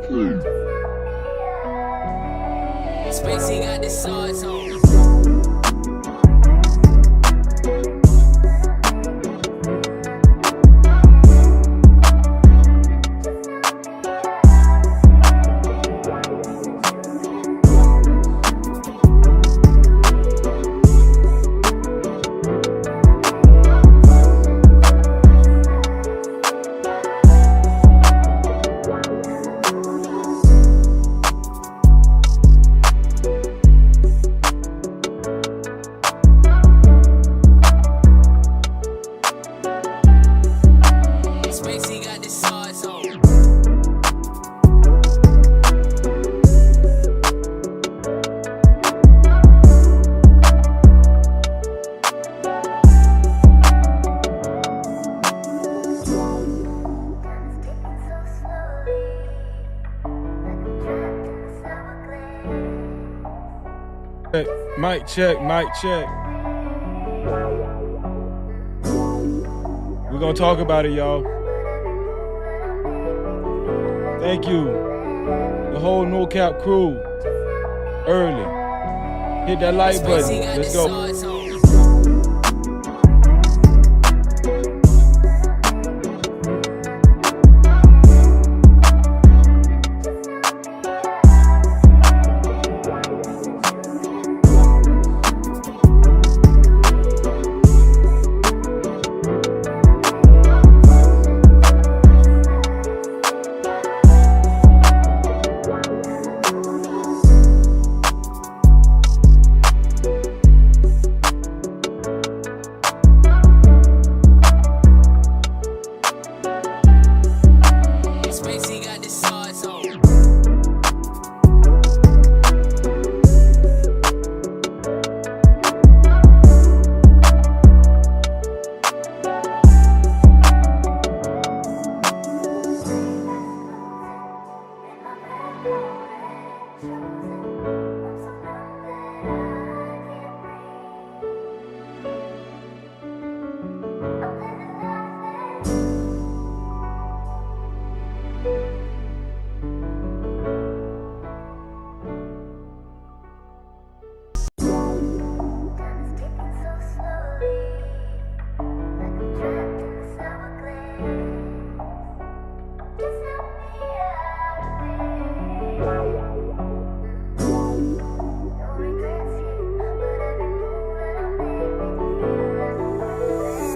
the plane. Spacey got the sauce on. Spacey got the sauce on. Mic check, mic check. We're gonna talk about it, y'all. Thank you. The whole No Cap crew. Early. Hit that like button. Let's go. Spacey got the sauce on.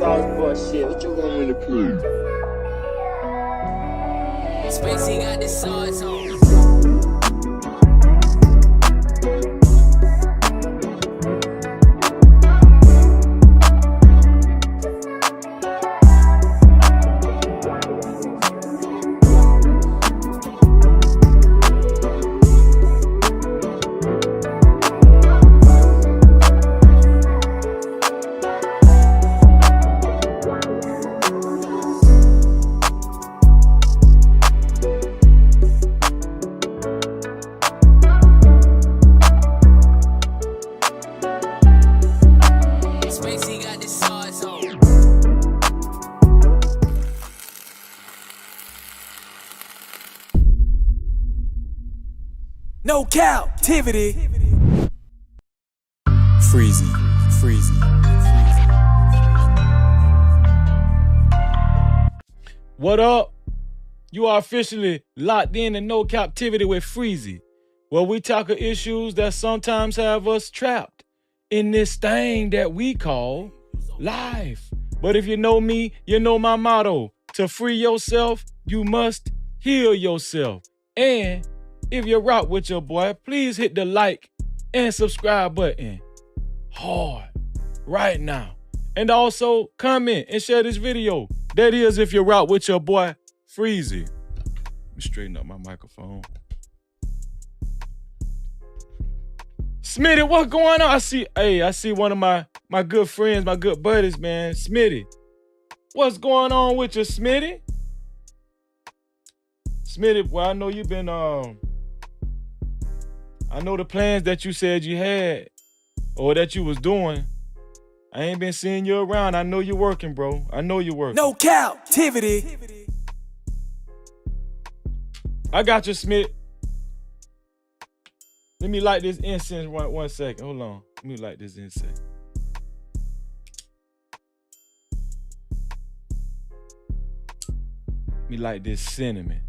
Sauce boy shit, what you want me to play? Spacey got the sauce on. Spacey got the sauce on. No Cap-tivity. Freezy. What up? You are officially locked in to No Captivity with Freezy, where we tackle issues that sometimes have us trapped in this thing that we call life. But if you know me, you know my motto. To free yourself, you must heal yourself. And if you rock with your boy, please hit the like and subscribe button hard right now. And also comment and share this video. That is if you rock with your boy, Freezy. Let me straighten up my microphone. Smitty, what's going on? I see one of my good friends, my good buddies, man. Smitty. What's going on with you, Smitty? Smitty, well, I know you've been, I know the plans that you said you had or that you was doing. I ain't been seeing you around. I know you're working, bro. I know you're working. No Cap-tivity. I got you, Smith. Let me light this incense one second. Hold on. Let me light this incense. Let me light this cinnamon.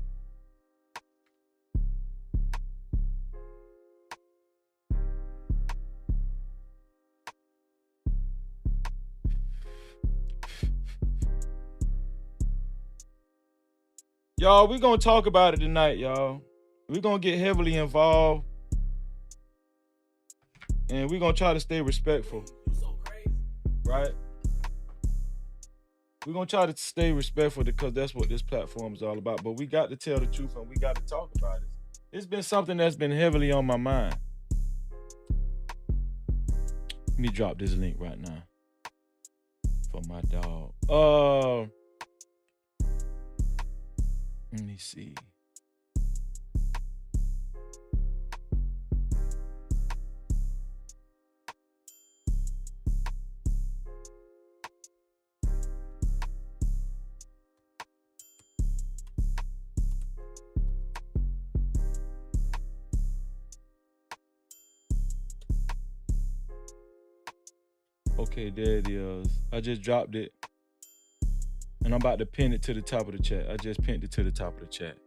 Y'all, we're going to talk about it tonight, y'all. We're going to get heavily involved. And we're going to try to stay respectful. Right? We're going to try to stay respectful because that's what this platform is all about. But we got to tell the truth and we got to talk about it. It's been something that's been heavily on my mind. Let me drop this link right now for my dog. Let me see. Okay, there it is. I just dropped it. And I'm about to pin it to the top of the chat. I just pinned it to the top of the chat.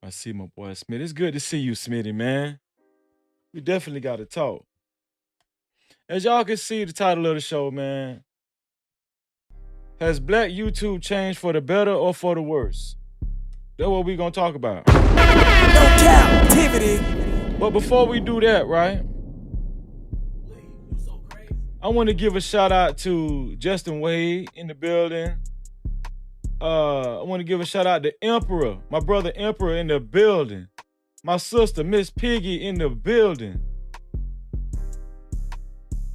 I see my boy Smith. It's good to see you, Smitty, man. We definitely got to talk. As y'all can see, the title of the show, man. Has Black YouTube changed for the better or for the worse? That's what we're going to talk about. No Cap-tivity. But before we do that, right? I want to give a shout out to Justin Wade in the building. I want to give a shout out to Emperor, my brother Emperor in the building. My sister, Miss Piggy in the building.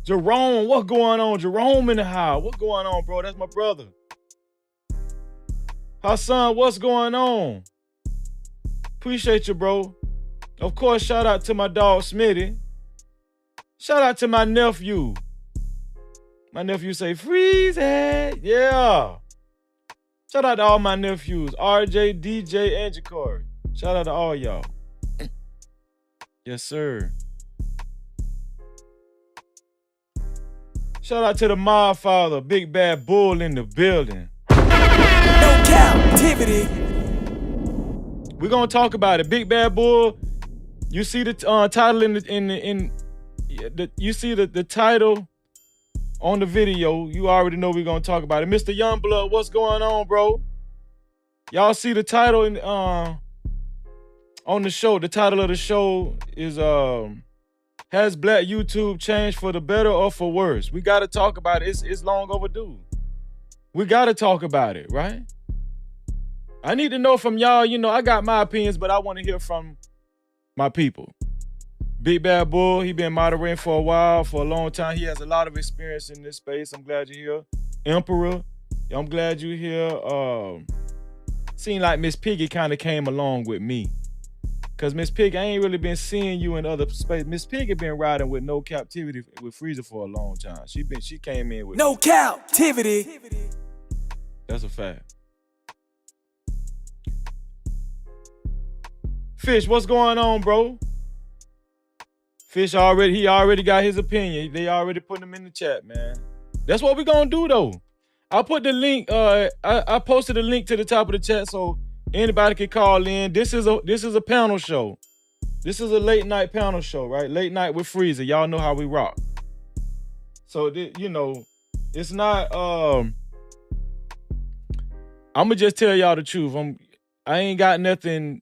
Jerome, what's going on? Jerome in the house. What's going on, bro? That's my brother. Hassan, what's going on? Appreciate you, bro. Of course, shout out to my dog, Smitty. Shout out to my nephew. My nephew say, freeze it. Yeah. Shout out to all my nephews, RJ, DJ, and Jakari. Shout out to all y'all. Yes, sir. Shout out to the mob father, Big Bad Bull in the building. No Cap-tivity. We're gonna talk about it. Big Bad Bull. You see the title you see the title on the video. You already know we're gonna talk about it. Mr. Youngblood, what's going on, bro? Y'all see the title on the show. The title of the show is Has Black YouTube changed for the better or for worse? We gotta talk about it. It's long overdue. We gotta talk about it, right? I need to know from y'all. You know, I got my opinions, but I want to hear from my people. Big Bad Bull, he been moderating for a while, for a long time. He has a lot of experience in this space. I'm glad you're here. Emperor, I'm glad you're here. Seemed like Miss Piggy kind of came along with me. Cause Miss Piggy, I ain't really been seeing you in other space. Miss Piggy been riding with No Cap-tivity with Freezer for a long time. She came in with No Cap-tivity. That's a fact. Fish, what's going on, bro? Fish he already got his opinion. They already put him in the chat, man. That's what we gonna do though. I put the link, I posted a link to the top of the chat so anybody can call in. This is a panel show. This is a late night panel show, right? Late night with Freezer. Y'all know how we rock. So you know, it's not I'ma just tell y'all the truth. I ain't got nothing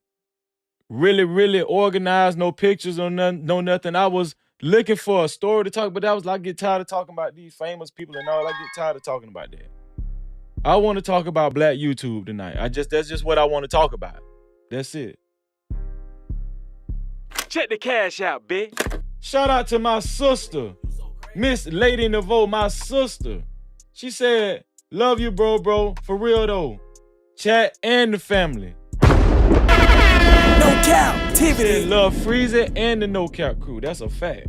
really organized, no pictures or nothing. I was looking for a story to talk about. I was like, I get tired of talking about these famous people and all. I get tired of talking about that. I want to talk about Black YouTube tonight. That's just what I want to talk about. That's it. Check the cash out, bitch. Shout out to my sister, Miss Lady Nevo, my sister. She said, love you, bro. For real though. Chat and the family. No Cap-tivity. Love Freezer and the No Cap crew. That's a fact.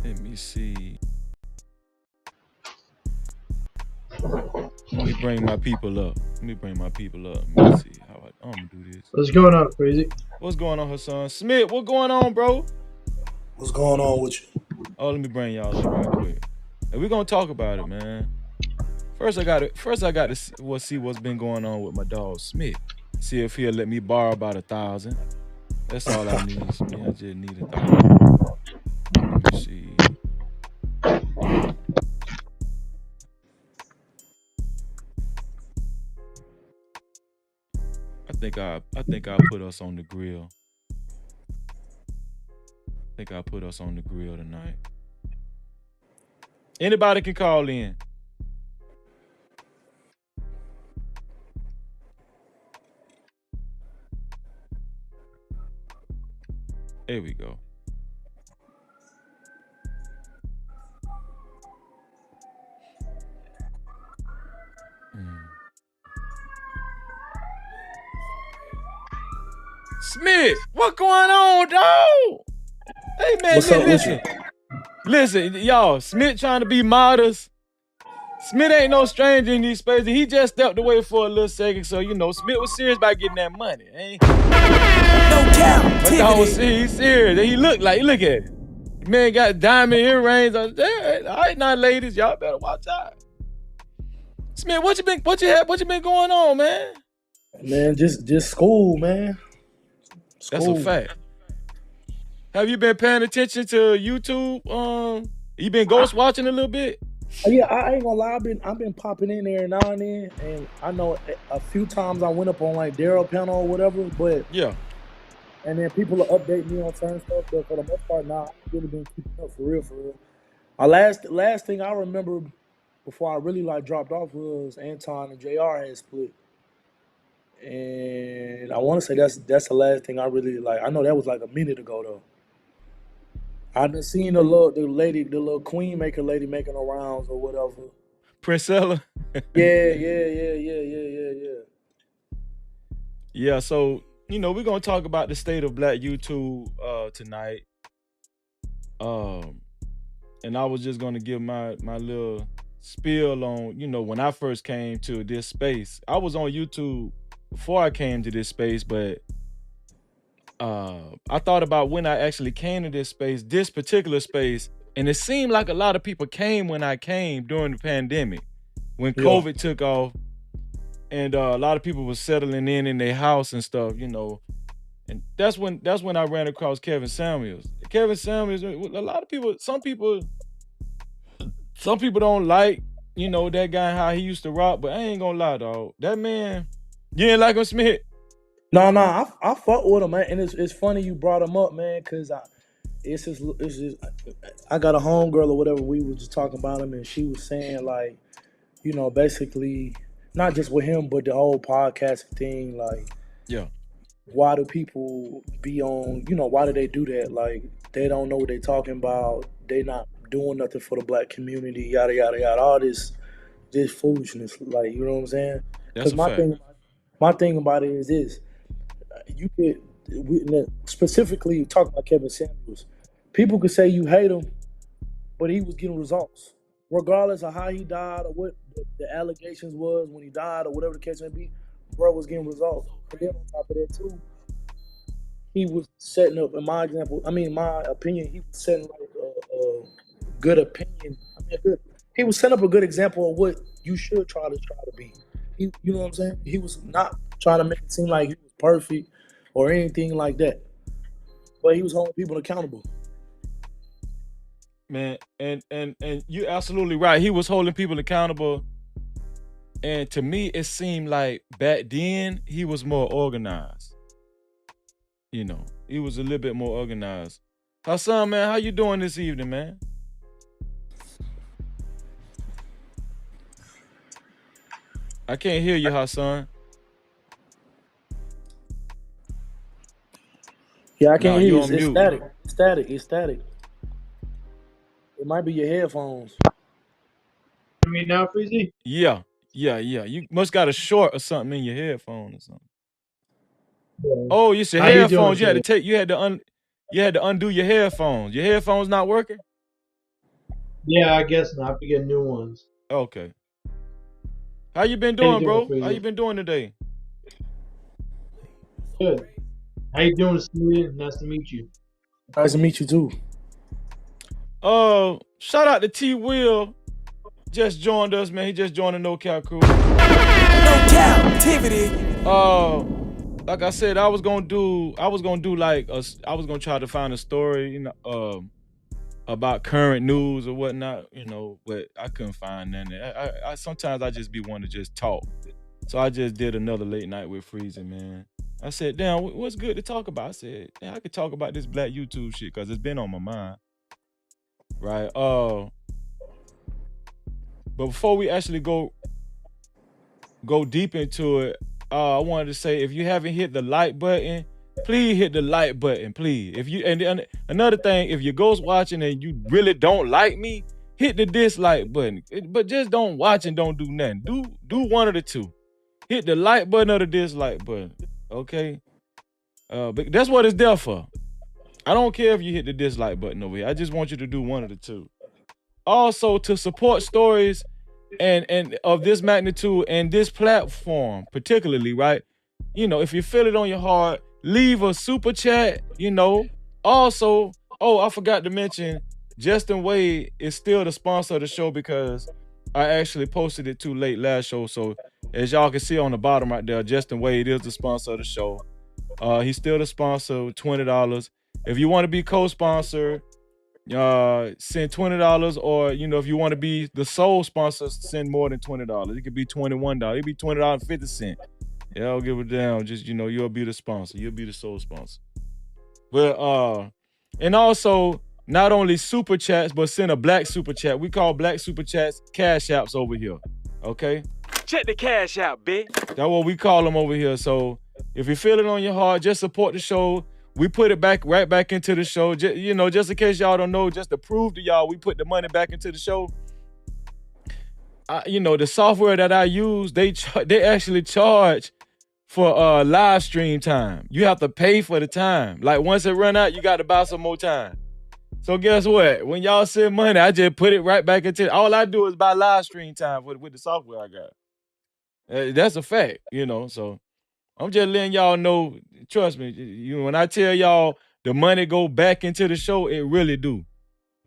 Let me see. Let me bring my people up. Let me see how I'm gonna do this. What's going on, Crazy? What's going on, Hassan Smith? What going on, bro? What's going on with you? Oh, let me bring y'all up right quick. And we're gonna talk about it, man. First, I got to see what's been going on with my dog Smith. See if he'll let me borrow about 1,000. That's all I need, Smith. I just need 1,000. Let me see. I think I'll put us on the grill. I think I'll put us on the grill tonight. Anybody can call in. There we go. Smith, what going on, dog? Hey man, What's up with you? Listen, y'all, Smith trying to be modest. Smith ain't no stranger in these spaces. He just stepped away for a little second, so you know, Smith was serious about getting that money. No My dog was Cap-tivity. he's serious. He look at it. Man got diamond earrings on there. All right, now, ladies, y'all better watch out. Smith, what you been going on, man? Man, just school, man. That's a fact. Have you been paying attention to YouTube? You been ghost watching a little bit? Yeah, I ain't gonna lie. I've been popping in there now and then, and I know a few times I went up on like Daryl panel or whatever, but yeah. And then people will update me on certain stuff, but for the most part, nah, I've really been keeping up for real. My last thing I remember before I really like dropped off was Anton and JR had split. And I want to say that's the last thing I really like. I know that was like a minute ago though. I done seen the little queen maker lady making her rounds or whatever. Princella. Yeah. Yeah, so you know we're gonna talk about the state of Black YouTube tonight. And I was just gonna give my little spiel on, you know, when I first came to this space. I was on YouTube before I came to this space, but I thought about when I actually came to this particular space, and it seemed like a lot of people came when I came during the pandemic, when COVID took off, and a lot of people were settling in their house and stuff, you know. And that's when I ran across Kevin Samuels. Kevin Samuels, a lot of people, some people don't like, you know, that guy, how he used to rock, but I ain't gonna lie, dog. That man, you ain't like him, Smith? No, I fuck with him, man. And it's funny you brought him up, man, because it's just I got a homegirl or whatever, we was just talking about him, and she was saying, like, you know, basically, not just with him, but the whole podcast thing, like, yeah, why do people be on, you know, why do they do that? Like, they don't know what they talking about. They not doing nothing for the Black community, yada, yada, yada. All this foolishness, like, you know what I'm saying? That's Because a my thing about it is this. You could, specifically talking about Kevin Samuels, people could say you hate him, but he was getting results. Regardless of how he died or what the allegations was when he died or whatever the case may be, bro was getting results. And then on top of that too, he was setting up, in my opinion, he was setting like a good opinion. He was setting up a good example of what you should try to be. You know what I'm saying? He was not trying to make it seem like he was perfect or anything like that, but he was holding people accountable. Man, and you're absolutely right. He was holding people accountable. And to me, it seemed like back then he was more organized. You know, he was a little bit more organized. Hassan, man, how you doing this evening, man? I can't hear you, Hassan. Yeah, I can't hear you. on It's mute. static. It might be your headphones. Hear me now, Freezy? Yeah. You must got a short or something in your headphone or something. Oh, it's your How you headphones. doing You had to undo your headphones. Your headphones not working? Yeah, I guess not. I have to get new ones. Okay. How you been How you doing, doing, bro? How Freezy? you been doing today? Good. How you doing, Steven? Nice to meet you. Nice to meet you too. Shout out to T Will. Just joined us, man. He just joined the No Cap crew. No Cap-tivity. Like I said, I was gonna try to find a story, about current news or whatnot, but I couldn't find none. I sometimes I just be wanting to just talk. So I just did another late night with Freezy, man. I said, damn, what's good to talk about? I said, damn, I could talk about this black YouTube shit because it's been on my mind. Right. But before we actually go deep into it, I wanted to say, if you haven't hit the like button, please hit the like button, please. If you and another thing, if you're ghost watching and you really don't like me, hit the dislike button. But just don't watch and don't do nothing. Do one of the two. Hit the like button or the dislike button. Okay? But that's what it's there for. I don't care if you hit the dislike button over here. I just want you to do one of the two. Also, to support stories and of this magnitude and this platform particularly, right? If you feel it on your heart, leave a super chat. Also, I forgot to mention, Justin Wade is still the sponsor of the show because I actually posted it too late last show. So as y'all can see on the bottom right there, Justin Wade is the sponsor of the show. He's still the sponsor with $20. If you want to be co-sponsor, send $20, or if you want to be the sole sponsor, send more than $20. It could be $21. It could be $20.50. Yeah, I'll give it down. Just you'll be the sponsor. You'll be the sole sponsor. But and also not only super chats, but send a black super chat. We call black super chats cash apps over here. Okay? Check the cash app, bitch. That's what we call them over here. So if you feel it on your heart, just support the show. We put it right back into the show. Just in case y'all don't know, just to prove to y'all, we put the money back into the show. The software that I use, they actually charge for live stream time. You have to pay for the time. Like once it run out, you got to buy some more time. So guess what? When y'all send money, I just put it right back into it. All I do is buy live stream time with the software I got. That's a fact, so I'm just letting y'all know, trust me, when I tell y'all the money go back into the show, it really do.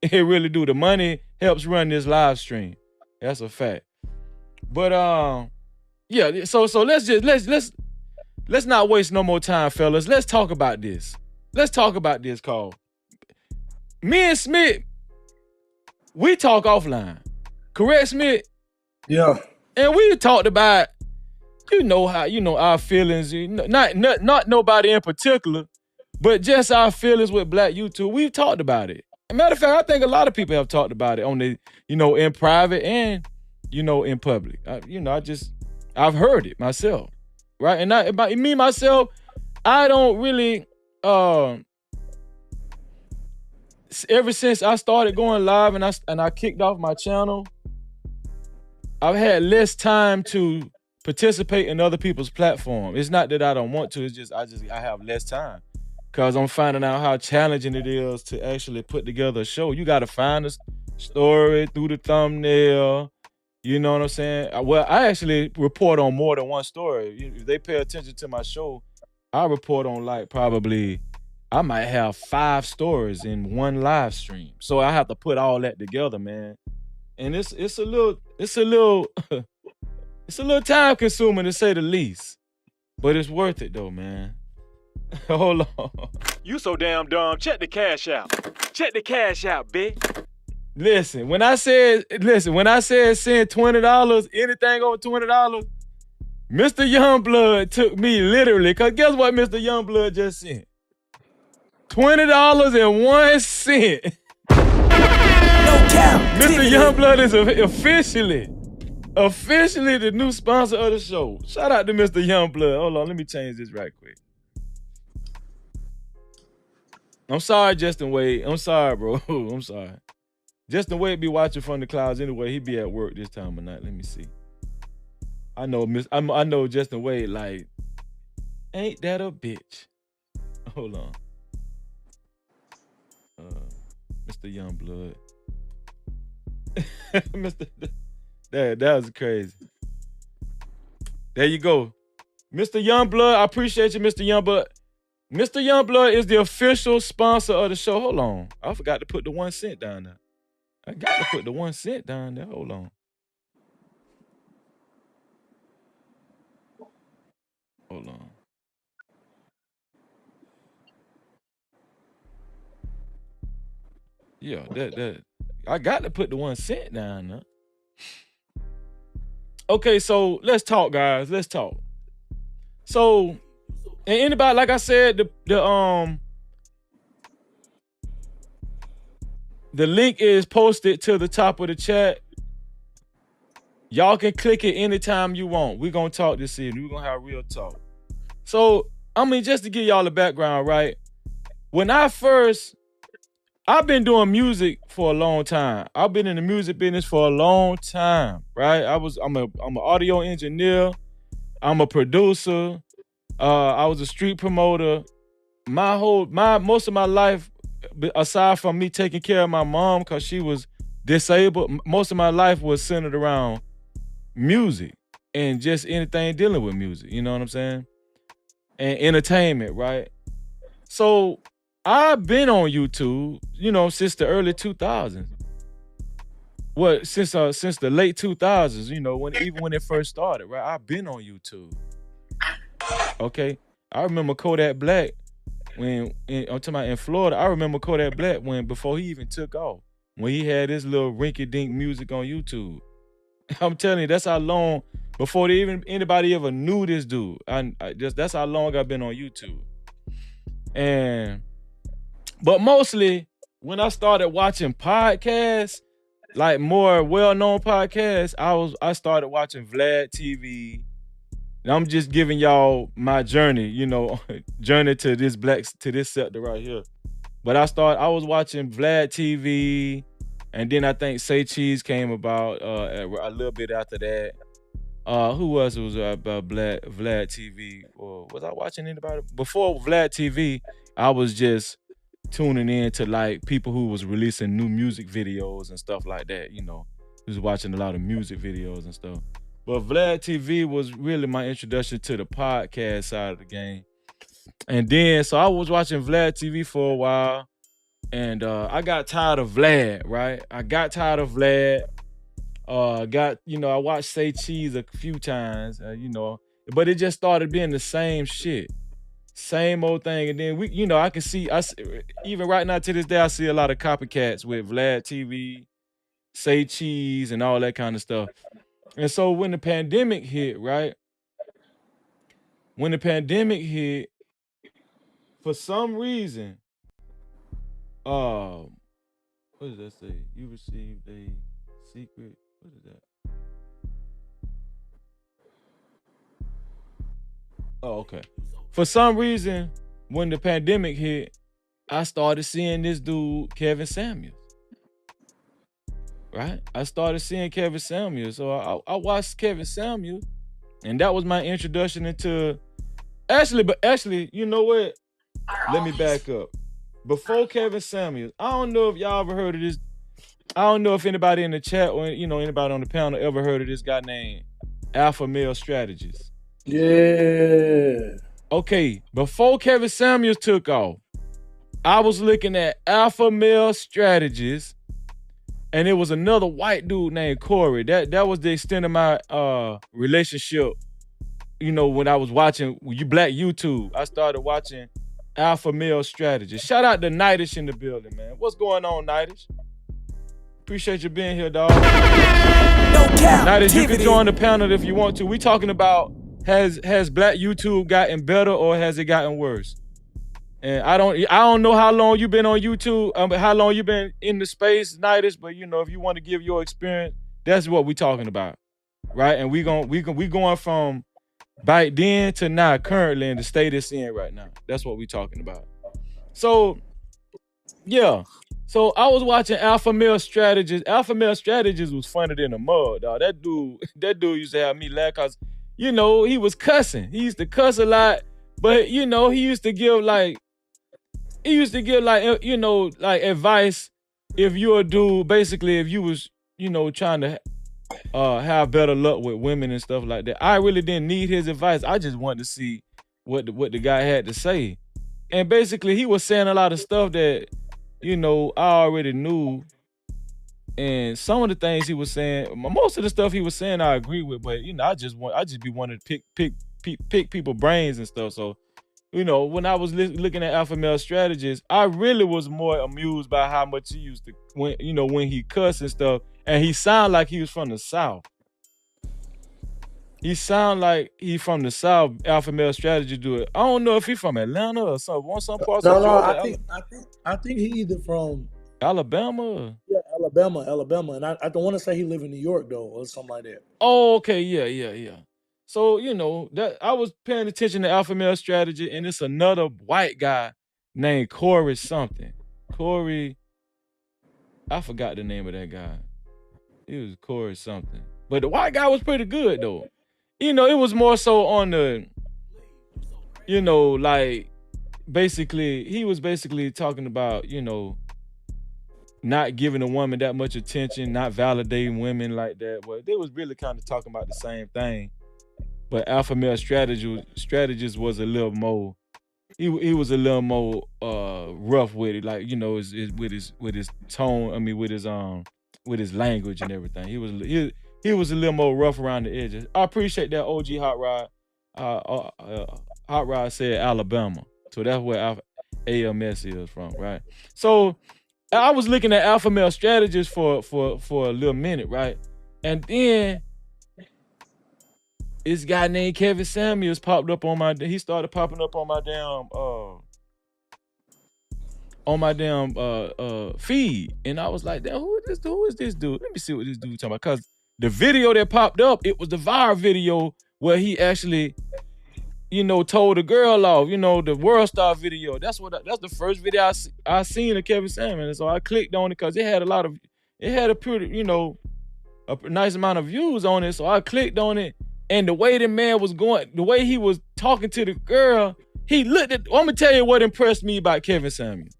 It really do. The money helps run this live stream. That's a fact. But yeah, so let's not waste no more time, fellas. Let's talk about this. Let's talk about this call. Me and Smith, we talk offline. Correct, Smith? Yeah. And we talked about our feelings, not nobody in particular, but just our feelings with black YouTube. We've talked about it. As a matter of fact, I think a lot of people have talked about it on the, in private and, in public. I've heard it myself, right? And me myself, I don't really, ever since I started going live and I kicked off my channel, I've had less time to participate in other people's platform. It's not that I don't want to, it's just I have less time because I'm finding out how challenging it is to actually put together a show. You got to find a story through the thumbnail. You know what I'm saying? Well, I actually report on more than one story. If they pay attention to my show, I report on I might have 5 stories in one live stream. So I have to put all that together, man. And it's a little it's a little time consuming to say the least. But it's worth it though, man. Hold on. You so damn dumb. Check the cash out. Check the cash out, bitch. Listen, when I said send $20, anything over $20, Mr. Youngblood took me literally, cause guess what Mr. Youngblood just sent? $20.01. No Cap. Mr. Youngblood is officially the new sponsor of the show. Shout out to Mr. Youngblood. Hold on, let me change this right quick. I'm sorry, Justin Wade. I'm sorry, bro. I'm sorry. Justin Wade be watching from the clouds anyway. He be at work this time of night. Let me see. I know Justin Wade like, ain't that a bitch? Hold on. Mr. Youngblood. That was crazy. There you go. Mr. Youngblood, I appreciate you, Mr. Youngblood. Mr. Youngblood is the official sponsor of the show. Hold on. I forgot to put the 1 cent down there. I got to put the 1 cent down there. Hold on. Hold on. Yeah, that I got to put the 1 cent down there. Okay, so let's talk, guys. Let's talk. So, and anybody, like I said, the link is posted to the top of the chat. Y'all can click it anytime you want. We're gonna talk this evening. We're gonna have real talk. So, I mean, just to give y'all the background, right? When I've been doing music for a long time. I've been in the music business for a long time, right? I'm an audio engineer. I'm a producer. I was a street promoter. Most of my life, aside from me taking care of my mom because she was disabled, most of my life was centered around music and just anything dealing with music. You know what I'm saying? And entertainment, right? So I've been on YouTube, since the early 2000s. What, since the late 2000s, even when it first started, right? I've been on YouTube. Okay, I remember Kodak Black I'm talking about in Florida. I remember Kodak Black before he even took off, when he had his little rinky-dink music on YouTube. I'm telling you, that's how long before anybody ever knew this dude. That's how long I've been on YouTube. But mostly when I started watching podcasts, like more well-known podcasts, I started watching Vlad TV. And I'm just giving y'all my journey, journey to this sector right here. But I was watching Vlad TV, and then I think Say Cheese came about a little bit after that. Who else was about Vlad TV? Or was I watching anybody? Before Vlad TV, I was just tuning in to like people who was releasing new music videos and stuff like that, was watching a lot of music videos and stuff. But Vlad TV was really my introduction to the podcast side of the game. And then, so I was watching Vlad TV for a while, and I got tired of Vlad, right? I got tired of Vlad. I watched Say Cheese a few times, but it just started being the same shit. Same old thing. And then I can see, even right now to this day, I see a lot of copycats with Vlad TV, Say Cheese, and all that kind of stuff. And so when the pandemic hit, right? When the pandemic hit, for some reason, what does that say? You received a secret. What is that? Oh, okay. For some reason, when the pandemic hit, I started seeing this dude, Kevin Samuels. Right? I started seeing Kevin Samuels. So I watched Kevin Samuels, and that was my introduction into Actually, you know what? Let me back up. Before Kevin Samuels, I don't know if y'all ever heard of this. I don't know if anybody in the chat or anybody on the panel ever heard of this guy named Alpha Male Strategist. Yeah. Okay, before Kevin Samuels took off, I was looking at Alpha Male Strategist, and it was another white dude named Corey. That was the extent of my relationship. When I was watching Black YouTube, I started watching Alpha Male Strategist. Shout out to Nightish in the building, man. What's going on, Nightish? Appreciate you being here, dog. No Nightish, you can join the panel if you want to. We talking about has Black YouTube gotten better or has it gotten worse? And I don't know how long you've been on YouTube, how long you've been in the space, Nightish, but if you want to give your experience, that's what we talking about, right? And we going from back then to now, currently in the state it's in right now. That's what we talking about. So, yeah. So I was watching Alpha Male Strategist. Alpha Male Strategist was funnier than a mud, dog. That dude used to have me laugh because, he was cussing. He used to cuss a lot, but he used to give like advice if you're a dude, basically if you was, trying to have better luck with women and stuff like that. I really didn't need his advice. I just wanted to see what the guy had to say. And basically he was saying a lot of stuff that, I already knew. And some of the things he was saying, most of the stuff he was saying I agree with, but I just be wanting to pick people's brains and stuff. So, when I was looking at alpha male strategists, I really was more amused by how much he used to when he cussed and stuff, and he sounded like he was from the South. He sound like he from the South. Alpha male strategy do it. I don't know if he from Atlanta or some parts of Georgia. I think he either from Alabama. Yeah, Alabama, and I don't want to say he live in New York though, or something like that. Oh, okay, yeah. So that I was paying attention to alpha male strategy, and it's another white guy named Corey something. Corey, I forgot the name of that guy. It was Corey something, but the white guy was pretty good though. It was more so on the, like basically he was basically talking about not giving a woman that much attention, not validating women like that. But they was really kind of talking about the same thing. But alpha male strategist was a little more. He was a little more rough with it, like with his tone. I mean, with his language and everything. He was a little more rough around the edges. I appreciate that. OG Hot Rod, Hot Rod said Alabama, so that's where AMS is from, right? So I was looking at alpha male strategists for a little minute, right? And then this guy named Kevin Samuels popped up he started popping up on my damn feed. And I was like, damn, who is this dude? Let me see what this dude talking about. Cause the video that popped up, it was the viral video where he actually, told the girl off, the World Star video. That's the first video I seen of Kevin Samuels. And so I clicked on it because it had a pretty, a nice amount of views on it. So I clicked on it. And the way the man was going, the way he was talking to the girl, I'm gonna tell you what impressed me about Kevin Samuels.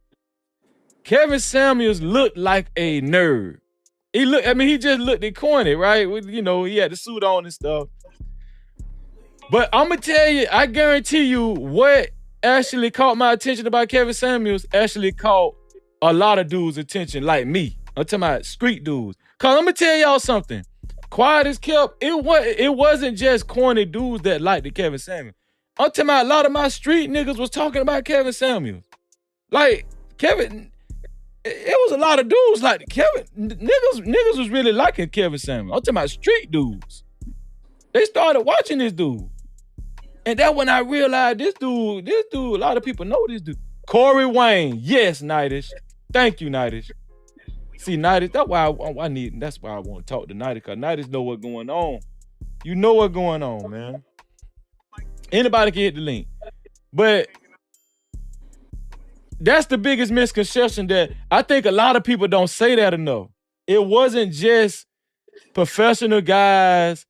Kevin Samuels looked like a nerd. He just looked corny, right? He had the suit on and stuff. But I'm gonna tell you, I guarantee you what actually caught my attention about Kevin Samuels actually caught a lot of dudes' attention, like me. I'm talking about street dudes. Cause I'm gonna tell y'all something. Quiet as kept, it wasn't just corny dudes that liked the Kevin Samuels. I'm talking about a lot of my street niggas was talking about Kevin Samuels. Like, Kevin, it was a lot of dudes like Kevin. Niggas was really liking Kevin Samuels. I'm talking about street dudes. They started watching this dude. And that when I realized this dude, a lot of people know this dude. Corey Wayne, yes, Nightish. Thank you, Nightish. See, Nightish, that's why I want to talk to Nightish, because Nightish know what's going on. You know what's going on, man. Anybody can hit the link. But that's the biggest misconception that I think a lot of people don't say that enough. It wasn't just professional guys.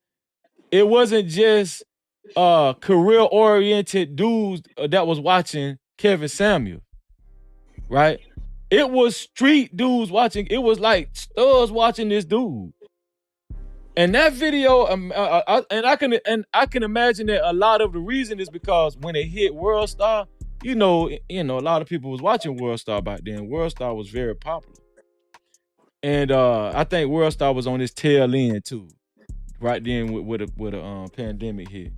It wasn't just career-oriented dudes that was watching Kevin Samuels, right? It was street dudes watching. It was like studs watching this dude. And that video, I can imagine that a lot of the reason is because when it hit World Star, a lot of people was watching World Star back then. World Star was very popular, and I think World Star was on its tail end too, right then with a pandemic hit.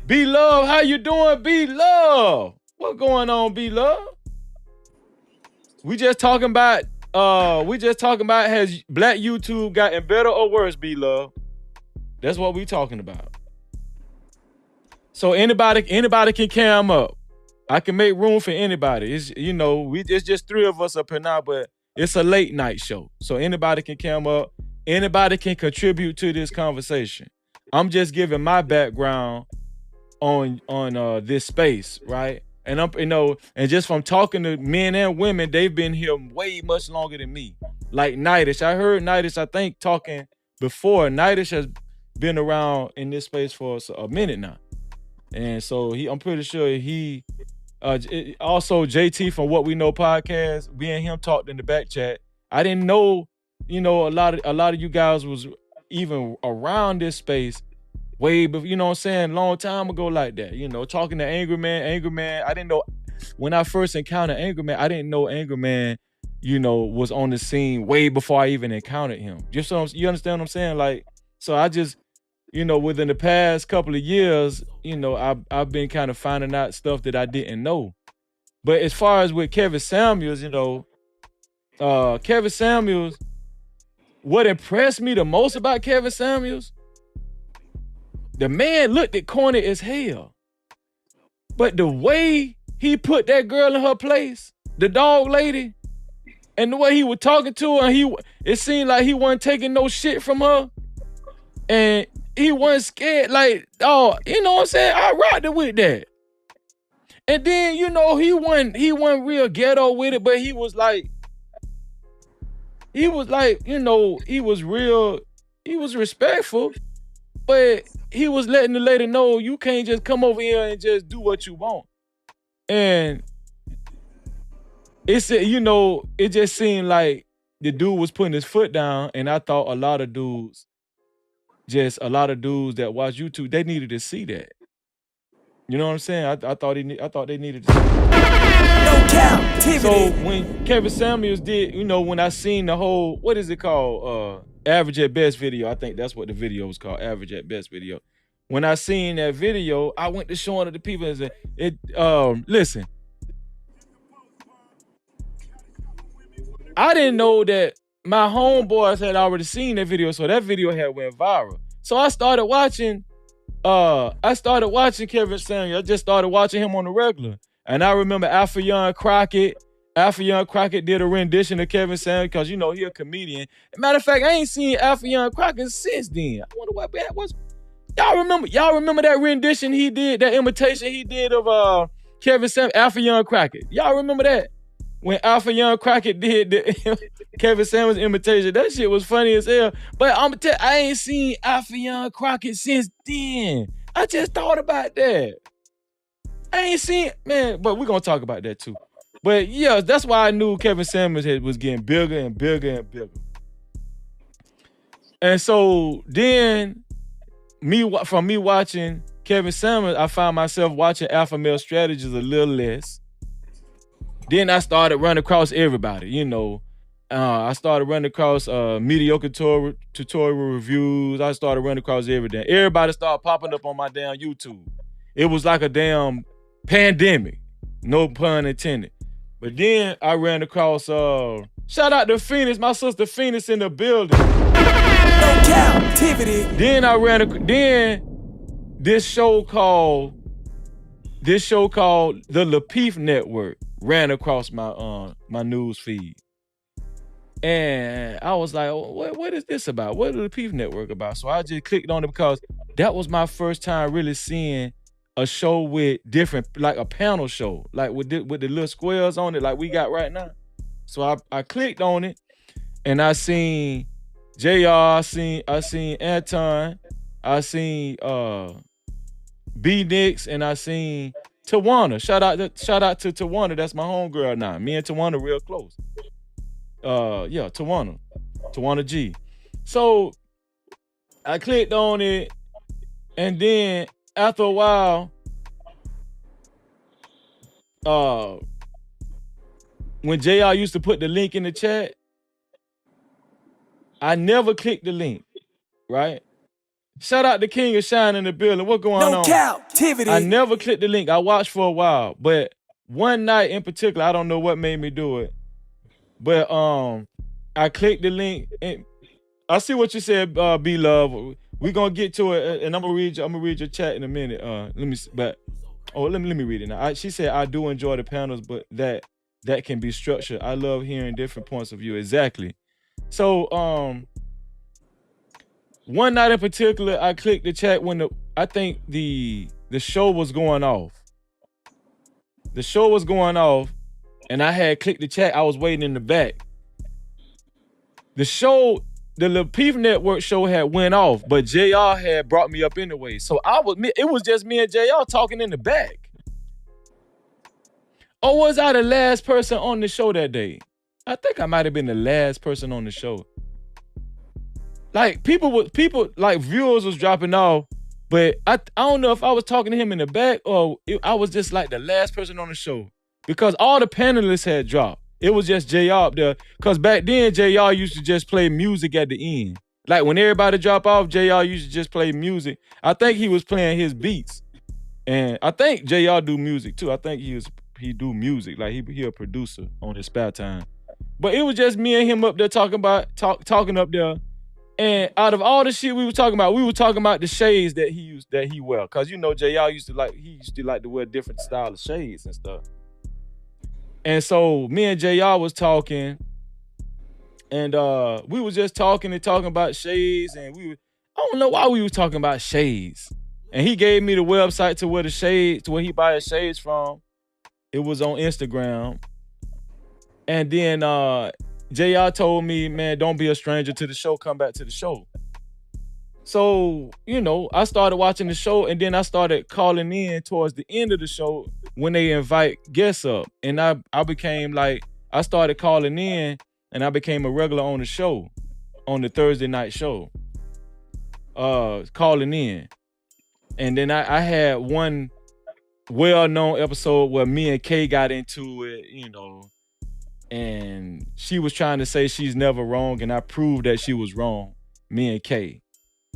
B Love, how you doing, B Love? What going on, B Love? We just talking about has Black YouTube gotten better or worse, B Love? That's what we talking about. So anybody can cam up. I can make room for anybody. It's just three of us up here now, but it's a late night show. So anybody can cam up. Anybody can contribute to this conversation. I'm just giving my background on this space, right? And and just from talking to men and women, they've been here way much longer than me. Like Nightish, I heard Nightish, I think, talking before. Nightish has been around in this space for a minute now, and so I'm pretty sure he. Also, JT from What We Know podcast, me and him talked in the back chat. I didn't know, a lot of you guys was even around this space way before, you know what I'm saying, long time ago like that. You know, talking to Angry Man, I didn't know when I first encountered Angry Man, I didn't know Angry Man, you know, was on the scene way before I even encountered him. Just so you understand what I'm saying? Like, so I just, you know, within the past couple of years, you know, I've been kind of finding out stuff that I didn't know. But as far as with Kevin Samuels, you know, Kevin Samuels, what impressed me the most about Kevin Samuels, the man looked at corny as hell. But the way he put that girl in her place, the dog lady, and the way he was talking to her, it seemed like he wasn't taking no shit from her. And he wasn't scared. Like, oh, you know what I'm saying? I rocked it with that. And then, you know, he wasn't real ghetto with it, but he was like, you know, he was respectful, but he was letting the lady know you can't just come over here and just do what you want. And you know, it just seemed like the dude was putting his foot down, and I thought a lot of dudes that watch YouTube, they needed to see that. You know what I'm saying? I thought they needed to see that. No Cap-tivity. So when Kevin Samuels did, you know, when I seen the whole, what is it called? Average at Best video. I think that's what the video was called, Average at Best video. When I seen that video, I went to showing it to people and said, listen, I didn't know that my homeboys had already seen that video, so that video had went viral. So I started watching Kevin Samuels. I just started watching him on the regular. And I remember Alpha Young Crockett did a rendition of Kevin Samuels because, you know, he a comedian. Matter of fact, I ain't seen Alpha Young Crockett since then. I wonder what that was. Y'all remember that rendition he did, that imitation he did of Kevin Samuels, Alpha Young Crockett? Y'all remember that? When Alpha Young Crockett did the Kevin Samuels imitation, that shit was funny as hell. But I ain't seen Alpha Young Crockett since then. I just thought about that. I ain't seen, man, but we're gonna talk about that too. But yeah, that's why I knew Kevin Samuels was getting bigger and bigger and bigger. And so then, from me watching Kevin Samuels, I found myself watching Alpha Male Strategies a little less. Then I started running across everybody, you know. I started running across mediocre tutorial reviews. I started running across everything. Everybody started popping up on my damn YouTube. It was like a damn pandemic, no pun intended. But then I ran across, shout out to Phoenix, my sister Phoenix in the building. No Cap-tivity. Then this show called The Lapeef Network ran across my news feed. And I was like, what is this about? What is the Lapeef Network about? So I just clicked on it because that was my first time really seeing a show with different, like a panel show, like with the little squares on it, like we got right now. So I clicked on it, and I seen JR, I seen Anton, I seen B Nix, and I seen Tawana. Shout out to Tawana. That's my homegirl now. Me and Tawana real close. Yeah, Tawana G. So I clicked on it, and then after a while, when JR used to put the link in the chat, I never clicked the link, right? Shout out to King of Shine in the building. What going on? No Cap-tivity. I never clicked the link. I watched for a while, but one night in particular, I don't know what made me do it, but I clicked the link, and I see what you said, B Love. We're gonna get to it, and I'm gonna read your chat in a minute. Let me read it now. She said, I do enjoy the panels, but that can be structured. I love hearing different points of view. Exactly. So one night in particular, I clicked the chat when I think the show was going off. The show was going off, and I had clicked the chat. I was waiting in the back. The Lapeef Network show had went off, but JR had brought me up anyway. So it was just me and JR talking in the back. Or was I the last person on the show that day? I think I might have been the last person on the show. like people like viewers was dropping off, but I don't know if I was talking to him in the back or I was just like the last person on the show because all the panelists had dropped. It was just JR up there because back then JR used to just play music at the end. Like when everybody drop off, JR used to just play music. I think he was playing his beats, and I think JR do music too. I think he do music, like he a producer on his spare time. But it was just me and him up there talking up there. And out of all the shit we were talking about the shades that he wear. Cause you know JR used to like to wear different style of shades and stuff. And so me and JR was talking, and we was just talking about shades, and I don't know why we was talking about shades. And he gave me the website to where he buy his shades from. It was on Instagram. And then JR told me, man, don't be a stranger to the show, come back to the show. So, I started watching the show, and then I started calling in towards the end of the show when they invite guests up. And I became like, I started calling in, and I became a regular on the show, on the Thursday night show, calling in. And then I had one well-known episode where me and Kay got into it, and she was trying to say she's never wrong, and I proved that she was wrong. Me and Kay,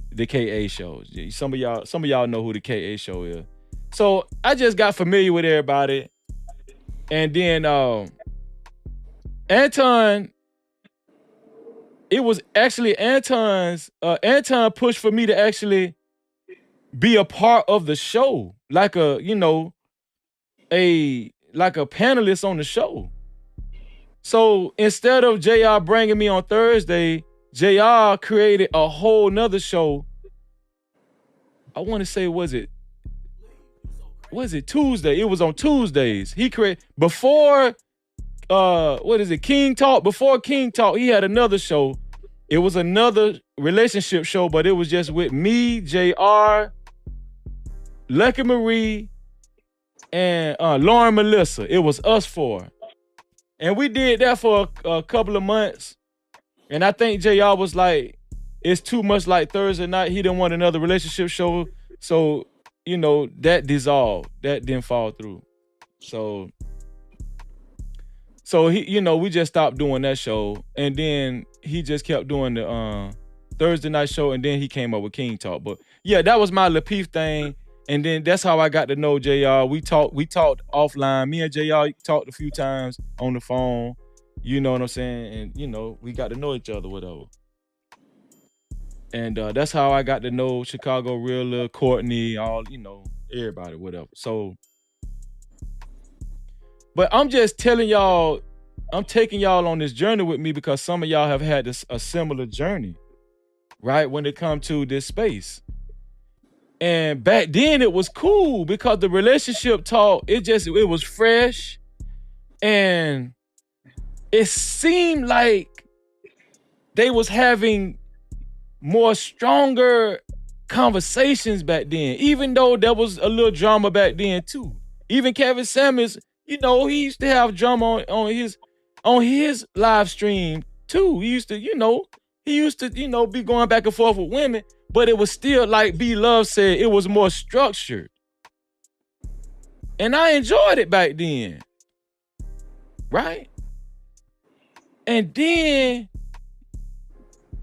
the KA show. Some of y'all know who the KA show is. So I just got familiar with everybody, and then Anton. It was actually Anton pushed for me to actually be a part of the show, like a panelist on the show. So instead of JR bringing me on Thursday, JR created a whole nother show. I want to say, was it Tuesday? It was on Tuesdays. He created before King Talk. Before King Talk, he had another show. It was another relationship show, but it was just with me, JR, Lucky Marie, and Lauren Melissa. It was us four. And we did that for a couple of months. And I think JR was like, it's too much like Thursday night. He didn't want another relationship show. So, that dissolved. That didn't fall through. So he, we just stopped doing that show. And then he just kept doing the Thursday night show. And then he came up with King Talk. But yeah, that was my Lapeef thing. And then that's how I got to know JR. We talked offline. Me and JR talked a few times on the phone. You know what I'm saying? And, we got to know each other, whatever. And that's how I got to know Chicago Realer, Courtney, all, everybody, whatever. So, but I'm just telling y'all, I'm taking y'all on this journey with me because some of y'all have had a similar journey, right? When it comes to this space. And back then it was cool because the relationship talk, it was fresh. And it seemed like they was having more stronger conversations back then, even though there was a little drama back then too. Even Kevin Samuels, he used to have drama on his live stream too. He used to, be going back and forth with women. But it was still, like B Love said, it was more structured. And I enjoyed it back then. Right? And then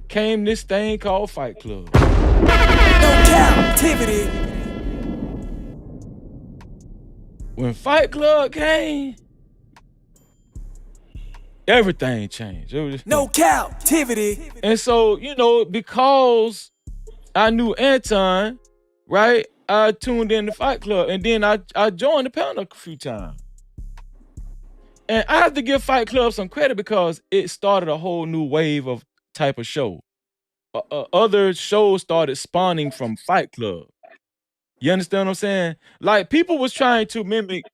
came this thing called Fight Club. No Cap-tivity. When Fight Club came, everything changed. It was No Cap-tivity. And so, because I knew Anton, right? I tuned in to Fight Club, and then I joined the panel a few times. And I have to give Fight Club some credit because it started a whole new wave of type of show. Other shows started spawning from Fight Club. You understand what I'm saying? Like, people was trying to mimic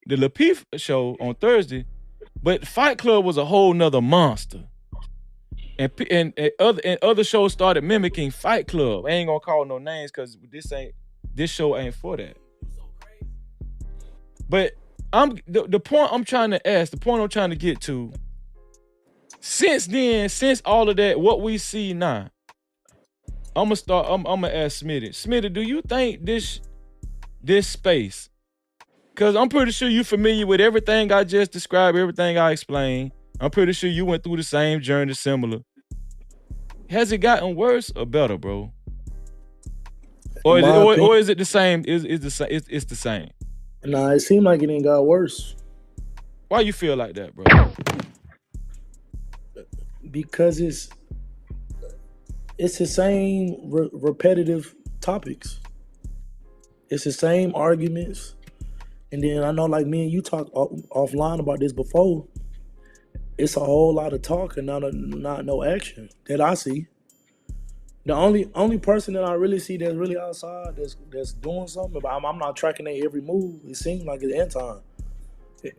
the Lapeef show on Thursday, but Fight Club was a whole nother monster. And other shows started mimicking Fight Club. I ain't gonna call no names because this show ain't for that. But the point I'm trying to get to, since then, since all of that, what we see now, I'm gonna ask Smitty. Smitty, do you think this space? Because I'm pretty sure you're familiar with everything I just described, everything I explained. I'm pretty sure you went through the same journey, similar. Has it gotten worse or better, bro? Or is it the same? It's the same. Nah, it seemed like it ain't got worse. Why you feel like that, bro? Because it's the same repetitive topics. It's the same arguments. And then I know, like me and you talked offline about this before. It's a whole lot of talk and not no action that I see. The only person that I really see that's really outside that's doing something, but I'm not tracking their every move. It seems like it's Anton.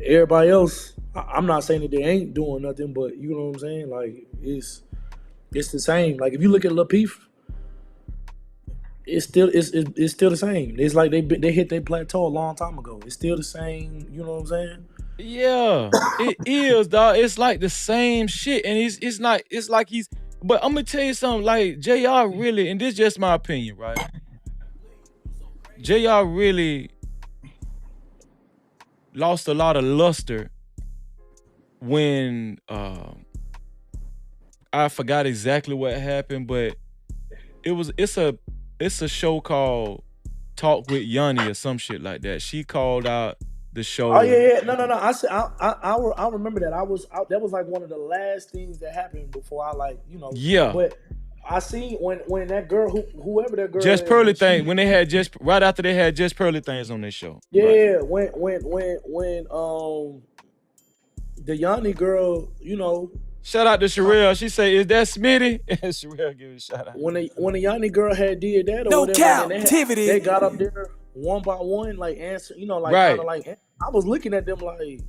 Everybody else, I'm not saying that they ain't doing nothing, but you know what I'm saying? Like it's the same. Like if you look at Lil Peep, it's still the same. It's like they hit their plateau a long time ago. It's still the same. You know what I'm saying? Yeah, it is, dog. It's like the same shit, and it's like he's. But I'm gonna tell you something. Like JR really, and this is just my opinion, right? JR really lost a lot of luster when I forgot exactly what happened, but it's a show called Talk with Yanni or some shit like that. She called out the show. Oh yeah. No. I said I remember that. That was like one of the last things that happened before I Yeah. But I seen when that girl, whoever that girl, Just is, Pearly Things, when they had right after they had Just Pearly Things on their show. Yeah, right. when the Yanni girl, shout out to Sherelle. She say, "Is that Smitty?" And Sherelle give a shout out. When the Yanni girl had did that or no whatever, Cap-tivity. they got up there one by one, like answer, like right. kind of like I was looking at them like,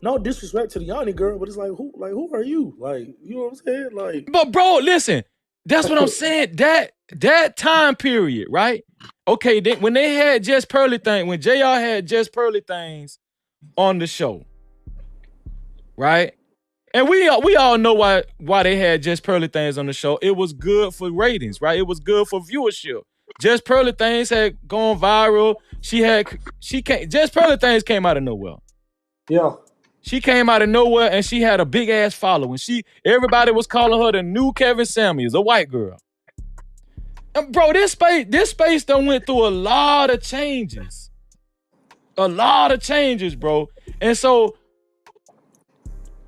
no disrespect to the Yanni girl, but it's like who are you? Like, you know what I'm saying? Like, but bro, listen, that's what I'm saying. That time period, right? Okay, when they had Just Pearly Things, when JR had Just Pearly Things on the show, right? And we all know why they had Just Pearly Things on the show. It was good for ratings, right? It was good for viewership. Just Pearly Things had gone viral. Just Pearly Things came out of nowhere. Yeah. She came out of nowhere and she had a big ass following. Everybody was calling her the new Kevin Samuels, a white girl. And bro, this space done went through a lot of changes. A lot of changes, bro. And so,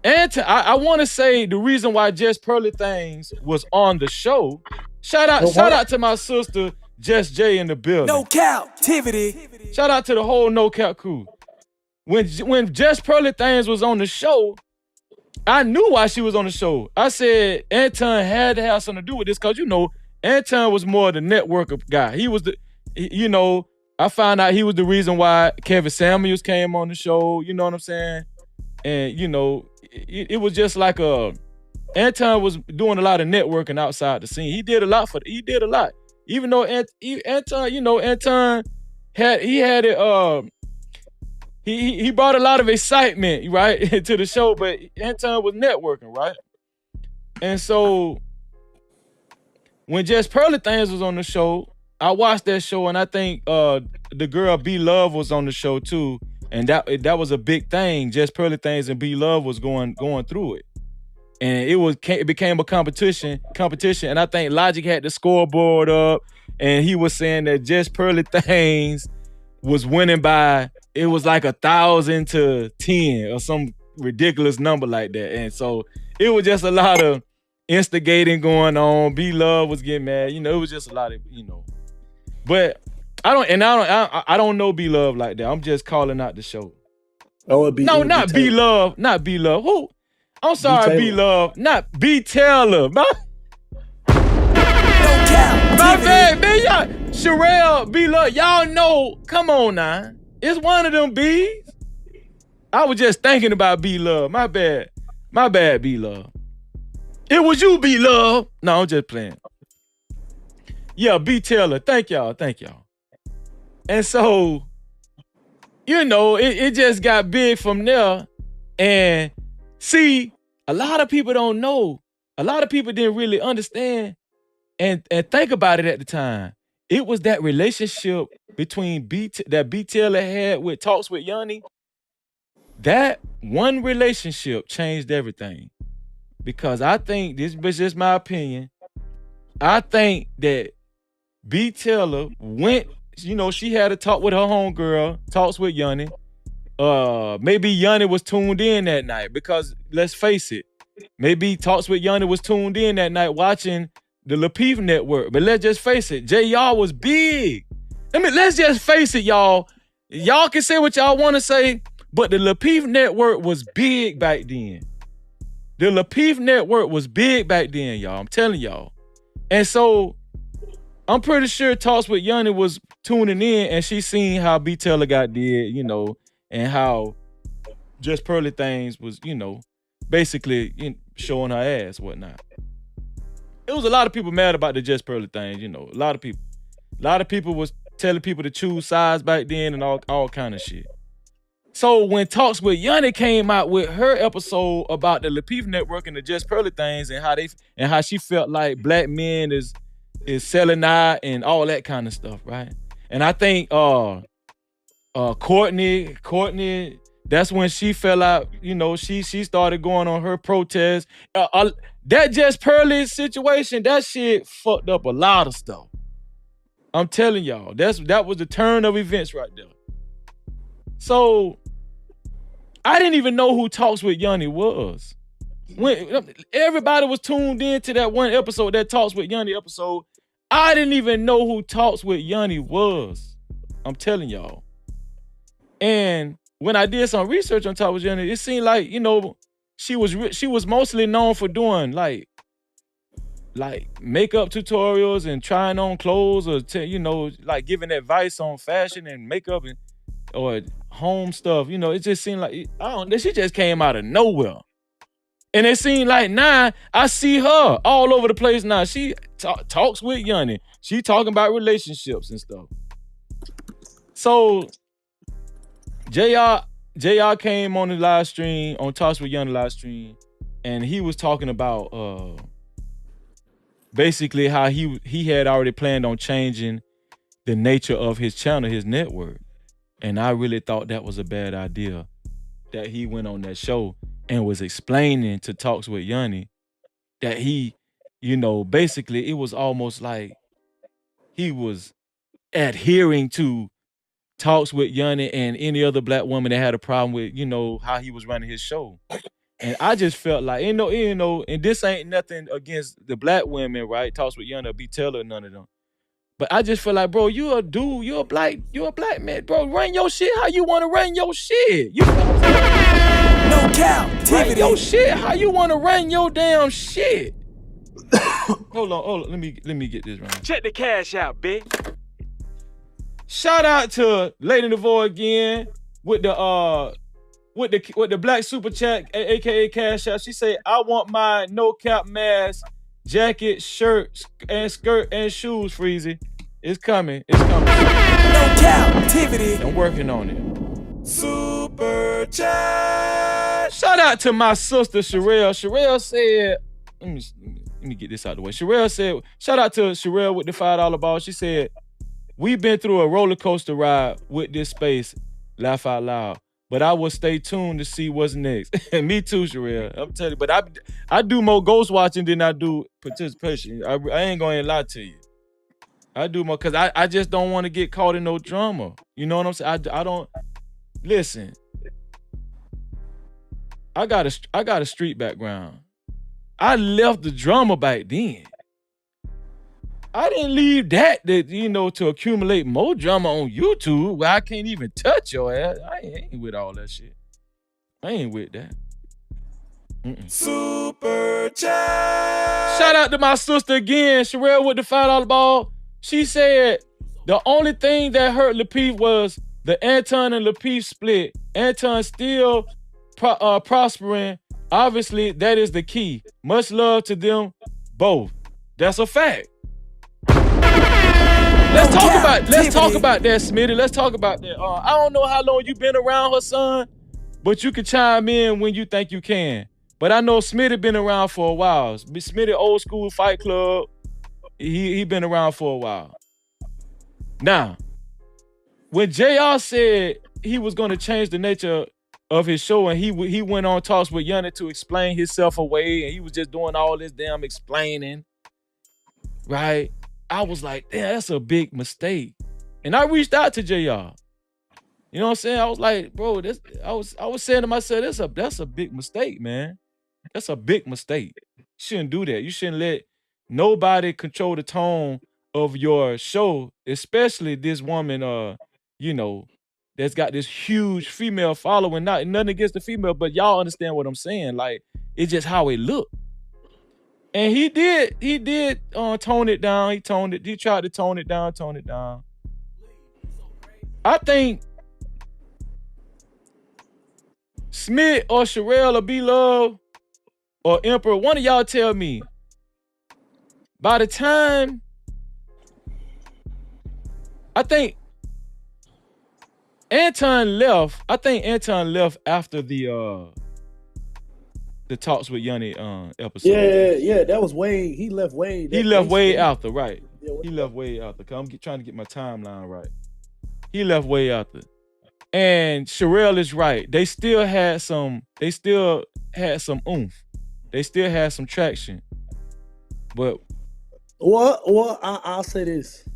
I want to say the reason why Just Pearly Things was on the show. Shout out to my sister Just J in the building. No Cap-tivity. Shout out to the whole No Cap crew. When Just Pearly Things was on the show, I knew why she was on the show. I said Anton had to have something to do with this because Anton was more the networker guy. He was I found out he was the reason why Kevin Samuels came on the show. You know what I'm saying? And it was just like Anton was doing a lot of networking outside the scene. He did a lot. Even though Anton had it. He brought a lot of excitement, right, to the show, but Anton was networking, right? And so when Just Pearly Things was on the show, I watched that show, and I think the girl B Love was on the show too, and that was a big thing. Just Pearly Things and B Love was going through it, and it became a competition, and I think Logic had the scoreboard up, and he was saying that Just Pearly Things was winning by, it was like 1,000 to 10 or some ridiculous number like that. And so it was just a lot of instigating going on. B Love was getting mad. It was just a lot of, But I don't know B Love like that. I'm just calling out the show. Not B Love. Not B Love. Who? I'm sorry, B Love. Not B Taylor. My bad, man. Y'all, Sherelle, B Love, y'all know. Come on now. It's one of them B's. I was just thinking about B Love. My bad, B Love. It was you, B Love. No, I'm just playing. Yeah, B Taylor. Thank y'all. And so, it just got big from there. And see, a lot of people don't know. A lot of people didn't really understand. And think about it at the time. It was that relationship between that B Taylor had with Talks with Yanni. That one relationship changed everything. Because I think, this is just my opinion, I think that B Taylor went, she had a talk with her homegirl, Talks with Yanni. Maybe Yanni was tuned in that night because let's face it, maybe Talks with Yanni was tuned in that night watching the Lapeef Network. But let's just face it, JR was big. Let's just face it, y'all. Y'all can say what y'all want to say, but the Lapeef Network was big back then. The Lapeef Network was big back then, y'all. I'm telling y'all. And so I'm pretty sure Talks with Yanni was tuning in and she seen how B Taylor got did, and how Just Pearly Things was, basically showing her ass, whatnot. It was a lot of people mad about the Just Pearly Things, a lot of people. A lot of people was telling people to choose sides back then and all kind of shit. So when Talks with Yanni came out with her episode about the Lapeef Network and the Just Pearly Things and how she felt like black men is selling out and all that kind of stuff, right? And I think Courtney, that's when she fell out. She started going on her protest. That Just Pearly situation, that shit fucked up a lot of stuff. I'm telling y'all, that was the turn of events right there. So I didn't even know who Talks with Yanni was. When everybody was tuned in to that one episode, that Talks with Yanni episode, I didn't even know who Talks with Yanni was. I'm telling y'all. And when I did some research on Talks with Yanni, it seemed like, she was mostly known for doing like makeup tutorials and trying on clothes or like giving advice on fashion and makeup or home stuff. It just seemed like she just came out of nowhere. And it seemed like now I see her all over the place now. She talks with Yanni. She talking about relationships and stuff. So JR came on the live stream, on Talks with Yanni live stream, and he was talking about basically how he had already planned on changing the nature of his channel, his network. And I really thought that was a bad idea, that he went on that show and was explaining to Talks with Yanni that he, basically it was almost like he was adhering to Talks with Yanni and any other black woman that had a problem with, how he was running his show. And I just felt like, and this ain't nothing against the black women, right? Talks with Yanni or B Taylor, none of them. But I just feel like, bro, you a dude, you're a black man, bro. Run your shit how you want to run your shit. You know what I'm saying? No Cap-tivity. Run your shit how you want to run your damn shit. Hold on. Let me get this right. Check the cash out, bitch. Shout out to Lady Navoy again with the black super chat, aka Cash Out. She said, I want my no cap mask, jacket, shirt, and skirt, and shoes, Freezy. It's coming. No Cap-tivity. I'm working on it. Super chat. Shout out to my sister Sherelle. Sherelle said, let me get this out of the way. Sherelle said, shout out to Sherelle with the $5 ball. She said, we've been through a roller coaster ride with this space, laugh out loud. But I will stay tuned to see what's next. Me too, Sherelle. I'm telling you, but I do more ghost watching than I do participation. I ain't gonna lie to you. I do more because I just don't want to get caught in no drama. You know what I'm saying? I don't listen. I got a street background. I left the drama back then. I didn't leave that to accumulate more drama on YouTube where I can't even touch your ass. I ain't with all that shit. I ain't with that. Super chat. Shout out to my sister again, Sherelle with the $5 ball. She said the only thing that hurt Lapeef was the Anton and Lapeef split. Anton still prospering. Obviously, that is the key. Much love to them both. That's a fact. Let's talk about that, Smitty. Let's talk about that. I don't know how long you been around her son, but you can chime in when you think you can. But I know Smitty been around for a while. Smitty old school Fight Club. He been around for a while. Now, when JR said he was going to change the nature of his show, and he went on Talks with Yanni to explain himself away, and he was just doing all this damn explaining, right? I was like, damn, that's a big mistake. And I reached out to JR. You know what I'm saying? I was like, bro, I was saying to myself, that's a big mistake, man. That's a big mistake. You shouldn't do that. You shouldn't let nobody control the tone of your show, especially this woman, you know, that's got this huge female following. Nothing against the female, but y'all understand what I'm saying. Like, it's just how it looked. And he did tone it down. He tried to tone it down. I think Smith or Sherelle or B-Love or Emperor, one of y'all tell me, by the time, I think Anton left after the Talks with Yanni episode. Yeah, that was way, he left way. He left way after, right. He left way after, because I'm trying to get my timeline right. He left way after. And Sherelle is right. They still had some oomph. They still had some traction. But I'll say this.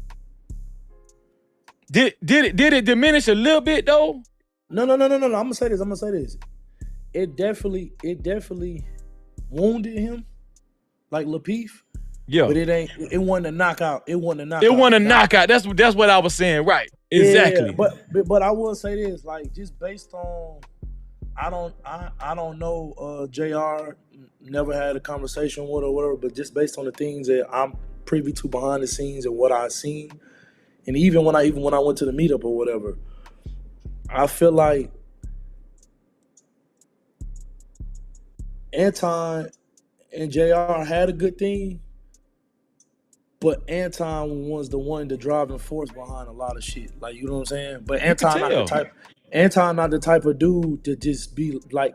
Did it diminish a little bit though? No. I'm gonna say this. It definitely wounded him, like Lapeef. Yeah. But it wasn't a knockout. It wasn't a knockout. It wasn't a knockout. That's what I was saying. Right. Exactly. Yeah, but I will say this, like, just based on, I don't know, JR, never had a conversation with or whatever, but just based on the things that I'm privy to behind the scenes and what I've seen, and even when I went to the meetup or whatever, I feel like Anton and JR had a good thing, but Anton was the one, the driving force behind a lot of shit. Like, you know what I'm saying? But Anton not the type of dude to just be like,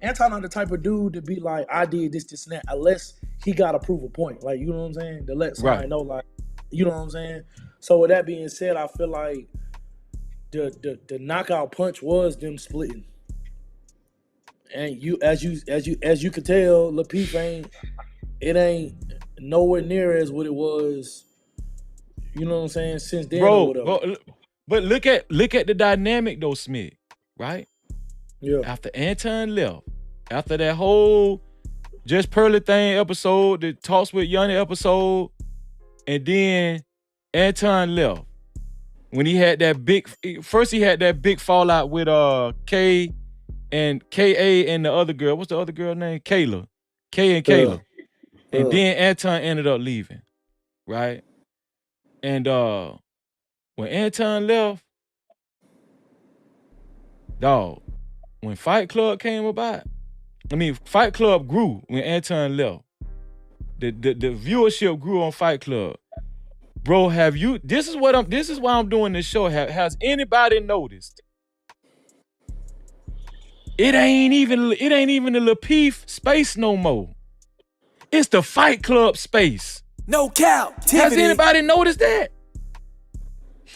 Anton not the type of dude to be like, I did this, and that, unless he got to prove a point. Like, you know what I'm saying? To let somebody know, like, you know what I'm saying? So with that being said, I feel like the knockout punch was them splitting. And as you can tell, Lapeef ain't nowhere near as what it was, you know what I'm saying, since then. Bro, but look at the dynamic though, Smith, right? Yeah. After Anton left, after that whole Just Pearly Thing episode, the Talks with Yanni episode, and then Anton left. When he had that big fallout with K and KA and the other girl. What's the other girl name? Kayla. K and Kayla. And then Anton ended up leaving, right? And when Anton left, dog, when Fight Club came about, Fight Club grew when Anton left. The viewership grew on Fight Club. Bro, this is why I'm doing this show. Has anybody noticed? It ain't even the Lapeef space no more. It's the Fight Club space. No Cap-tivity. Has anybody noticed that?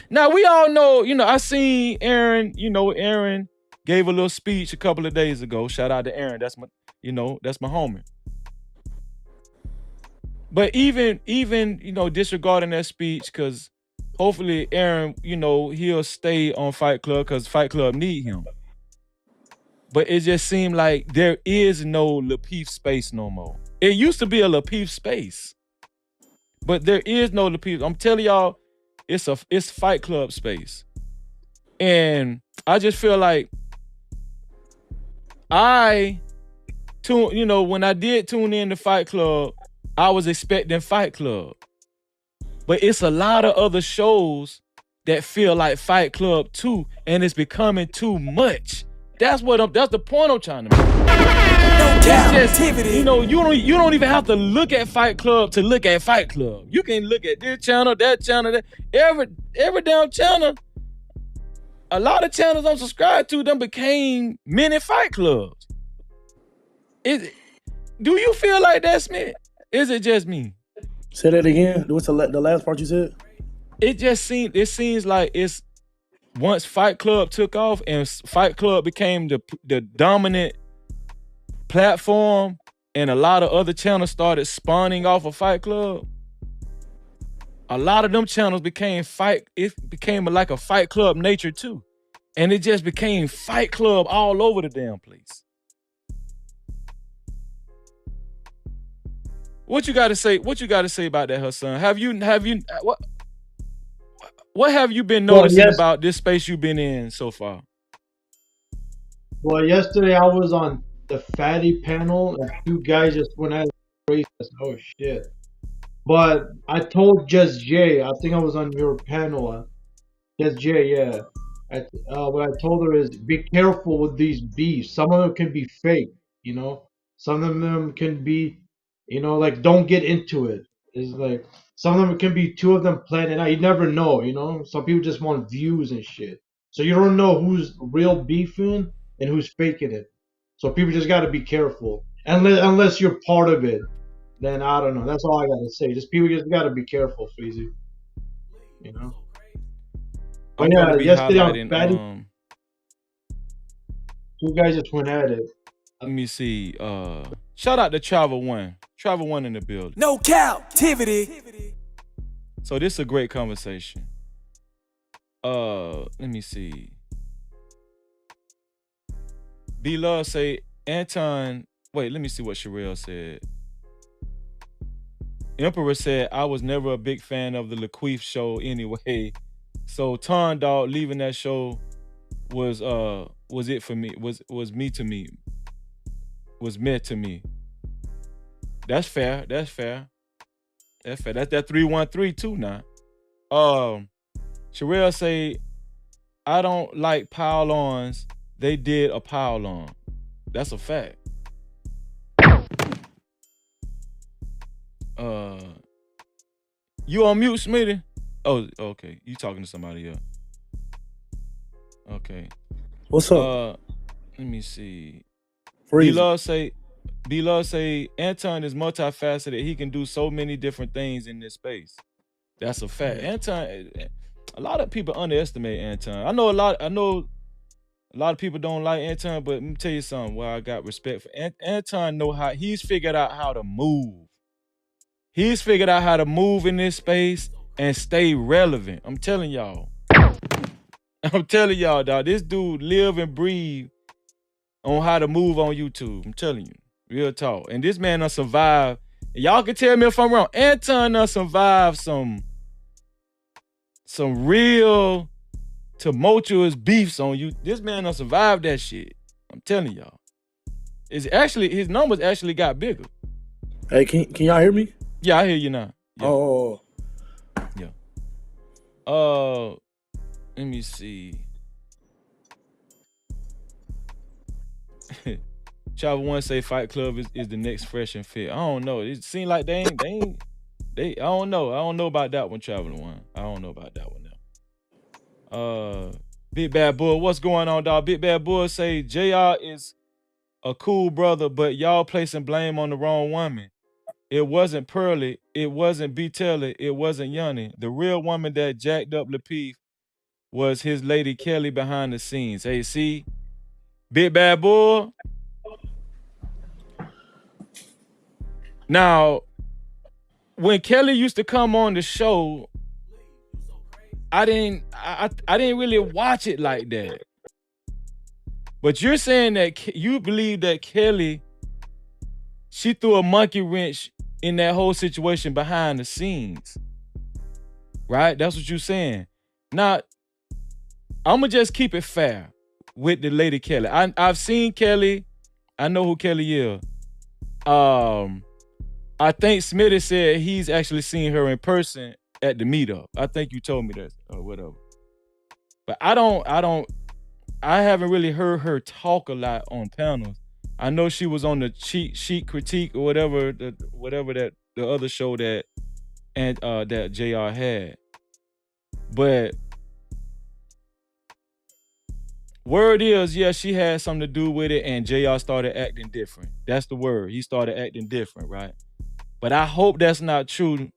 Now, we all know, I seen Aaron, Aaron gave a little speech a couple of days ago. Shout out to Aaron. That's my homie. But even disregarding that speech, because hopefully Aaron, he'll stay on Fight Club because Fight Club need him. But it just seemed like there is no Lapeef space no more. It used to be a Lapeef space, but there is no Lapeef. I'm telling y'all, it's Fight Club space. And I just feel like when I did tune in to Fight Club, I was expecting Fight Club. But it's a lot of other shows that feel like Fight Club too, and it's becoming too much. That's the point I'm trying to make. No Cap-tivity. You don't even have to look at Fight Club to look at Fight Club. You can look at this channel, that channel, every damn channel. A lot of channels I'm subscribed to them became mini Fight Clubs. Do you feel like that, Smith? Is it just me? Say that again. What's the last part you said? It seems like it's once Fight Club took off and Fight Club became the dominant platform, and a lot of other channels started spawning off of Fight Club. A lot of them channels became like a Fight Club nature too. And it just became Fight Club all over the damn place. What you gotta say? What you gotta say about that, Hassan? What have you been noticing about this space you've been in so far? Well, yesterday I was on the fatty panel and two guys just went at it. Oh shit. But I told Just Jay, I think I was on your panel. Just Jay, yeah. What I told her is be careful with these beefs. Some of them can be fake, you know. Some of them can be, like don't get into it. It's like some of them can be two of them planning out. You never know, you know. Some people just want views and shit. So you don't know who's real beefing and who's faking it. So people just got to be careful. Unless you're part of it, then I don't know. That's all I gotta say. Just people just gotta be careful, Freezy. You know. But I'm gonna be yesterday on highlighting. Fatty, two guys just went at it. Let me see. Shout out to Travel One. Travel One in the building. No Cap-tivity. So this is a great conversation. Let me see. B Love say Anton. Wait, let me see what Sherelle said. Emperor said I was never a big fan of the Laqueef show anyway. So Ton Dog leaving that show was it for me? Was meant to me. That's fair. That's that 313 too now. Sherelle say I don't like pile-ons. They did a pile-on. That's a fact. You on mute, Smitty? Oh, okay. You talking to somebody else. Okay. What's up? Let me see. Freezy. B-Love say Anton is multifaceted. He can do so many different things in this space. That's a fact. Anton, a lot of people underestimate Anton. I know a lot of people don't like Anton, but let me tell you something. Where I got respect for Anton, he's figured out how to move. He's figured out how to move in this space and stay relevant. I'm telling y'all. Dog. This dude live and breathe on how to move on YouTube. I'm telling you. Real talk. And this man done survived. Y'all can tell me if I'm wrong. Anton done survived some real tumultuous beefs on you. This man done survived that shit. I'm telling y'all. His numbers actually got bigger. Hey, can y'all hear me? Yeah, I hear you now. Yeah. Oh. Yeah. Let me see. Travel One say Fight Club is the next Fresh and Fit. I don't know. It seems like they ain't. I don't know. I don't know about that one, Travel One. I don't know about that one now. Big Bad Bull, what's going on, dog? Big Bad Bull say JR is a cool brother, but y'all placing blame on the wrong woman. It wasn't Pearly. It wasn't B. Taylor. It wasn't Yanni. The real woman that jacked up Lapeef was his lady Kelly behind the scenes. Hey, see? Big Bad Bull. Now, when Kelly used to come on the show, I didn't really watch it like that. But you're saying that you believe that Kelly, she threw a monkey wrench in that whole situation behind the scenes. Right? That's what you're saying. Now, I'm going to just keep it fair with the lady Kelly. I've seen Kelly. I know who Kelly is. I think Smitty said he's actually seen her in person at the meetup. I think you told me that or whatever. But I haven't really heard her talk a lot on panels. I know she was on the cheat sheet critique or whatever that the other show that JR had. But word is, yeah, she had something to do with it, and JR started acting different. That's the word. He started acting different, right? But I hope that's not true,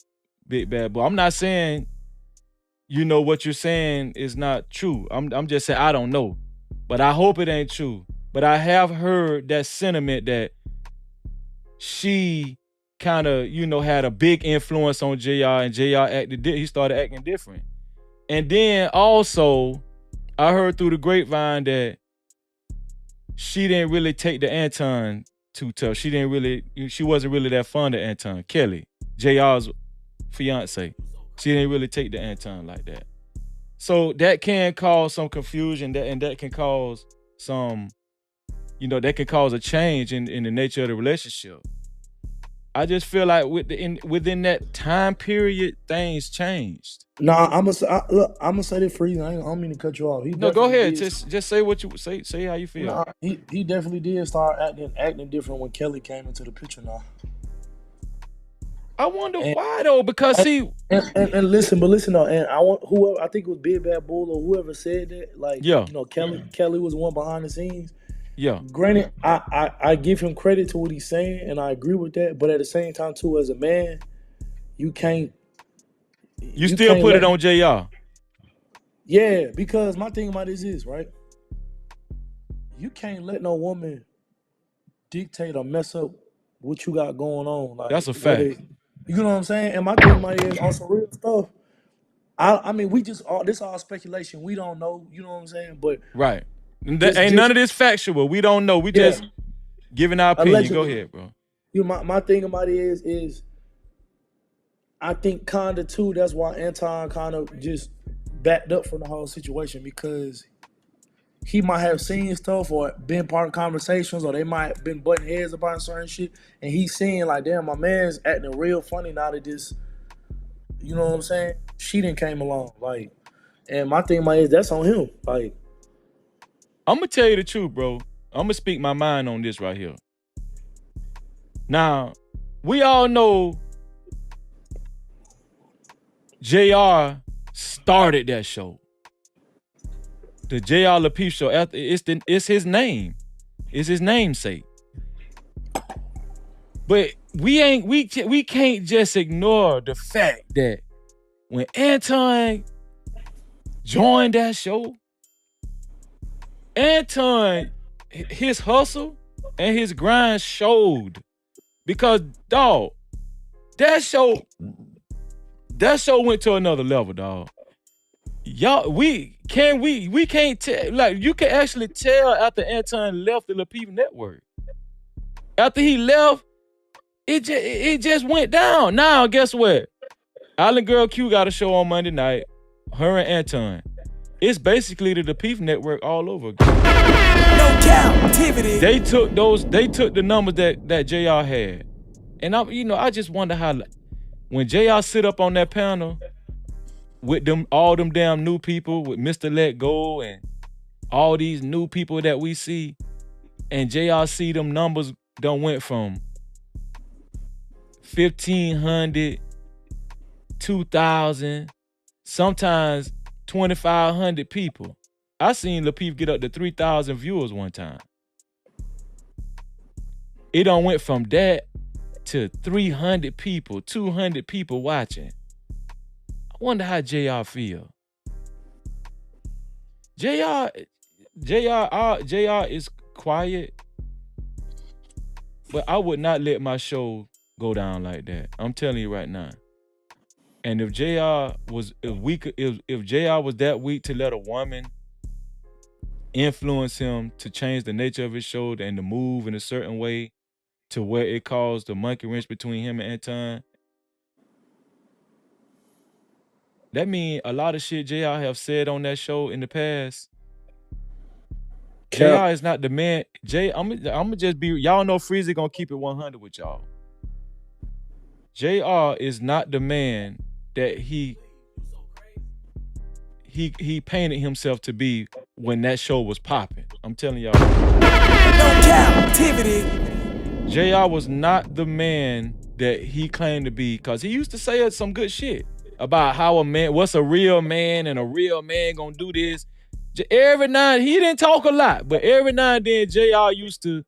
Big Bad Boy. I'm not saying, you know, what you're saying is not true. I'm just saying I don't know. But I hope it ain't true. But I have heard that sentiment that she kind of, you know, had a big influence on JR, and JR he started acting different. And then also, I heard through the grapevine that she didn't really take the Anton too tough. She wasn't really that fond of Anton. Kelly, JR's fiance. She didn't really take the Anton like that. So that can cause some confusion, and that can cause some, you know, that can cause a change in the nature of the relationship. I just feel like within that time period, things changed. Nah, I'm gonna say this for you. I don't mean to cut you off. He No, go definitely ahead. did. Just say what you say. Say how you feel. Nah, he definitely did start acting different when Kelly came into the picture. Now, I wonder and, why though, because see, and listen though, and I want whoever, I think it was Big Bad Bull or whoever said that, like, yeah, you know, Kelly was the one behind the scenes. yeah. Granted, I give him credit to what he's saying, and I agree with that. But at the same time, too, as a man, you still put it on JR. Yeah, because my thing about this is, right, you can't let no woman dictate or mess up what you got going on. Like, That's a fact. You know what I'm saying? And my thing about it is on some real stuff. I mean, we just this all speculation. We don't know. You know what I'm saying? But right, none of this factual. We don't know. We just giving our opinion. Allegedly. Go ahead, bro. You know, my thing about it is I think kinda too. That's why Anton kind of just backed up from the whole situation, because he might have seen stuff or been part of conversations, or they might have been butting heads about certain shit, and he's seeing like, damn, my man's acting real funny now that this, you know what I'm saying? She didn't came along, like, and my thing is that's on him. Like, I'm gonna tell you the truth, bro. I'm gonna speak my mind on this right here. Now, we all know JR started that show. The JR Lapeef show. It's his name. It's his namesake. But we can't just ignore the fact that when Anton joined that show, Anton, his hustle and his grind showed. Because, dog, that show went to another level, dog. Y'all, we can't tell, like, you can actually tell after Anton left the Lapeef Network. After he left, it just went down. Now, guess what? Island Girl Q got a show on Monday night. Her and Anton. It's basically the Lapeef Network all over again. No Cap-tivity. They took the numbers that JR had. And I just wonder how, when JR sit up on that panel with all them damn new people, with Mr. Let Go and all these new people that we see, and JR see them numbers done went from 1,500, 2,000, sometimes 2,500 people. I seen Lapeef get up to 3,000 viewers one time. It done went from that to 300 people, 200 people watching. I wonder how JR feel. JR is quiet, but I would not let my show go down like that. I'm telling you right now. And if JR was that weak to let a woman influence him to change the nature of his show and to move in a certain way to where it caused the monkey wrench between him and Anton, that means a lot of shit JR have said on that show in the past. JR is not the man. I'ma just be, y'all know Freezy gonna keep it 100 with y'all. JR is not the man that he painted himself to be when that show was popping. I'm telling y'all. No Cap-tivity. JR was not the man that he claimed to be, because he used to say some good shit about how a man, what's a real man, and a real man gonna do this. Every now and he didn't talk a lot, but every now and then JR used to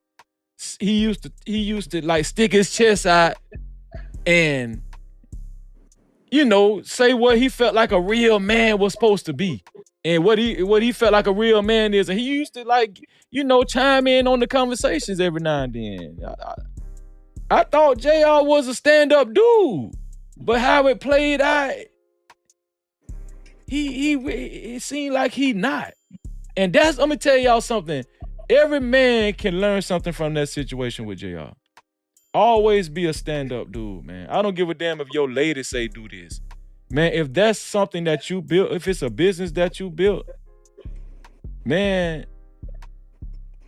like stick his chest out and say what he felt like a real man was supposed to be, and what he felt like a real man is, and he used to chime in on the conversations every now and then. I thought JR was a stand-up dude, but how it played out, it seemed like he not. And I'm gonna tell y'all something. Every man can learn something from that situation with JR. Always be a stand-up dude, man. I don't give a damn if your lady say do this. Man, if that's something that you built, if it's a business that you built, man,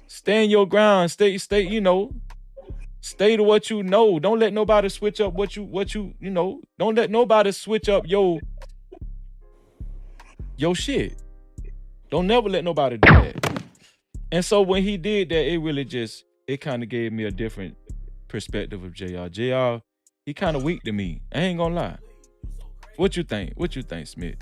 stand your ground, stay to what you know. Don't let nobody switch up what you know. Don't let nobody switch up your shit. Don't never let nobody do that. And so when he did that, it kind of gave me a different perspective of JR. JR, he kind of weak to me. I ain't gonna lie. What you think? What you think, Smith?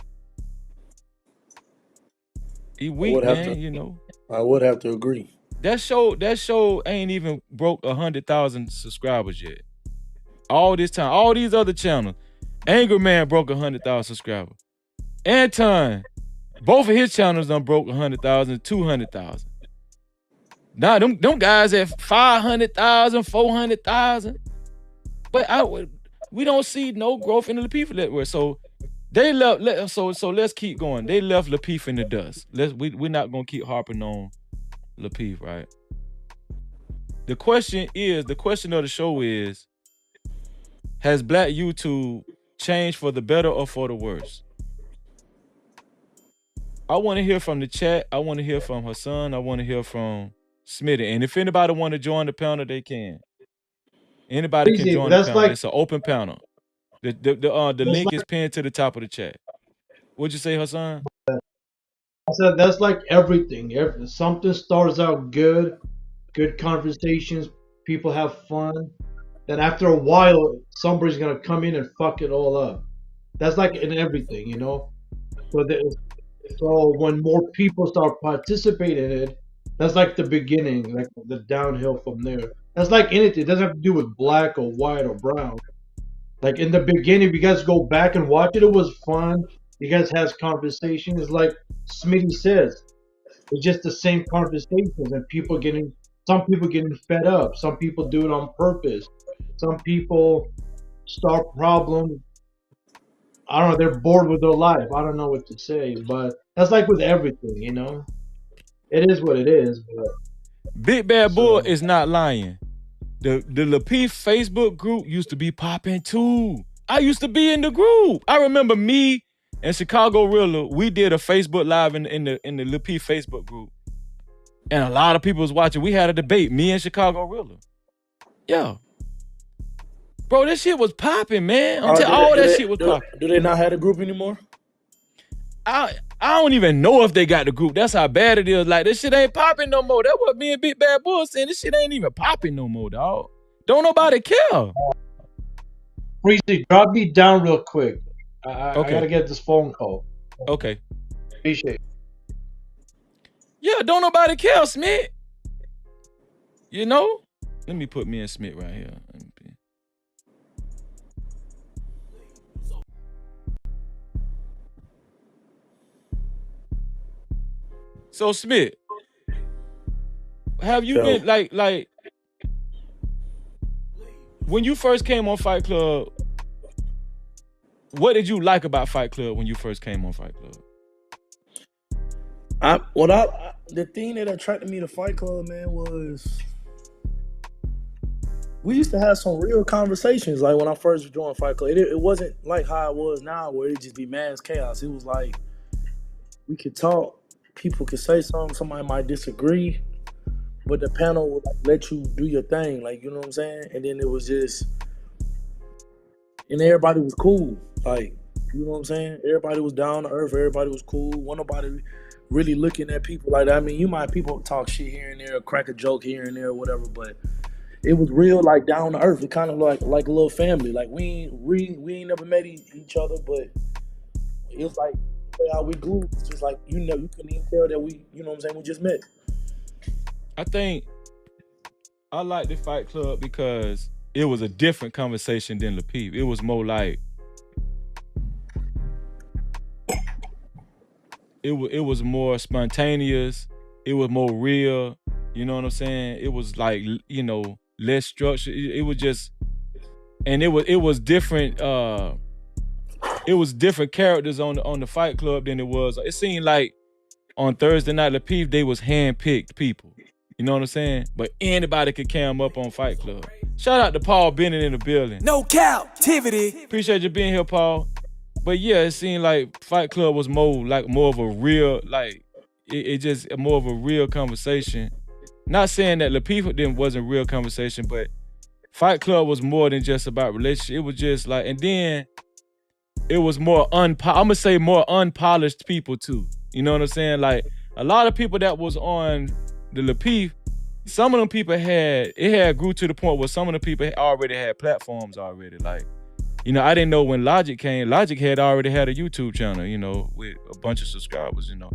He weak, man. I would have to agree. That show ain't even broke 100,000 subscribers yet. All this time, all these other channels, Angry Man broke 100,000 subscribers. Anton, both of his channels done broke 100,000, 200,000. Now them guys at 500,000, 400,000. But we don't see no growth in the people that were. So they left. So let's keep going. They left Lapeef in the dust. We're not gonna keep harping on Lapeef, right? The question of the show is, has Black YouTube changed for the better or for the worse? I want to hear from the chat. I want to hear from Hassan. I want to hear from Smitty. And if anybody want to join the panel, they can. Anybody can join the panel. It's an open panel. The link is pinned to the top of the chat. What'd you say, Hassan? I said that's like everything. If something starts out good conversations, people have fun. Then after a while, somebody's gonna come in and fuck it all up. That's like in everything, you know. So when more people start participating in it, that's like the beginning, like the downhill from there. That's like anything. It doesn't have to do with black or white or brown. Like in the beginning, if you guys go back and watch it, it was fun. You guys has conversations, like Smitty says. It's just the same conversations, and some people getting fed up. Some people do it on purpose. Some people start problems. I don't know. They're bored with their life. I don't know what to say, but that's like with everything, you know. It is what it is. But Big Bad Bull is not lying. The Lapeef Facebook group used to be popping too. I used to be in the group. I remember me and Chicago Rilla. We did a Facebook Live in the Lapeef Facebook group, and a lot of people was watching. We had a debate, me and Chicago Rilla. Yeah. Bro, that shit was popping, man. Shit was popping. Do they not have a group anymore? I don't even know if they got the group. That's how bad it is. Like, this shit ain't popping no more. That's what me and Big Bad Bull saying. This shit ain't even popping no more, dog. Don't nobody care. Breezy, drop me down real quick. I Okay. gotta get this phone call. Okay. Appreciate it. Yeah, don't nobody care, Smith. You know? Let me put me and Smith right here. So Smith, have you been like when you first came on Fight Club? What did you like about Fight Club when you first came on Fight Club? The thing that attracted me to Fight Club, man, was we used to have some real conversations. Like when I first joined Fight Club, it wasn't like how it was now, where it just be mass chaos. It was like we could talk. People could say something, somebody might disagree, but the panel would like let you do your thing, like, you know what I'm saying? And then it was just, and everybody was cool, like, you know what I'm saying? Everybody was down to earth, everybody was cool. Wasn't nobody really looking at people like that. I mean, people talk shit here and there, crack a joke here and there, or whatever, but it was real, like, down to earth. It kind of like a little family. Like we ain't never met each other, but it was like how we grew. It's just like, you couldn't even tell that we, you know what I'm saying, we just met. I think I like the Fight Club because it was a different conversation than Lapeep. It was more like it was more spontaneous. It was more real. You know what I'm saying? It was like, you know, less structured. It was just, and it was different. It was different characters on the Fight Club than it was. It seemed like on Thursday Night Lapeef, they was handpicked people. You know what I'm saying? But anybody could cam up on Fight Club. Shout out to Paul Bennett in the building. No Cap-tivity. Appreciate you being here, Paul. But yeah, it seemed like Fight Club was more of a real, like, it just more of a real conversation. Not saying that Lapeef wasn't real conversation, but Fight Club was more than just about relationship. It was just like, and then it was more I'm gonna say more unpolished people too. You know what I'm saying? Like a lot of people that was on the Lapeef, some of them people had grew to the point where some of the people already had platforms already. Like, you know, I didn't know when Logic came. Logic had already had a YouTube channel, you know, with a bunch of subscribers, you know.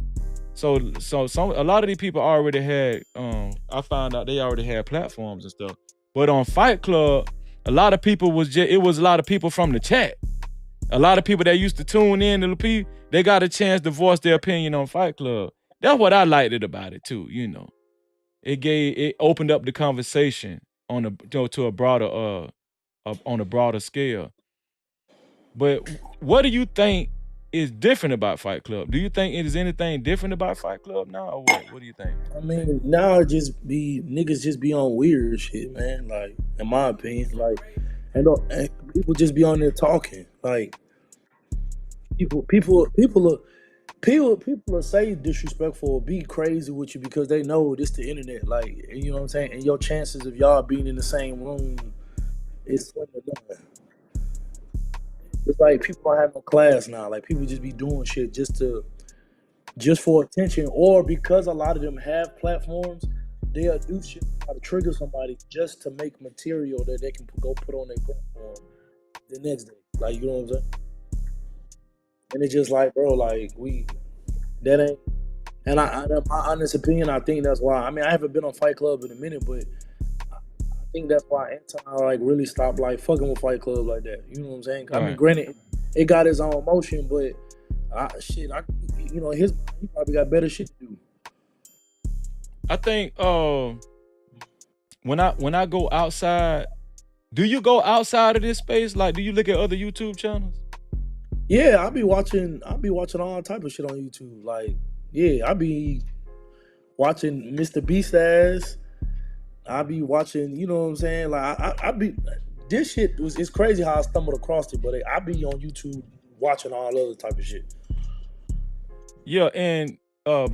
So a lot of these people already had. I found out they already had platforms and stuff. But on Fight Club, a lot of people it was a lot of people from the chat. A lot of people that used to tune in to Lapeef, they got a chance to voice their opinion on Fight Club. That's what I liked it about it too, you know. It opened up the conversation on to a broader on a broader scale. But what do you think is different about Fight Club? Do you think it is anything different about Fight Club now, or what? What do you think? I mean, now niggas just be on weird shit, man. Like, in my opinion, like, and people just be on there talking. Like, people will say disrespectful or be crazy with you because they know this the internet. Like, you know what I'm saying? And your chances of y'all being in the same room is slim to none. It's like people don't have no class now. Like, people just be doing shit just for attention, or because a lot of them have platforms, they'll do shit to try to trigger somebody just to make material that they can go put on their platform the next day. Like, you know what I'm saying? And it's just like, bro, like, that ain't. And my honest opinion, I think that's why. I mean, I haven't been on Fight Club in a minute, but I think that's why Anton like really stopped like fucking with Fight Club like that. You know what I'm saying? Right. I mean, granted, it got its own motion, but you know, he probably got better shit to do. I think when I go outside, do you go outside of this space? Like, do you look at other YouTube channels? Yeah, I be watching all type of shit on YouTube. Like, yeah, I be watching Mr. Beast ass. I be watching, you know what I'm saying? Like, I be, this shit it's crazy how I stumbled across it, but I be on YouTube watching all other type of shit. Yeah, and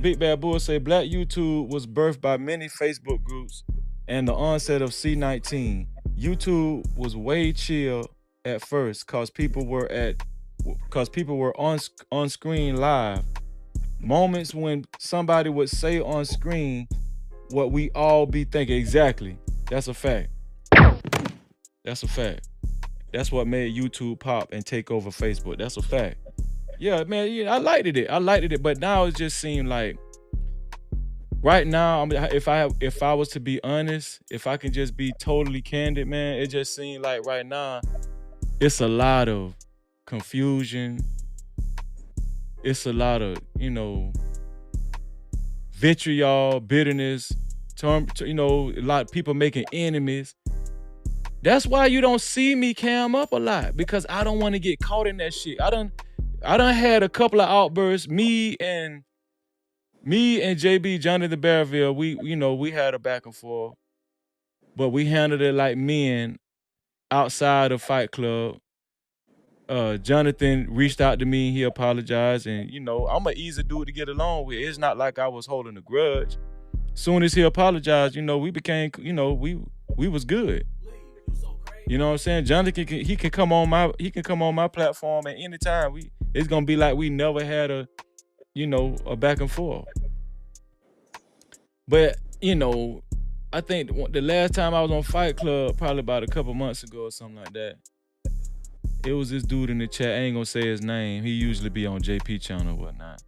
Big Bad Bull say Black YouTube was birthed by many Facebook groups and the onset of C19. YouTube was way chill at first cause people were on screen live. Moments when somebody would say on screen what we all be thinking. Exactly. That's a fact. That's a fact. That's what made YouTube pop and take over Facebook. That's a fact. Yeah, man, yeah, I liked it, but now it just seemed like right now, if I was to be honest, if I can just be totally candid, man, it just seemed like right now it's a lot of confusion. It's a lot of, you know, vitriol, bitterness, you know, a lot of people making enemies. That's why you don't see me cam up a lot, because I don't want to get caught in that shit. I done had a couple of outbursts. Me and JB, Johnny the Barreville, we had a back and forth, but we handled it like men outside of Fight Club. Jonathan reached out to me, he apologized, and you know, I'm an easy dude to get along with. It's not like I was holding a grudge. Soon as he apologized, you know, we became, you know, we was good. You know what I'm saying? Jonathan he can come on my platform at any time. It's gonna be like we never had a back and forth. But you know, I think the last time I was on Fight Club, probably about a couple months ago or something like that, it was this dude in the chat. I ain't gonna say his name. He usually be on JP channel or whatnot.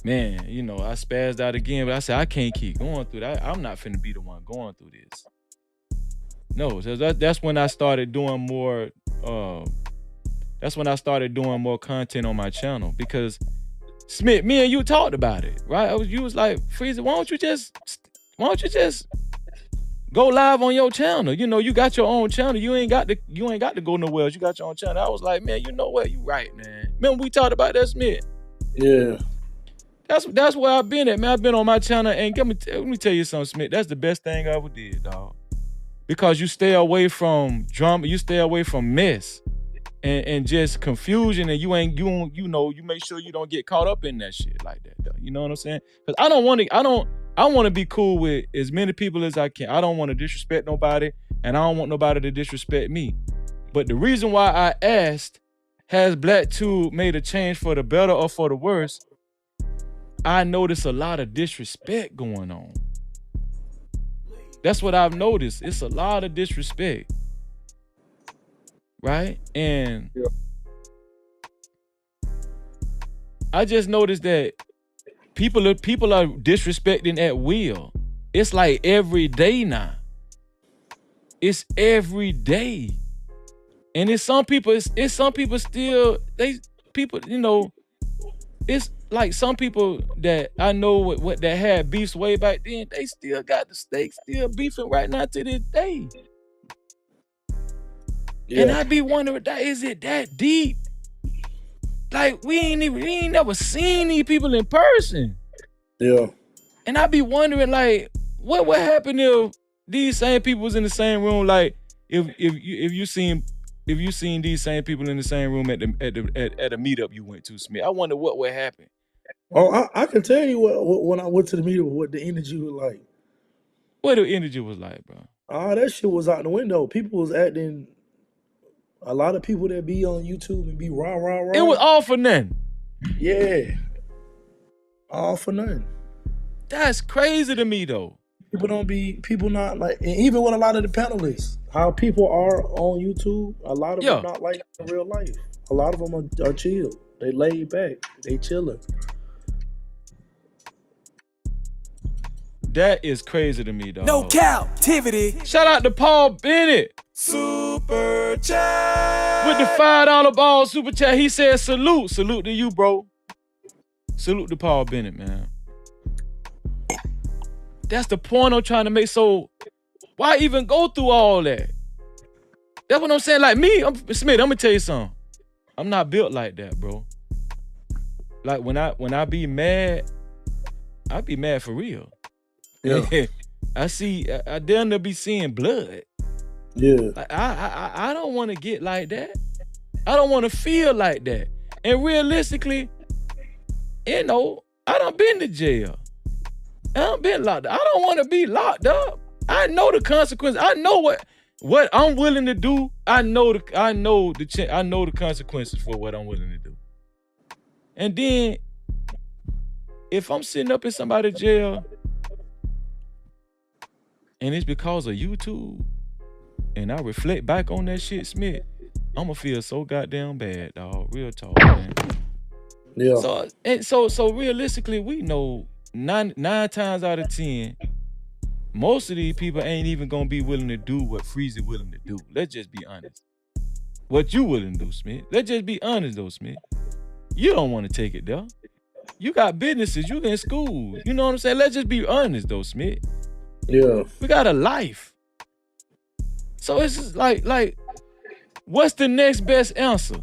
Man, you know, I spazzed out again, but I said I can't keep going through that. I'm not finna be the one going through this. No, so that's when I started doing more. That's when I started doing more content on my channel because Smith, me and you talked about it, right? You was like, Freezer, why don't you just go live on your channel? You know, you got your own channel. You ain't got to go nowhere else. You got your own channel. I was like, man, you know what? You right, man. Remember we talked about that, Smith? Yeah. That's where I've been at, man. I've been on my channel, and let me tell you something, Smith. That's the best thing I ever did, dog. Because you stay away from drama, you stay away from mess and just confusion, and you make sure you don't get caught up in that shit like that, though. You know what I'm saying? Because I want to be cool with as many people as I can. I don't want to disrespect nobody, and I don't want nobody to disrespect me. But the reason why I asked, has Black Tube made a change for the better or for the worse? I notice a lot of disrespect going on. That's what I've noticed. It's a lot of disrespect. Right? And I just noticed that people are disrespecting at will. It's like every day now. It's every day. And it's some people still, you know, it's like some people that I know what that had beefs way back then, they still got the stakes, still beefing right now to this day. Yeah. And I be wondering, is it that deep? Like we ain't never seen these people in person. Yeah. And I be wondering, like, what would happen if these same people was in the same room? Like, if you seen these same people in the same room at a meetup you went to, Smith, I wonder what would happen. Oh, I can tell you what when I went to the meetup, what the energy was like. What the energy was like, bro? Oh, that shit was out the window. People was acting. A lot of people that be on YouTube and be rah. It was all for nothing. Yeah. All for nothing. That's crazy to me though. People not like, and even with a lot of the panelists, how people are on YouTube, a lot of them not like in real life. A lot of them are chill. They laid back. They chilling. That is crazy to me, dog. No Cap-tivity. Shout out to Paul Bennett. Super chat. With the $5 ball super chat, he said salute. Salute to you, bro. Salute to Paul Bennett, man. That's the point I'm trying to make. So why even go through all that? That's what I'm saying. Like me, Smith, I'm gonna tell you something. I'm not built like that, bro. Like when I be mad, I be mad for real. Yeah. I dare to be seeing blood. Yeah. Like, I don't want to get like that. I don't want to feel like that. And realistically, you know, I done been to jail. I done been locked up. I don't want to be locked up. I know the consequences. I know what I'm willing to do. I know the consequences for what I'm willing to do. And then if I'm sitting up in somebody's jail and it's because of YouTube, and I reflect back on that shit, Smith, I'ma feel so goddamn bad, dog. Real talk, man. Yeah. So realistically, we know nine times out of 10, most of these people ain't even gonna be willing to do what Freezy willing to do. Let's just be honest. What you willing to do, Smith? Let's just be honest though, Smith. You don't want to take it there. You got businesses, you in school. You know what I'm saying? Let's just be honest though, Smith. Yeah. We got a life. So it's just like, what's the next best answer?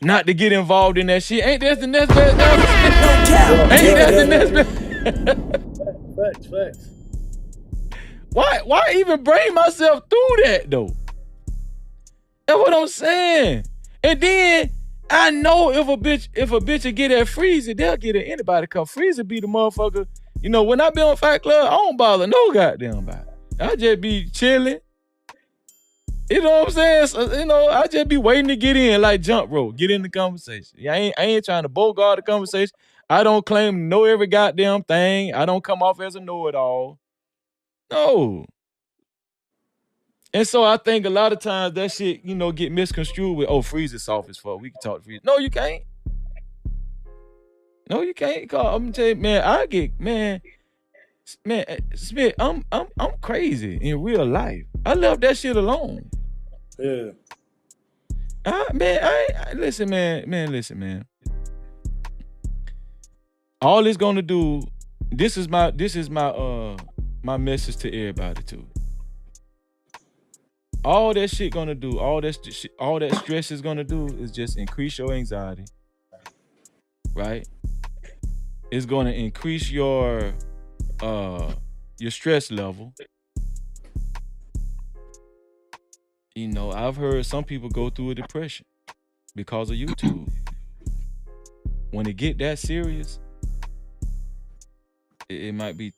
Not to get involved in that shit. Ain't that the next best answer? Ain't that the next best? Facts. Why even bring myself through that though? That's what I'm saying. And then I know if a bitch will get at Freezy, they'll get at anybody. Cause Freezy be the motherfucker. You know, when I be on Fight Club, I don't bother no goddamn body. I just be chilling. You know what I'm saying? So, you know, I just be waiting to get in, like jump rope, get in the conversation. I ain't trying to bogart the conversation. I don't claim to know every goddamn thing. I don't come off as a know-it-all. No. And so I think a lot of times that shit, you know, get misconstrued with, oh, Freezy's soft as fuck. We can talk to Freezy. No, you can't. No, you can't. I'm gonna tell you, man, Man, Smith, I'm crazy in real life. I left that shit alone. Yeah. Listen, man. All it's gonna do. This is my my message to everybody too. All that shit gonna do, all that stress is gonna do is just increase your anxiety, right? It's gonna increase your stress level. You know, I've heard some people go through a depression because of YouTube. When it get that serious, it might be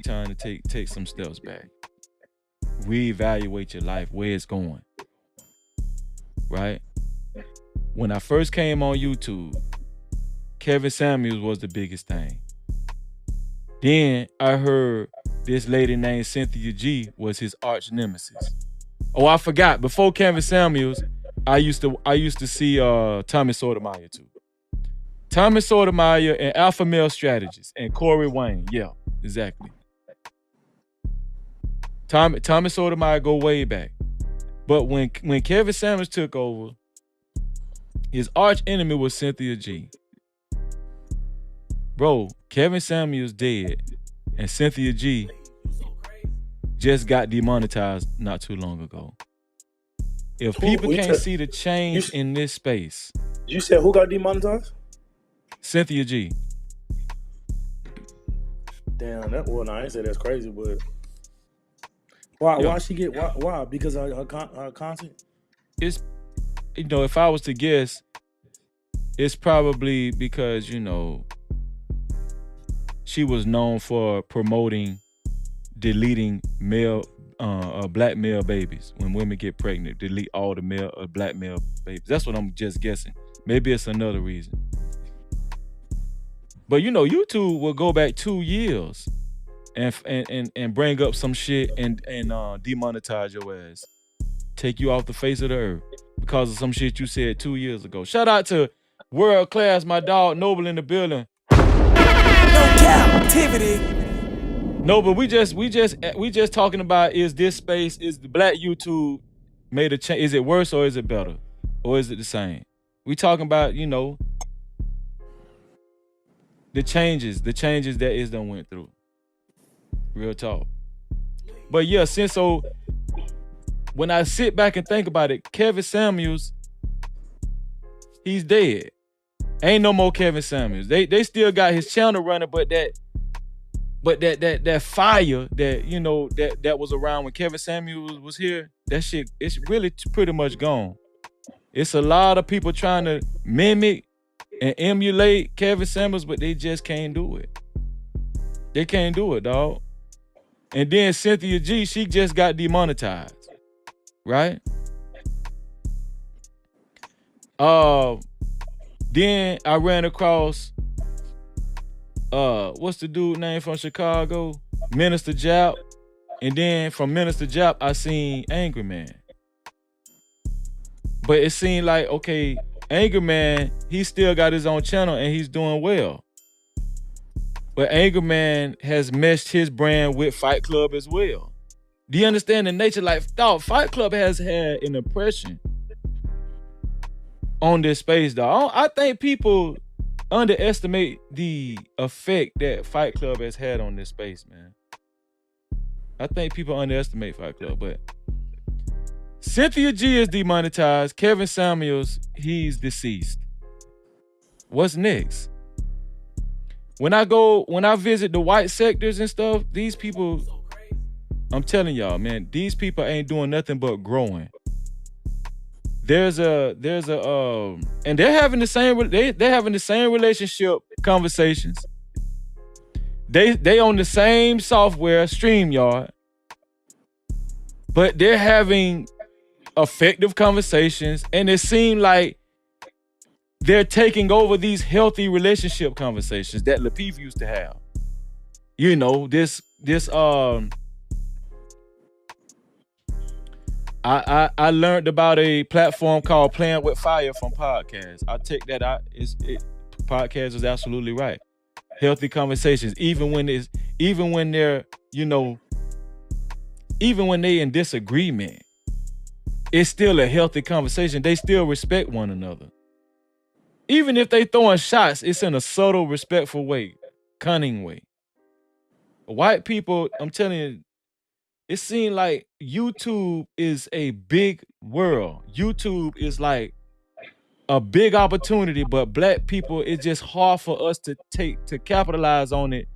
time to take some steps back. Reevaluate your life, where it's going. Right? When I first came on YouTube, Kevin Samuels was the biggest thing. Then I heard this lady named Cynthia G was his arch nemesis. Oh, I forgot. Before Kevin Samuels, I used to see Tommy Sotomayor too. Tommy Sotomayor and Alpha Male Strategist and Corey Wayne. Yeah, exactly. Tommy Sotomayor go way back. But when Kevin Samuels took over, his arch enemy was Cynthia G. Bro, Kevin Samuels dead, and Cynthia G just got demonetized not too long ago. If people can't see the change in this space. You said who got demonetized? Cynthia G. Damn, I didn't say that's crazy, but why she get why? Because of her content? It's, you know, if I was to guess, it's probably because, you know, she was known for promoting deleting black male babies. When women get pregnant, delete all the black male babies. That's what I'm just guessing. Maybe it's another reason. But you know, YouTube will go back 2 years and bring up some shit and demonetize your ass, take you off the face of the earth because of some shit you said 2 years ago. Shout out to World Class, my dog Noble in the building. No Cap-tivity. No, but we just talking about, is this space, is the black YouTube made a change? Is it worse or is it better? Or is it the same? We talking about, you know, the changes that is done went through. Real talk. But yeah, so when I sit back and think about it, Kevin Samuels, he's dead. Ain't no more Kevin Samuels. They still got his channel running, but that fire that, you know, that was around when Kevin Samuels was here, that shit, it's really pretty much gone. It's a lot of people trying to mimic and emulate Kevin Samuels, but they just can't do it. They can't do it, dog. And then Cynthia G, she just got demonetized, right? Then I ran across what's the dude name from Chicago? Minister Jap. And then from Minister Jap, I seen Angry Man. But it seemed like, okay, Angry Man, he still got his own channel and he's doing well. But Angry Man has meshed his brand with Fight Club as well. Do you understand the nature? Like, dog, Fight Club has had an impression on this space, dog. I think people underestimate the effect that Fight Club has had on this space, man. I think people underestimate Fight Club, but Cynthia G is demonetized. Kevin Samuels, he's deceased. What's next? When I visit the white sectors and stuff, these people, I'm telling y'all, man, these people ain't doing nothing but growing. There's a and they're having the same relationship conversations. They on the same software, StreamYard, but they're having effective conversations, and it seems like they're taking over these healthy relationship conversations that Lapeef used to have. You know, I learned about a platform called Playing with Fire from podcasts. I take that out. Podcast is absolutely right. Healthy conversations, even when even when they're, even when they in disagreement, it's still a healthy conversation. They still respect one another. Even if they throwing shots, it's in a subtle, respectful way, cunning way. White people, I'm telling you, it seems like YouTube is a big world. YouTube is like a big opportunity, but black people, it's just hard for us to capitalize on it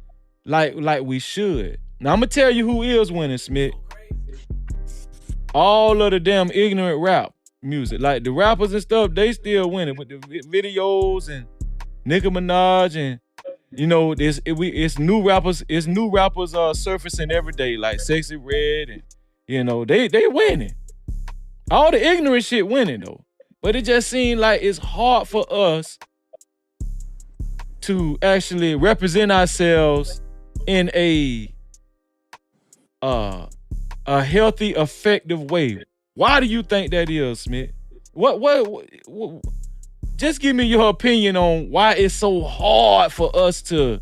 like we should. Now I'm gonna tell you who is winning, Smith. All of the damn ignorant rap music. Like the rappers and stuff, they still winning with the videos and Nicki Minaj and it's new rappers surfacing every day, like Sexy Red, and they winning. All the ignorant shit winning though. But it just seems like it's hard for us to actually represent ourselves in a healthy, effective way. Why do you think that is, Smith? What just give me your opinion on why it's so hard for us to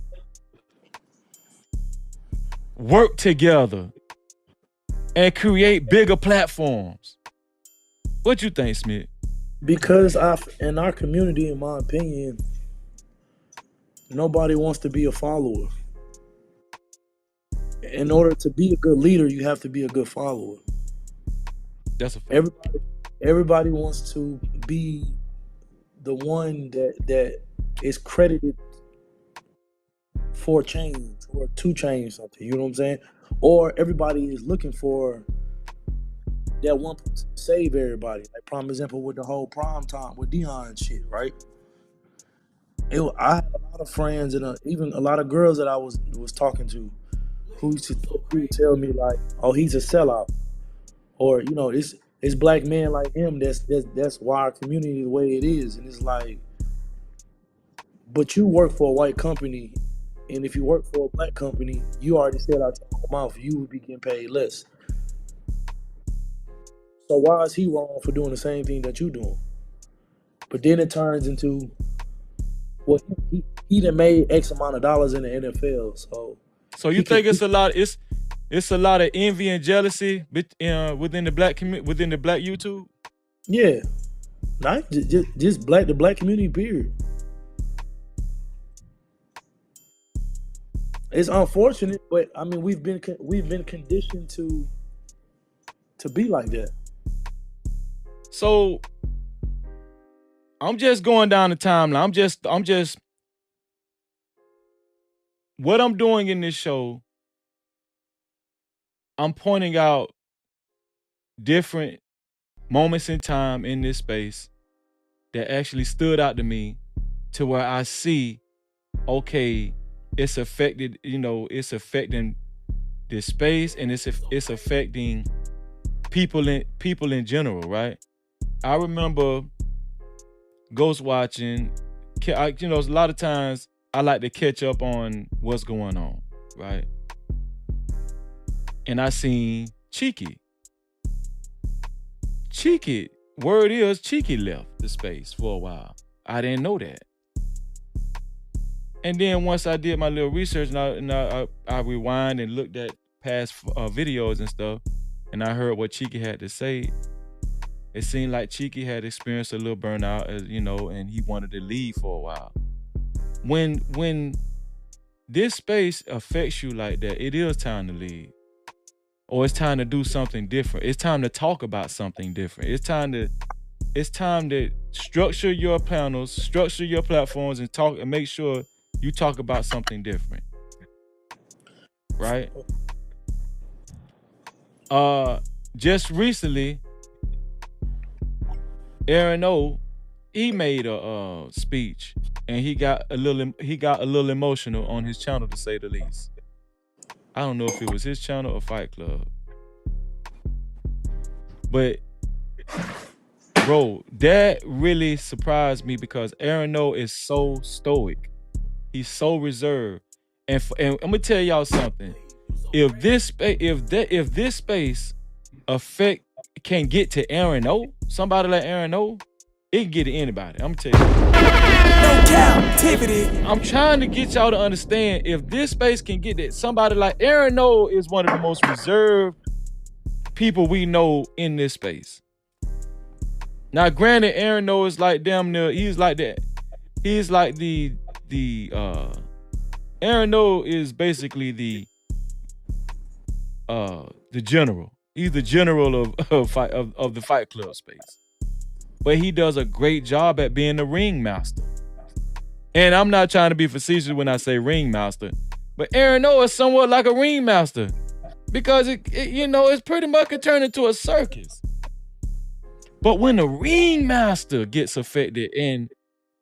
work together and create bigger platforms. What you think, Smith? Because in our community, in my opinion, nobody wants to be a follower. In order to be a good leader, you have to be a good follower. That's a fact. Everybody wants to be the one that is credited for change or to change something. You know what I'm saying? Or everybody is looking for that one person to save everybody. Like prime example with the whole prime time with Dion shit, right? I had a lot of friends and even a lot of girls that I was talking to who would tell me like, "Oh, he's a sellout," or it's black men like him. That's why our community is the way it is. And it's like, but you work for a white company, and if you work for a black company, you already said out your own mouth you would be getting paid less. So why is he wrong for doing the same thing that you doing? But then it turns into, well, he done made X amount of dollars in the NFL. So you think it's a lot of envy and jealousy within the black within the black YouTube? Yeah, not just the black community. Period. It's unfortunate, but I mean we've been conditioned to be like that. So I'm just going down the timeline. I'm just what I'm doing in this show, I'm pointing out different moments in time in this space that actually stood out to me to where I see, okay, it's affecting this space and it's affecting people in general, right? I remember ghost watching, a lot of times I like to catch up on what's going on, right? And I seen Cheeky, word is Cheeky left the space for a while. I didn't know that. And then once I did my little research and I rewind and looked at past videos and stuff, and I heard what Cheeky had to say, it seemed like Cheeky had experienced a little burnout, and he wanted to leave for a while. When this space affects you like that, it is time to leave. Or it's time to do something different. It's time to talk about something different. It's time to structure your panels, structure your platforms, and talk and make sure you talk about something different. Right? Just recently, Aaron O, he made a speech and he got a little emotional on his channel, to say the least. I don't know if it was his channel or Fight Club. But bro, that really surprised me because Aaron O is so stoic. He's so reserved. And I'm gonna tell y'all something. If this space effect can get to Aaron O, somebody like Aaron O, It can get to anybody. I'm gonna tell you. No captivity. I'm trying to get y'all to understand if this space can get it. Somebody like Aaron Noel is one of the most reserved people we know in this space. Now, granted, Aaron Noel is like damn near. He's like that. He's like the Aaron Noel is basically the general. He's the general of the Fight Club space. But he does a great job at being the ringmaster. And I'm not trying to be facetious when I say ringmaster, but Aaron Noel is somewhat like a ringmaster because it's pretty much can turn into a circus. But when the ringmaster gets affected and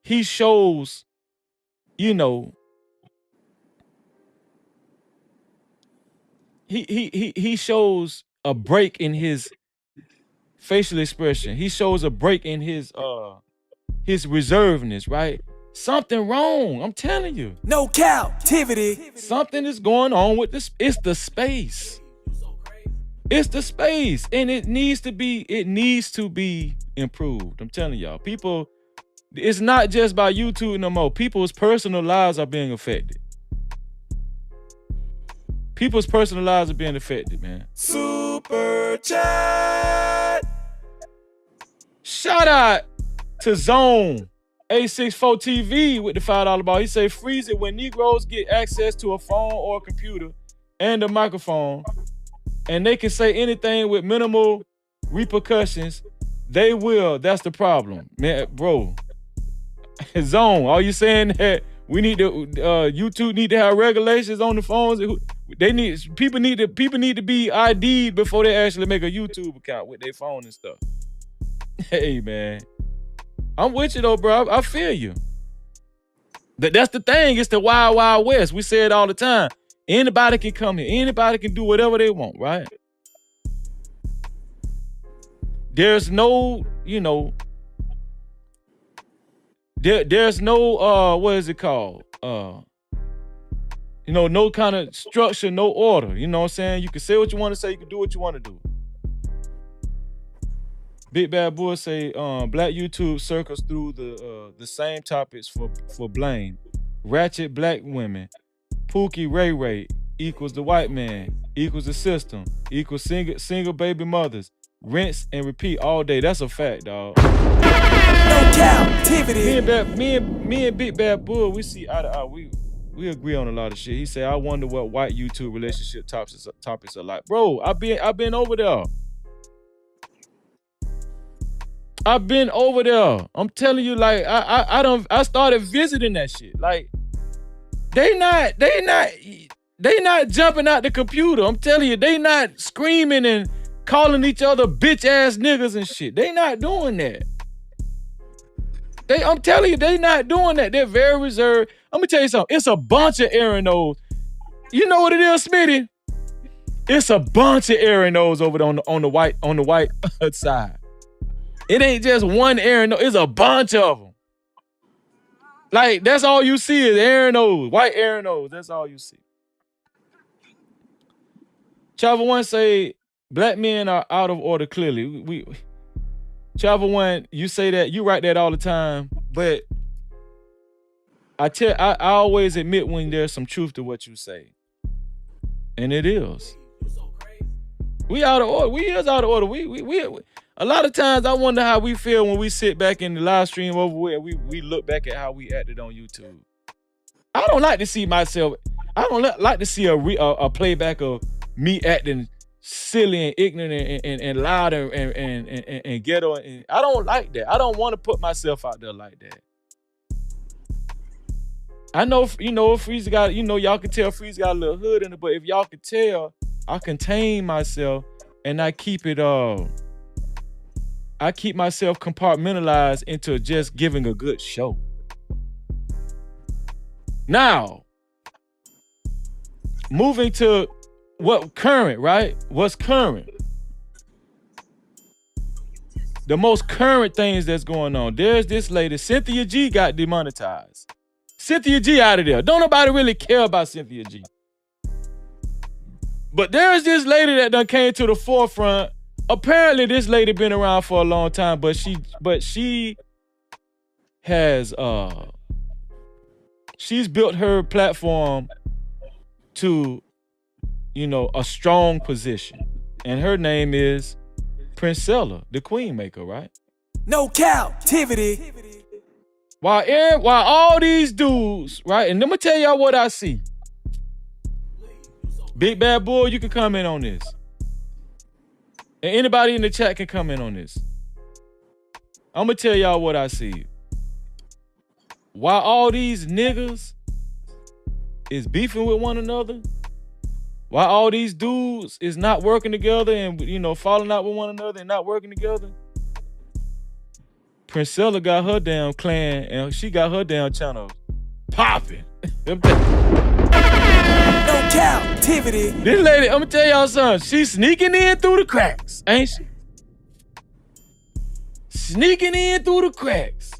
he shows, he shows a break in his facial expression. He shows a break in his reservedness, right? Something wrong. I'm telling you. No captivity. Something is going on with this. It's the space. It's the space. And it needs to be improved. I'm telling y'all. People, it's not just by YouTube no more. People's personal lives are being affected. People's personal lives are being affected, man. Super chat. Shout out to Zone 864 TV with the $5 ball. He say, freeze it when Negroes get access to a phone or a computer and a microphone, and they can say anything with minimal repercussions. They will. That's the problem, man, bro. Zone, are you saying that we need to YouTube need to have regulations on the phones? People need to be ID'd before they actually make a YouTube account with their phone and stuff. Hey man, I'm with you though, bro. I feel you. That's the thing. It's the wild, wild west. We say it all the time. Anybody can come here. Anybody can do whatever they want, right? There's no, there's no what is it called? No kind of structure, no order. You know what I'm saying? You can say what you want to say, you can do what you want to do. Big Bad Bull say black YouTube circles through the same topics for blame. Ratchet black women. Pookie Ray Ray equals the white man, equals the system, equals single baby mothers. Rinse and repeat all day. That's a fact, dog. No captivity. Me and Big Bad Bull, we see eye to eye. We agree on a lot of shit. He said, I wonder what white YouTube relationship topics are like. Bro, I've been over there. I've been over there. I'm telling you, like, I started visiting that shit. Like, they not jumping out the computer. I'm telling you, they not screaming and calling each other bitch ass niggas and shit. They not doing that. I'm telling you, they not doing that. They're very reserved. Let me tell you something. It's a bunch of Aaron No's. You know what it is, Smitty? It's a bunch of Aaron No's over there on the white side. It ain't just one Aaron No. It's a bunch of them. Like, that's all you see is Aaron No's, white Aaron No's. That's all you see. Chava One say, black men are out of order clearly. Chava One, you say that, you write that all the time, but I always admit when there's some truth to what you say. And it is. We out of order. We is out of order. We a lot of times I wonder how we feel when we sit back in the live stream over where we look back at how we acted on YouTube. I don't like to see myself. I don't like to see a playback of me acting silly and ignorant and loud and ghetto. And I don't like that. I don't want to put myself out there like that. I know, Freezy got, y'all can tell Freezy got a little hood in it, but if y'all can tell, I contain myself and I keep myself compartmentalized into just giving a good show. Now, moving to what's current. The most current things that's going on. There's this lady, Cynthia G got demonetized. Cynthia G out of there. Don't nobody really care about Cynthia G. But there's this lady that done came to the forefront. Apparently this lady been around for a long time, but she has she's built her platform to, you know, a strong position. And her name is Princella, the Queen Maker, right? No captivity. While all these dudes, right? And let me tell y'all what I see. Big Bad Bull, you can comment on this. And anybody in the chat can comment on this. I'm gonna tell y'all what I see. While all these niggas is beefing with one another, while all these dudes is not working together and, you know, falling out with one another and not working together, Princella got her damn clan and she got her damn channel popping. No captivity. This lady, I'm gonna tell y'all something. She's sneaking in through the cracks, ain't she? Sneaking in through the cracks.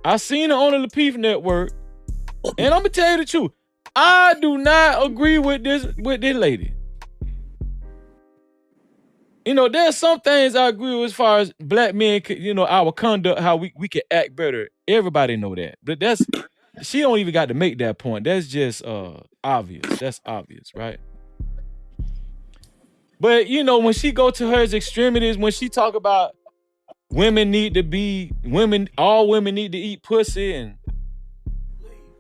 I seen her on the Lapeef Network, and I'm gonna tell you the truth. I do not agree with this lady. You know, there's some things I agree with as far as black men, you know, our conduct, how we can act better. Everybody know that. But she don't even got to make that point. That's just obvious. That's obvious, right? But, you know, when she go to her extremities, when she talk about all women need to eat pussy, and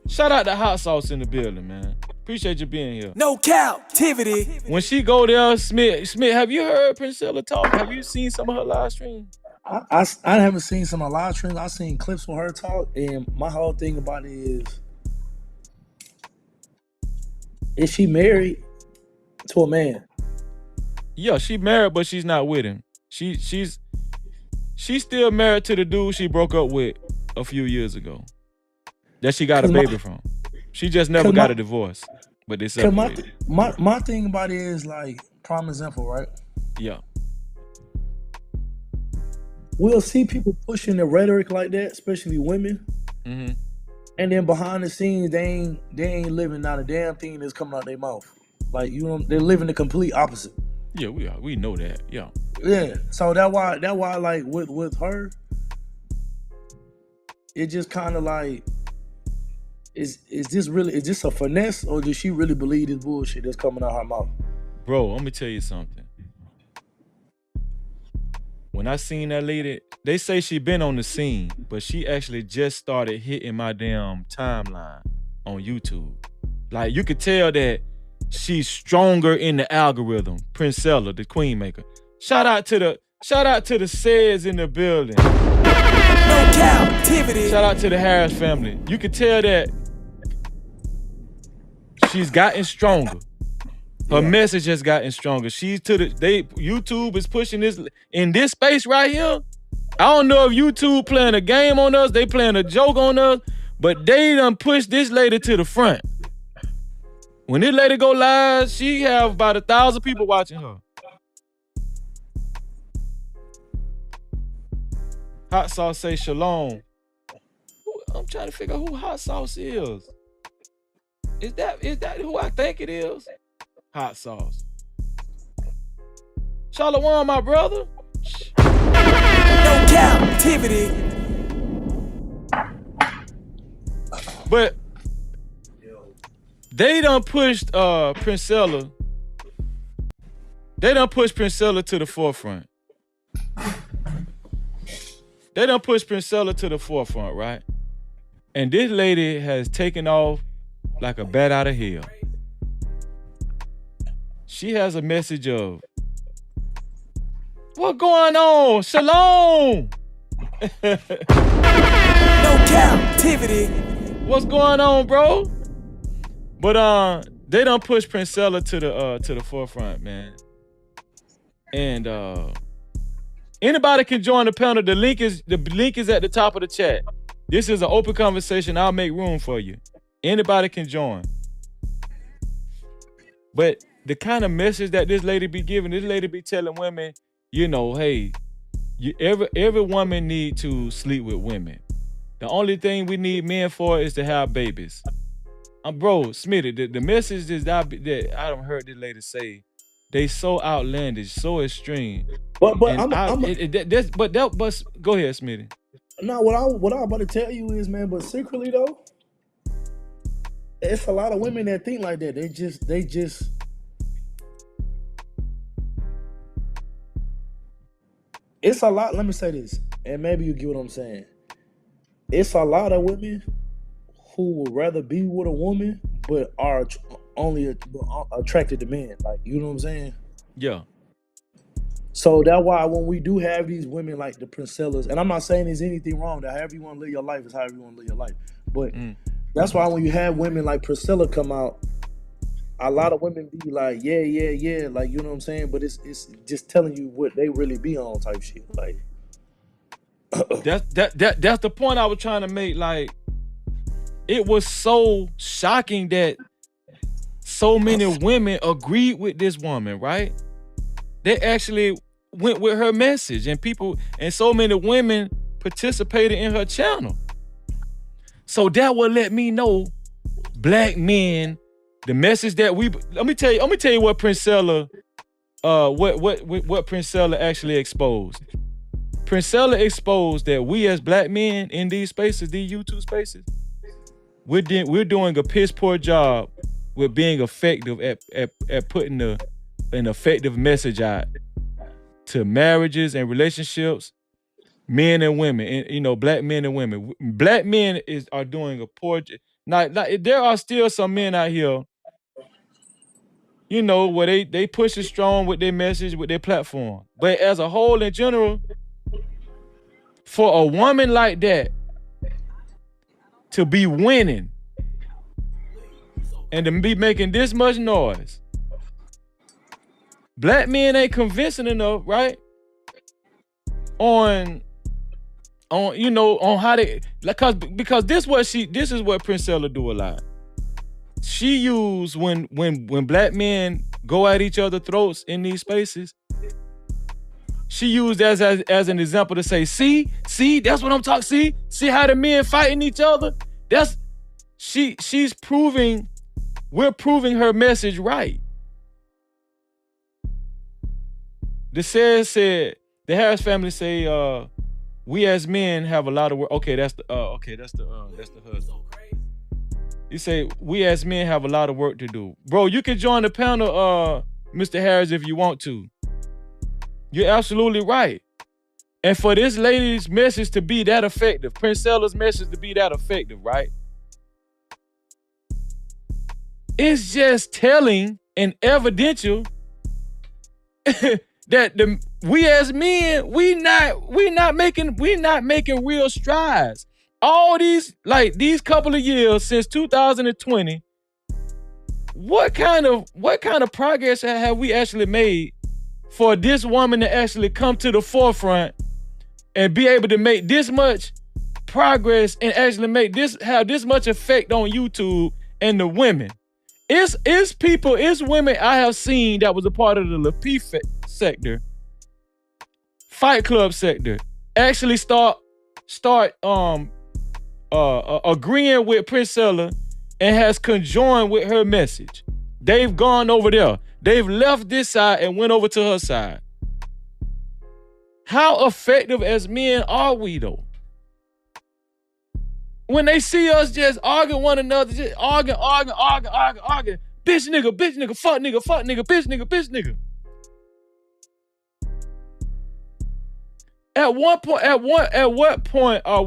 shout out to Hot Sauce in the building, man. Appreciate you being here. No captivity. When she go there, Smith, have you heard Princella talk? Have you seen some of her live stream? I haven't seen some of her live streams. I've seen clips from her talk, and my whole thing about it is she married to a man? Yeah, she married, but she's not with him. She's still married to the dude she broke up with a few years ago. That she got a baby from. She just never got a divorce, but they separated. My thing about it is, like, prime example, right? Yeah. We'll see people pushing the rhetoric like that, especially women. Mm-hmm. And then behind the scenes, they ain't living not a damn thing that's coming out their mouth. Like, you know, they're living the complete opposite. Yeah, we know that. Yeah. Yeah. So that why like with her, it just kind of like, is this a finesse, or does she really believe this bullshit that's coming out her mouth? Bro, let me tell you something. When I seen that lady, they say she been on the scene, but she actually just started hitting my damn timeline on YouTube. Like, you could tell that she's stronger in the algorithm. Princella, the Queen Maker. Shout out to the Says in the building. No captivity. Shout out to the Harris family. You could tell that she's gotten stronger. Her message has gotten stronger. YouTube is pushing this in this space right here. I don't know if YouTube playing a game on us, they playing a joke on us, but they done pushed this lady to the front. When this lady go live, she have about 1,000 people watching her. Hot Sauce say shalom. I'm trying to figure out who Hot Sauce is. Is that who I think it is? Hot Sauce. Shalom, my brother. No captivity. But they done pushed Princella. They done pushed Princella to the forefront. They done pushed Princella to the forefront, right? And this lady has taken off like a bat out of hell. She has a message of, what going on? Shalom. No captivity. What's going on, bro? But they done push Princella to the forefront, man. And anybody can join the panel. The link is at the top of the chat. This is an open conversation. I'll make room for you. Anybody can join. But the kind of message that this lady be giving, this lady be telling women, you know, hey, every woman need to sleep with women. The only thing we need men for is to have babies. Bro, Smitty, the message is that I don't heard this lady say they so outlandish, so extreme. But And but go ahead, Smitty. no, what I'm about to tell you is, man. But secretly though, it's a lot of women that think like that. They just. It's a lot. Let me say this, and maybe you get what I'm saying. It's a lot of women who would rather be with a woman, but are only attracted to men. Like, you know what I'm saying? Yeah. So that's why when we do have these women like the Princellas, and I'm not saying there's anything wrong, that however you want to live your life is however you want to live your life. But that's why when you have women like Priscilla come out, a lot of women be like, yeah, like, you know what I'm saying? But it's just telling you what they really be on type shit. Like, that's the point I was trying to make. Like, it was so shocking that so many women agreed with this woman, right? They actually went with her message, and so many women participated in her channel. So that would let me know, black men, the message that let me tell you what Princella, what Princella actually exposed. Princella exposed that we as black men in these spaces, these YouTube spaces, we're doing a piss poor job with being effective at putting an effective message out to marriages and relationships, men and women, and black men and women. Black men are doing a poor job. Now, there are still some men out here, where they push it strong with their message, with their platform. But as a whole, in general, for a woman like that to be winning and to be making this much noise, black men ain't convincing enough, right? On how they, because this is what Princella do a lot. She use when black men go at each other's throats in these spaces, she used as an example to say, see, that's what I'm talking. See how the men fighting each other? We're proving her message right. The Harris family say, we as men have a lot of work. Okay, that's the husband. You say, we as men have a lot of work to do. Bro, you can join the panel, Mr. Harris, if you want to. You're absolutely right. And for this lady's message to be that effective, Princella's message to be that effective, right? It's just telling and evidential that we as men, we not making real strides. All these couple of years since 2020, what kind of progress have we actually made for this woman to actually come to the forefront and be able to make this much progress and actually have this much effect on YouTube and the women? It's women I have seen that was a part of the Lapeef sector, Fight Club sector, actually start agreeing with Princella and has conjoined with her message. They've gone over there. They've left this side and went over to her side. How effective as men are we though? When they see us just arguing one another, just arguing. Bitch nigga, fuck nigga, bitch nigga. At what point are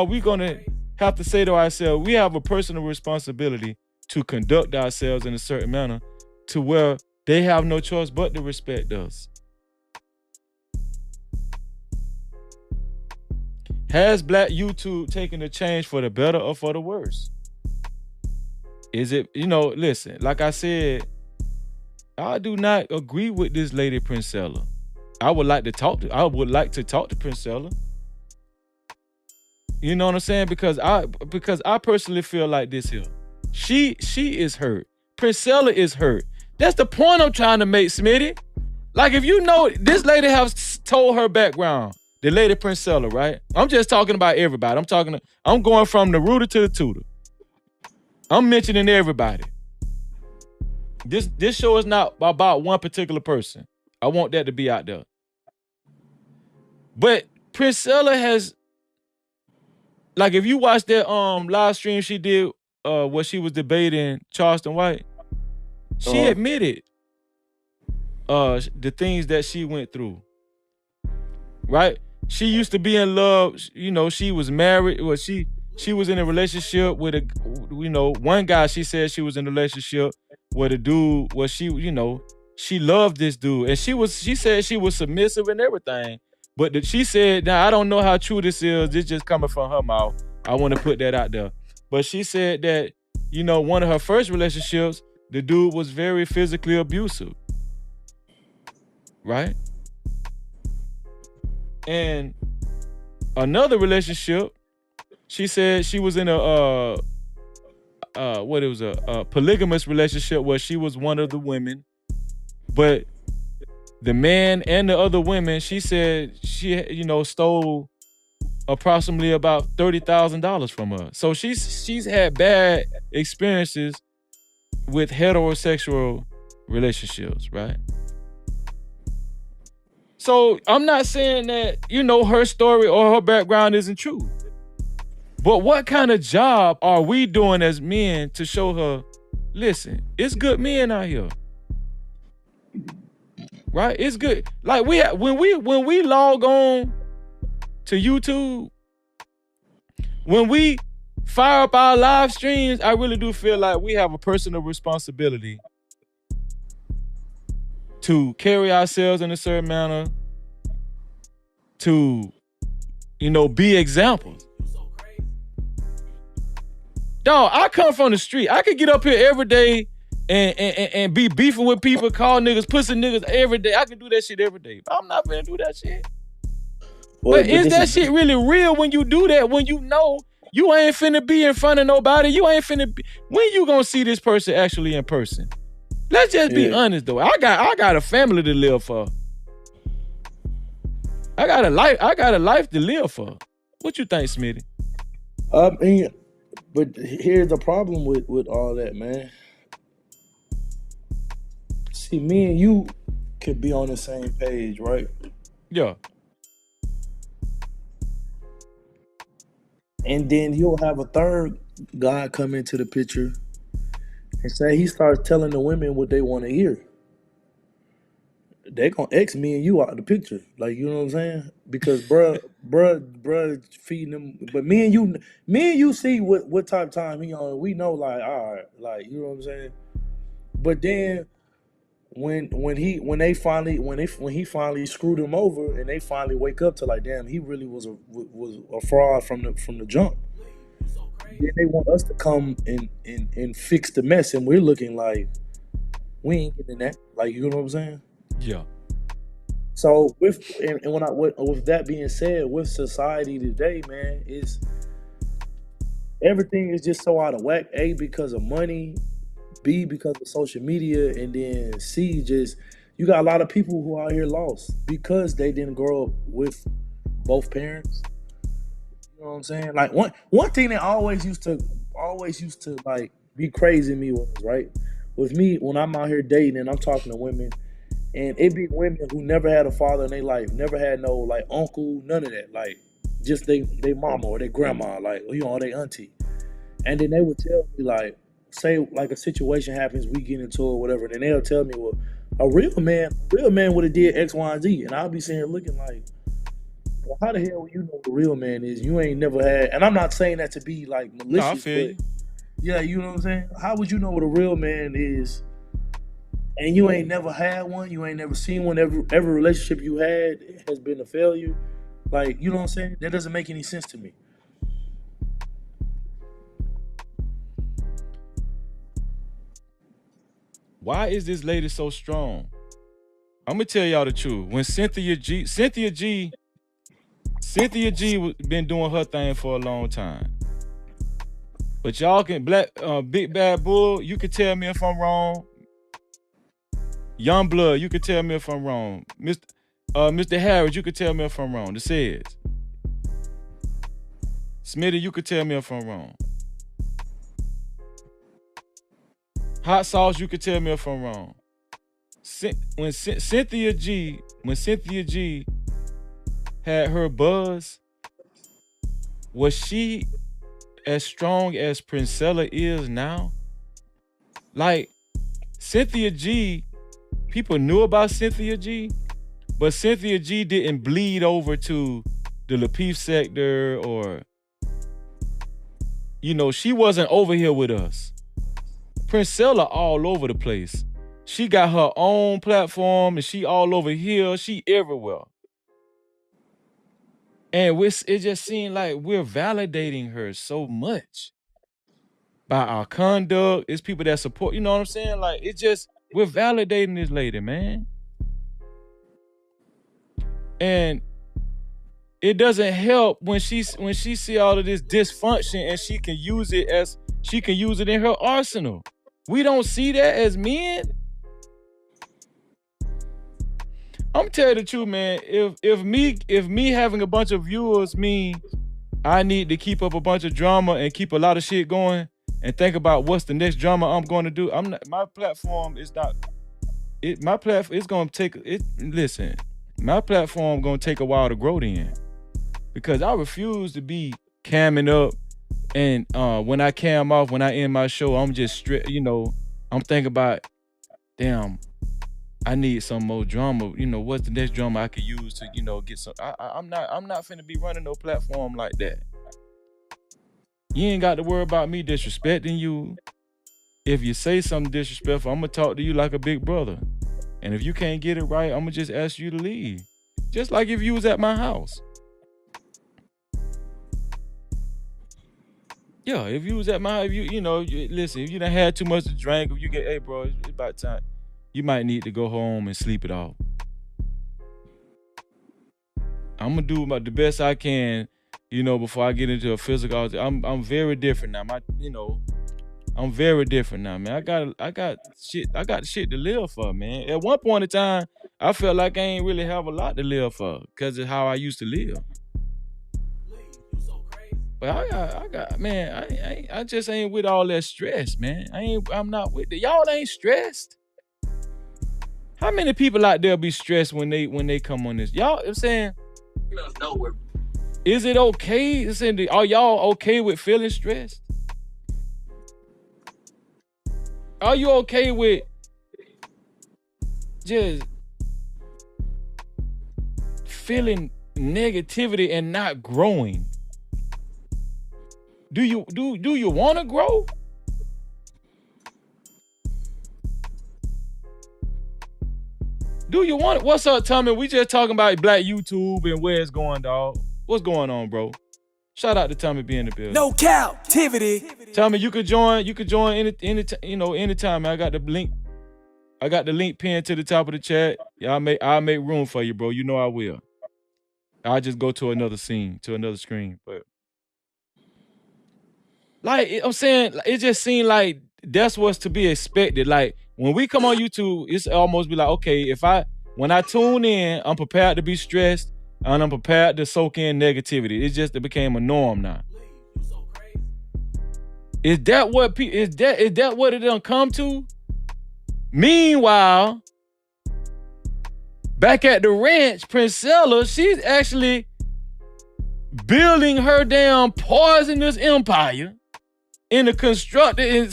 we gonna have to say to ourselves, we have a personal responsibility to conduct ourselves in a certain manner to where they have no choice but to respect us? Has black YouTube taken a change for the better or for the worse? Is it, listen, like I said, I do not agree with this lady Princella. I would like to talk to Princella. You know what I'm saying? Because I personally feel like this here. She is hurt. Princella is hurt. That's the point I'm trying to make, Smitty. Like, if you know, this lady has told her background, the lady Princella, right? I'm just talking about everybody. I'm going from the rooter to the tutor. I'm mentioning everybody. This show is not about one particular person. I want that to be out there. But Priscilla has, like, if you watch that live stream she did where she was debating Charleston White, she admitted the things that she went through. Right? She used to be in love, you know, she was married, well, she was in a relationship with one guy. She said she was in a relationship with a dude where she loved this dude, and she said she was submissive and everything. But she said, now I don't know how true this is. This just coming from her mouth. I want to put that out there. But she said that, one of her first relationships, the dude was very physically abusive. Right? And another relationship, she said she was in a polygamous relationship where she was one of the women, but the man and the other women, she said she stole approximately about $30,000 from her. So she's had bad experiences with heterosexual relationships, right? So I'm not saying that, her story or her background isn't true. But what kind of job are we doing as men to show her, listen, it's good men out here. Right? It's good. Like when we log on to YouTube, when we fire up our live streams, I really do feel like we have a personal responsibility to carry ourselves in a certain manner, to, be examples. Dog, I come from the street. I could get up here every day and be beefing with people, call niggas, pussy niggas every day. I can do that shit every day. But I'm not gonna do that shit. Well, but is that shit really real when you do that? When you know you ain't finna be in front of nobody, you ain't finna be. When you gonna see this person actually in person? Let's just be honest though. I got a family to live for. I got a life to live for. What you think, Smitty? But here's the problem with all that, man. See, me and you could be on the same page, right? Yeah. And then you'll have a third guy come into the picture and say he starts telling the women what they want to hear. They gonna X me and you out of the picture, like, you know what I'm saying? Because bruh feeding them. But me and you see what type of time he on. We know, like, all right, like, you know what I'm saying. But then when he finally screwed him over, and they finally wake up to, like, damn, he really was a fraud from the jump. Then they want us to come and fix the mess, and we're looking like we ain't getting that. Like, you know what I'm saying? Yeah. So with that being said, with society today, man, is everything is just so out of whack. A, because of money, B, because of social media, and then C, just you got a lot of people who are out here lost because they didn't grow up with both parents. You know what I'm saying? Like one thing that always used to like be crazy to me was, right, with me when I'm out here dating and I'm talking to women. And it be women who never had a father in their life, never had no, like, uncle, none of that. Like, just they mama or their grandma, like, or their auntie. And then they would tell me, like, say, like, a situation happens, we get into it or whatever. Then they'll tell me, well, a real man would have did X, Y, and Z. And I'll be sitting here looking like, well, how the hell will you know what a real man is? You ain't never had, and I'm not saying that to be, like, malicious. No, I feel you. Yeah, you know what I'm saying? How would you know what a real man is? And you ain't never had one, you ain't never seen one, every relationship you had has been a failure. Like, you know what I'm saying? That doesn't make any sense to me. Why is this lady so strong? I'm gonna tell y'all the truth. When Cynthia G been doing her thing for a long time. But y'all can, Big Bad Bull, you can tell me if I'm wrong. Young Blood, you can tell me if I'm wrong. Mr. Harris, you can tell me if I'm wrong. The Says. Smitty, you could tell me if I'm wrong. Hot sauce, you could tell me if I'm wrong. When Cynthia G had her buzz, was she as strong as Princella is now? Like, Cynthia G, people knew about Cynthia G, but Cynthia G didn't bleed over to the Lapeef sector, or, you know, she wasn't over here with us. Princella all over the place. She got her own platform and she all over here. She everywhere. And it just seemed like we're validating her so much by our conduct. It's people that support, you know what I'm saying? Like, it just, we're validating this lady, man. And it doesn't help when she see all of this dysfunction and she can use it in her arsenal. We don't see that as men. I'm telling you the truth, man. If me having a bunch of viewers mean I need to keep up a bunch of drama and keep a lot of shit going and think about what's the next drama I'm going to do, my platform is not it. My platform is going to take it. Listen, my platform going to take a while to grow then, because I refuse to be camming up and when I cam off, when I end my show, I'm just straight. You know, I'm thinking about, damn, I need some more drama. You know, what's the next drama I could use to, you know, get some. I'm not finna be running no platform like that. You ain't got to worry about me disrespecting you. If you say something disrespectful, I'm gonna talk to you like a big brother. And if you can't get it right, I'm gonna just ask you to leave. Just like if you was at my house. Yeah, if you was at my, listen, if you done had too much to drink, if you get, hey bro, it's about time. You might need to go home and sleep it off. I'm gonna do the best I can, you know, before I get into a physical. I'm very different now. I'm very different now, man. I got shit to live for, man. At one point in time, I felt like I ain't really have a lot to live for because of how I used to live. But I got, man, I just ain't with all that stress, man. I'm not with it. Y'all ain't stressed. How many people out there be stressed when they come on this? Y'all, I'm saying, is it okay? Are y'all okay with feeling stressed? Are you okay with just feeling negativity and not growing? Do you want to grow? Do you want it? What's up, Tommy? We just talking about Black YouTube and where it's going, dog. What's going on, bro? Shout out to Tommy being in the building. No Cap-tivity. Tommy, you could join anytime, man. I got the link pinned to the top of the chat. Yeah, I'll make room for you, bro. You know I will. I'll just go to another scene, to another screen. But like I'm saying, it just seemed like that's what's to be expected. Like when we come on YouTube, it's almost be like, okay, when I tune in, I'm prepared to be stressed and I'm prepared to soak in negativity. It became a norm now. Is that what it done come to? Meanwhile, back at the ranch, Princella, she's actually building her damn poisonous empire in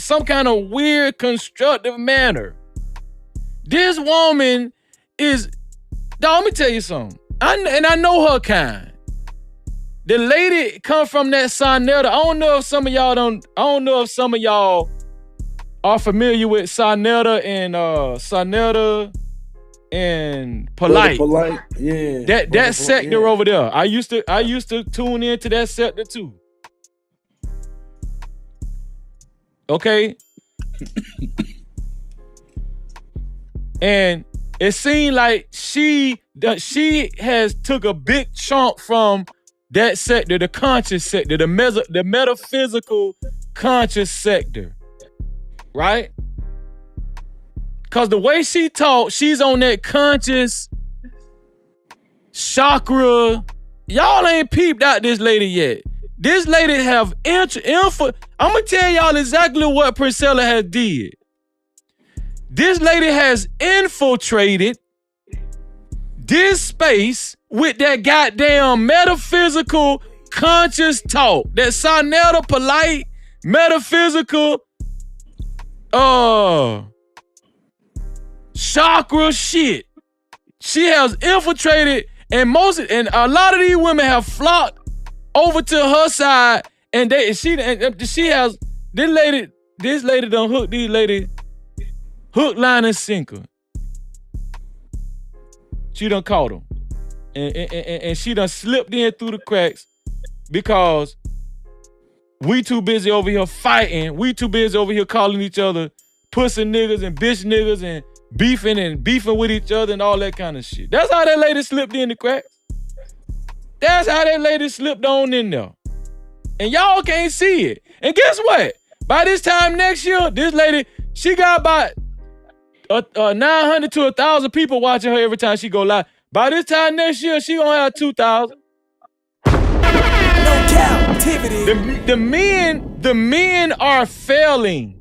some kind of weird constructive manner. This woman is, dog, let me tell you something. I know her kind. The lady come from that Sarnetta. I don't know if some of y'all are familiar with Sarnetta and Polite. Polite, yeah. That sector over there. I used to tune into that sector too. Okay. And it seemed like she has took a big chunk from that sector, the conscious sector, the metaphysical conscious sector, right? Because the way she talks, she's on that conscious chakra. Y'all ain't peeped out this lady yet. This lady have I'm gonna tell y'all exactly what Princella has did. This lady has infiltrated this space with that goddamn metaphysical conscious talk. That Sonetta polite metaphysical chakra shit. She has infiltrated, and a lot of these women have flocked over to her side, and she has this lady done hooked these lady hook, line, and sinker. She done caught them, and she done slipped in through the cracks because we too busy over here fighting. We too busy over here calling each other pussy niggas and bitch niggas and beefing with each other and all that kind of shit. That's how that lady slipped in the cracks. That's how that lady slipped on in there. And y'all can't see it. And guess what? By this time next year, this lady, she got about 900 to 1,000 people watching her every time she go live. By this time next year, she gonna have 2,000. No captivity. The men are failing.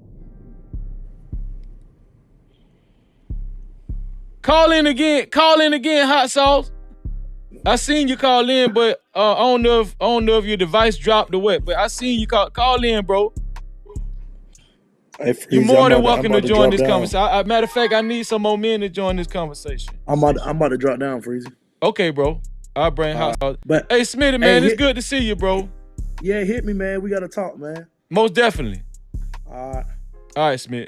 Call in again, hot sauce. I seen you call in, but I don't know if your device dropped or what. But I seen you call in, bro. Hey, You're Freezy, more than I'm welcome to about join drop this down. conversation. Matter of fact, I need some more men to join this conversation. I'm about to drop down, Freezy. Okay, bro. I'll bring hot sauce. But Hey, Smitty, man, it's good to see you, bro. yeah, hit me, man. We gotta talk, man. Most definitely. All right, Smith.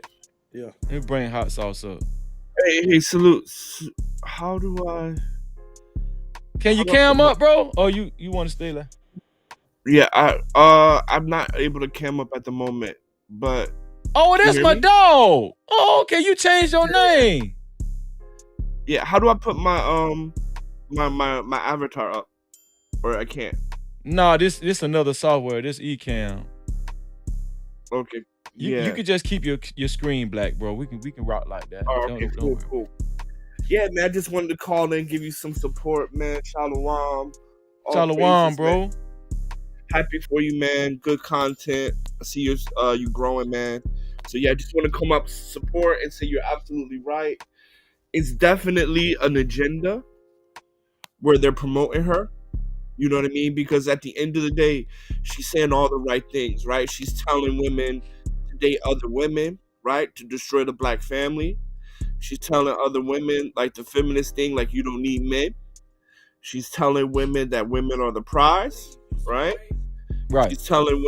Yeah. Let me bring hot sauce up. Hey, salute. How do I? Can you cam up, bro? Or you want to stay there? Yeah, I'm not able to cam up at the moment, but. Oh, that's my dog. Oh, okay. You changed your name. Yeah. How do I put my my avatar up? Or I can't. Nah, this another software. This Ecamm. Okay. You could just keep your screen black, bro. We can rock like that. Oh, okay, cool. Yeah, man. I just wanted to call in, give you some support, man. Shalom. Shalom, bro. Man. Happy for you, man. Good content. I see you growing, man. So yeah, I just want to come up, support, and say you're absolutely right. It's definitely an agenda where they're promoting her. You know what I mean? Because at the end of the day, she's saying all the right things, right? She's telling women to date other women, right? To destroy the black family. She's telling other women, like the feminist thing, like you don't need men. She's telling women that women are the prize, right? Right. She's telling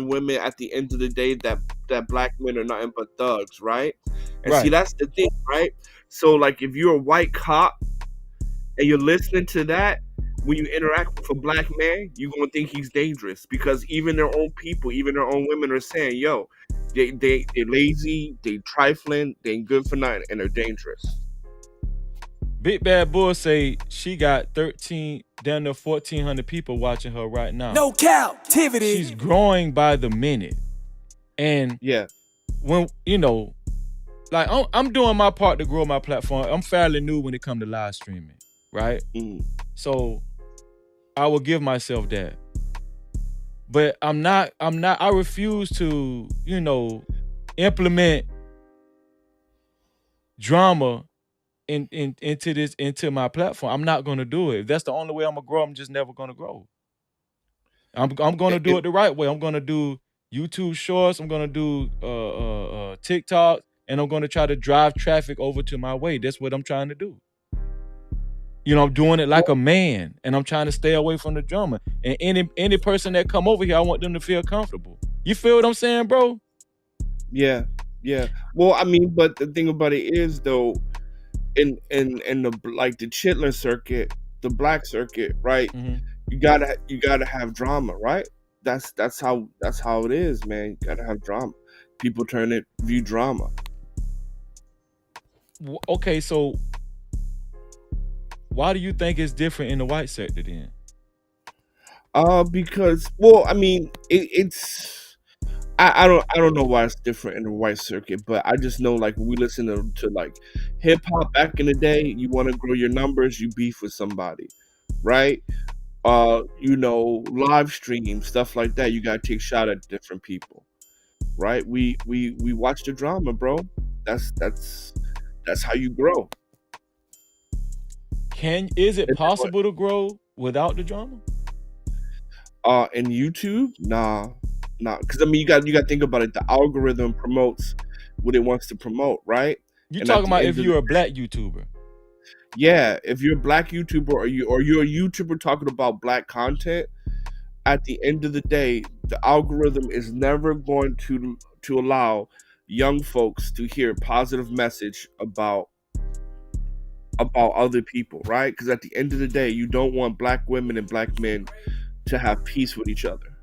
women at the end of the day that black men are nothing but thugs, right? And see, that's the thing, right? So like if you're a white cop and you're listening to that, when you interact with a black man, you're gonna think he's dangerous because even their own people, even their own women are saying, yo, they're lazy, they trifling, they ain't good for nothing, and they're dangerous. Big Bad Bull say she got 13 down to 1,400 people watching her right now. No captivity. She's growing by the minute. And yeah, when like I'm doing my part to grow my platform. I'm fairly new when it comes to live streaming, right? Mm. So I will give myself that. But I refuse to, implement drama into my platform. I'm not gonna do it. If that's the only way I'm gonna grow, I'm just never gonna grow. I'm gonna do it the right way. I'm gonna do YouTube shorts, I'm gonna do TikTok, and I'm gonna try to drive traffic over to my way. That's what I'm trying to do. I'm doing it like a man, and I'm trying to stay away from the drama. And any person that come over here, I want them to feel comfortable. You feel what I'm saying, bro? Yeah. Well, I mean, but the thing about it is, though, in the like the Chitlin circuit, the black circuit, right? Mm-hmm. You gotta have drama, right? That's how it is, man. You gotta have drama. People view drama. Okay, so why do you think it's different in the white sector then? Because, well, I mean, it's I don't know why it's different in the white circuit, but I just know, like, when we listen to like hip hop back in the day, you want to grow your numbers, you beef with somebody, right? Live stream stuff like that, you gotta take shot at different people, right? We watch the drama, bro. That's how you grow. Is it And then what? possible to grow without the drama? In YouTube, nah. Because I mean, you got to think about it. The algorithm promotes what it wants to promote, right? You And at talking the about end if of the you're a black YouTuber? yeah, if you're a black YouTuber or you're a YouTuber talking about black content, at the end of the day, the algorithm is never going to allow young folks to hear positive message about other people, right? Because at the end of the day, you don't want black women and black men to have peace with each other,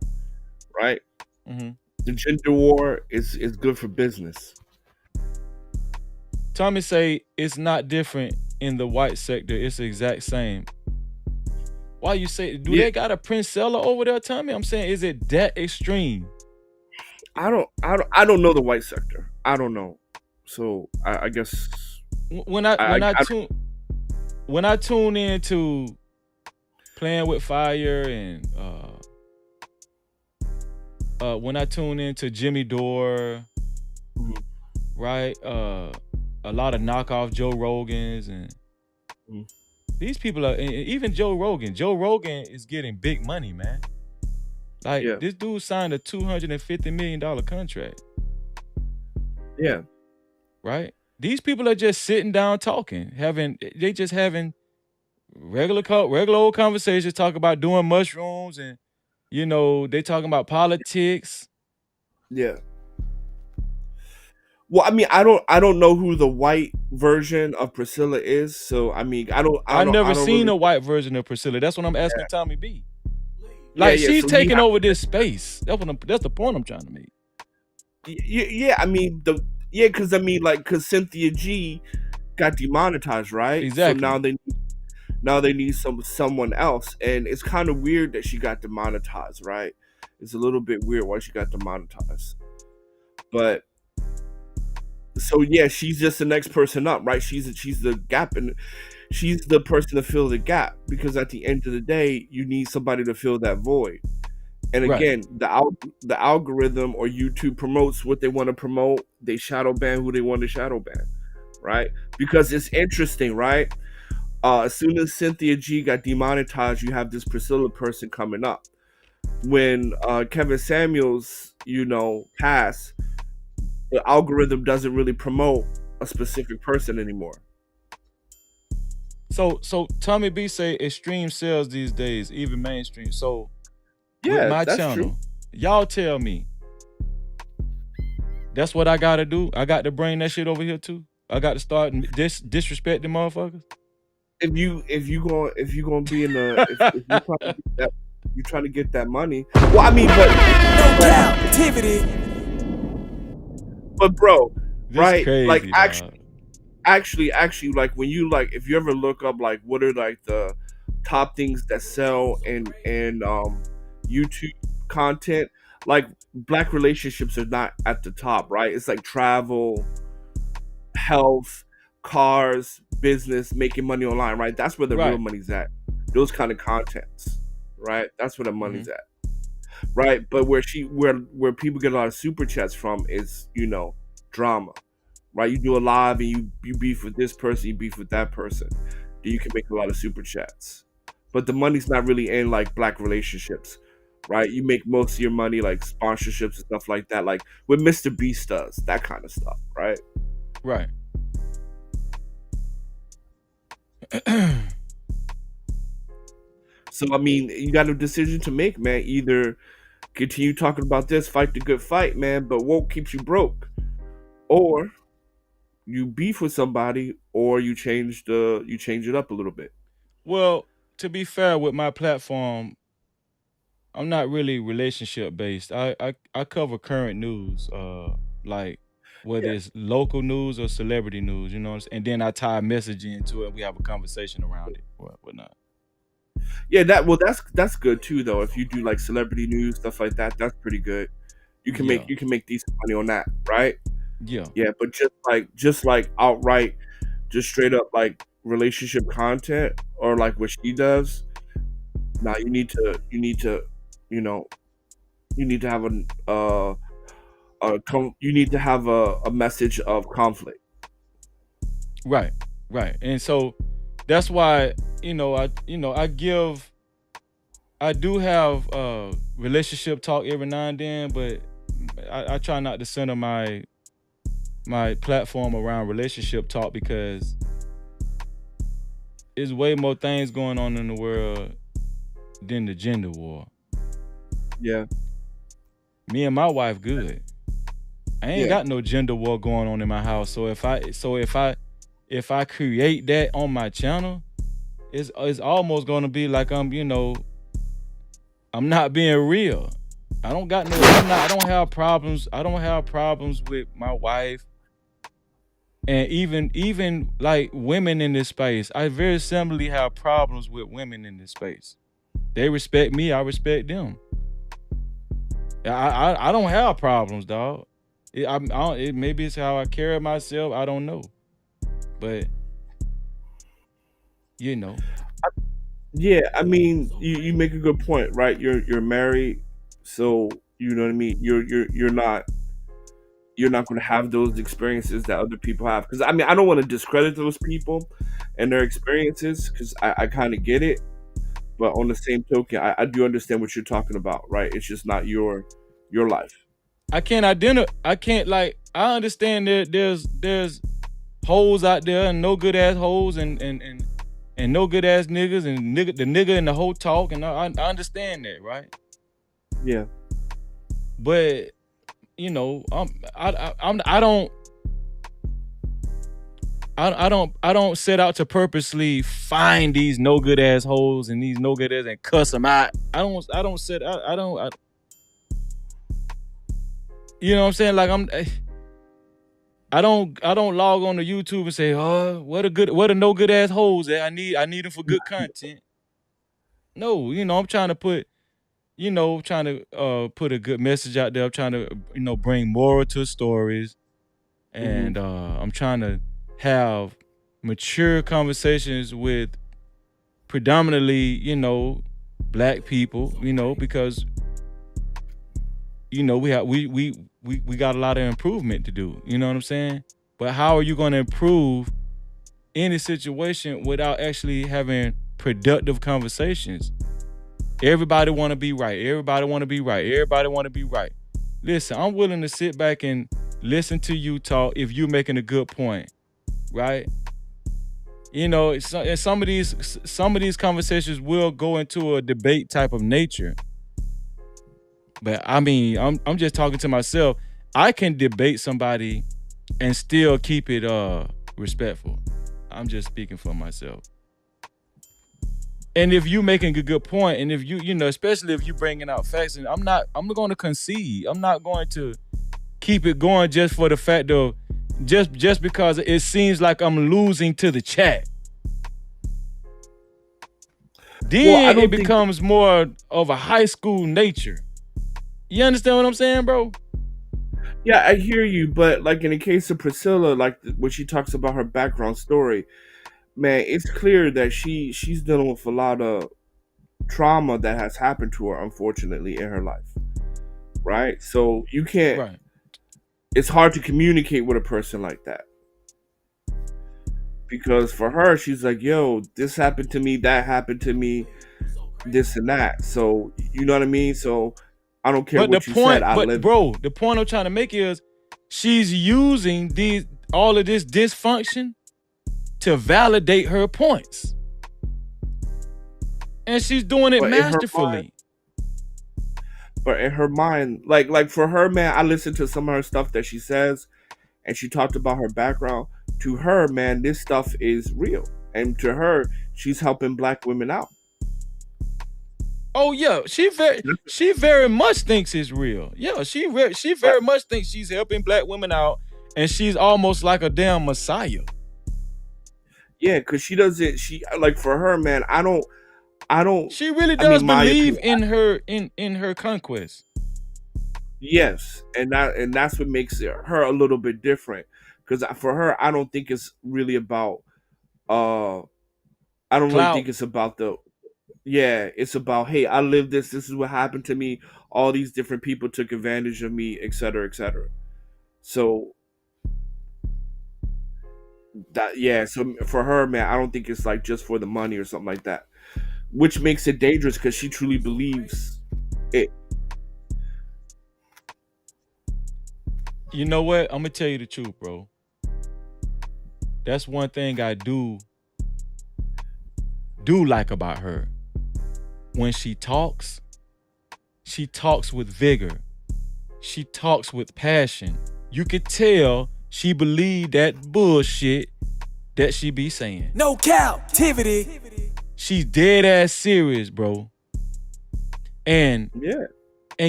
right? Mm-hmm. The gender war is good for business. Tommy say it's not different in the white sector. It's the exact same. Why you say? Do Yeah, they got a Princella over there, Tommy? I'm saying, is it that extreme? I don't know the white sector. I don't know. So I guess When I I, when I I tune when I tune into Playing with Fire and when I tune into Jimmy Dore, mhm, right? A lot of knockoff Joe Rogans and mhm. these people are even Joe Rogan. Joe Rogan is getting big money, man. Like Yeah, this dude signed a $250 million contract, yeah, right? These people are just sitting down talking, they just having regular old conversations, talk about doing mushrooms and they talking about politics. yeah. Well, I mean, I don't know who the white version of Priscilla is, so I mean, I never I don't seen really. a white version of Priscilla. That's what I'm asking Yeah, Tommy B. yeah, Like yeah. she's So he taking over this space. That's the point I'm trying to make. yeah. I mean because I mean because Cynthia G got demonetized, right? So Exactly. now they need someone else, and it's kind of weird that she got demonetized, right? It's a little bit weird why she got demonetized, but so yeah, she's just the next person up, right? She's the gap, and she's the person to fill the gap because at the end of the day, you need somebody to fill that void. And Right. again, the algorithm or YouTube promotes what they want to promote. They shadow ban who they want to shadow ban, right? Because it's interesting, right? As soon as Cynthia G got demonetized, you have this Priscilla person coming up. When Kevin Samuels, passed, the algorithm doesn't really promote a specific person anymore. So Tommy B say extreme sales these days, even mainstream. So with Yeah, my that's true. channel, y'all tell me that's what I gotta do. I got to bring that shit over here too. I got to start disrespecting motherfuckers. If you gonna be in the if you're trying to get that you're trying to get that money. Well, I mean, No but captivity. but bro, This right? Like crazy, dog. actually, like when you like if you ever look up like what are like the top things that sell and YouTube content, like black relationships are not at the top, right? It's like travel, health, cars, business, making money online, right? That's where the real Right. money's at. Those kind of contents, right? That's where the Mm-hmm. money's at, right? But where people get a lot of super chats from is drama, right? You do a live and you beef with this person, you beef with that person, then you can make a lot of super chats. But the money's not really in like black relationships, right? You make most of your money like sponsorships and stuff like that, like what Mr. Beast does, that kind of stuff, right? Right. So I mean, you got a decision to make, man. Either continue talking about this, fight the good fight, man, but woke keeps you broke, or you beef with somebody, or you change it up a little bit. Well, to be fair with my platform, I'm not really relationship based. I cover current news, like whether Yeah, it's local news or celebrity news, you know what I'm saying? And then I tie messaging into it and we have a conversation around it or whatnot. yeah. That's good too, though. If you do like celebrity news stuff like that, that's pretty good. Yeah. You can make decent money on that, right? Yeah. Yeah, but just like outright, just straight up like relationship content or like what she does. Now you need to you know you need to have you need to have a message of conflict. Right, right. And so that's why, I do have relationship talk every now and then, but I try not to center my platform around relationship talk because there's way more things going on in the world than the gender war. Yeah, Me and my wife good. I ain't yeah. got no gender war going on in my house. So if I create that on my channel, it's almost gonna be like I'm not being real. I don't have problems. I don't have problems with my wife. And even like women in this space, I very similarly have problems with women in this space. They respect me, I respect them. I don't have problems, dog. Maybe it's how I carry myself. I don't know, but you know, Yeah, I mean, you make a good point, right? You're married, so you know what I mean. You're not going to have those experiences that other people have. Because I mean, I don't want to discredit those people and their experiences because I kind of get it. But on the same token, I do understand what you're talking about, right? It's just not your life. I can't identify. I can't like. I understand there's hoes out there and no good ass hoes and no good ass niggas and the nigga in the whole talk and I understand that, right? Yeah, But I don't set out to purposely find these no good assholes and these no good ass and cuss them out. I don't set I you know what I'm saying? Like I don't log on to YouTube and say, oh, what a no good assholes that I need them for good content. No, I'm trying to put a good message out there. I'm trying to, bring moral to stories. hmm, And I'm trying to have mature conversations with predominantly, black people, because we got a lot of improvement to do. You know what I'm saying? But how are you going to improve any situation without actually having productive conversations? Everybody want to be right. Everybody want to be right. Everybody want to be right. Listen, I'm willing to sit back and listen to you talk if you're making a good point, right? Some of these conversations will go into a debate type of nature. But I mean, I'm just talking to myself. I can debate somebody and still keep it respectful. I'm just speaking for myself. And if you making a good point, and if especially if you bringing out facts, and I'm going to concede. I'm not going to keep it going just for the fact of just because it seems like I'm losing to the chat. well, I Then it don't think. becomes more of a high school nature. You understand what I'm saying, bro? Yeah, I hear you, but like in the case of Priscilla, like when she talks about her background story, man, it's clear that she's dealing with a lot of trauma that has happened to her, unfortunately, in her life, right? So you can't. Right. It's hard to communicate with a person like that because for her, she's like, "Yo, this happened to me, that happened to me, this and that." So you know what I mean? So I don't care But what you said. I lived. the point I'm trying to make is she's using all of this dysfunction to validate her points. And she's doing it But in her mind, masterfully. like for her, man, I listened to some of her stuff that she says, and she talked about her background. To her, man, this stuff is real, and to her, she's helping black women out. Oh yeah, she very much thinks it's real. Yeah, she Right. very much thinks she's helping black women out, and she's almost like a damn messiah. Yeah, because she doesn't. She like for her, man. I don't. She really I mean, does my believe opinion. in her conquest. Yes, and that's what makes her a little bit different. Because for her, I don't think it's really about. I don't really Clout. think it's about the. Yeah, it's about, hey, I lived this. This is what happened to me. All these different people took advantage of me, et cetera, et cetera. So that, yeah. So for her, man, I don't think it's like just for the money or something like that, which makes it dangerous because she truly believes it. You know what? I'm gonna tell you the truth, bro. That's one thing I do like about her. When she talks with vigor. She talks with passion. You could tell she believe that bullshit that she be saying. No captivity. She's dead ass serious, bro. And Yeah.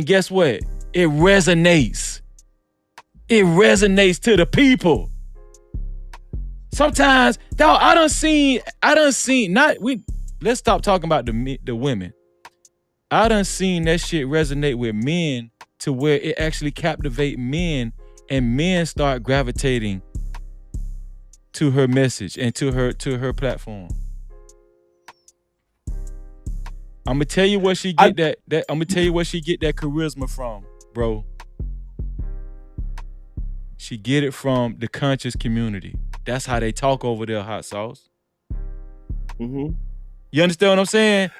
guess what? It resonates. It resonates to the people. Sometimes, dog, I done seen, let's stop talking about the women. I done seen that shit resonate with men to where it actually captivate men, and men start gravitating to her message and to her platform. I'm gonna tell you where she get that I'm gonna tell you where she get that charisma from, bro. She get it from the conscious community. That's how they talk over there, hot sauce. Mm-hmm. You understand what I'm saying?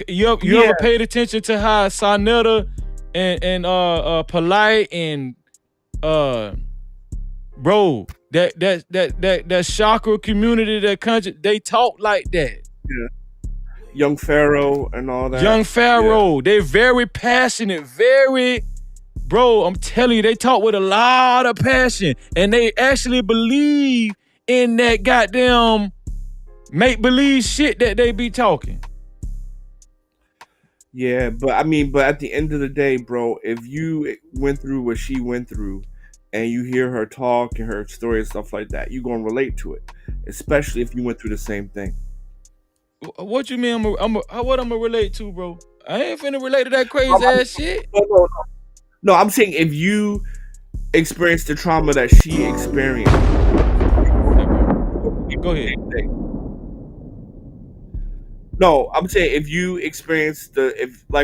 You ever paid attention to how Sonetta and Polite and bro, that chakra community, that country, they talk like that. Yeah. Young Pharaoh and all that. Young Pharaoh, they're very passionate, bro, I'm telling you, they talk with a lot of passion, and they actually believe in that goddamn make-believe shit that they be talking. Yeah, but at the end of the day, bro, if you went through what she went through and you hear her talk and her story and stuff like that, you're going to relate to it, especially if you went through the same thing. What you mean what I'm gonna relate to, bro? I ain't finna relate to that crazy ass shit. No, I'm saying if you experienced the trauma that she experienced. Go ahead. No, I'm saying if you experience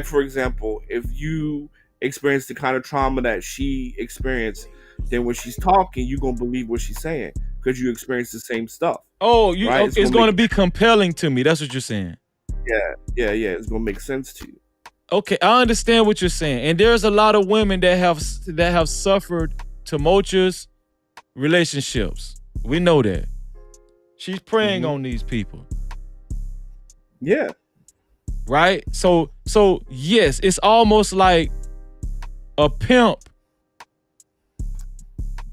for example, if you experience the kind of trauma that she experienced, then when she's talking, you're gonna believe what she's saying because you experience the same stuff. Oh, right? It's gonna be compelling to me. That's what you're saying. Yeah. It's gonna make sense to you. Okay, I understand what you're saying, and there's a lot of women that have suffered tumultuous relationships. We know that. She's preying on these people. Yeah. Right? So yes, it's almost like a pimp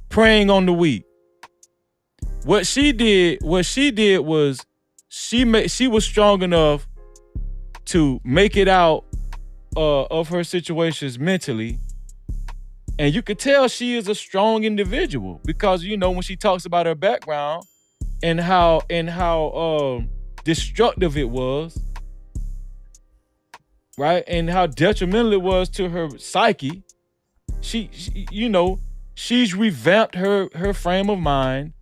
preying on the weak. What she did was she was strong enough to make it out of her situations mentally, and you could tell she is a strong individual because when she talks about her background and how destructive it was, right, and how detrimental it was to her psyche. She's revamped her frame of mind.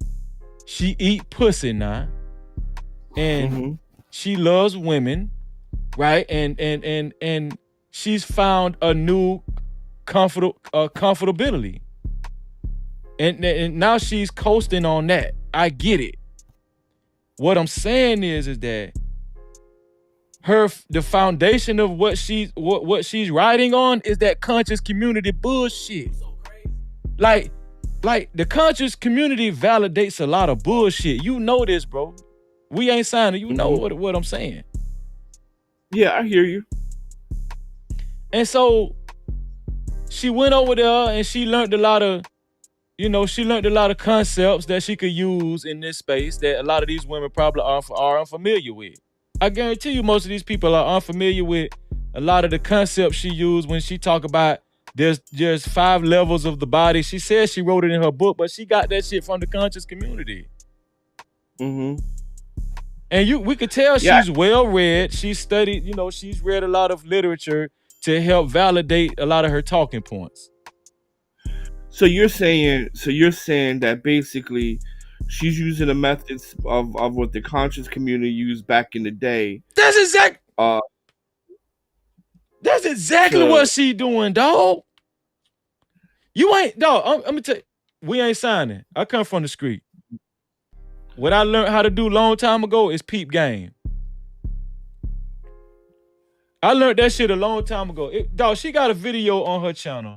She eat pussy now, and she loves women, right, and she's found a new comfortability, and now she's coasting on that. I get it. What I'm saying is that the foundation of what she's riding on is that conscious community bullshit. Like the conscious community validates a lot of bullshit. You know this, bro. We ain't signing. You know what I'm saying. Yeah, I hear you. And so she went over there and she learned a lot of concepts that she could use in this space that a lot of these women probably are unfamiliar with. I guarantee you most of these people are unfamiliar with a lot of the concepts she used when she talk about there's 5 levels of the body. She says she wrote it in her book, but she got that shit from the conscious community. And we could tell she's well read. She's studied, she's read a lot of literature to help validate a lot of her talking points. So you're saying that basically she's using the methods of what the conscious community used back in the day. That's exact. uh That's exactly to what she doing, dog. You ain't, dog. I'm gonna tell you, we ain't signing. I come from the street. What I learned how to do long time ago is peep game. I learned that shit a long time ago. Dog, she got a video on her channel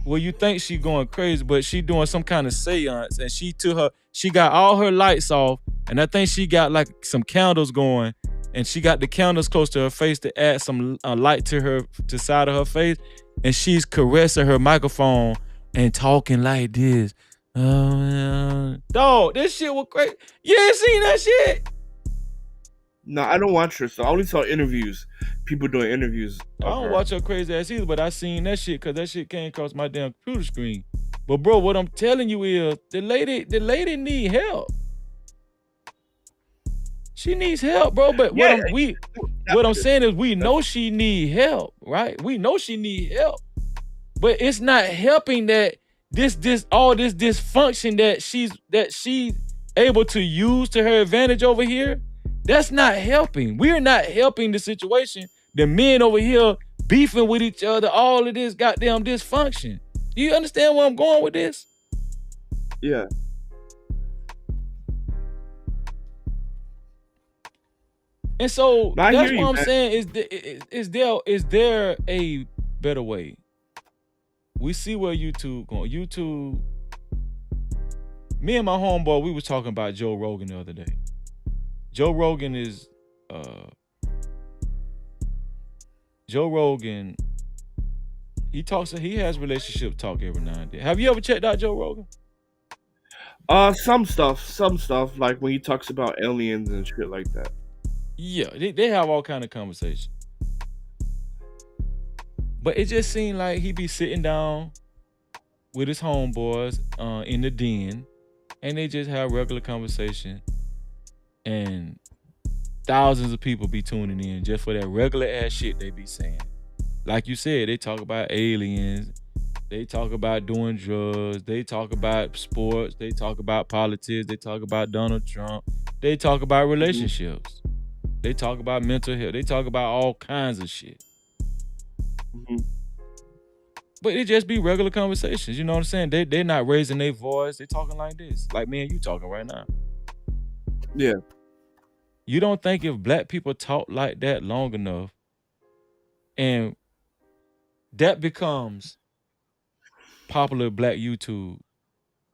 where you think she going crazy, but she doing some kind of seance, and she got all her lights off, and I think she got like some candles going, and she got the candles close to her face to add some light to side of her face, and she's caressing her microphone and talking like this. Dog, this shit was crazy. You ain't seen that shit? No, I don't watch her, so I only saw interviews. People doing interviews I of don't her. watch her crazy ass either, but I seen that shit because that shit came across my damn computer screen. But bro, what I'm telling you is the lady need help. She needs help, bro. But Yeah, what I'm saying is we know she need help, right? We know she need help, but it's not helping that all this dysfunction that she's able to use to her advantage over here. That's not helping. We're not helping the situation. The men over here beefing with each other, all of this goddamn dysfunction. Do you understand where I'm going with this? yeah. And so No, I that's hear what you, I'm man. saying is there a better way? We see where YouTube going. YouTube, me and my homeboy, we was talking about Joe Rogan the other day. Joe Rogan, he has relationship talk every now and then. Have you ever checked out Joe Rogan? Some stuff, like when he talks about aliens and shit like that. Yeah, they have all kind of conversation. But it just seemed like he be sitting down with his homeboys in the den, and they just have regular conversation, and thousands of people be tuning in just for that regular ass shit they be saying. Like you said, they talk about aliens, they talk about doing drugs, they talk about sports, they talk about politics, they talk about Donald Trump, they talk about relationships, they talk about mental health, they talk about all kinds of shit. Mm-hmm. But it just be regular conversations, you know what I'm saying? They're not raising their voice, they talking like this, like me and you talking right now. Yeah. You don't think if black people talk like that long enough, and that becomes popular black YouTube,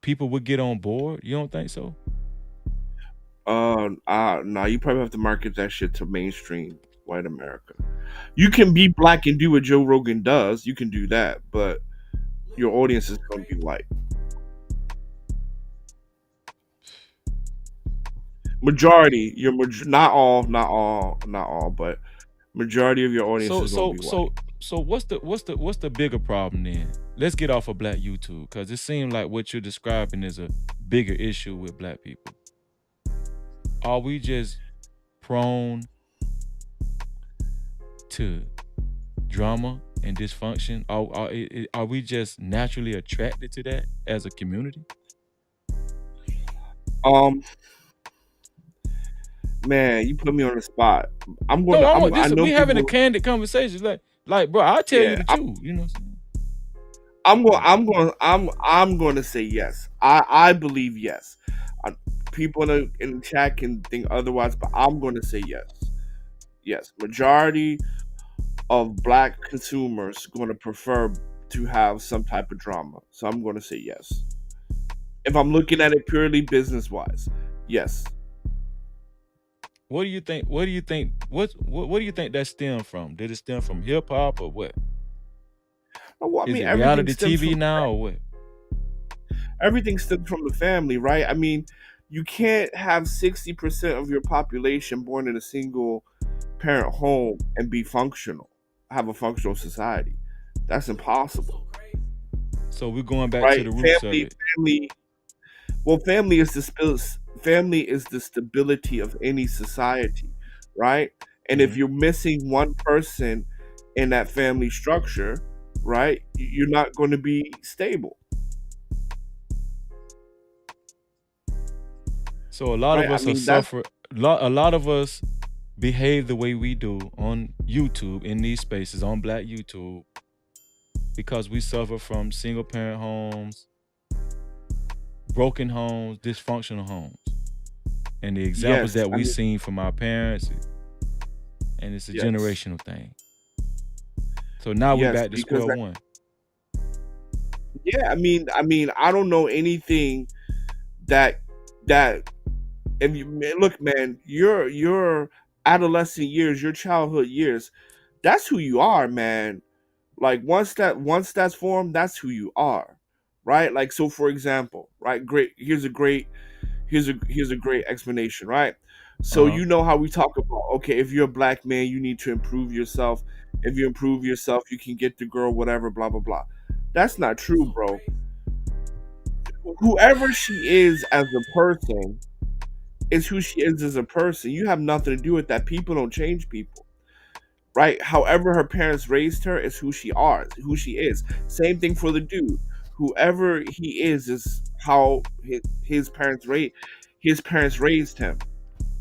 people would get on board? You don't think so? No, you probably have to market that shit to mainstream white America. You can be black and do what Joe Rogan does. You can do that, but your audience is going to be white. Majority, not all, but majority of your audience is going to be white. So what's the bigger problem then? Let's get off of black YouTube, because it seems like what you're describing is a bigger issue with black people. Are we just prone to drama and dysfunction? Are we just naturally attracted to that as a community? Man, you put me on the spot. I know we having a people. candid conversation. Like, bro, I'll tell you Yeah, the truth. You know what I'm saying? I'm going to say yes. I believe yes. People in the chat can think otherwise, but I'm going to say yes. Yes, majority of black consumers going to prefer to have some type of drama. So I'm going to say yes. If I'm looking at it purely business wise, yes. What do you think? What do you think that stemmed from? Did it stem from hip hop or what? Well, Is it reality TV now or what? Everything stems from the family, right? I mean, you can't have 60% of your population born in a single parent home and be functional, have a functional society. That's impossible. So we're going back to the roots of it. Family is the stability of any society, right? And if you're missing one person in that family structure, right, you're not going to be stable. So a lot of us suffer. A lot of us behave the way we do on YouTube, in these spaces, on Black YouTube, because we suffer from single parent homes, broken homes, dysfunctional homes. And the examples Yes, that I we've mean, seen from our parents, and it's a yes, generational thing. So now we yes, back to because square one. yeah, I don't know anything that that if you man, look, man, your adolescent years, your childhood years, that's who you are, man. Like once that's formed, that's who you are, right? Like so, for example, right? Great. Here's a great explanation, right? So Uh-huh. you know how we talk about, okay, if you're a black man, you need to improve yourself. If you improve yourself, you can get the girl, whatever, blah blah blah. That's not true, bro. Whoever she is as a person is who she is as a person. You have nothing to do with that. People don't change people, right? However, her parents raised her is who she is. Same thing for the dude. Whoever he is how his parents raised him,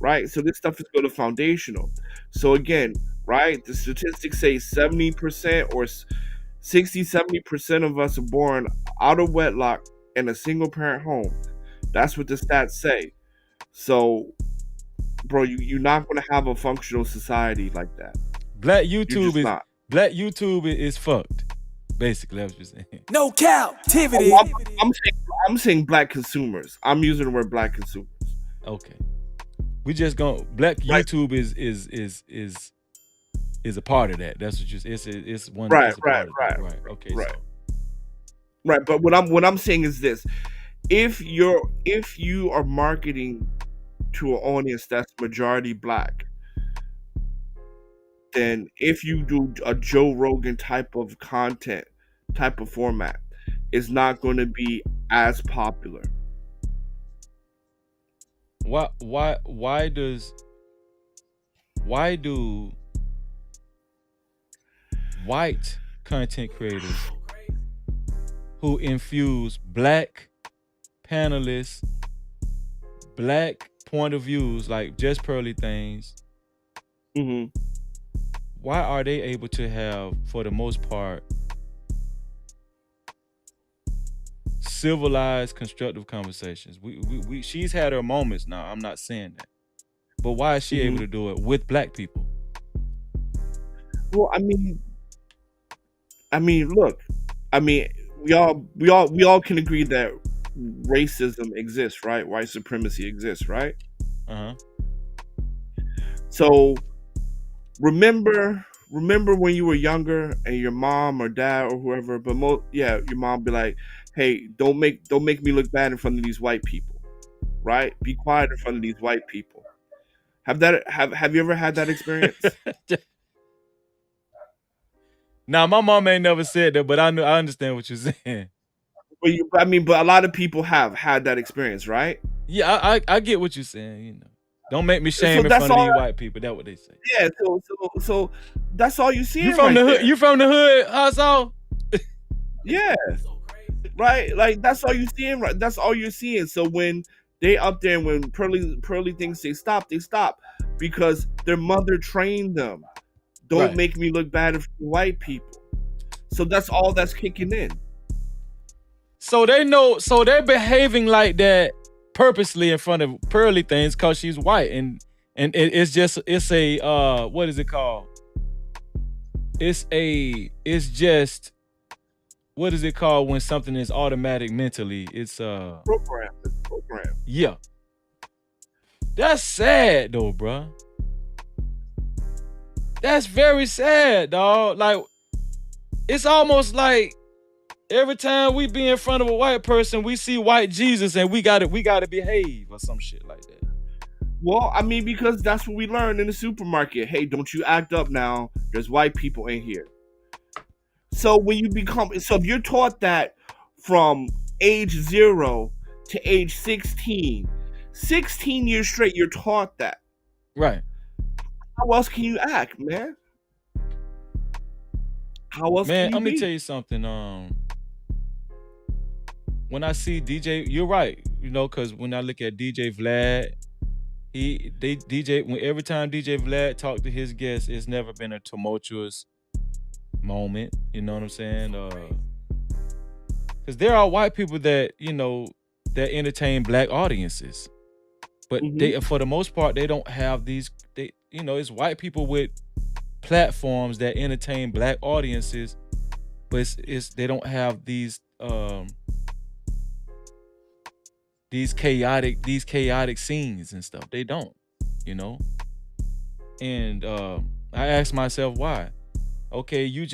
right? So this stuff is going to foundational. So again, right? The statistics say 70% or 60-70% of us are born out of wedlock in a single parent home. That's what the stats say. So, bro, you're not going to have a functional society like that. Black You're YouTube just is not. fucked. Basically, that's what you're saying. No captivity. Oh, I'm saying black consumers. I'm using the word black consumers. Okay. We just going Black Right. YouTube is a part of that. That's what you it's one Right, it's a right, part of right, that. Right. Okay, right. so Right, but what I'm saying is this: if you are marketing to an audience that's majority black, then if you do a Joe Rogan type of content, type of format, it's not going to be as popular. why do white content creators who infuse black panelists, black point of views, like Just Pearly Things, Hmm. why are they able to have, for the most part, civilized, constructive conversations? She's had her moments now. I'm not saying that, but why is she able to do it with black people? Well, look, we all can agree that racism exists, right? White supremacy exists, right? Uh-huh. So remember when you were younger and your mom or dad or whoever, but your mom be like, "Hey, don't make me look bad in front of these white people, right? Be quiet in front of these white people." Have you ever had that experience? Now, my mom ain't never said that, but I understand what you're saying. But a lot of people have had that experience, right? Yeah, I get what you're saying. You know, don't make me So shame in that's front of all. these white people. That's what they say. Yeah. So that's all you see You from right the hood? there. You from the hood, Hassel? Yeah. Right. Like that's all you seeing. Right. That's all you're seeing. So when they up there, when pearly things say stop, they stop because their mother trained them. Don't Right. make me look bad for white people. So that's all that's kicking in. So they know. So they're behaving like that purposely in front of Pearly Things because she's white, and it's a what is it called? It's just, what is it called when something is automatic mentally? It's Program. yeah. That's sad though, bruh. That's very sad, dog. Like, it's almost like every time we be in front of a white person, we see white Jesus and we gotta behave or some shit like that. Well, because that's what we learned in the supermarket. Hey, don't you act up now. There's white people in here. So if you're taught that from age 0 to age 16, 16 years straight, you're taught that. Right. How else can you act, man? How else Man, can you let me be? tell you something. When I see DJ, you're right, you know, because when I look at DJ Vlad Every time DJ Vlad talked to his guests, it's never been a tumultuous moment. You know what I'm saying? Because there are white people that that entertain black audiences, but they, for the most part, they don't have these. It's white people with platforms that entertain black audiences, but they don't have these chaotic scenes and stuff. They don't, and I asked myself why. Okay, you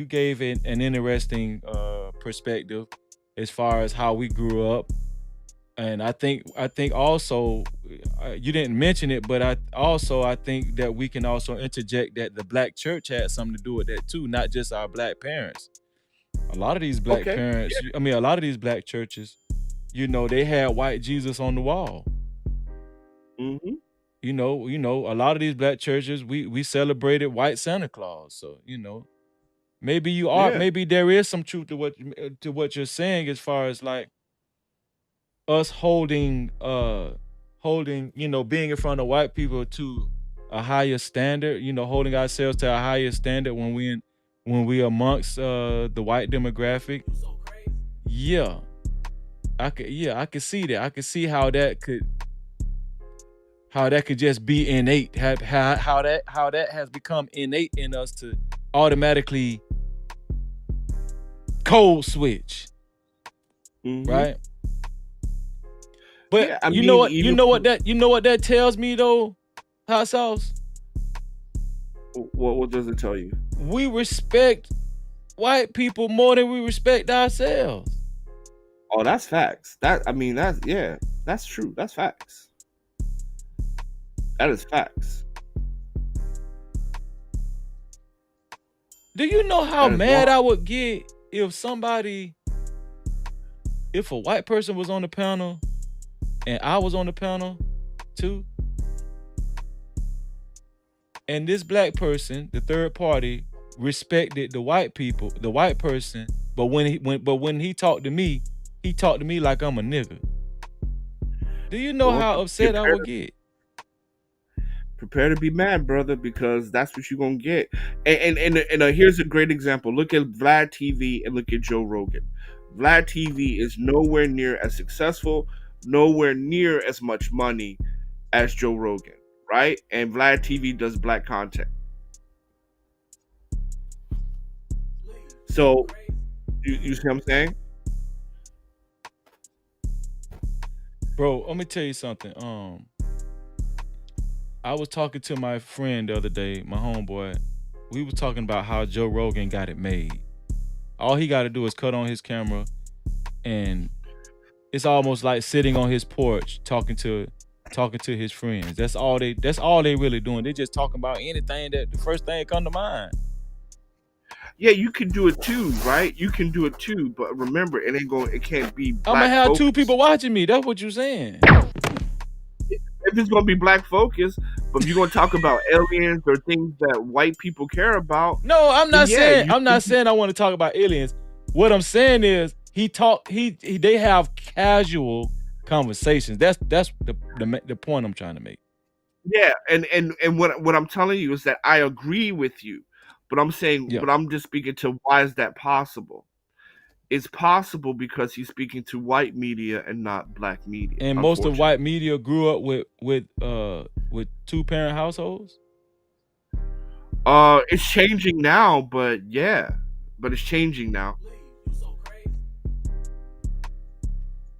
gave an interesting perspective as far as how we grew up, and I think also you didn't mention it, but I think that we can also interject that the black church had something to do with that too, not just our black parents. A lot of these black parents, a lot of these black churches, they had white Jesus on the wall. A lot of these black churches, we celebrated white Santa Claus. So, maybe there is some truth to what you're saying as far as like us holding, being in front of white people to a higher standard, holding ourselves to a higher standard when we amongst the white demographic. Yeah. I could see that. I could see how that could just be innate. How that has become innate in us to automatically code switch. Right? But Yeah, you know what that tells me though, Hot Sauce? What does it tell you? We respect white people more than we respect ourselves. Oh, that's facts. That's true. That's facts. That is facts. Do you know how mad I would get if a white person was on the panel and I was on the panel too? And this black person, the third party, respected the white person, but when he talked to me like I'm a nigga. Do you know how upset I would get? Prepare to be mad, brother, because that's what you're gonna get. And here's a great example. Look at Vlad TV and look at Joe Rogan. Vlad TV is nowhere near as successful, nowhere near as much money as Joe Rogan, right? And Vlad TV does black content. So you see what I'm saying? Bro, let me tell you something. I was talking to my friend the other day, my homeboy. We were talking about how Joe Rogan got it made. All he got to do is cut on his camera, and it's almost like sitting on his porch talking to his friends. That's all they really doing. They just talking about anything that the first thing come to mind. Yeah, you can do it too, right? You can do it too, but remember, it can't be black I'm gonna have focus. 2 people watching me. That's what you're saying. If it's gonna be black focus, but if you're gonna talk about aliens or things that white people care about. No, I'm not saying I want to talk about aliens. What I'm saying is they have casual conversations. That's the point I'm trying to make. Yeah, and what I'm telling you is that I agree with you, but I'm saying, but I'm just speaking to why is that possible? It's possible because he's speaking to white media and not black media. And most of white media grew up with 2-parent households. It's changing now, but it's changing now.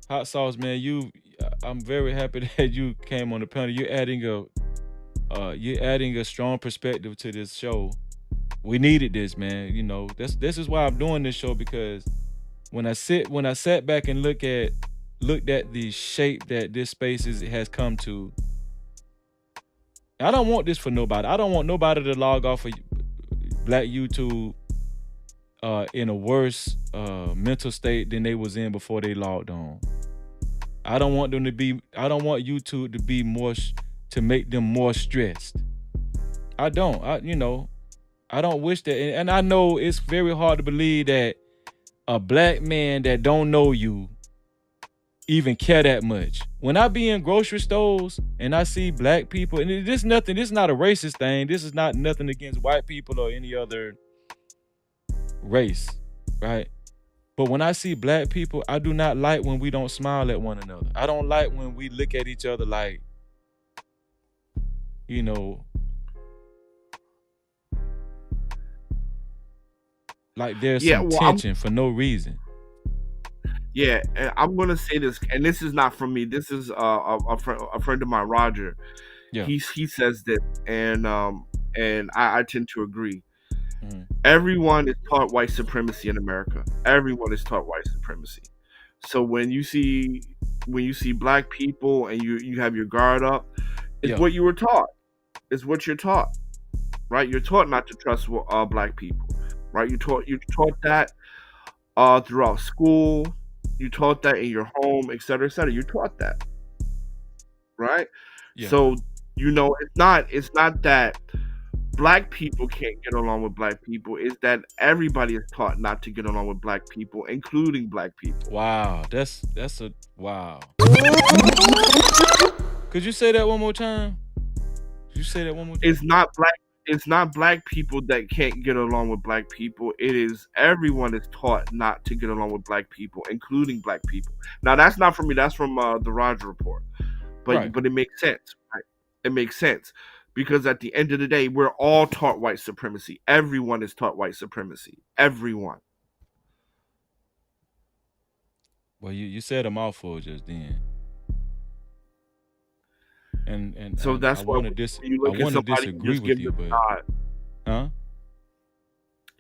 Hot Sauce, man, I'm very happy that you came on the panel. You're adding a strong perspective to this show. We needed this, man. This is why I'm doing this show, because when I sat back and looked at the shape that this space has come to, I don't want this for nobody. I don't want nobody to log off of Black YouTube in a worse mental state than they was in before they logged on. I don't want YouTube to be more to make them more stressed. I don't. I don't wish that, and I know it's very hard to believe that a black man that don't know you even care that much. When I be in grocery stores and I see black people, and this nothing, this is not a racist thing. This is not nothing against white people or any other race, right? But when I see black people, I do not like when we don't smile at one another. I don't like when we look at each other like, you know, like there's Yeah, some well, tension for no reason. and I'm gonna say this, and this is not from me. This is a friend of mine, Roger. Yeah. He says this, and I tend to agree. Mhm. Everyone is taught white supremacy in America. Everyone is taught white supremacy. So when you see black people and you have your guard up, it's Yeah. what you were taught. It's what you're taught, right? You're taught not to trust black people, right? You taught that throughout school. You taught that in your home, et cetera, et cetera. You taught that, right? Yeah. So it's not that black people can't get along with black people. It's that everybody is taught not to get along with black people, including black people. Wow. That's a wow. Could you say that one more time? Could you say that one more time? It's not black people that can't get along with black people. It is everyone is taught not to get along with black people, including black people. Now that's not from me. That's from the Roger Report. Right. But it makes sense, right? It makes sense because at the end of the day, we're all taught white supremacy. Everyone is taught white supremacy. Everyone. Well, you said a mouthful just then. And So I that's why want when to you I look at want to somebody, you disagree just with give you, them a but nod. huh?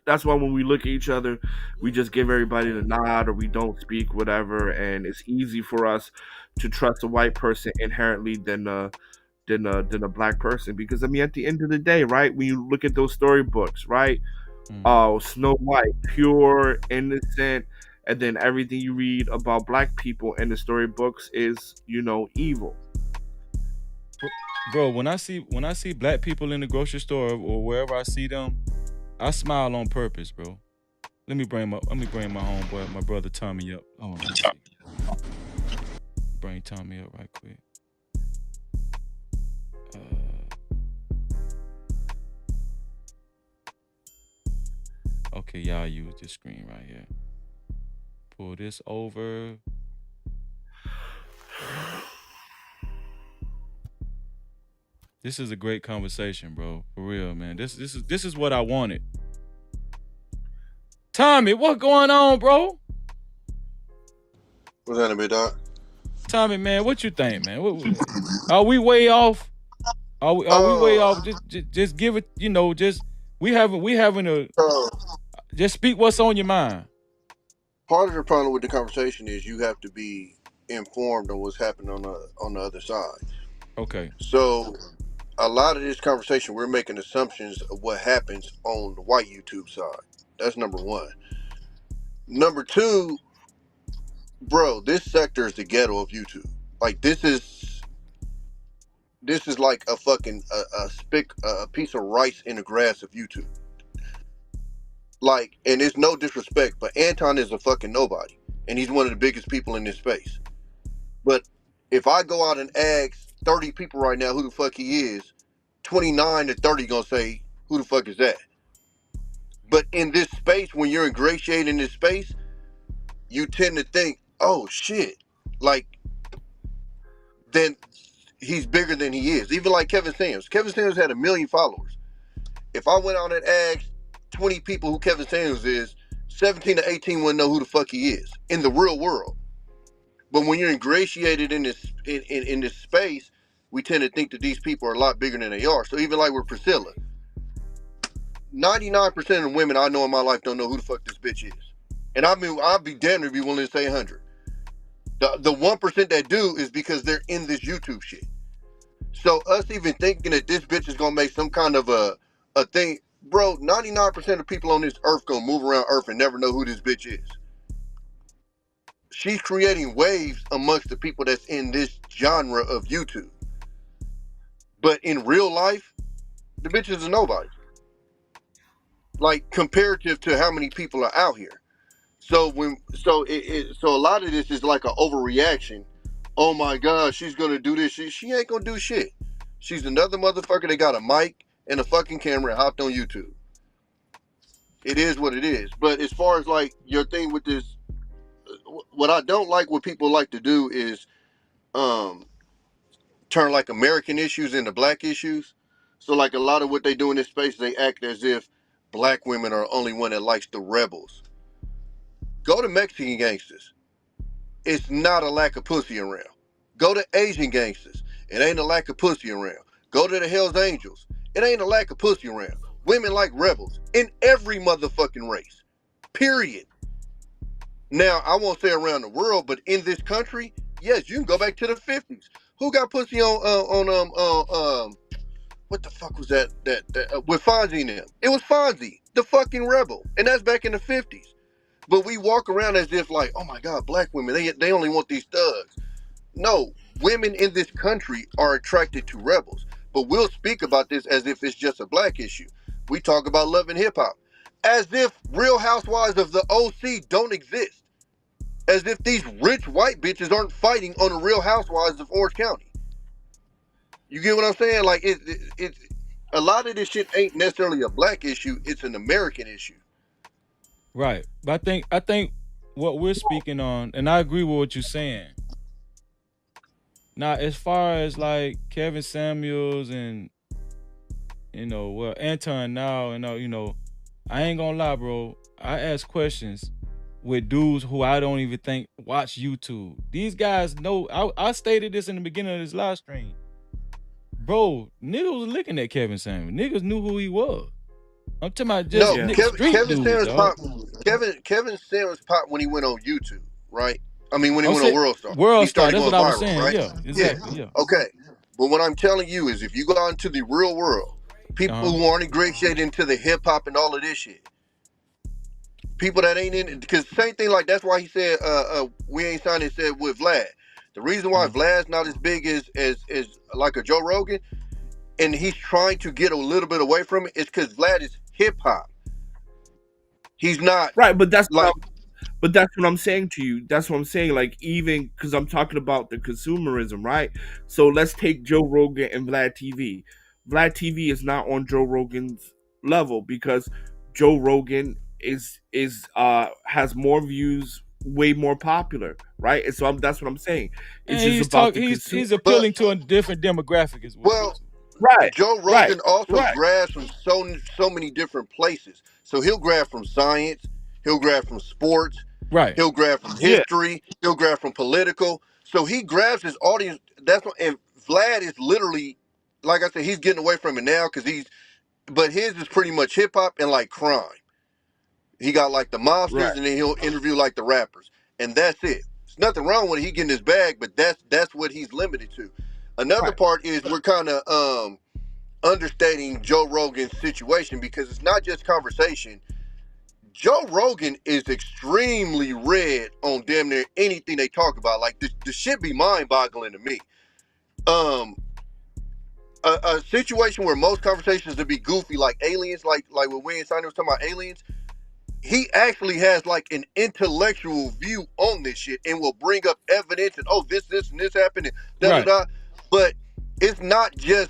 That's why when we look at each other, we just give everybody the nod or we don't speak, whatever. And it's easy for us to trust a white person inherently than a black person because I mean, at the end of the day, right? When you look at those storybooks, right? Mm. Oh, Snow White, pure, innocent, and then everything you read about black people in the storybooks is, evil. Bro, when I see black people in the grocery store or wherever I see them, I smile on purpose, bro. Let me bring my homeboy, my brother Tommy up. Hold on, let me see. Bring Tommy up right quick. Okay, y'all use this screen right here. Pull this over. This is a great conversation, bro. For real, man. This is what I wanted. Tommy, what going on, bro? What's that, big dog? Tommy, man, what you think, man? Are we way off? Are we way off? Just give it, just we having a So just speak what's on your mind. part of the problem with the conversation is you have to be informed on what's happening on the other side. Okay. So a lot of this conversation, we're making assumptions of what happens on the white YouTube side. That's number one. Number two, bro, this sector is the ghetto of YouTube. Like this is like a fucking a piece of rice in the grass of YouTube. Like, and it's no disrespect, but Anton is a fucking nobody, and he's one of the biggest people in this space. But if I go out and ask 30 people right now who the fuck he is, 29 to 30 gonna say, who the fuck is that? But in this space, when you're ingratiated in this space, you tend to think, oh shit, like, then he's bigger than he is. Even like Kevin Samuels. Kevin Samuels had 1 million followers. If I went out and asked 20 people who Kevin Samuels is, 17 to 18 wouldn't know who the fuck he is in the real world. But when you're ingratiated in this space, we tend to think that these people are a lot bigger than they are. So even like with Priscilla, 99% of the women I know in my life don't know who the fuck this bitch is. And I mean, I'd be damned to be willing to say 100. The 1% that do is because they're in this YouTube shit. So us even thinking that this bitch is gonna make some kind of a thing, bro, 99% of people on this earth gonna move around earth and never know who this bitch is. She's creating waves amongst the people that's in this genre of YouTube. But in real life, the bitch is a nobody. Like, comparative to how many people are out here. So so a lot of this is like an overreaction. Oh my God, she's gonna do this shit. She ain't gonna do shit. She's another motherfucker that got a mic and a fucking camera and hopped on YouTube. It is what it is. But as far as like your thing with this, what I don't like, what people like to do is um turn like American issues into black issues. So like a lot of what they do in this space, they act as if black women are the only one that likes the rebels. Go to Mexican gangsters. It's not a lack of pussy around. Go to Asian gangsters. It ain't a lack of pussy around. Go to the Hells Angels. It ain't a lack of pussy around. Women like rebels in every motherfucking race. Period. Now, I won't say around the world, but in this country, yes, you can go back to the 50s. Who got pussy on what the fuck was that with Fonzie and them? It was Fonzie, the fucking rebel. And that's back in the 50s. But we walk around as if like, oh my God, black women, they only want these thugs. No, women in this country are attracted to rebels. But we'll speak about this as if it's just a black issue. We talk about love and hip hop. As if Real Housewives of the OC don't exist. As if these rich white bitches aren't fighting on the Real Housewives of Orange County. You get what I'm saying? Like it a lot of this shit ain't necessarily a black issue, it's an American issue. Right. But I think what we're speaking on, and I agree with what you're saying. Now, as far as like Kevin Samuels and Anton now, and I ain't gonna lie, bro. I ask questions with dudes who I don't even think watch YouTube. These guys know. I stated this in the beginning of this live stream. Bro, niggas was looking at Kevin Samuels. Niggas knew who he was. I'm talking about just Kevin Samuels pop. Kevin Samuels pop when he went on YouTube, right? I mean, when he went on World Star. World Star, that's what I was saying. Right? Yeah, exactly. Yeah. Okay. But what I'm telling you is if you go out into the real world, people who aren't ingratiated into the hip hop and all of this shit, people that ain't in, because same thing, like that's why he said we ain't signed it, said with Vlad. The reason why Vlad's not as big as like a Joe Rogan, and he's trying to get a little bit away from it, is because Vlad is hip hop. He's not right, but that's like. But that's what I'm saying to you. That's what I'm saying. Like, even because I'm talking about the consumerism, right? So let's take Joe Rogan and Vlad TV. Vlad TV is not on Joe Rogan's level because Joe Rogan has more views, way more popular, right? And so that's what I'm saying. It's just about he's appealing to a different demographic as well. Right. Joe Rogan also grabs from so many different places. So he'll grab from science, he'll grab from sports. Right. He'll grab from history. He'll grab from political. So he grabs his audience. That's what, and Vlad is literally, like I said, he's getting away from it now because but his is pretty much hip hop and like crime. He got like the mobsters and then he'll interview like the rappers. And that's it. There's nothing wrong with it. He getting his bag, but that's what he's limited to. Another part is we're kind of understating Joe Rogan's situation because it's not just conversation. Joe Rogan is extremely read on damn near anything they talk about. Like the shit be mind-boggling to me. A situation where most conversations would be goofy, like aliens, like when Wayne Simon was talking about aliens. He actually has like an intellectual view on this shit and will bring up evidence and this and this happened and da da da. But it's not just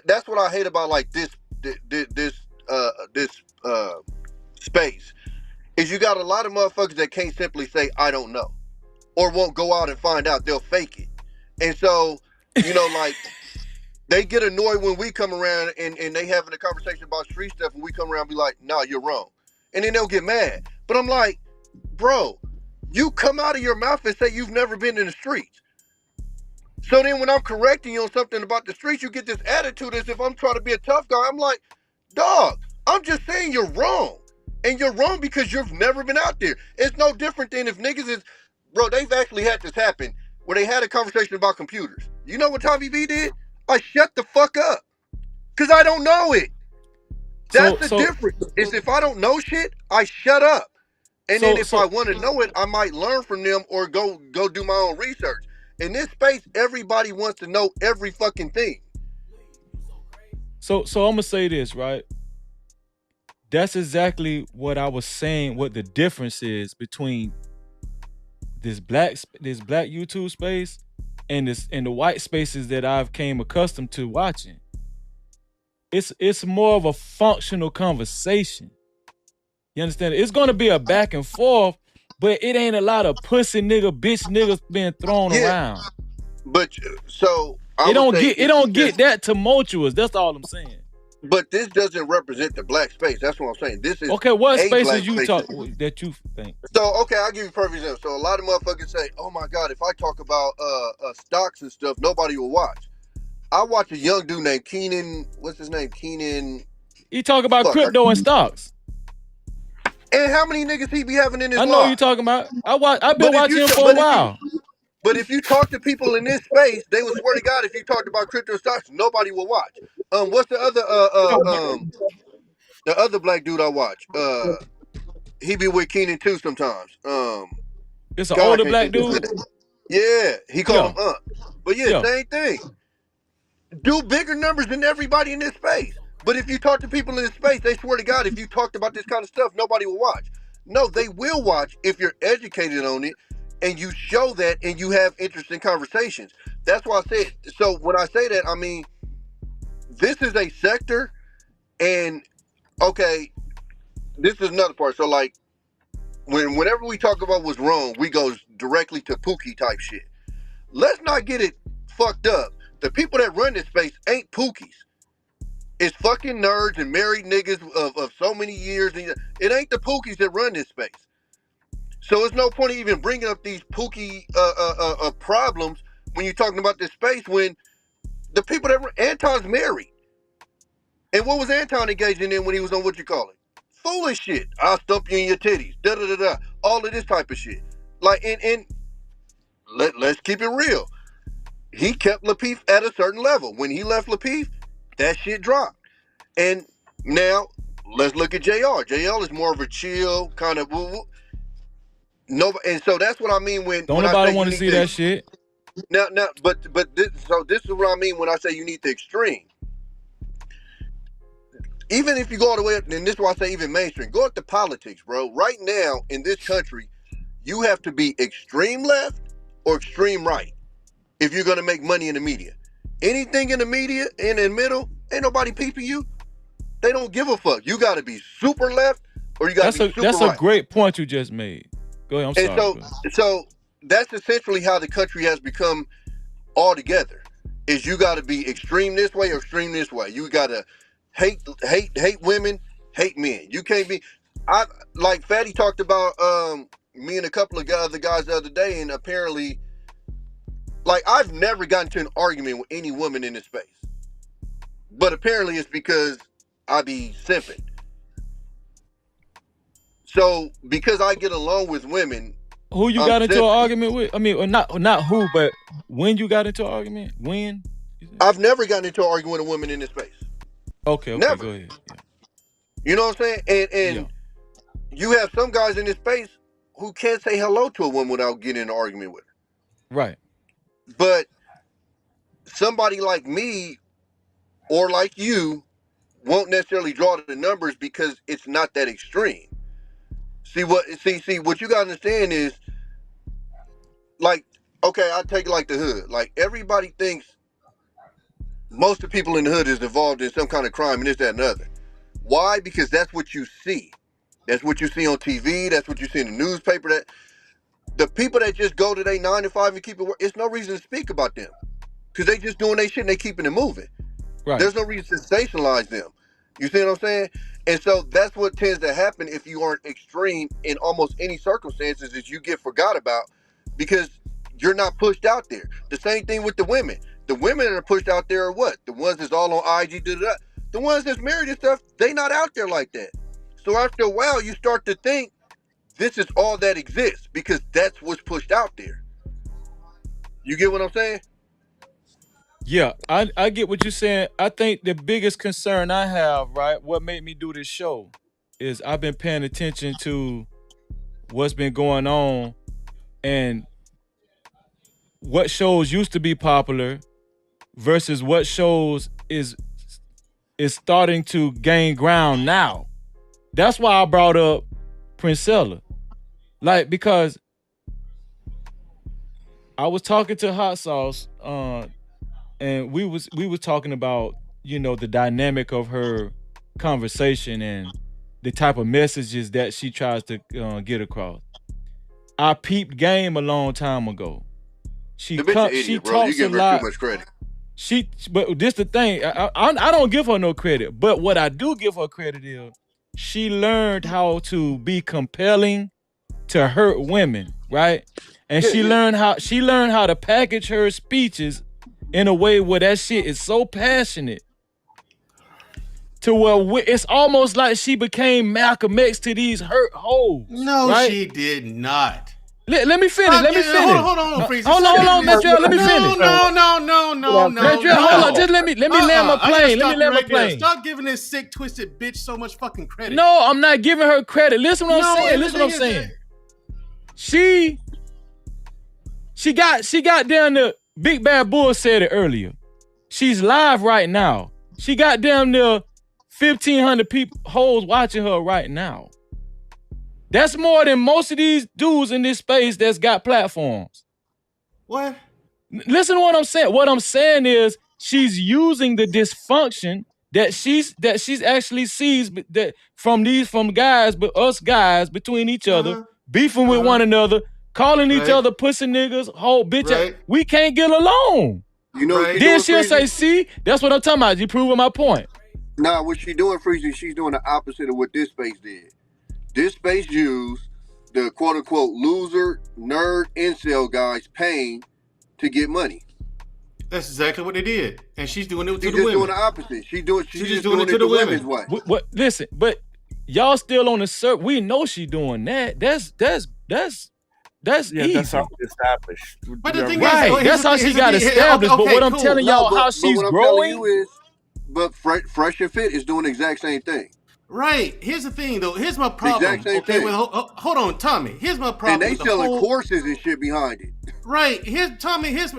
that's what I hate about like this space is you got a lot of motherfuckers that can't simply say I don't know or won't go out and find out. They'll fake it. And so like they get annoyed when we come around and they having a conversation about street stuff and we come around and be like, nah, you're wrong, and then they'll get mad. But I'm like, bro, you come out of your mouth and say you've never been in the streets. So then when I'm correcting you on something about the streets, you get this attitude as if I'm trying to be a tough guy. I'm like, dog, I'm just saying you're wrong. And you're wrong because you've never been out there. It's no different than if niggas is, bro, they've actually had this happen where they had a conversation about computers. You know what Tommy V did? I shut the fuck up. Because I don't know it. That's the difference. Is if I don't know shit, I shut up. And then if I want to know it, I might learn from them or go do my own research. In this space, everybody wants to know every fucking thing. So I'm going to say this, right? That's exactly what I was saying. What the difference is between this black YouTube space and the white spaces that I've came accustomed to watching. It's more of a functional conversation. You understand? It's gonna be a back and forth, but it ain't a lot of pussy nigga, bitch niggas being thrown Yeah, around. but so I It would don't say get that tumultuous. That's all I'm saying. But this doesn't represent the black space. That's what I'm saying. This is Okay, what a black spaces you space. talk that you think? So okay, I'll give you a perfect example. So a lot of motherfuckers say, "Oh my god, if I talk about stocks and stuff, nobody will watch." I watch a young dude named Keenan. What's his name? Keenan. He talk about crypto and stocks. And how many niggas he be having in his I know life? you talking about. I've been watching him for a while. But if you talk to people in this space, they will swear to God, if you talked about crypto stocks, nobody will watch. What's the other black dude I watch? He be with Keenan too sometimes. It's an older black dude. Yeah, he called him But yeah, Yeah. same thing. Do bigger numbers than everybody in this space. But if you talk to people in this space, they swear to God, if you talked about this kind of stuff, nobody will watch. No, they will watch if you're educated on it and you show that and you have interesting conversations. That's why I said, so when I say that, I mean, this is a sector and, okay, this is another part. So like, whenever we talk about what's wrong, we go directly to Pookie type shit. Let's not get it fucked up. The people that run this space ain't Pookies. It's fucking nerds and married niggas of so many years. It ain't the Pookies that run this space. So it's no point in even bringing up these Pookie problems when you're talking about this space when the people that Anton's married. And what was Anton engaging in when he was on what you call it? Foolish shit. I'll stump you in your titties. Da da da da. All of this type of shit. Like, and let's keep it real. He kept Lapeef at a certain level. When he left Lapeef, that shit dropped. And now let's look at JR. JR is more of a chill kind of no, and so that's what I mean when don't nobody want to see that shit. Now, but this is what I mean when I say you need the extreme. Even if you go all the way up, and this is why I say even mainstream, go up to politics, bro. Right now in this country, you have to be extreme left or extreme right if you're gonna make money in the media. Anything in the media in the middle, ain't nobody peeping you. They don't give a fuck. You gotta be super left or you gotta be super right. That's a great point you just made. Go ahead, I'm sorry. So that's essentially how the country has become altogether. Is you gotta be extreme this way or extreme this way. You gotta hate women, hate men. You can't be like Fatty talked about me and a couple of other guys the other day, and apparently like I've never gotten into an argument with any woman in this space. But apparently it's because I be simping. So because I get along with women, who you got into an argument with? I mean, or not who, but when you got into an argument? When? I've never gotten into an argument with a woman in this space. Okay, never. Go ahead. Yeah. You know what I'm saying? And you have some guys in this space who can't say hello to a woman without getting in an argument with her. Right. But somebody like me or like you won't necessarily draw the numbers because it's not that extreme. See what you gotta understand is, like, okay, I take it like the hood. Like everybody thinks most of the people in the hood is involved in some kind of crime and this, that, and the other. Why? Because that's what you see. That's what you see on TV. That's what you see in the newspaper. That the people that just go to their 9 to 5 and keep it, it's no reason to speak about them because they just doing their shit and they keeping it moving. Right. There's no reason to sensationalize them. You see what I'm saying? And so that's what tends to happen if you aren't extreme in almost any circumstances, is you get forgot about because you're not pushed out there. The same thing with the women. The women that are pushed out there are what? The ones that's all on IG, the ones that's married and stuff, they not out there like that. So after a while, you start to think this is all that exists because that's what's pushed out there. You get what I'm saying? Yeah, I get what you're saying. I think the biggest concern I have, right, what made me do this show is I've been paying attention to what's been going on and what shows used to be popular versus what shows is starting to gain ground now. That's why I brought up Princella. Like, because I was talking to Hot Sauce, and we was talking about, you know, the dynamic of her conversation and the type of messages that she tries to get across. I peeped game a long time ago. The bitch an idiot, bro. You talks a give her lot. too much credit. But this the thing. I don't give her no credit. But what I do give her credit is she learned how to be compelling to hurt women, right? And she learned how to package her speeches in a way where that shit is so passionate to where it's almost like she became Malcolm X to these hurt hoes. No, right? she did not. Let me finish. Hold on, Freeze. Hold on, Medrell. Let me finish. No. Medrell, hold on. Just let me land my plane. Let me land my plane. Stop giving this sick, twisted bitch so much fucking credit. No, I'm not giving her credit. Listen what I'm saying. Listen what I'm saying. She got down to Big Bad Bull said it earlier. She's live right now. She got down to 1,500 people hoes watching her right now. That's more than most of these dudes in this space that's got platforms. What? Listen to what I'm saying. What I'm saying is she's using the dysfunction that she's actually sees that from guys, but us guys between each other, beefing with one another, calling each other pussy niggas, whole bitch. We can't get along. You know, then she'll say, "See, that's what I'm talking about. You proving my point." Nah, what she doing, Freezy? She's doing the opposite of what this space did. This space used the quote-unquote loser, nerd, incel guys pain to get money. That's exactly what they did. And she's doing it to the women. She's just doing the opposite. She's just doing it to the women's way. What? Listen, but y'all still on the serve. We know she doing that. That's easy. That's how she established. But the thing is, that's how she got established. But what I'm telling y'all, how she's growing is, but Fresh and Fit is doing the exact same thing. Right. Here's the thing, though. Here's my problem. Okay, well, hold on, Tommy. Here's my problem. And they selling courses and shit behind it. Right.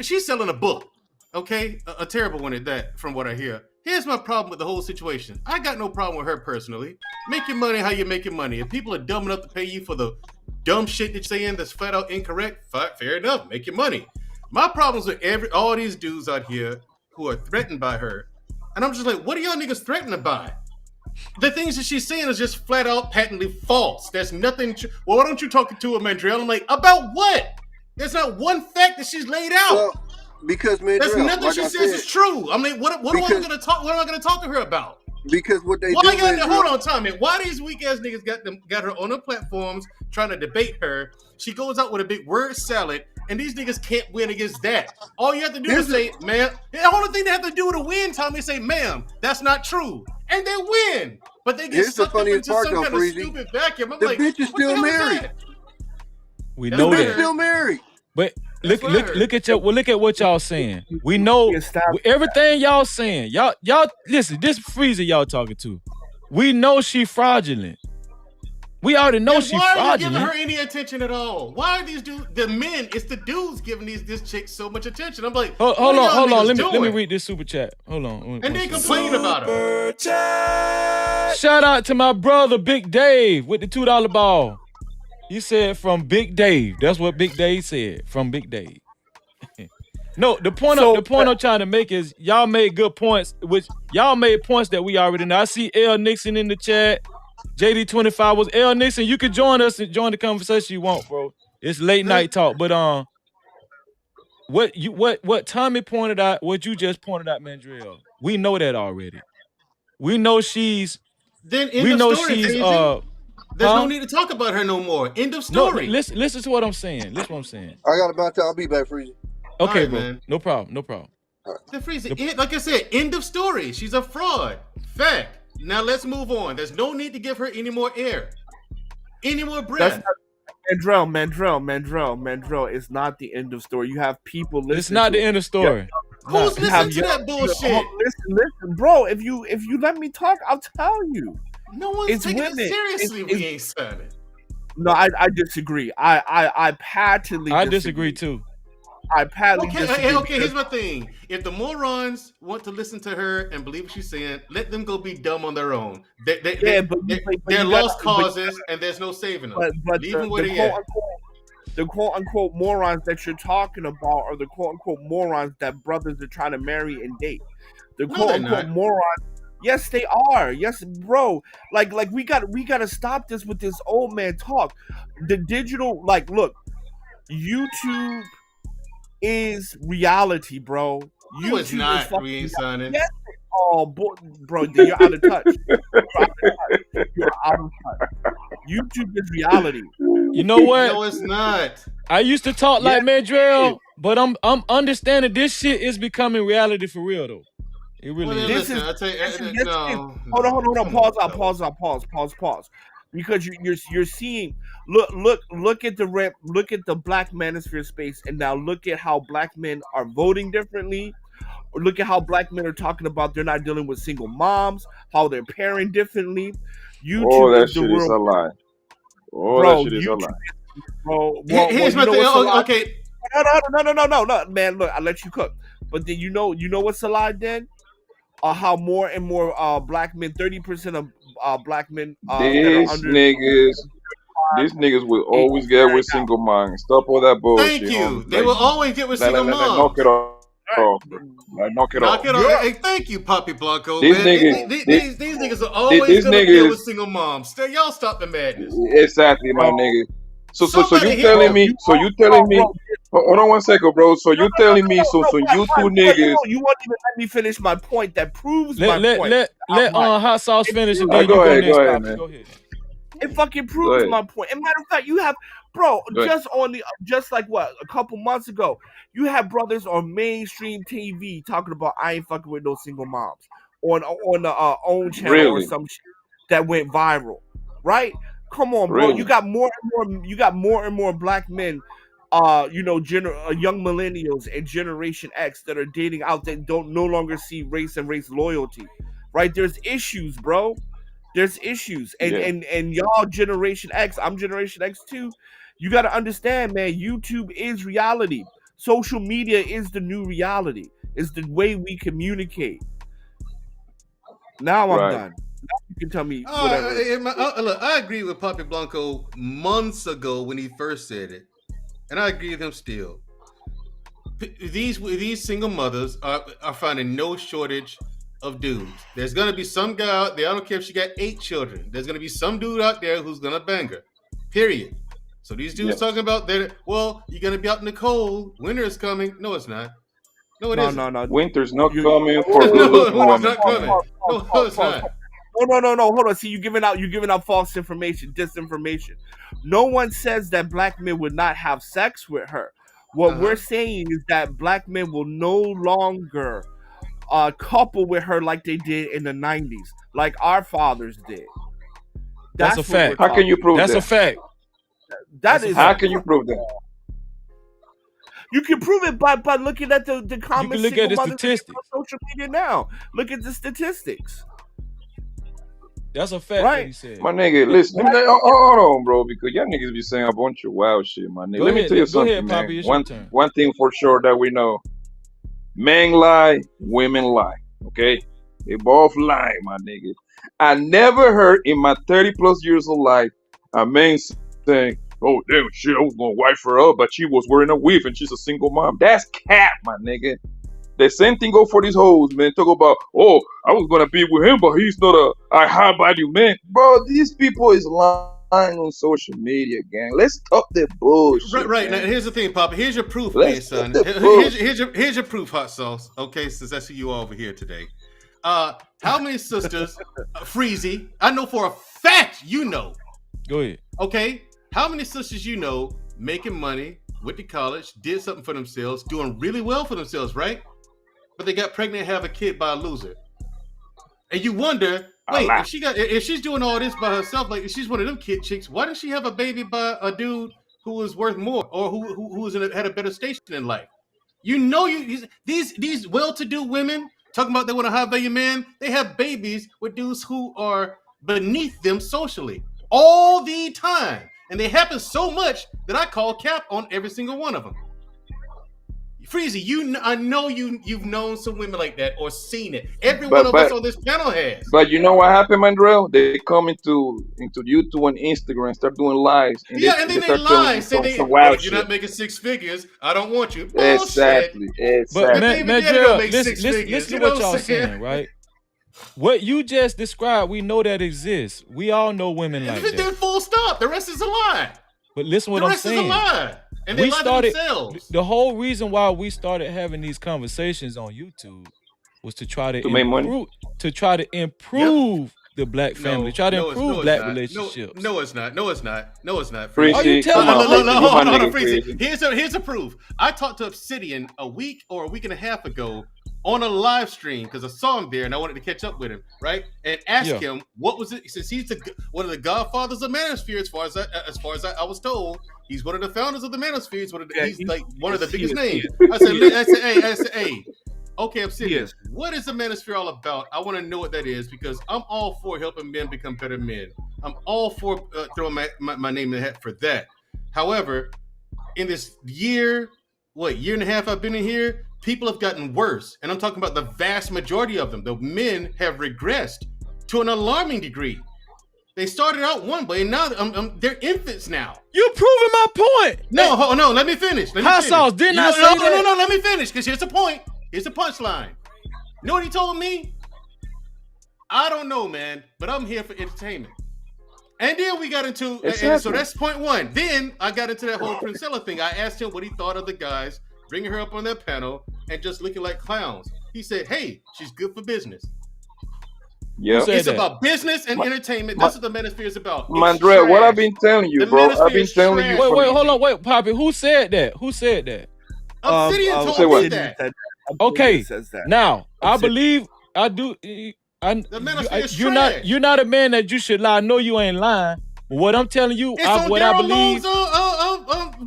She's selling a book. Okay, a terrible one at that, from what I hear. Here's my problem with the whole situation. I got no problem with her personally. Make your money how you make your money. If people are dumb enough to pay you for the dumb shit that you're saying that's flat out incorrect, fair enough. Make your money. My problems with all these dudes out here who are threatened by her. And I'm just like, what are y'all niggas threatened by? The things that she's saying is just flat out patently false. There's nothing. Well, why don't you talk to her, Mandrell? I'm like, about what? There's not one fact that she's laid out. Well, because Mandrell, there's nothing like she says is true. I mean, what am I going to talk? What am I going to talk to her about? Because what they hold on, Tommy. Why these weak ass niggas got her on their platforms trying to debate her? She goes out with a big word salad, and these niggas can't win against that. All you have to do is say, "Ma'am." The only thing they have to do to win, Tommy, is say, "Ma'am, that's not true," and they win. But they get sucked up into some kind of stupid vacuum. I'm the like, bitch is still married. We know that. The bitch still married. But look at what y'all saying. We know everything y'all saying. Y'all listen. This freezer y'all talking to. We know she fraudulent. We already know she fraudulent. Why are you giving her any attention at all? Why are these dudes, the men, it's the dudes giving this chick so much attention? I'm like, hold on. Let me read this super chat. Hold on. And they complain about her. Shout out to my brother Big Dave with the $2 ball. He said from Big Dave. That's what Big Dave said. From Big Dave. No, the point I'm trying to make is y'all made good points, which y'all made points that we already know. I see L Nixon in the chat. JD25 was L Nixon. You can join us and join the conversation you want, bro. It's late night talk. But what Tommy pointed out, what you just pointed out, Mandrell, we know that already. We know she's then end of story, there's no need to talk about her no more. End of story. No, listen to what I'm saying. Listen to what I'm saying. I got about to. I'll be back, Freezy. Okay, right, bro. Man. No problem. The Freezy, like I said, end of story. She's a fraud. Fact. Now let's move on. There's no need to give her any more air, any more breath. Mandrell, it's not the end of story. You have people listening. It's not the end of story. Who's listening to that bullshit? Listen, bro. If you let me talk, I'll tell you. No one's taking it seriously. We ain't said it. No, I disagree. I patently disagree too. I patently Okay, disagree. okay. Here's my thing: if the morons want to listen to her and believe what she's saying, let them go be dumb on their own. Yeah, but They're you lost gotta, causes, and there's no saving them. but Leave them where the they quote at. unquote the quote unquote morons that you're talking about are the quote unquote morons that brothers are trying to marry and date. The No, quote they're unquote not. morons. Yes, they are. Yes, bro. Like we gotta stop this with this old man talk. The digital, like, look, YouTube is reality, bro. No, it's YouTube is not. fucking We ain't reality. signing. Yes, oh boy, bro, you're out of touch. You're out of touch. You're out of touch. YouTube is reality. You know what? No, it's not. I used to talk like Yes, it is. Mandrell, but I'm understanding this shit is becoming reality for real though. It Well, really then is. listen. I tell you, Yes, it is. no. Hold on. Come Pause on, out. fellas. Pause. Because you're seeing. Look at the Black manosphere space, and now look at how Black men are voting differently. Or look at how Black men are talking about they're not dealing with single moms, how they're pairing differently. All YouTube that is the shit is a world, lie. All that bro. shit is a lie. Bro. Here's You my know thing. what's a lie? Okay. No, man. Look, I let you cook, but then you know what's a lie then? How more and more Black men, 30% of Black men that are These under niggas, these niggas will is always get with single minds. Stop all that Thank bullshit, you. homie. They will always get with single Knock moms. it off. Like, knock it Knock off. it off. Hey, thank you, Poppy Blanco, These man. niggas, These niggas are always these gonna deal niggas, with single moms. Y'all stop the madness. exactly, my bro. nigga. So Somebody you hit. telling me? So you telling me? Bro. Hold on one second, bro. So you telling me? So you two niggas. You won't even let me finish my point that proves Let my let point. let let Hot Sauce finish and All then right, you go next, go ahead, Poppy. man. Go ahead. It fucking Go proves ahead. my point. And matter of fact, you have, bro, Go ahead. just like what, a couple months ago, you have brothers on mainstream TV talking about I ain't fucking with no single moms on the own channel or Really, some shit that went viral, right? Come on, bro. You really. got more and more Black men, young millennials and Generation X that are dating out that don't no longer see race and race loyalty, right? There's issues, bro. There's issues, Yeah, and y'all Generation X, I'm Generation X too. You got to understand, man. YouTube is reality. Social media is the new reality. It's the way we communicate. Now I'm right. done. Now you can tell me whatever. Look, I agree with Poppy Blanco months ago when he first said it, and I agree with him still. These single mothers are finding no shortage of dudes. There's gonna be some guy out there. I don't care if she got 8 children. There's gonna be some dude out there who's gonna bang her. Period. So these dudes Yes. talking about that. Well, you're gonna be out in the cold. Winter is coming. No, it's not. No, it isn't. No. Winter's not You coming for No, good-looking winter's women, not coming. man. No, it's not. No. Hold on. See, you're giving out false information, disinformation. No one says that Black men would not have sex with her. What we're saying is that Black men will no longer couple with her like they did in the 90s, like our fathers did. That's a what fact. we're How can you prove That's a that? fact. That is. How can you prove that? You can prove it by looking at the You common can look single at the mothers on statistics. social media now. Look at the statistics, That's a fact right? what he said. My nigga, listen. Hold on, bro, because y'all niggas be saying a bunch of wild shit, my nigga. Go Let me ahead. tell you Go ahead, something, man. Poppy. It's your turn. One thing for sure that we know: men lie, women lie. Okay, they both lie, my nigga. I never heard in my 30+ years of life a man saying, "Oh damn, shit, I was gonna wife her up, but she was wearing a weave and she's a single mom." That's cap, my nigga. The same thing go for these hoes, man. Talk about, oh, I was gonna be with him, but he's not a high value man. Bro, these people is lying on social media, gang. Let's stop the bullshit. Right. Now Man. here's the thing, Papa. Here's your proof, man, Let's son. stop the bullshit. Here's your proof, Hot Sauce. Okay, since I see you all over here today. How many sisters, Freezy? I know for a fact you know. Go ahead. Okay, how many sisters you know making money, went to college, did something for themselves, doing really well for themselves, right? But they got pregnant and have a kid by a loser. And you wonder, wait, if she's doing all this by herself, like if she's one of them kid chicks, why didn't she have a baby by a dude who was worth more or who had a better station in life? You know, these well-to-do women talking about they want a high-value man, they have babies with dudes who are beneath them socially all the time, and they happen so much that I call cap on every single one of them. Freezy, I know you've known some women like that or seen it. Every one of us but on this panel has. but you know what happened, Mandrell? They come into YouTube and Instagram, start doing lives, and Yeah, and they then they start telling lie, you say some well, wild if you're shit. not making six figures, I don't want you. Bullshit. Exactly, But If exactly. baby daddy don't Mandrell, make listen, six listen, figures, listen you to know what what I'm y'all saying? saying, right? What you just described, we know that exists. We all know women like Then that. full stop. The rest is a lie. But listen The what I'm rest is a saying. lie. And they We lie to started themselves. the whole reason why we started having these conversations on YouTube was to try to To make money. improve the black family, try to improve it's black not. relationships. No, it's not. No, it's not. No, it's not. Are you Freezy, telling come on, me? Freezy, you Hold my on, nigga, Freezy. Freezy. Here's a proof. I talked to Obsidian a week or a week and a half ago on a live stream because I saw him there and I wanted to catch up with him, right? And ask Yeah. him what was it, since he's one of the godfathers of Manosphere, as far as I was told. He's one of the founders of the Manosphere. He's like one of the biggest names. I said, hey, okay, Obsidian, what is the Manosphere all about? I want to know what that is because I'm all for helping men become better men. I'm all for throwing my name in the hat for that. However, in this year and a half I've been in here, people have gotten worse. And I'm talking about the vast majority of them. The men have regressed to an alarming degree. They started out one way, and now they're infants now. You're proving my point. No, let me finish. Hot sauce, didn't I say that? No, let me finish, because here's the point. Here's the punchline. You know what he told me? I don't know, man, but I'm here for entertainment. And then we got into, and so that's point one. Then I got into that whole Princella thing. I asked him what he thought of the guys bringing her up on that panel and just looking like clowns. He said, hey, she's good for business. Yeah, it's about business and entertainment. That's what the Manosphere is about. Mandrell, what I've been telling you, bro. I've been telling you. Wait, Poppy. Who said that? Obsidian told me that. Okay, now I believe I do. You're not a man that you should lie. I know you ain't lying. But what I'm telling you, it's what on I believe.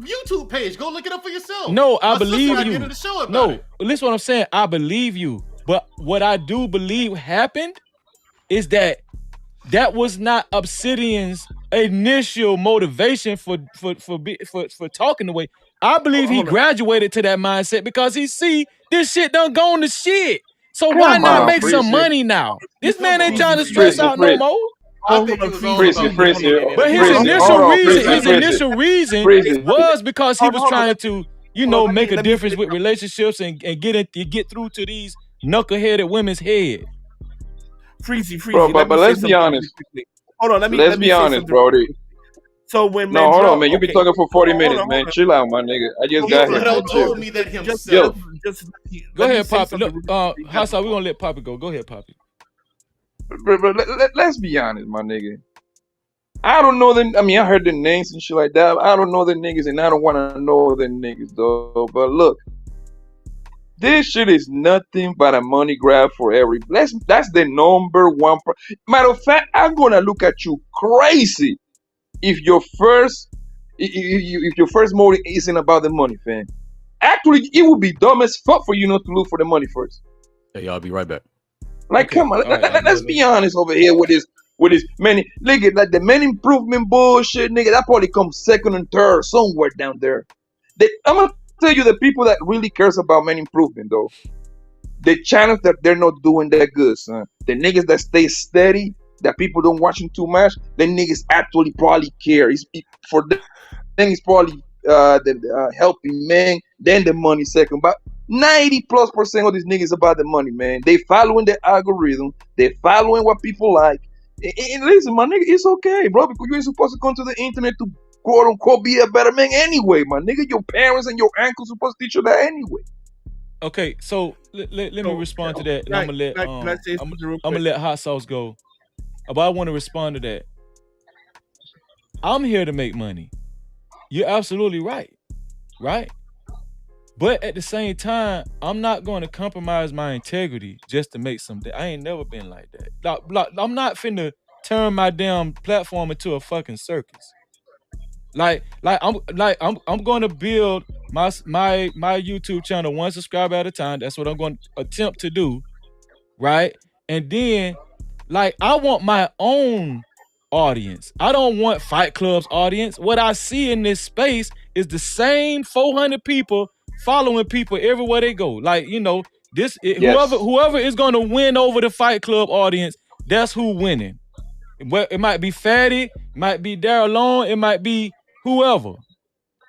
YouTube page. Go look it up for yourself. No, I believe you. No, listen what I'm saying. I believe you. But what I do believe happened is that was not Obsidian's initial motivation for talking the way. I believe he graduated to that mindset because he see this shit done gone to shit. So why not make some money now? This man ain't trying to stress out no more. But his initial reason was because he was trying to, make a difference with relationships and get through to these knuckleheaded women's head. Freezy. Bro, but let's be honest. Hold on, let's be honest, bro. So when hold on, man. You've been talking for 40 minutes, man. Chill out, my nigga. I just got here. Told me that himself. Go ahead, Poppy. Look, Hassan, we're gonna let Poppy go. Go ahead, Poppy. Bro, let's be honest, my nigga. I don't know them. I mean, I heard the names and shit like that. I don't know the niggas, and I don't want to know the niggas, though. But look, this shit is nothing but a money grab for every. That's the number one. Matter of fact, I'm gonna look at you crazy if your first motive isn't about the money, fam. Actually, it would be dumb as fuck for you not to look for the money first. Hey, y'all be right back. Like, come on, let's be honest over here with this man. Nigga, like the man improvement bullshit, nigga, that probably comes second and third somewhere down there. I'm gonna tell you the people that really cares about man improvement, though. The channels that they're not doing that good, son. The niggas that stay steady, that people don't watch them too much, the niggas actually probably care. For them, it's probably helping man, then the money second. But 90+% of these niggas about the money, man. They following the algorithm. They following what people like. And listen, my nigga, it's okay, bro, because you ain't supposed to come to the internet to quote unquote be a better man anyway, my nigga. Your parents and your uncles supposed to teach you that anyway. Okay, so let me respond to that, and I'm gonna let Hot Sauce go. But I want to respond to that. I'm here to make money. You're absolutely right. But at the same time, I'm not going to compromise my integrity just to make something. I ain't never been like that. Like, I'm not finna turn my damn platform into a fucking circus. I'm going to build my YouTube channel one subscriber at a time. That's what I'm going to attempt to do, right? And then, I want my own audience. I don't want Fight Club's audience. What I see in this space is the same 400 people following people everywhere they go. Like, you know, this Yes. whoever is gonna win over the Fight Club audience, that's who winning. Well, it might be Fatty, it might be Daryl Long, it might be whoever.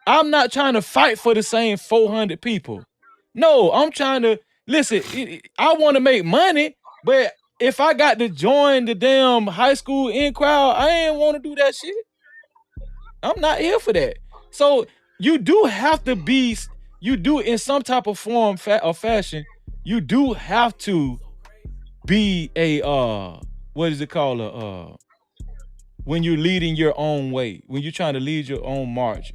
I'm not trying to fight for the same 400 people. No, I'm trying to listen. I want to make money, but if I got to join the damn high school in crowd, I ain't want to do that shit. I'm not here for that. So you do have to be, you do in some type of form or fashion, you do have to be a what is it called? When you're leading your own way, when you're trying to lead your own march,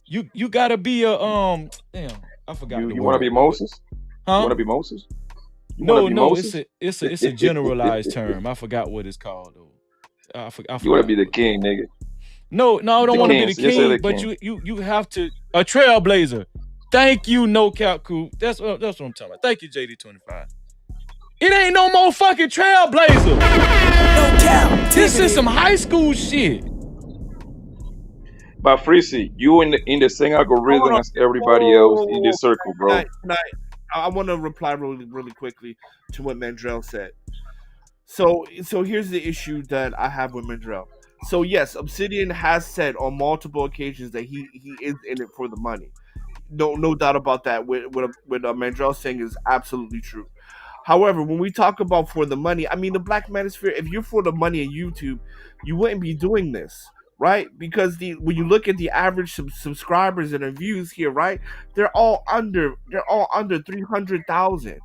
you gotta be a damn, I forgot the You want to word. be Moses? Huh? You want to be Moses? You No, want to be no, Moses? it's a generalized term. I forgot what it's called though. I forgot. You want to be the king, nigga. No, I don't The want to be king. the Just say king, the but king. you have to a trailblazer. Thank you, No Cap Crew. That's what I'm talking about. Thank you, JD25. It ain't no more fucking trailblazer. No cap. This is some high school shit. But Freezy, you in the same algorithm as everybody else in this circle, bro. I want to reply really quickly to what Mandrell said. So here's the issue that I have with Mandrell. So yes, Obsidian has said on multiple occasions that he is in it for the money. No doubt about that. What Mandrell saying is absolutely true. However, when we talk about for the money, I mean the Black Manosphere. If you're for the money in YouTube, you wouldn't be doing this, right? Because when you look at the average subscribers and views here, right, they're all under 300,000,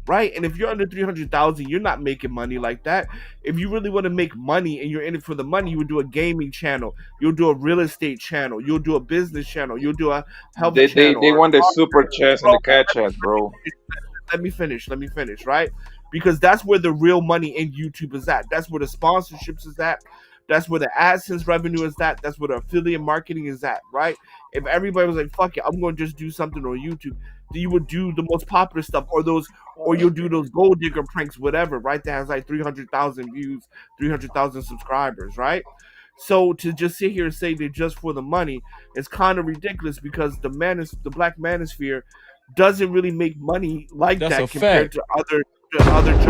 right? And if you're under 300,000, you're not making money like that. If you really want to make money and you're in it for the money, you would do a gaming channel, you'll do a real estate channel, you'll do a business channel, you'll do a health channel. They want the super chats and the cat chats, bro. Let me finish, right? Because that's where the real money in YouTube is at. That's where the sponsorships is at. That's where the AdSense revenue is at. That's where the affiliate marketing is at, right? If everybody was like, fuck it, I'm going to just do something on YouTube, then you would do the most popular stuff or you'll do those gold digger pranks, whatever, right? That has like 300,000 views, 300,000 subscribers, right? So to just sit here and say they're just for the money is kind of ridiculous because the Black Manosphere doesn't really make money like That's that a compared fact. to other genres.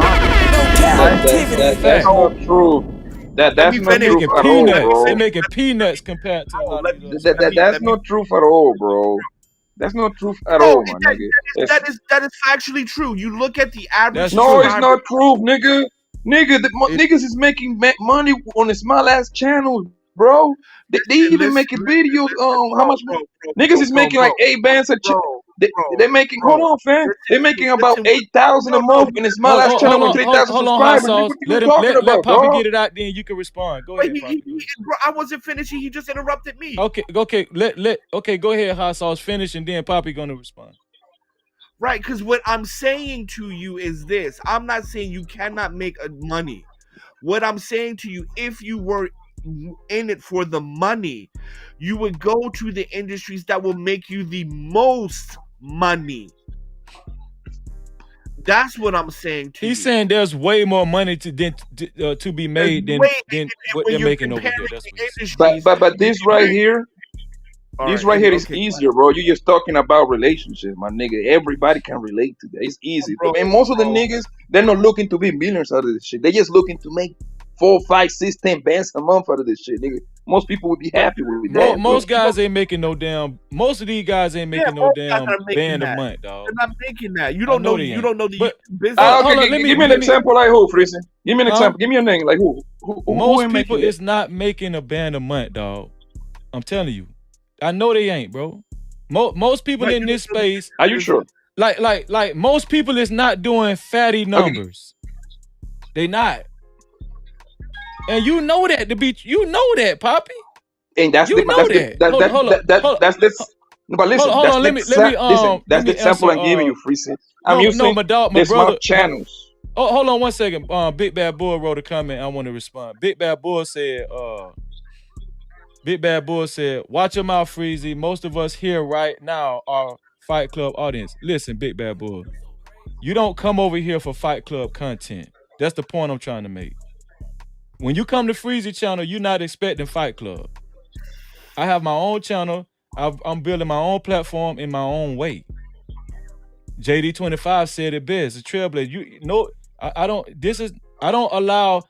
That's not true. That's not They're true making at all, peanuts. bro. They're making peanuts compared to a lot of these other That's not true at all, bro. That's not true at all, my nigga. That is factually true. You look at the average. No, it's not true, nigga. Niggas is making money on the small ass channels, bro. They even making videos. How much? Niggas is making like 8 bands a they're making. Hold on, fam. They're making about 8,000 a month in a small ass channel with 3,000 hold on, hot subscribers. sauce. What you talking Let about, Poppy dog? get it out, then you can respond. Go ahead, Poppy. I wasn't finishing. He just interrupted me. Okay. Go ahead, hot sauce. Finish, and then Poppy gonna respond. Right, because what I'm saying to you is this. I'm not saying you cannot make money. What I'm saying to you, if you were in it for the money, you would go to the industries that will make you the most money. That's what I'm saying to you. He's saying there's way more money to be made than what they're making over here. That's what but this right here. This right here is easier, bro. You're just talking about relationships, my nigga. Everybody can relate to that. It's easy. And most of the niggas, they're not looking to be millionaires out of this shit. They're just looking to make 4, 5, 6, 10 bands a month out of this shit, nigga. Most people would be happy with that. Most guys ain't making no damn. Most of these guys ain't making no damn band a month, dog. They're not making that. You don't know. You don't know the business. Okay, give me an example like who, Freezy? Give me an example. Give me a name like who? Most people is not making a band a month, dog. I'm telling you. I know they ain't, bro. Most people in this space. Are you sure? Like most people is not doing fatty numbers. They not. And you know that you know that, Poppy. And that's the example I'm giving you, Freezy. I'm using the smart channels. Hold on one second. Big Bad Bull wrote a comment. I want to respond. Big Bad Bull said, watch your mouth, Freezy. Most of us here right now are Fight Club audience. Listen, Big Bad Bull. You don't come over here for Fight Club content. That's the point I'm trying to make. When you come to Freezy channel, you're not expecting Fight Club. I have my own channel. I'm building my own platform in my own way. JD25 said it best. The trailblazer. You know, I don't. This is. I don't allow.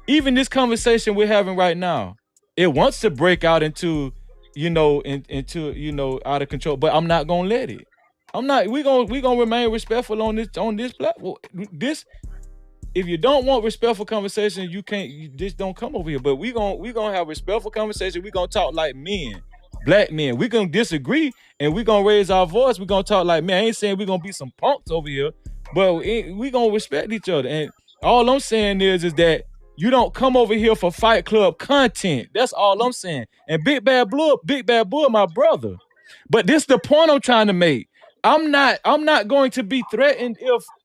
Even this conversation we're having right now, it wants to break out into, into out of control. But I'm not gonna let it. I'm not. We gonna remain respectful on this platform. This, if you don't want respectful conversation, you can't. You just don't come over here. But we gonna have respectful conversation. We gonna talk like men, black men. We gonna disagree and we gonna raise our voice. We gonna talk like men. I ain't saying we gonna be some punks over here, but we gonna respect each other. And all I'm saying is that you don't come over here for Fight Club content. That's all I'm saying. And Big Bad Bull, my brother. But this the point I'm trying to make. I'm not going to be threatened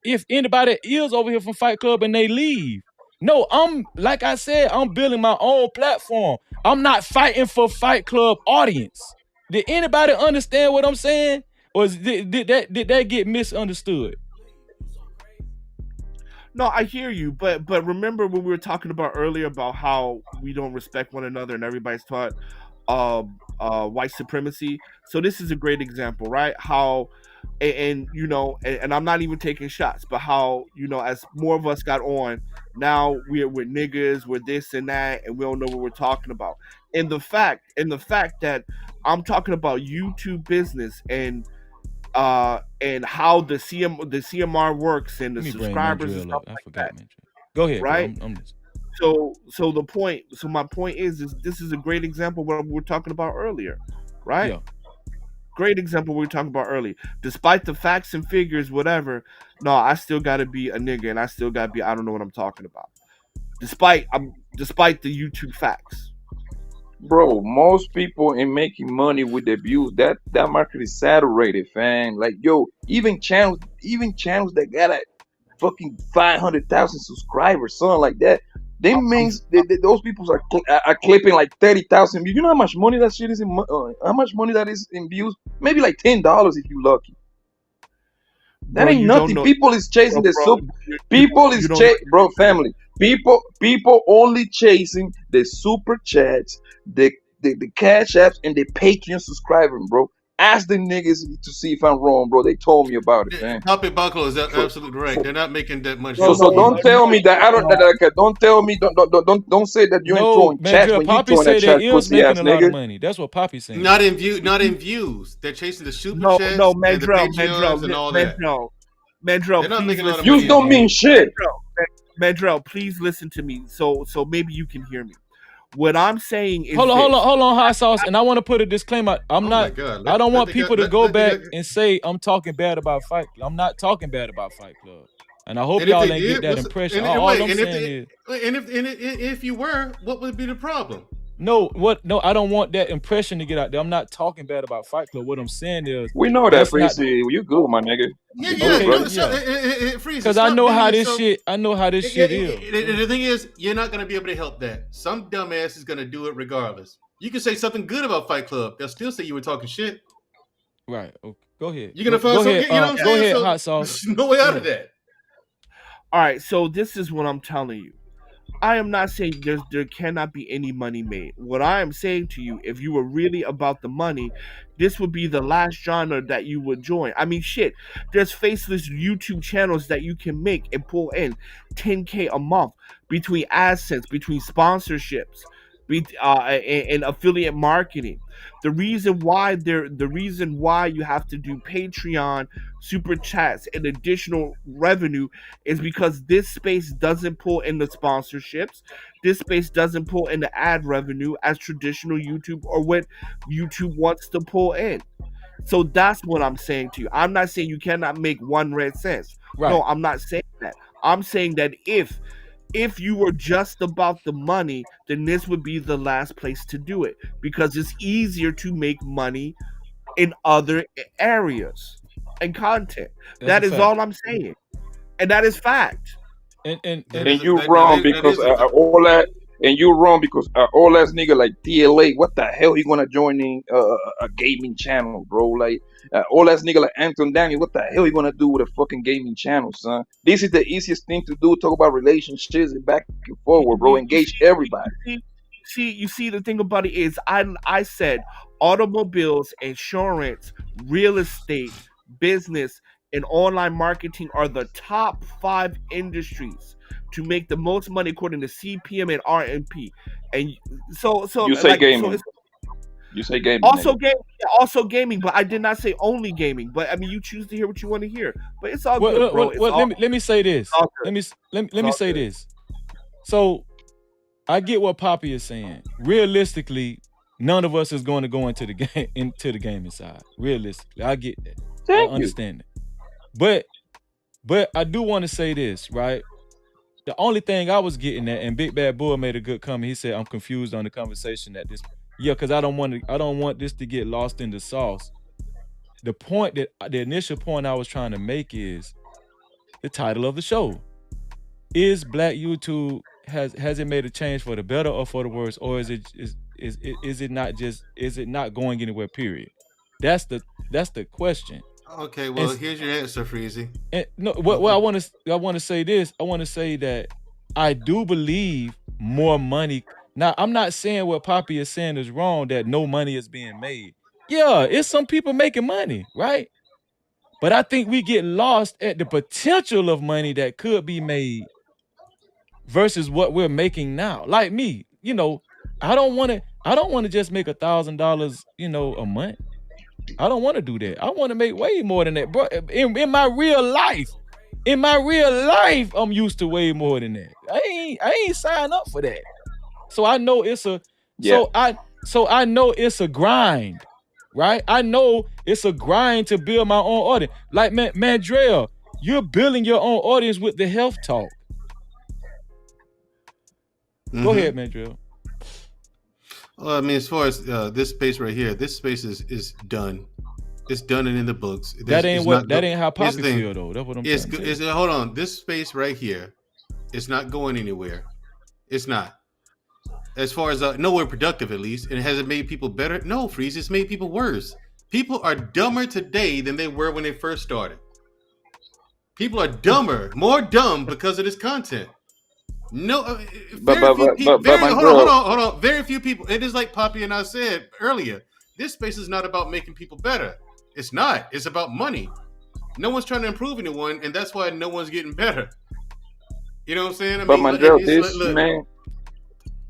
if anybody is over here from Fight Club and they leave. No, like I said, I'm building my own platform. I'm not fighting for Fight Club audience. Did anybody understand what I'm saying? Or did that get misunderstood? No, I hear you, but remember when we were talking about earlier about how we don't respect one another and everybody's taught white supremacy. So this is a great example, right? How and I'm not even taking shots, but how, as more of us got on, now we're niggas, we're this and that, and we don't know what we're talking about. And the fact that I'm talking about YouTube business and how the CMR works and the Let me bring subscribers and Mandrill stuff up. I like forgot that, Mandrill. Go ahead, right? bro. I'm just... So my point is this is a great example of what we were talking about earlier, right? Yeah. Great example we were talking about earlier. Despite the facts and figures, whatever, no, I still gotta be a nigga and I still gotta be, I don't know what I'm talking about. Despite the YouTube facts. Bro, most people ain't making money with their views. That market is saturated, fam. Like, yo, even channels that got a fucking 500,000 subscribers, something like that. They means those people are clipping like 30,000 views. You know how much money that shit is in? How much money that is in views? Maybe like $10 if you lucky. That Bro, ain't you don't nothing. know. People is chasing the Bro, super. People is bro, family. People only chasing the super chats, the cash apps, and the Patreon subscribing, bro. Ask the niggas to see if I'm wrong, bro. They told me about it, man. Poppy Buckle is So, absolutely right. so, They're not making that much. so, so don't tell me that I don't. Don't tell me. Don't say that you ain't No, throwing chats Mandrill, when you Poppy throwing that said they chat, is pussy making ass a lot of nigga. money. That's what Poppy's saying. Not in views. They're chasing the super No, chats no, and the Patreons and all that. Mandrell, They're not please making a lot of listen. Views money. don't mean shit. Mandrell, please listen to me. So maybe you can hear me. What I'm saying is hold on, hot sauce. And I want to put a disclaimer. Oh my God! I don't want people to go back let- and say I'm talking bad about Fight Club. I'm not talking bad about Fight Club. And I hope And if y'all they ain't did, get that what's- impression. and All wait, I'm and if saying they- is if you were, what would be the problem? no, I don't want that impression to get out there. I'm not talking bad about Fight Club. What I'm saying is We know that, that's not Tracy. You good, my nigga. Yeah, You yeah. good, okay, brother. yeah. Freeze. Because I Stop know being how this yourself. shit. I know how this shit is. The thing is, you're not going to be able to help that. Some dumbass is going to do it regardless. You can say something good about Fight Club. They'll still say you were talking shit. Right. Okay. Go ahead. You're going to find go something. ahead. You know what I'm Go saying? ahead, So, hot sauce. there's no way out of that. All right, so this is what I'm telling you. I am not saying there cannot be any money made. What I am saying to you, if you were really about the money, this would be the last genre that you would join. I mean, shit, there's faceless YouTube channels that you can make and pull in $10K a month between AdSense, between sponsorships, and affiliate marketing. The reason why you have to do Patreon, super chats, and additional revenue is because this space doesn't pull in the sponsorships. This space doesn't pull in the ad revenue as traditional YouTube or what YouTube wants to pull in. So that's what I'm saying to you. I'm not saying you cannot make one red cents. Right. No, I'm not saying that. I'm saying that if you were just about the money, then this would be the last place to do it because it's easier to make money in other areas and content. That is all I'm saying. And that is fact. And you're wrong because all that. And you're wrong because all ass nigga like TLA, what the hell he gonna join in a gaming channel, bro? Like all ass nigga like Anton Daniel, what the hell he gonna do with a fucking gaming channel, son? This is the easiest thing to do. Talk about relationships and back and forward, bro. Engage everybody. you see, the thing about it is, I said automobiles, insurance, real estate, business, and online marketing are the top 5 industries to make the most money according to CPM and RMP. And so You say like so gaming. it's You say gaming, also nigga. game, also gaming, but I did not say only gaming. But I mean, you choose to hear what you want to hear. But it's all good, bro. It's all let me say this. all good. Let It's me all say good. this. So I get what Poppy is saying. Realistically, none of us is going to go into the game into the gaming side. Realistically, I get that. I Thank you. understand that. But I do want to say this, right? The only thing I was getting at, and Big Bad Bull made a good comment. He said, "I'm confused on the conversation at this." Yeah, because I don't want this to get lost in the sauce. The initial point I was trying to make is the title of the show. Is Black YouTube has it made a change for the better or for the worse, or is it not going anywhere? Period. That's the question. Okay, well, And here's your answer, Freezy. no, what I want to say this. I want to say that I do believe more money. Now, I'm not saying what Poppy is saying is wrong, that no money is being made. Yeah, it's some people making money, right? But I think we get lost at the potential of money that could be made versus what we're making now. Like me, I don't want to just make $1,000, a month. I don't want to do that. I want to make way more than that, bro. In my real life, I'm used to way more than that. I ain't signed up for that. So I know it's a Yeah. so I know it's a grind, right? I know it's a grind to build my own audience. Like Mandrell, you're building your own audience with the health talk. Go ahead, Mandrell. Well, I mean, as far as this space right here, this space is done. It's done and in the books. That ain't how Here's Poppy the thing. feel though. That's what I'm saying. Hold on. This space right here, it's not going anywhere. It's not. As far as nowhere productive, at least, and has it made people better? No, Freeze. It's made people worse. People are dumber today than they were when they first started. People are dumber, more dumb because of this content. No, very few people. Hold on. Very few people. It is like Poppy and I said earlier. This space is not about making people better. It's not. It's about money. No one's trying to improve anyone, and that's why no one's getting better. You know what I'm saying? I But mean, Mandrell, it's look,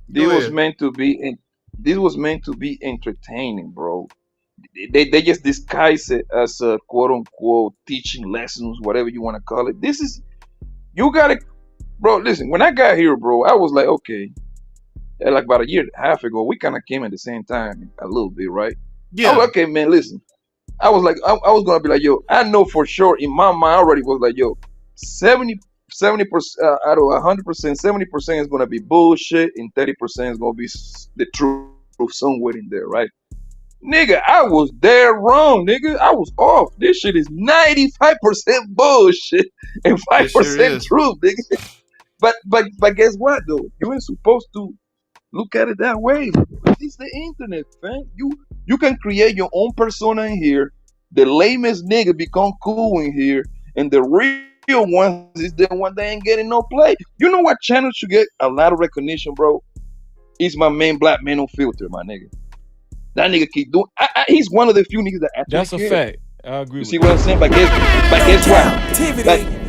this Go was ahead. meant to be this was meant to be entertaining, bro. They just disguise it as a quote unquote teaching lessons, whatever you want to call it. This is, you gotta, bro. Listen, when I got here, bro, I was like, okay, like about a year and a half ago, we kind of came at the same time a little bit, right? I Yeah. was like, okay, man, listen. I was like, I was gonna be like, yo, I know for sure in my mind already was like, yo, 70% out of 100%, 70% is gonna be bullshit, and 30% is gonna be the truth somewhere in there, right? Nigga, I was there wrong, nigga. I was off. This shit is 95% bullshit and 5% sure is. truth, nigga. But guess what though? You ain't supposed to look at it that way. It's the internet, fam. You can create your own persona in here. The lamest nigga become cool in here, and the real ones is the one that ain't getting no play. You know what channel should get a lot of recognition, bro? It's my main Black Man on Filter, my nigga. That nigga keep doing. He's one of the few niggas that actually That's a care. fact. I agree. You see what I'm saying? But guess what? Cap-tivity.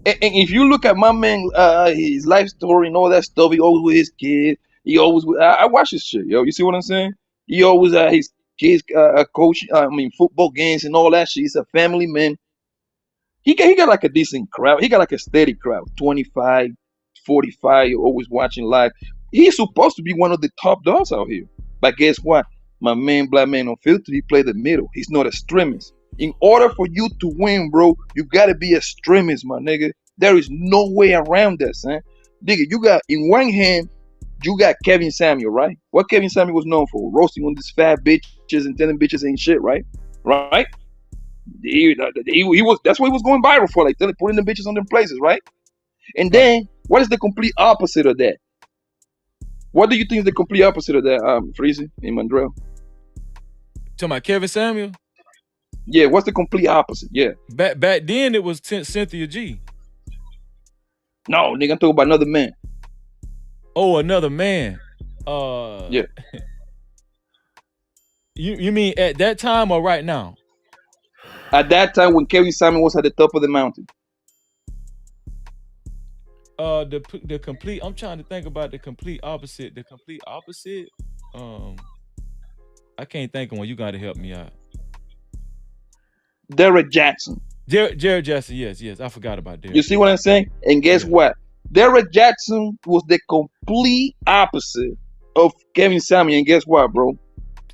And if you look at my man, his life story and all that stuff, he always with his kid. He always with, I watch his shit, yo. You see what I'm saying? He always his kids coach. Football games and all that shit. He's a family man. He got like a decent crowd. He got like a steady crowd. 25, 45. Always watching live. He's supposed to be one of the top dogs out here. But guess what? My man, Black Man on Filter, he play the middle. He's not a extremist. In order for you to win, bro, you gotta be a extremist, my nigga. There is no way around that, son. Nigga, you got, in one hand, you got Kevin Samuel, right? What Kevin Samuel was known for? Roasting on these fat bitches and telling bitches ain't shit, right? Right? He was, that's what he was going viral for, like putting the bitches on them places, right? And then, what is the complete opposite of that? What do you think is the complete opposite of that, Freezy and Mandrell? To my Kevin Samuel? Yeah, what's the complete opposite? Yeah. Back then it was Cynthia G. No, nigga, I'm talking about another man. Oh, another man. Yeah. You mean at that time or right now? At that time when Kevin Samuel was at the top of the mountain. The complete. I'm trying to think about the complete opposite. The complete opposite. I can't think of one. You got to help me out. Derek Jackson. Jared Jackson. Yes. I forgot about Derek. You see what I'm saying? And guess Yeah. what? Derek Jackson was the complete opposite of Kevin Samuel. And guess what, bro?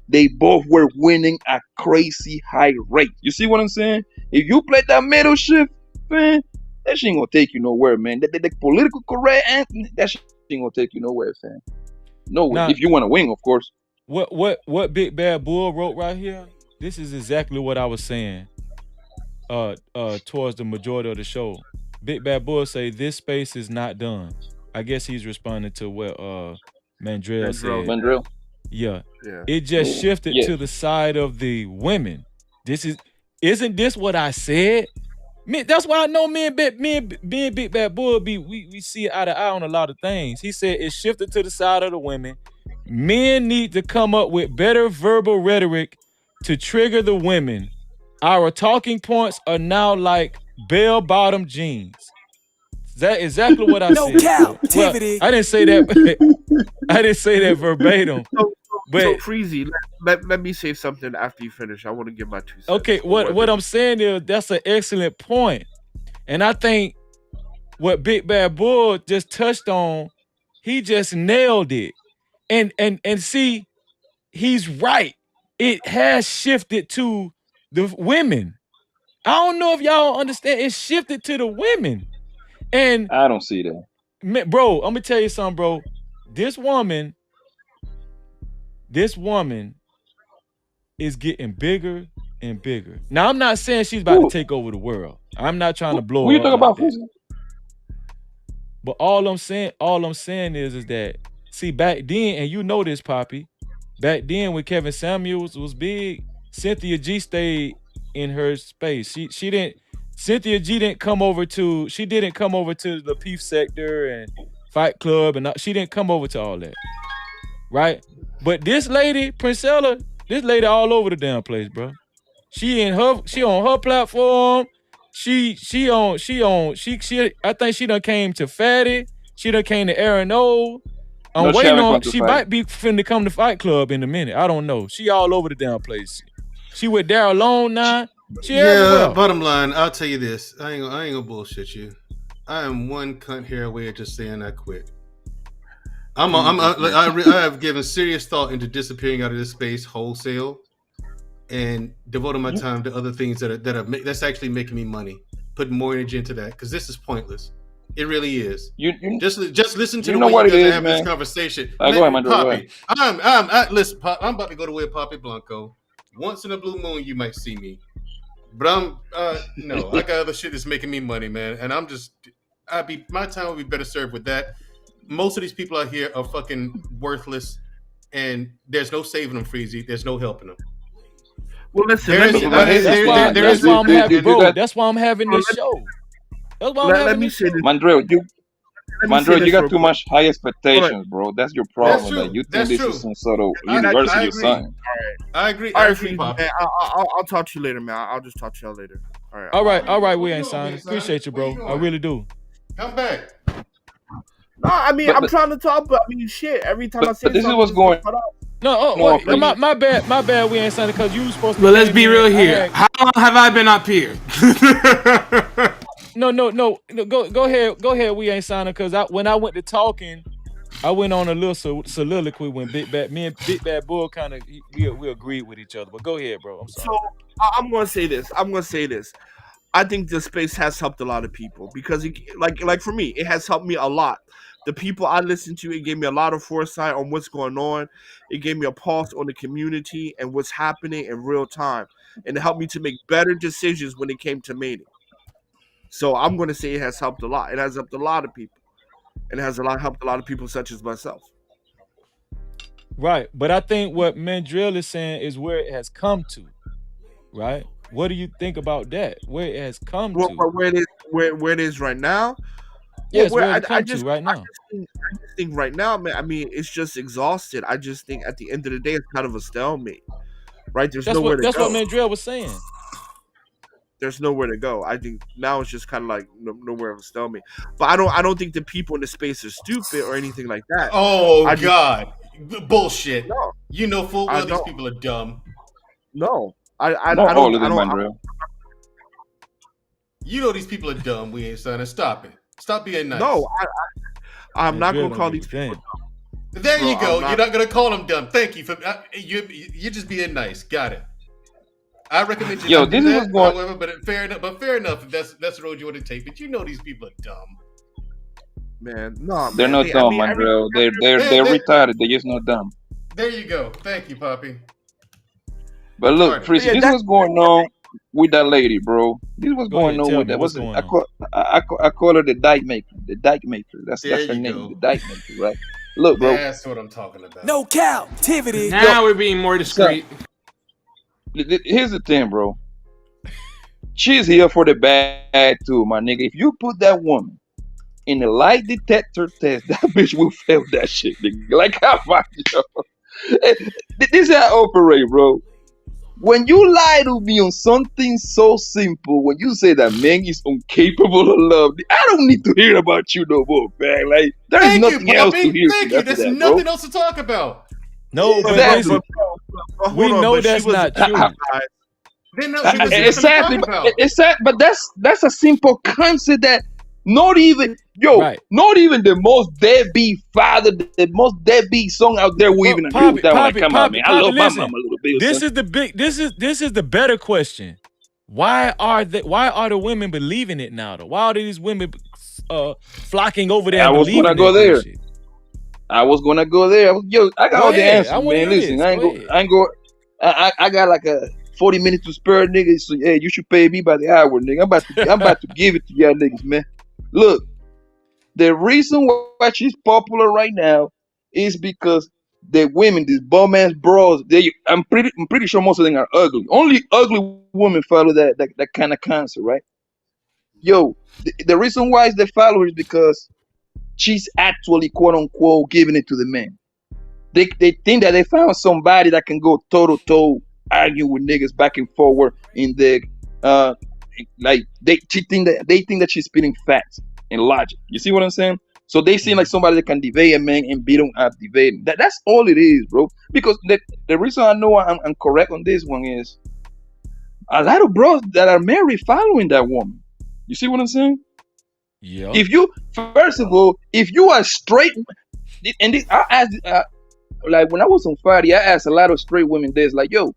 They both were winning at crazy high rate. You see what I'm saying? If you play that middle shift, man, that shit ain't gonna take you nowhere, man. The political correct answer, that shit ain't gonna take you nowhere, fam. Nowhere. Now, If you want to win, of course. What Big Bad Bull wrote right here? This is exactly what I was saying. Towards the majority of the show, Big Bad Bull say this space is not done. I guess he's responding to what Mandrell said. Mandrell. Yeah. Yeah. It just shifted Yeah. to the side of the women. Isn't this what I said? Man, that's why I know me and Big Bad Bull we see eye to eye on a lot of things. He said it shifted to the side of the women. Men need to come up with better verbal rhetoric to trigger the women. Our talking points are now like bell-bottom jeans. Is that exactly what I No said? Cap-tivity. Well, I didn't say that. I didn't say that verbatim. So But Freezy, let me say something after you finish. I want to give my 2 cents. okay, what I'm saying is that's an excellent point. And I think what Big Bad Bull just touched on, he just nailed it. And see, he's right. It has shifted to the women. I don't know if y'all understand. It shifted to the women. And I don't see that. bro, I'm gonna tell you something, bro. This woman is getting bigger and bigger. Now, I'm not saying she's about to take over the world. I'm not trying to blow Who her you talking up about, like that. Freezy? But all I'm saying is that, see, back then, and you know this, Poppy, back then when Kevin Samuels was big, Cynthia G stayed in her space. Cynthia G didn't come over to the Peace Sector and Fight Club, and she didn't come over to all that, right? But this lady, Princella, this lady all over the damn place, bro. She on her platform. I think she done came to Fatty. She done came to Aaron O. I'm waiting on. She might be finna come to Fight Club in a minute. I don't know. She all over the damn place. She with Daryl Lone now. She everywhere. Bottom line, I'll tell you this. I ain't gonna bullshit you. I am one cunt hair away of just saying I quit. I have given serious thought into disappearing out of this space wholesale and devoting my time to other things that's actually making me money. Putting more energy into that because this is pointless. It really is. Just listen to the way you guys are having this conversation. Go ahead, man. Poppy, listen, I'm about to go to with Poppy Blanco. Once in a blue moon, you might see me, but I got other shit that's making me money, man. And my time would be better served with that. Most of these people out here are fucking worthless, and there's no saving them, Freezy. There's no helping them. Well, listen. That's why I'm having this show. That's why I'm having this show. Mandrell, you got too much high expectations, bro. That's your problem. That you think this is some sort of university or something. I agree. All right, Freezy, man. I'll talk to you later, man. I'll just talk to y'all later. All right. We ain't signing. Appreciate you, bro. I really do. Come back. No, I mean, I'm trying to talk, but I mean, shit. Every time I say this is what's going. My bad. We ain't signing because you were supposed to. But let's be real here. How long have I been up here? No. Go ahead. We ain't signing because when I went to talking, I went on a little soliloquy when me and Big Bad Bull kind of we agreed with each other. But go ahead, bro. I'm sorry. So I'm gonna say this. I think this space has helped a lot of people because, like for me, it has helped me a lot. The people I listened to, it gave me a lot of foresight on what's going on. It gave me a pulse on the community and what's happening in real time, and it helped me to make better decisions when it came to mating. So I'm going to say it has helped a lot. It has helped a lot of people, and it has helped a lot of people such as myself. Right, but I think what Mandrell is saying is where it has come to. Right. What do you think about that? Where it has come to? Where it is right now? Yes, where it comes to right now. I just think right now, man, I mean, it's just exhausted. I just think at the end of the day, it's kind of a stalemate, right? There's nowhere to That's go. what Mandrell was saying. There's nowhere to go. I think now it's just kind of like nowhere of a stalemate. But I don't think the people in the space are stupid or anything like that. Oh God, bullshit! No, You know full I well these don't. people are dumb. No, I Not all don't. of I them, don't. Mandrell. You know these people are dumb. We ain't son. Stop it. Stop being nice. No, I'm not Mandrell gonna don't call give these a people. damn. There Bro, you go. I'm not- You're not gonna call them dumb. Thank you for you're just being nice. Got it. I recommend you Yo, not do this is that, what's going. however, but fair enough. But fair enough. If that's the road you want to take. But you know these people are dumb. Man, no, They're man. not I dumb, mean, Mandrell. They're They- retarded. They're just not dumb. There you go. Thank you, Poppy. But look, Retarded. Freezy, Yeah, this that- was going on with that lady, bro. This was Go going ahead, on tell with me that. what's What's it? going on. I call her the dyke maker. The dyke maker. That's There her you name. go. The dyke maker, right? Look, bro. That's what I'm talking about. No Cap-tivity. Now we're being more discreet. Here's the thing, bro. She's here for the bad too, my nigga. If you put that woman in a lie detector test, that bitch will fail that shit, nigga. Like how much, yo? This is how I operate, bro. When you lie to me on something so simple, when you say that man is incapable of love, I don't need to hear about you no more, man. Like there's Thank nothing you, else Poppy. to hear Thank you. after There's that, nothing bro. else to talk about. No, but Exactly. listen, Hold we on, know but she that's was- not true. Then no, she was nothing to Exactly, talk about. but that's a simple concept that not even Right. not even the most deadbeat father, the most deadbeat song out there will even agree with that one. Like, come on, man, I love my listen, mama a little bit. This son. is the big. This is the better question. Why are the women believing it now though? Why are these women flocking over there? I And was believing gonna go that there. bullshit? I was gonna go there. I got Go all the ahead. answers, I wanna man. hear Listen, this. I ain't go. I got like a 40 minutes to spare, nigga. So hey, you should pay me by the hour, nigga. I'm about to give it to y'all niggas, man. Look, the reason why she's popular right now is because the women, these bum ass bros, I'm pretty sure most of them are ugly. Only ugly women follow that kind of concept, right? Yo, the reason why is they follow her is because she's actually quote unquote giving it to the men. They think that they found somebody that can go toe to toe, argue with niggas back and forward in the like they think that she's spitting facts and logic. You see what I'm saying? So they seem like somebody that can debate a man and beat him at debating. That's all it is, bro. Because the reason I know I'm correct on this one is a lot of bros that are married following that woman. You see what I'm saying? Yeah. If you first of all, if you are straight, and this, I asked, like when I was on Friday, I asked a lot of straight women this, like, yo,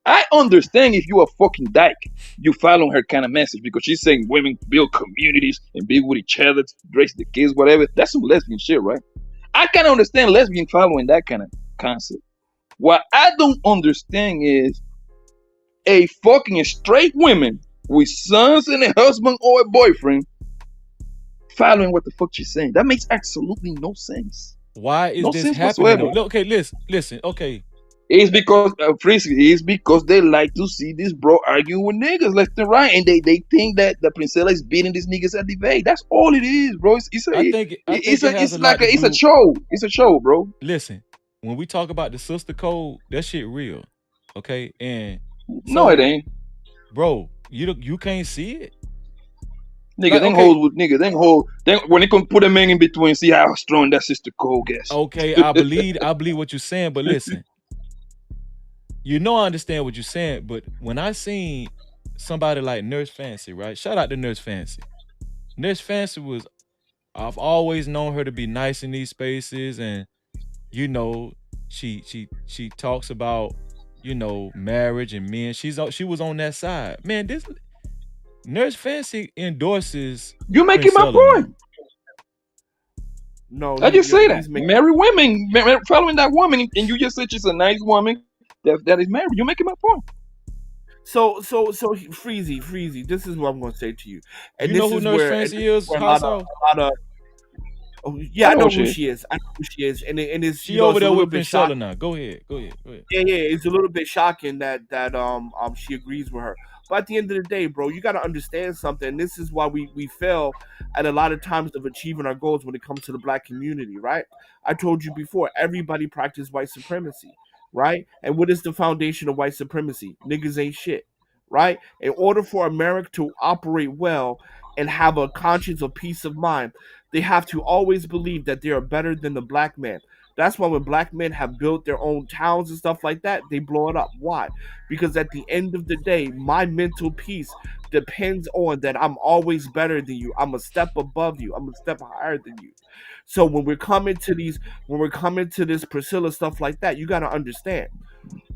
I understand if you a fucking dyke, you following her kind of message because she's saying women build communities and be with each other, raise the kids, whatever. That's some lesbian shit, right? I can understand lesbian following that kind of concept. What I don't understand is a fucking straight woman with sons and a husband or a boyfriend following what the fuck she's saying. That makes absolutely no sense. Why is No this sense happening? whatsoever. Though? Look, okay, listen. Okay, It's because it's because they like to see this bro arguing with niggas left and right, and they think that the Princella is beating these niggas at debate. That's all it is, bro. I think it has a lot to it's a do- show. It's a show, bro. listen. When we talk about the sister code, that shit real. Okay, and No, it ain't. bro, you can't see it. Nigga, Like, them okay. hoes with nigga, them hoes. When they can put a man in between, see how strong that sister code gets. Okay, I believe what you're saying, but listen. You know I understand what you're saying, but when I seen somebody like Nurse Fancy, right? Shout out to Nurse Fancy. Nurse Fancy I've always known her to be nice in these spaces, and you know, she talks about, you know, marriage and men. She was on that side. Man, this Nurse Fancy endorses You making my Princella point. now. No, I just say that. he's making- Married women, following that woman, and you just said she's a nice woman that is married. You're making my point. So Freezy. This is what I'm going to say to you. And You know this who is Nurse where, Fancy and this is, where Hasso? a lot of oh, yeah, I I know know who who she she is. I know who she is, and it's She you know, over it's a there little with bit Princella shocking. now. Go ahead. Yeah, it's a little bit shocking that she agrees with her. But at the end of the day, bro, you got to understand something. And this is why we fail at a lot of times of achieving our goals when it comes to the black community, right? I told you before, everybody practice white supremacy, right? And what is the foundation of white supremacy? Niggas ain't shit, right? In order for America to operate well and have a conscience of peace of mind, they have to always believe that they are better than the black man. That's why when black men have built their own towns and stuff like that, they blow it up. Why? Because at the end of the day, my mental peace depends on that I'm always better than you. I'm a step above you. I'm a step higher than you. So when we're coming to this Priscilla stuff like that, you got to understand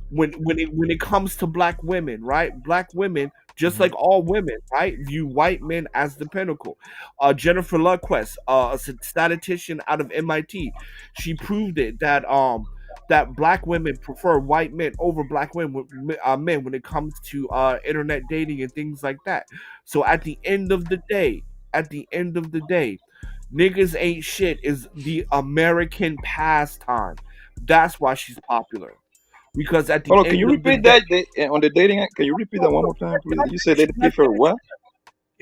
when it comes to black women, right? Black women, just like all women, right, view white men as the pinnacle. Jennifer Lundquist, a statistician out of MIT, she proved it that black women prefer white men over black men when it comes to internet dating and things like that. So at the end of the day, niggas ain't shit is the American pastime. That's why she's popular. Because at the Hold on, can you end of the repeat day, that on the dating app? Can you repeat that one more time, please? You said they prefer what?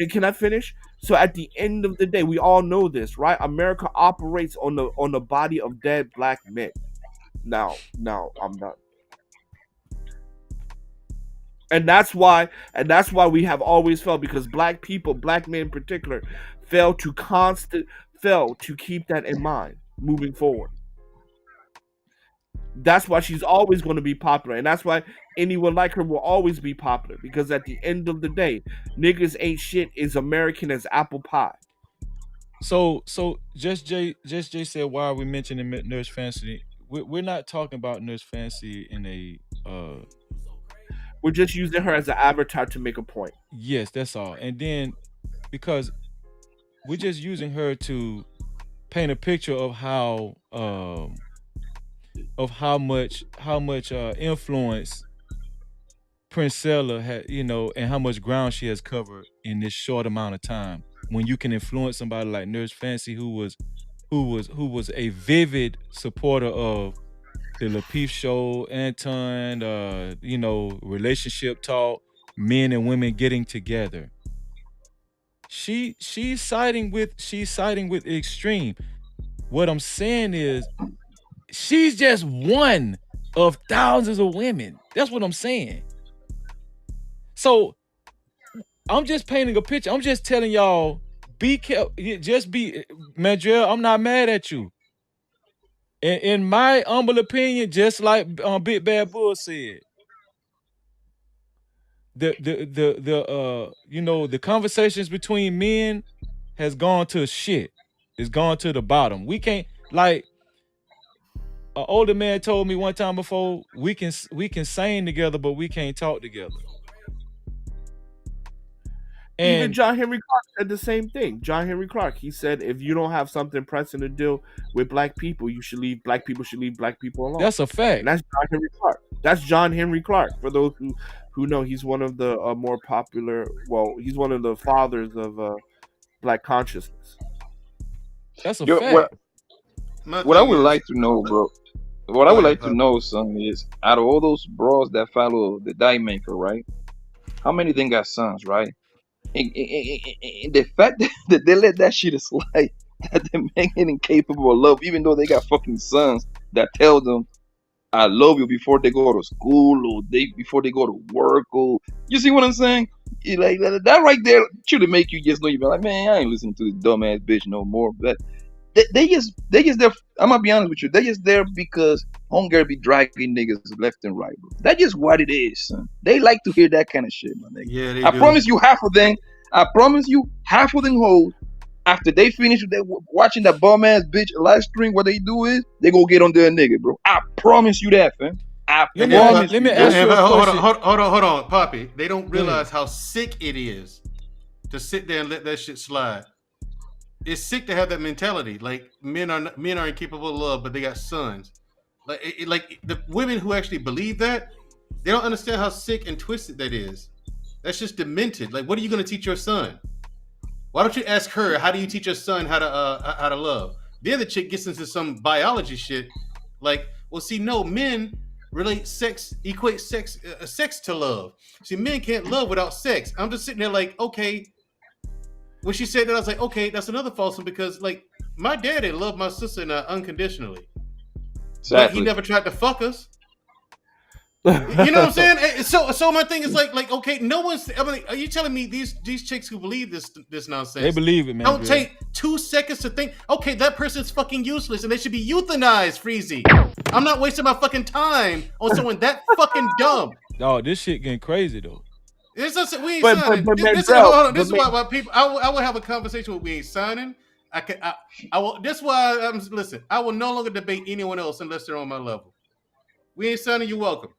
can I finish? So at the end of the day, we all know this, right? America operates on the body of dead black men. Now I'm done. And that's why we have always failed, because black people, black men in particular, fail to keep that in mind moving forward. That's why she's always going to be popular, and that's why anyone like her will always be popular, because at the end of the day, niggas ain't shit is American as apple pie. So just Jay said, why are we mentioning Nurse Fancy? We're not talking about Nurse Fancy in a We're just using her as an avatar to make a point. yes, that's all. And then because we're just using her to paint a picture of how much influence Princella had, and how much ground she has covered in this short amount of time. When you can influence somebody like Nurse Fancy, who was a vivid supporter of the Lapeef show, Anton, relationship talk, men and women getting together. She's siding with extreme. What I'm saying is she's just one of thousands of women. That's what I'm saying. So I'm just painting a picture. I'm just telling y'all, be careful. Just be, Madrell, I'm not mad at you. In my humble opinion, just like Big Bad Bull said, the conversations between men has gone to shit. It's gone to the bottom. We can't, like, an older man told me one time before, we can sing together, but we can't talk together. Even And John Henry Clark said the same thing. John Henry Clark, he said, if you don't have something pressing to do with black people, black people should leave black people alone. that's a And fact. that's John Henry Clark. That's John Henry Clark. For those who know, he's one of the more popular. Well, he's one of the fathers of black consciousness. That's a Yo, fact. what I thing would is, like to know, bro. What I go would ahead, like to Pop. know, son, is out of all those bros that follow the die maker, right? How many of them got sons, right? And the fact that they let that shit slide, that they're making incapable of love, even though they got fucking sons that tell them I love you before they go to school or before they go to work, or you see what I'm saying? Like that right there should make you just know you be like, man, I ain't listening to this dumbass bitch no more. But they just there. I'm gonna be honest with you. They just there because hunger be dragging niggas left and right, bro. That's just what it is, son. They like to hear that kind of shit, my nigga. Yeah, they I do. promise you, half of them. I promise you, half of them hoes. After they finish with watching that bum ass bitch live stream, what they do is they go get on their nigga, bro. I promise you that, fam. I Let me promise let me you, ask bro. you a Hold question. on, hold on, Poppy. They don't Go ahead. realize how sick it is to sit there and let that shit slide. It's sick to have that mentality. Like men are incapable of love, but they got sons. Like the women who actually believe that, they don't understand how sick and twisted that is. That's just demented. Like, what are you going to teach your son? Why don't you ask her? How do you teach your son how to love? The other chick gets into some biology shit. Like, well, see, no, men equate sex to love. See, men can't love without sex. I'm just sitting there like, okay. When she said that, I was like, okay, that's another false one because like my daddy loved my sister unconditionally, but he never tried to fuck us. You know what I'm saying? So my thing is like okay, no one's. I mean, are you telling me these chicks who believe this nonsense? They believe it, man. Don't take 2 seconds to think. Okay, that person's fucking useless and they should be euthanized, Freezy. I'm not wasting my fucking time on someone that fucking dumb. Dog, this shit getting crazy though. It's just, we ain't signing. This is why people. I will have a conversation with we ain't signing. I will. This is why I'm listen. I will no longer debate anyone else unless they're on my level. We ain't signing. You're welcome.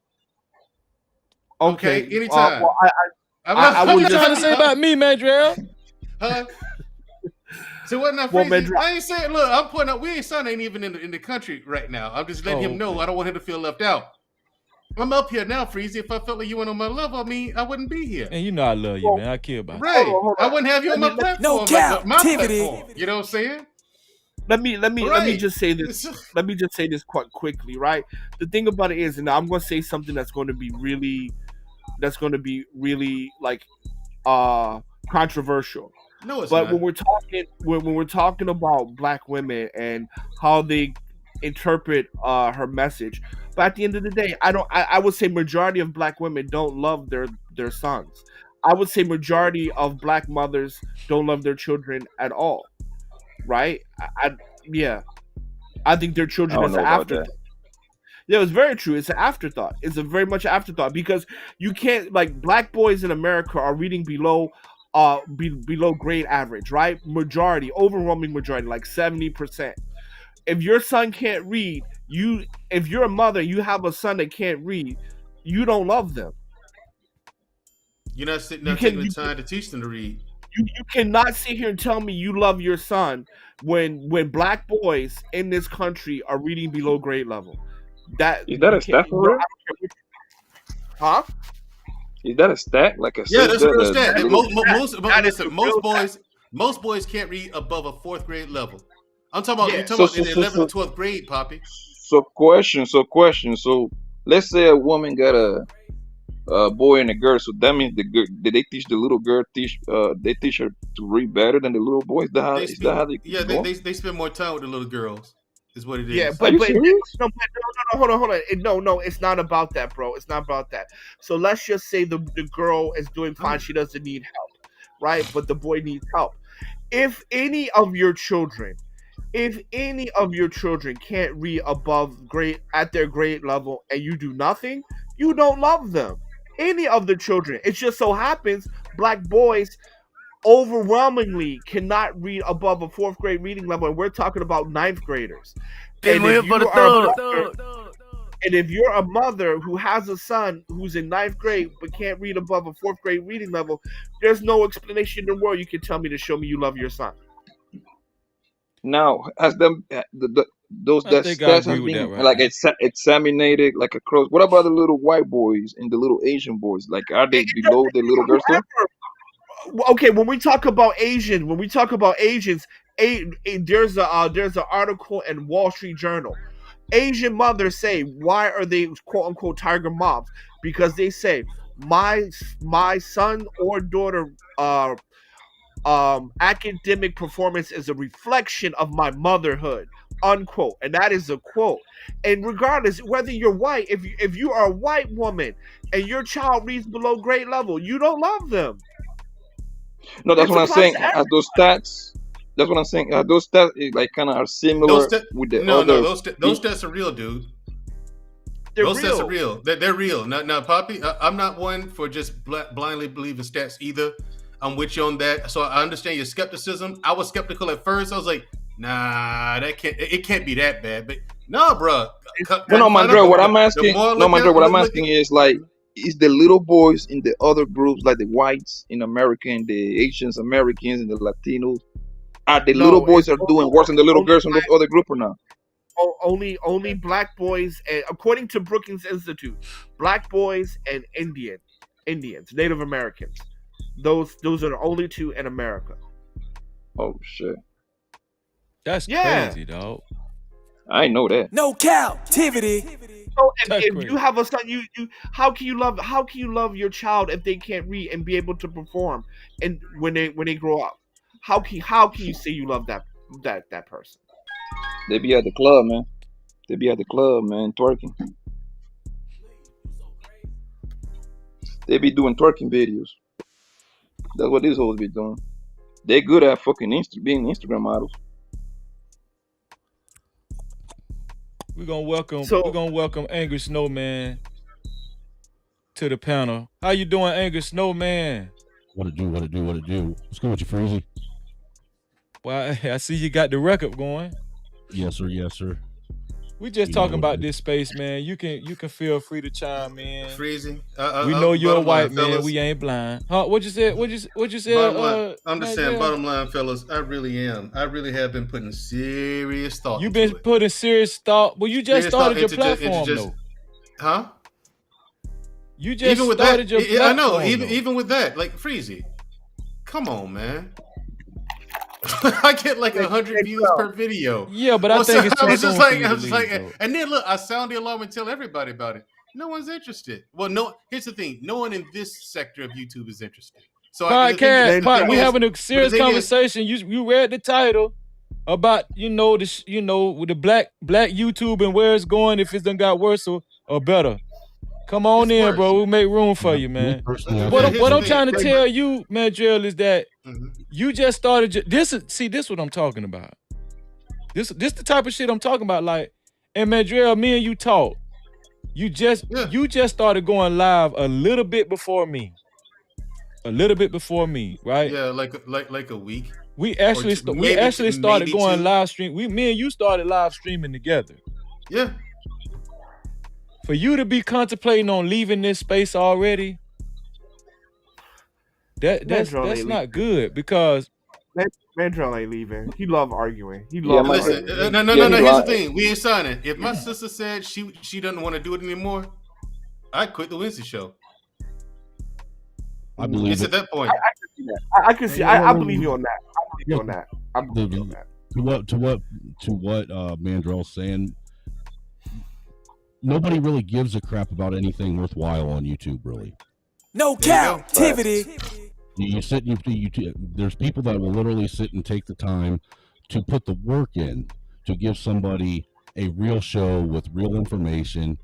Okay, anytime. What you trying to say about me, Madrell? Huh? So what? Not Freezy. I ain't saying. Look, I'm pointing out. We ain't signing. Ain't even in the country right now. I'm just letting him know. I don't want him to feel left out. I'm up here now, Freezy. If I felt like you weren't on my level, I mean, I wouldn't be here. And you know I love you, man. I care about you. Right. I wouldn't have you on my platform. No Cap-tivity. You know what I'm saying? Let me just say this. Let me just say this quite quickly, right? The thing about it is, and I'm going to say something that's going to be really like controversial. No, it's but not. when we're talking about black women and how they interpret her message, but at the end of the day, I would say majority of black women don't love their sons. I would say majority of black mothers don't love their children at all, right? I think their children is an afterthought. Yeah, it's very true. It's an afterthought. It's a very much an afterthought because you can't, like, black boys in America are reading below grade average, right? Overwhelming majority, like 70%. If your son can't read, if you're a mother, you have a son that can't read, you don't love them. You're not taking the time to teach them to read. You cannot sit here and tell me you love your son when black boys in this country are reading below grade level. Is that a stat for real? Huh? Is that a stat? Like a that's a real stat. Most boys can't read above a 4th grade level. I'm talking about in the 11th and 12th grade, Poppy. So question. So let's say a woman got a boy and a girl. So that means did they teach the little girl they teach her to read better than the little boys? Is that how they they spend more time with the little girls. Is what it is. Yeah, but hold on. No, it's not about that, bro. It's not about that. So let's just say the girl is doing fine. She doesn't need help, right? But the boy needs help. If any of your children can't read above grade at their grade level and you do nothing, you don't love them. Any of the children. It just so happens black boys overwhelmingly cannot read above a 4th grade reading level, and we're talking about 9th graders. And if you're a mother who has a son who's in 9th grade but can't read above a 4th grade reading level, there's no explanation in the world you can tell me to show me you love your son. Now, has them those stats have been like examinated like across? What about the little white boys and the little Asian boys? Like, are they below the little girls too? Okay, when we talk about Asians, there's an article in Wall Street Journal. Asian mothers say, why are they quote unquote tiger moms? Because they say my son or daughter academic performance is a reflection of my motherhood, unquote. And that is a quote. And regardless whether you're white, if you are a white woman and your child reads below grade level, you don't love them. No, that's what I'm saying. As those stats, that's what I'm saying. Those stats like kind of are similar with the other. No, those stats are real, dude. Those stats are real. They're real. Now, Poppy, I'm not one for just blindly believing stats either. I'm with you on that. So I understand your skepticism. I was skeptical at first. I was like, nah, it can't be that bad. But no, bro. No, Mandre, what I'm asking is like, is the little boys in the other groups, like the whites in America and the Asians Americans and the Latinos, are the little boys are doing worse than the little girls in those other group or not? Only black boys, and according to Brookings Institute, black boys and Indians, Native Americans. Those are the only two in America. Oh shit. That's crazy, dog. I know that. No Cap-tivity. So That's if crazy. you have a son, you how can you love your child if they can't read and be able to perform and when they grow up? How can you say you love that person? They be at the club, man. They be at the club, man, twerking. They be doing twerking videos. That's what these hoes be doing. They good at fucking being Instagram models. We're gonna So welcome Angry Snowman to the panel. How you doing, Angry Snowman? What it do? What it do? What it do? What's good with you, Freezy? Well, I see you got the record going. Yes, sir. Yes, sir. We just You know talking what it about is. this space, man. You can feel free to chime in. Freezy. We know you're a Bottom white line, man. fellas. We ain't blind. Huh? What you said? What you said? Bottom line, I'm just saying. Mandel? Bottom line, fellas, I really am. I really have been putting serious thought. You into been it. putting serious thought. Well, you just Serious thought started your into just- platform, into just- though. Huh? You just Even with started that, your I platform. know. though. Even with that, like Freezy, come on, man. I get like 100 views per video. Yeah, but I think it's too I was just soon for like, you I to was just leave, like, though. and then look, I sound the alarm and tell everybody about it. No one's interested. Well, no. Here's the thing: no one in this sector of YouTube is interested. So Podcast, we having a the serious thing is- conversation. You read the title about with the black YouTube and where it's going, if it's done got worse or better. Come on It's in, worse. bro. We'll make room for you, man. Personally, I What think- I'm Here's the trying to thing. tell you, Mandrell, is that Mhm. you just started. This is what I'm talking about. This the type of shit I'm talking about. Like, and Mandrell, me and you talk. You just started going live a little bit before me. Right? Yeah, like a week. We actually started going two. live stream. Me and you started live streaming together. Yeah. For you to be contemplating on leaving this space already, that's not good, because Mandrell ain't leaving. He love arguing. He Yeah, love my- Listen, arguing. no. Yeah, Here's right. the thing: we ain't signing. If my sister said she doesn't want to do it anymore, I quit the Wednesday show. I believe It's it. at that point. I can see. I believe you on that. I believe you on that. I believe you on that. To what Mandrell's saying, nobody really gives a crap about anything worthwhile on YouTube, really. No Cap-tivity. You sit, there's people that will literally sit and take the time to put the work in to give somebody a real show with real information,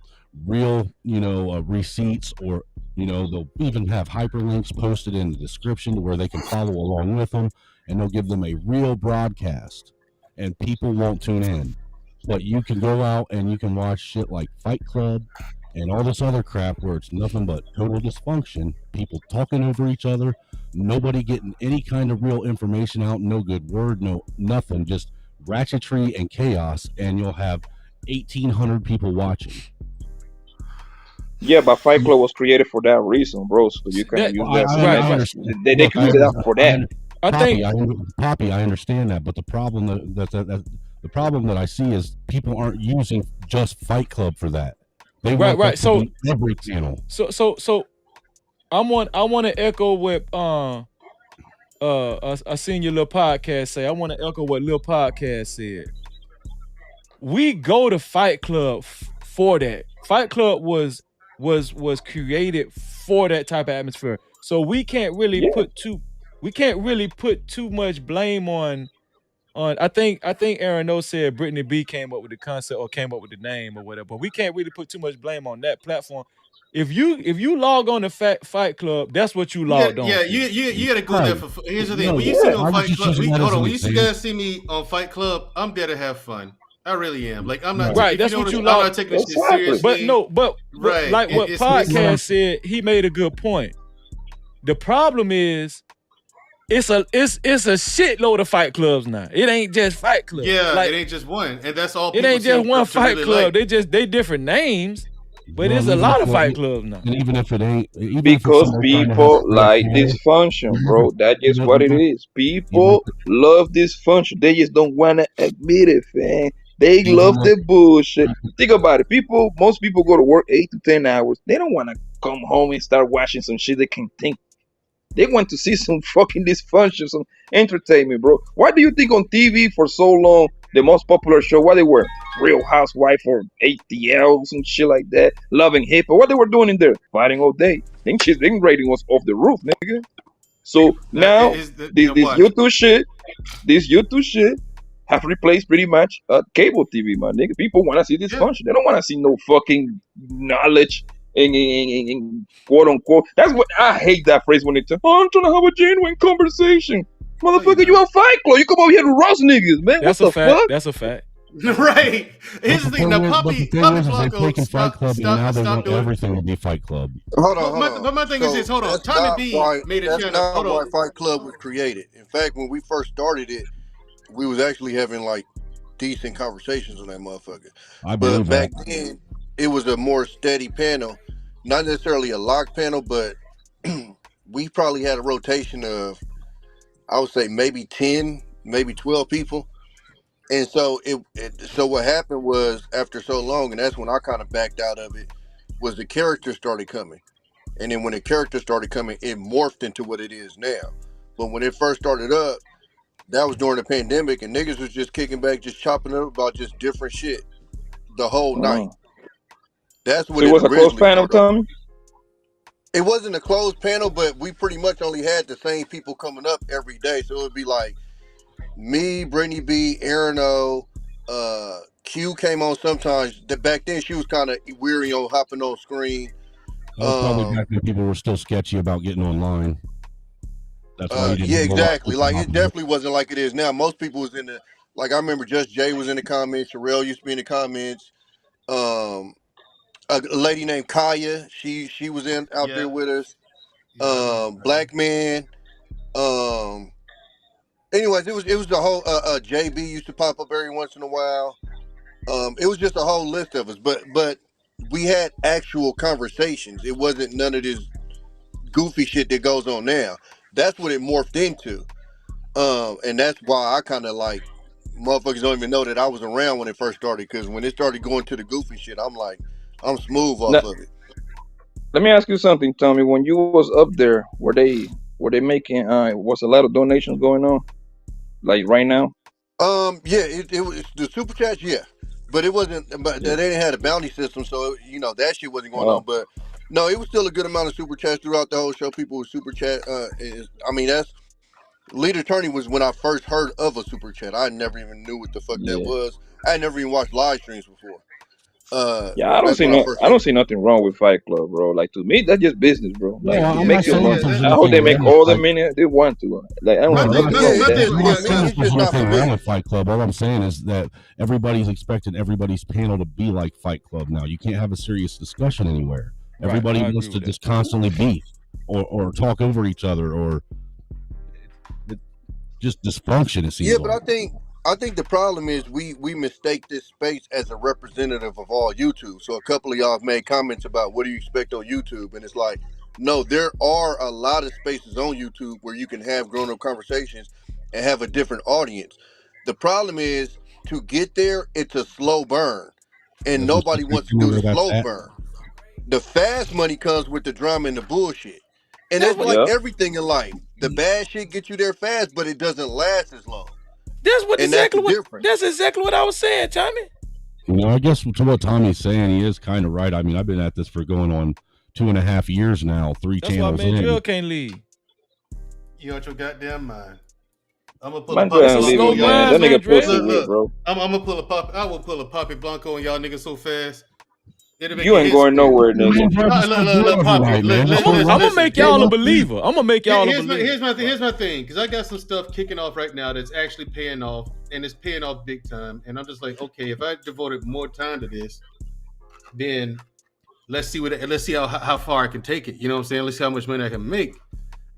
real, receipts, or, they'll even have hyperlinks posted in the description where they can follow along with them, and they'll give them a real broadcast, and people won't tune in. But you can go out and you can watch shit like Fight Club and all this other crap where it's nothing but total dysfunction, people talking over each other, nobody getting any kind of real information out, no good word, no nothing, just ratchetry and chaos, and you'll have 1,800 people watching. Yeah, but Fight Club was created for that reason, bro. So you can use that. They can use it for that. Poppy, I understand that, but the problem the problem that I see is people aren't using just Fight Club for that. They want that to be every channel. So I want to echo what a senior Lil Podcast say. I want to echo what Lil Podcast said. We go to Fight Club for that. Fight Club was created for that type of atmosphere. So we can't really put too much blame on I think Aaron O said Brittany B came up with the concept or came up with the name or whatever, but we can't really put too much blame on that platform. If you log on to Fight Club, that's what you logged on. Yeah, you gotta go there for. Here's the thing: when you see me on Fight Club, when you guys see me on Fight Club, I'm there to have fun. I really am. Like I'm not right. That's what you log. I'm not taking this shit seriously. But like what Podcast said, he made a good point. The problem is, it's a shitload of Fight Clubs now. It ain't just Fight Club. Yeah, it ain't just one, and that's all. It ain't just one Fight Club. They different names, but there's a lot of Fight Clubs now. And even if it ain't, because people like dysfunction, bro. That's just what it is. People love dysfunction. They just don't want to admit it, man. They love the bullshit. Think about it. Most people go to work 8 to 10 hours. They don't want to come home and start watching some shit they can think. They want to see some fucking dysfunction, some entertainment, bro. Why do you think on TV for so long the most popular show, what they were, Real Housewife or ATL, some shit like that, Loving Hip, or what they were doing in there, fighting all day. Them shit, them rating was off the roof, nigga. So now this YouTube shit have replaced pretty much cable TV, my nigga. People want to see dysfunction. They don't want to see no fucking knowledge and quote unquote. That's what I hate that phrase when they say, "Oh, I'm trying to have a genuine conversation." Motherfucker, you a Fight Club. You come over here to roast niggas, man. That's what a the fact. fuck? That's a fact. Right. Here's the thing. Now, Poppy Blanco, Fight Club, and now they want doing everything to be Fight Club. Hold on. But my thing is this. Hold on. Tommy B made a channel. That's not Hold why on. Fight Club was created. In fact, when we first started it, we was actually having like decent conversations on that motherfucker. But back then, it was a more steady panel, not necessarily a locked panel, but we probably had a rotation of, I would say, maybe 10, maybe 12 people. And so so what happened was, after so long, and that's when I kind of backed out of it, was the characters started coming. And then when the characters started coming, it morphed into what it is now. But when it first started up, that was during the pandemic, and niggas was just kicking back, just chopping up about just different shit the whole night. That's what it was a closed panel, Tommy? It wasn't a closed panel, but we pretty much only had the same people coming up every day. So it would be like me, Brittany B, Aaron O, Q came on sometimes. Back then, she was kind of weary on hopping on screen. That was probably back when people were still sketchy about getting online. That's why you didn't exactly. Like, it definitely wasn't like it is now. Most people was in the, like, I remember Just Jay was in the comments. Sherelle used to be in the comments. A lady named Kaya, she was out there with us. Black Man. Anyways, it was the whole JB used to pop up every once in a while. It was just a whole list of us, but we had actual conversations. It wasn't none of this goofy shit that goes on now. That's what it morphed into. And that's why I kind of like, motherfuckers don't even know that I was around when it first started, because when it started going to the goofy shit, I'm like, I'm smooth off of it. Let me ask you something, Tommy. When you was up there, were they making was a lot of donations going on, like right now? Yeah, it was the super chats, yeah, but it wasn't. But they didn't have a bounty system, so that shit wasn't going on. But no, it was still a good amount of super chats throughout the whole show. People would super chat. That's Lead Attorney was when I first heard of a super chat. I never even knew what the fuck that was. I never even watched live streams before. I don't see nothing wrong with Fight Club, bro. Like, to me, that's just business, bro. Like, I'm make your money. I hope they make all the money they want to. Like, I don't know. There's nothing wrong with Fight Club. All I'm saying is that everybody's expecting everybody's panel to be like Fight Club now. You can't have a serious discussion anywhere. Everybody wants to just constantly beef or talk over each other, or just dysfunction. It seems. Yeah, but I think the problem is we mistake this space as a representative of all YouTube. So a couple of y'all have made comments about what do you expect on YouTube, and it's like, no, there are a lot of spaces on YouTube where you can have grown-up conversations and have a different audience. The problem is, to get there, it's a slow burn, and nobody wants to do the slow burn. The fast money comes with the drama and the bullshit. And that's like everything in life. The bad shit gets you there fast, but it doesn't last as long. That's exactly what I was saying, Tommy. I guess to what Tommy's saying, he is kind of right. I mean, I've been at this for going on 2.5 years now, 3 channels in. That's why Mandrill can't leave. You out your goddamn mind. I'm gonna pull a puppy. Bro. I'm gonna pull a puppy. I will pull a Poppy Blanco on y'all niggas so fast. You ain't going nowhere, nigga. I'm gonna make y'all a believer. I'm gonna make y'all a believer. Here's my thing, because I got some stuff kicking off right now that's actually paying off, and it's paying off big time. And I'm just like, okay, if I devoted more time to this, then let's see how far I can take it. You know what I'm saying? Let's see how much money I can make.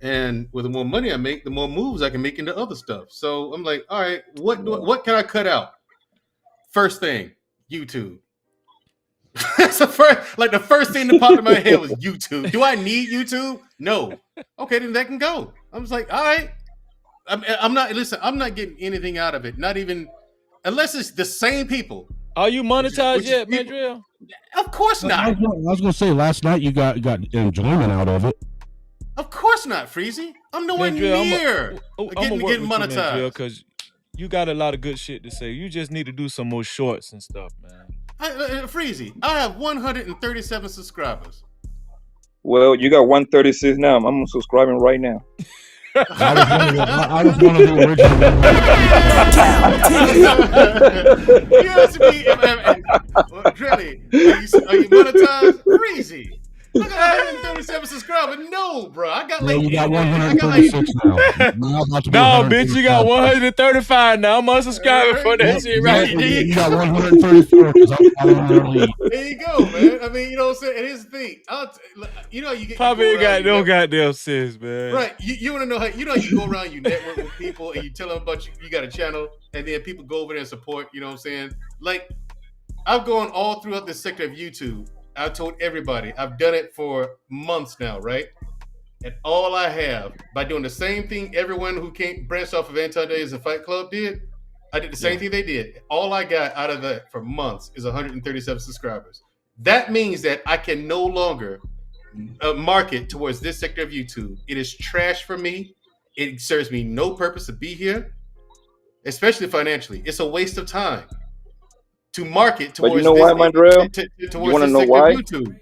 And with the more money I make, the more moves I can make into other stuff. So I'm like, all right, what can I cut out? First thing, YouTube. That's the first thing that popped in my head was YouTube. Do I need YouTube? No. Okay, then that can go. I was like, all right. I'm not getting anything out of it. Not even, unless it's the same people. Are you monetized yet, Mandrill? Of course not. I was gonna say, last night you got enjoyment out of it. Of course not, Freezy. I'm nowhere near getting monetized. Because you got a lot of good shit to say. You just need to do some more shorts and stuff, man. Freezy, I have 137 subscribers. Well, you got 136 now. I'm subscribing right now. I was one of the original. You asked me, Drilly, are you monetized? Freezy. I got 137 subscribers. No, bro. I got like. You got 136 now. No, bitch, you got 135 now. I'm unsubscribing for that shit right now. You got 134 because I'm following their lead. There you go, man. I mean, you know what I'm saying? And here's the thing. You know, you get. Probably ain't got no goddamn sense, man. Right. You want to know how, you go around, you network with people, and you tell them about you got a channel, and then people go over there and support, you know what I'm saying? Like, I've gone all throughout the sector of YouTube. I told everybody, I've done it for months now, right? And all I have, by doing the same thing everyone who came branched off of Anti-Days and Fight Club did, I did the same thing they did. All I got out of that for months is 137 subscribers. That means that I can no longer market towards this sector of YouTube. It is trash for me. It serves me no purpose to be here, especially financially. It's a waste of time to market towards. But you know why, Mandrell? You want to know why? YouTube.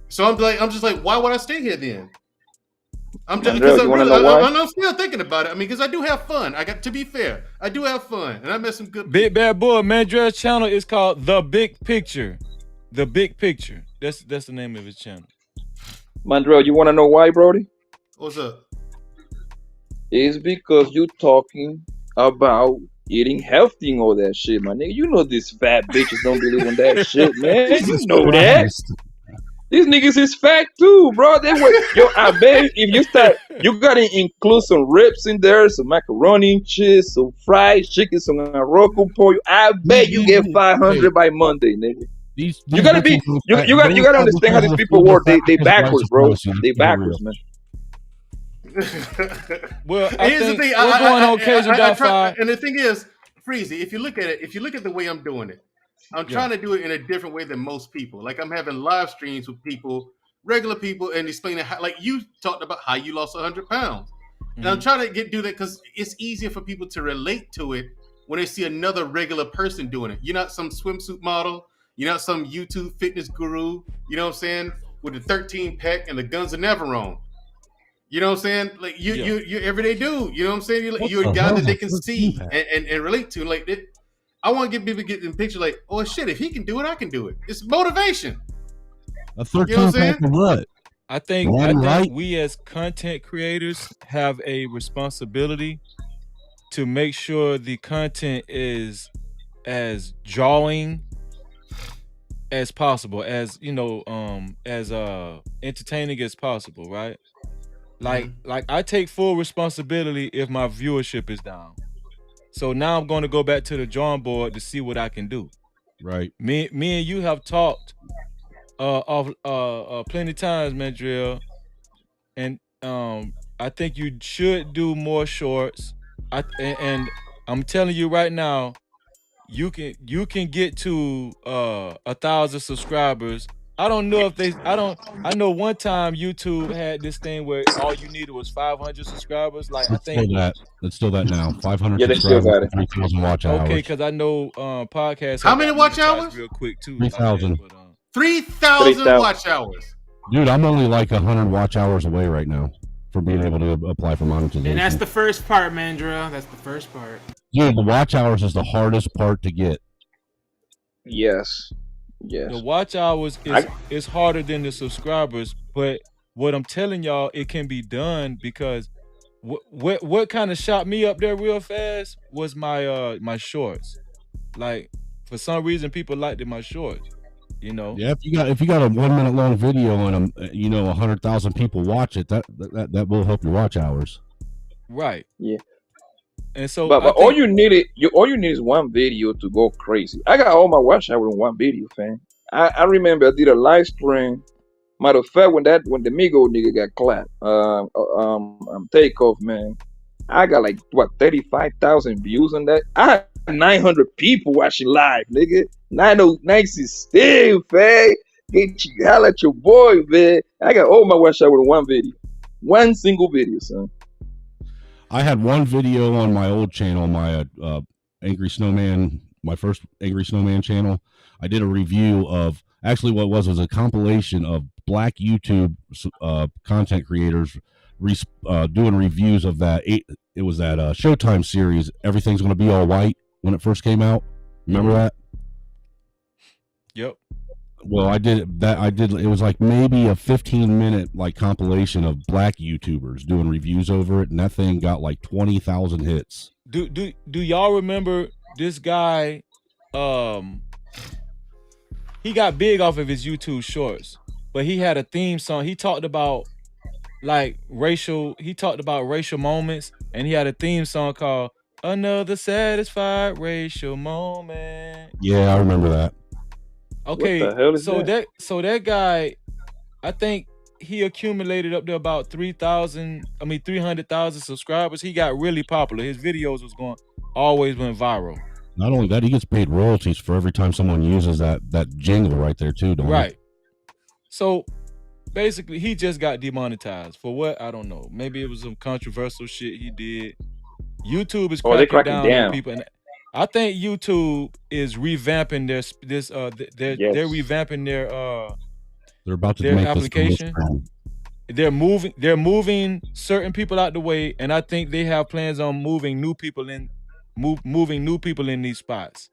So I'm just like, why would I stay here then? I'm still thinking about it. I mean, because I do have fun. To be fair, I do have fun, and I met some good. Big Bad Boy Mandrell's channel is called The Big Picture. The Big Picture. That's the name of his channel. Mandrell, you want to know why, Brody? What's up? It's because you talking about eating healthy and all that shit, my nigga. You know these fat bitches don't believe in that shit, man. You know that. These niggas is fat too, bro. They were I bet if you start, you gotta include some ribs in there, some macaroni and cheese, some fried chicken, some Morocco pork. I bet you get 500 by Monday, nigga. You gotta understand how these people work. They backwards, bro. They backwards, man. Well, here's the thing. We're going on Cajun.5. And the thing is, Freezy, if you look at the way I'm doing it, I'm trying to do it in a different way than most people. Like, I'm having live streams with people, regular people, and explaining how, like you talked about how you lost 100 pounds. And I'm trying to do that because it's easier for people to relate to it when they see another regular person doing it. You're not some swimsuit model. You're not some YouTube fitness guru. You know what I'm saying? With the 13 pack and the guns are never on. You know what I'm saying? Like you're everyday dude. You know what I'm saying? You're a guy that they can see and relate to. Like I want to get people get in the picture like, oh shit, if he can do it, I can do it. It's motivation. A 13 pack of what? I think we as content creators have a responsibility to make sure the content is as drawing as possible, as as entertaining as possible, right? Like I take full responsibility if my viewership is down. So now I'm going to go back to the drawing board to see what I can do. Right. Me and you have talked plenty times, Mandrell, and I think you should do more shorts. And I'm telling you right now, you can get to 1,000 subscribers. I don't know if I know one time YouTube had this thing where all you needed was 500 subscribers. Like it's still that now. 500 they still got it. 3,000 watch hours. Okay, because I know podcasts. How many watch hours? Real quick too. 3,000. 3,000 watch hours. Dude, I'm only like 100 watch hours away right now from being able to apply for monetization. And that's the first part, Mandrell. That's the first part. Dude, the watch hours is the hardest part to get. Yes. Yes. The watch hours is harder than the subscribers, but what I'm telling y'all, it can be done because what kind of shot me up there real fast was my my shorts. Like for some reason, people liked my shorts. You know. Yeah, if you got a 1 minute long video and 100,000 people watch it, that will help your watch hours. Right. Yeah. And so, but all you need is one video to go crazy. I got all my watch hours in one video, fam. I remember I did a live stream. Matter of fact, when the Migo nigga got clapped, takeoff, man. I got like 35,000 views on that. I had 900 people watching live, nigga. 909 is still, fam. Get you holla at your boy, man. I got all my watch hours in one video, one single video, son. I had one video on my old channel, my Angry Snowman, my first Angry Snowman channel. I did a review of actually what was a compilation of black YouTube content creators doing reviews of that. It was that Showtime series, Everything's Gonna Be All White, when it first came out. Remember that? Yep. Well, I did that. It was like maybe a 15-minute like compilation of black YouTubers doing reviews over it, and that thing got like 20,000 hits. Do y'all remember this guy? He got big off of his YouTube shorts, but he had a theme song. He talked about racial moments, and he had a theme song called "Another Satisfied Racial Moment." Yeah, I remember that. Okay, What the hell is so that? that guy, I think he accumulated up to about 300,000 subscribers. He got really popular. His videos always went viral. Not only that, he gets paid royalties for every time someone uses that jingle right there too, don't Right. So basically, he just got demonetized for what? I don't know. Maybe it was some controversial shit he did. YouTube is Oh, they're cracking cracking down on down. people, and I think YouTube is revamping they're Yes. revamping They're about to their make this application. commercial. They're moving certain people out the way, and I think they have plans on moving new people in these spots.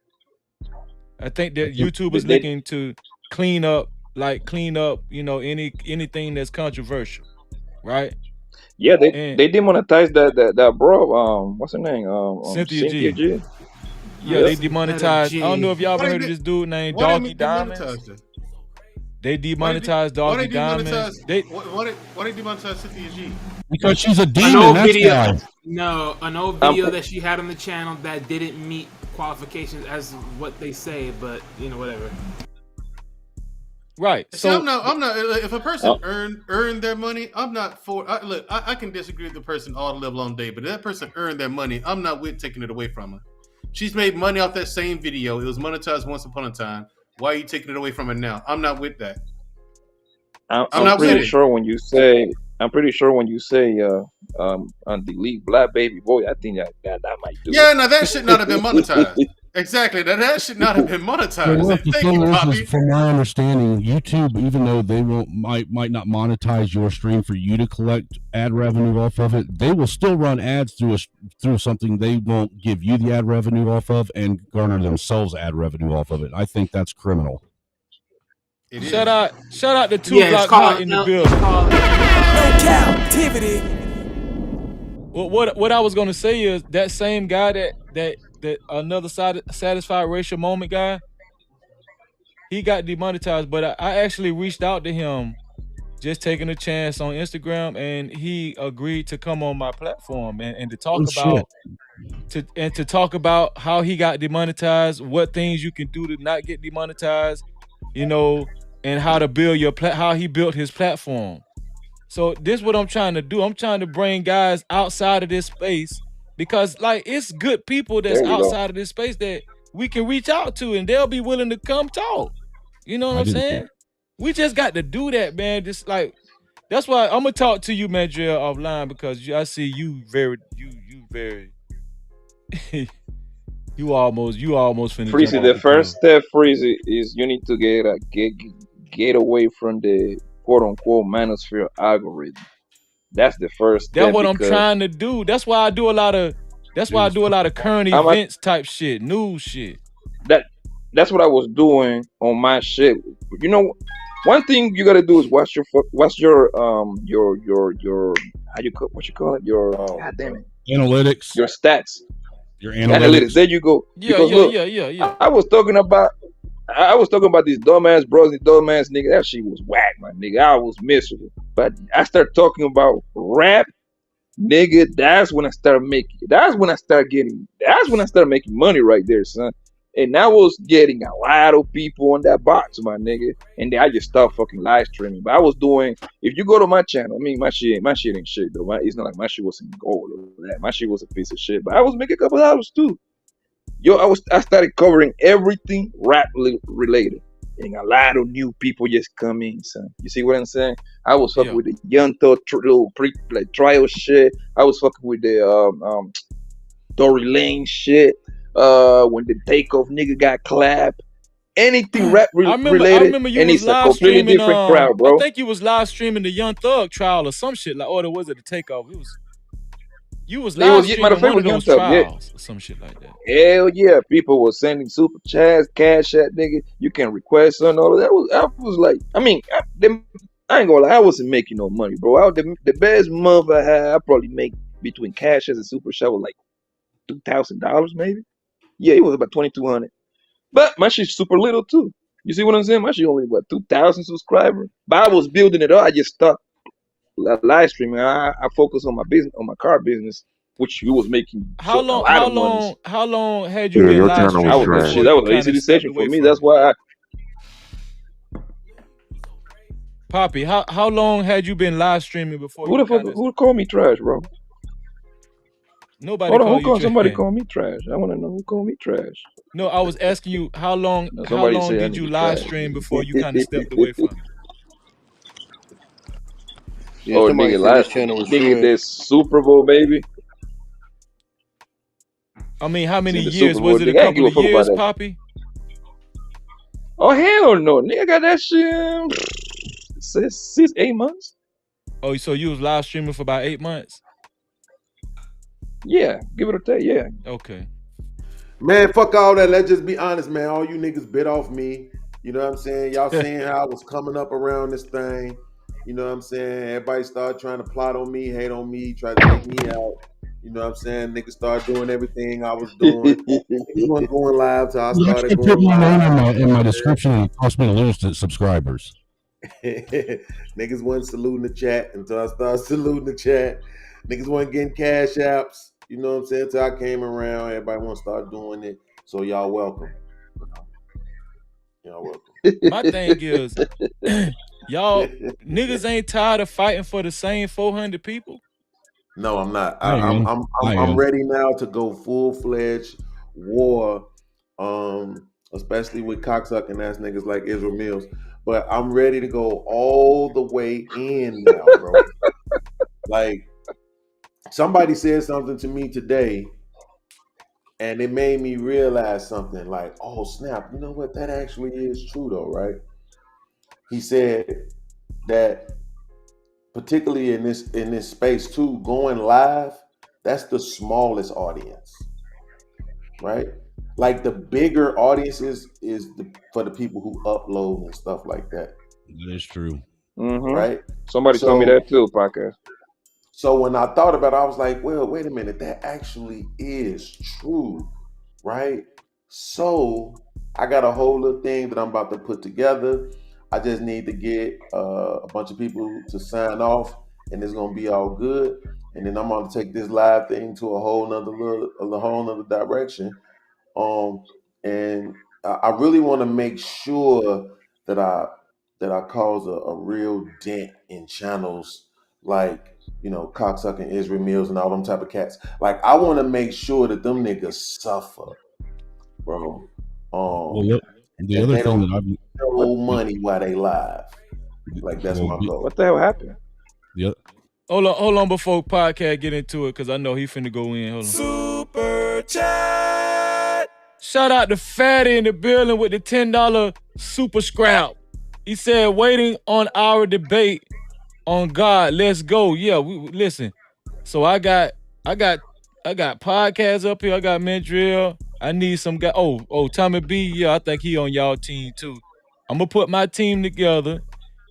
I think that YouTube is They, looking to clean up, anything that's controversial, right? yeah, And they demonetized that bro. What's her name? Cynthia Cynthia G. G. Yeah, Yep. they demonetized. I don't know if y'all ever Why heard they of this dude named Why Doggy they Diamonds. demonetized her? They demonetized Why Doggy they Diamonds. demonetized? Why they demonetized Cynthia G? Because she's a An demon. old That's video. why. No, an old video that she had on the channel that didn't meet qualifications as what they say, but whatever. Right. See, So I'm not. If a person earned their money, I'm not for. Look, I can disagree with the person all the live long day, but if that person earned their money, I'm not with taking it away from her. She's made money off that same video. It was monetized once upon a time. Why are you taking it away from her now? I'm not with that. I'm not with pretty it. sure when you say delete Black Baby Boy, I think that might do Yeah, it. now that should not have been monetized. Exactly. That should not have been Well, monetized. look, the Thank thing you, is, Poppy. from my understanding, YouTube, even though they might not monetize your stream for you to collect ad revenue off of it, they will still run ads through something they won't give you the ad revenue off of and garner themselves ad revenue off of it. I think that's criminal. shout out to Two Yeah, it's Block Hot called in the no, building. No Cap-tivity. What I was gonna say is that same guy that another satisfied racial moment guy, he got demonetized, but I actually reached out to him, just taking a chance on Instagram, and he agreed to come on my platform and to talk about how he got demonetized, what things you can do to not get demonetized, and how to build how he built his platform. So this is what I'm trying to do. I'm trying to bring guys outside of this space, because it's good people that's There you go. outside of this space that we can reach out to, and they'll be willing to come talk. You know what I'm saying? We just got to do that, man. Just that's why I'm gonna talk to you, Mandrill, offline, because I see you very you almost finna Freezy, jump the off the first cliff. step, Freezy, is you need to get away from the quote unquote manosphere algorithm. That's the first step. That's what I'm trying to do. That's why I do a lot of current events type shit, news shit. That's what I was doing on my shit. One thing you gotta do is watch your how you what you call it, your god damn it, Analytics. your stats, Your analytics. There you go. Yeah, Because look, I was talking about these dumbass bros, these dumbass niggas. That shit was whack, my nigga. I was miserable. But I started talking about rap, nigga. That's when I started making money right there, son. And I was getting a lot of people on that box, my nigga. And then I just stopped fucking live streaming. But I was doing, if you go to my channel, I mean, my shit ain't shit though. It's not like my shit was in gold or that. My shit was a piece of shit. But I was making a couple dollars too. I started covering everything rap related. and a lot of new people just come in, son. You see what I'm saying? I was fucking Yeah. with the Young Thug little like trial shit. I was fucking with the Dory Lane shit. When the Takeoff nigga got clapped, anything rap I related, remember you and was it's a live completely streaming. different crowd, I bro. think you was live streaming the Young Thug trial or some shit like, or was it the Takeoff? You was It live was matter streaming of fact, it one of was Young those Thug, yeah. trials or some shit like that. Hell yeah, people were sending super chats, cash at nigga. You can request and all of that. I was like, I mean, I ain't gonna lie, I wasn't making no money, bro. The best month I had, I probably make between cash and super chat was like $2,000 maybe. Yeah, it was about 2,200. But my shit's super little too. You see what I'm saying? My shit only what 2,000 subscribers. But I was building it up. I just stopped live streaming. I focused on my business, on my car business, which we was making How a lot of money. long had you Yeah, been your live channel was streaming trash. before That you was an kind easy of stepped decision away for me. from That's it? why Poppy, how long had you been live streaming before who you the fuck kind of? who called me trash, bro? Nobody Hold on, who called you called somebody trash. call me trash? I want to know who called me trash. No, I was asking you how long You know, somebody say that did you nigga live trash. stream before you kind of stepped away from it? Yeah, Oh, somebody nigga, said his last channel was nigga, trash. this Super Bowl baby. I mean, how many See the years? Super Was Bowl, it a nigga. I ain't give couple a of fuck about years, that. Poppy? Oh hell no, nigga got that shit. 8 months. Oh, so you was live streaming for about 8 months? Yeah, give it a take. Yeah. Okay. Man, fuck all that. Let's just be honest, man. All you niggas bit off me. You know what I'm saying? Y'all seeing how I was coming up around this thing. You know what I'm saying? Everybody started trying to plot on me, hate on me, try to take me out. You know what I'm saying? Niggas started doing everything I was doing. Niggas wasn't going live till I You started actually put going my name live. in my description, and it cost me to lose to subscribers. Niggas wasn't saluting the chat until I started saluting the chat. Niggas wasn't getting cash apps. You know what I'm saying? Until I came around, everybody want to start doing it. So y'all welcome. Y'all welcome. My thing is, y'all niggas ain't tired of fighting for the same 400 people. No, I'm not. I am. I'm ready now to go full-fledged war, especially with cocksucking ass niggas like Israel Mills. But I'm ready to go all the way in now, bro. Like, somebody said something to me today, and it made me realize something. Like, oh snap! You know what? That actually is true, though, right? He said that, particularly in this space too, going live, that's the smallest audience, right? Like the bigger audiences is for the people who upload and stuff like that, That is true. right? Somebody told me that too, podcast. So when I thought about it, I was like, well, wait a minute, that actually is true, right? So I got a whole little thing that I'm about to put together. I just need to get a bunch of people to sign off, and it's gonna be all good. And then I'm gonna take this live thing to a whole nother direction. And I really want to make sure that I cause a real dent in channels like, you know, cocksucking Israel Mills and all them type of cats. Like, I want to make sure that them niggas suffer, bro. Well, look, the And other they thing don't that get no money while they live. Like, that's my goal. What the hell happened? Hold on before podcast get into it, because I know he finna go in. Hold on. Super chat. Shout out to Fatty in the building with the $10 super scrap. He said, waiting on our debate on God. Let's go. Yeah, listen. So I got podcasts up here. I got Mandrill. I need some guy. Oh, Tommy B. Yeah, I think he on y'all team too. I'm gonna put my team together,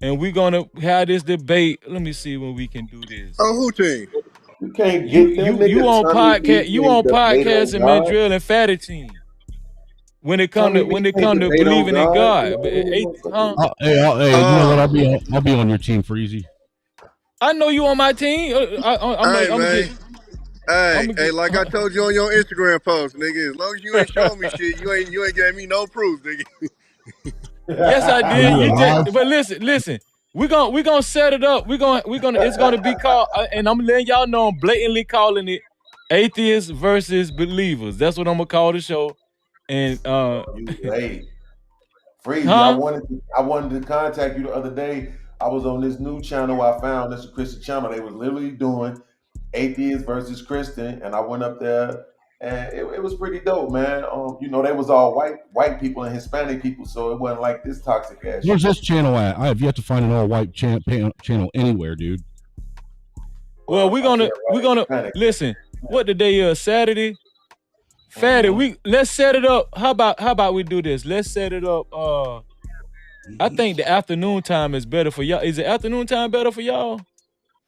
and we're gonna have this debate. Let me see when we can do this. Oh, who team? You can't get that nigga. You on Tommy B podcast? You can't on debate podcast and God. Mandrill and Fatty team? When it come Tommy to B can't debate on believing in God, God. you know Hey, you know what? I'll be on your team, Freezy. I know you on my team. I'm gonna get. Hey, like I told you on your Instagram post, nigga, as long as you ain't showing me shit, you ain't giving me no proof, nigga. Yes, I did. You just, but listen. We're gonna set it up. It's gonna be called, and I'm letting y'all know I'm blatantly calling it atheists versus believers. That's what I'm gonna call the show. And You late. Freezy, Huh? I wanted to contact you the other day. I was on this new channel I found. This is a Christian channel. They was literally doing atheist versus Christian, and I went up there, and it was pretty dope, man. You know, they was all white people and Hispanic people, so it wasn't like this toxic ass Where's shit. this channel at? I have yet to find an all white channel anywhere, dude. Well, we're gonna listen. What the day is? Saturday. Fatty, let's set it up. How about we do this? Let's set it up. I think the afternoon time is better for y'all. Is the afternoon time better for y'all?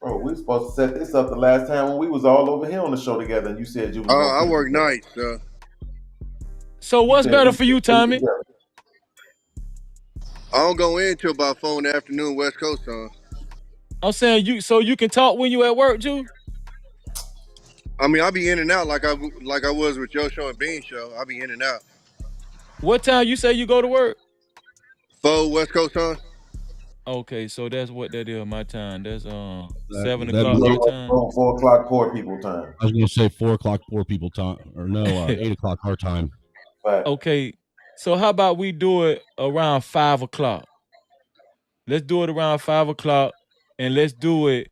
Bro, we were supposed to set this up the last time when we was all over here on the show together, and you said you was I gonna work nights, so. So what's better for you, Tommy? I don't go in till about 4 in the afternoon, West Coast time. I'm saying you can talk when you at work, too? I mean, I'll be in and out like I was with your show and Bean show. I'll be in and out. What time you say you go to work? 4 West Coast time. Okay, so that's what that is. My time. That's 7 that'd o'clock be- your time. 4 o'clock poor people time. I was going to say 4 o'clock poor people time, or no, 8 o'clock our time. Okay, so how about we do it around 5 o'clock? Let's do it around 5 o'clock, and let's do it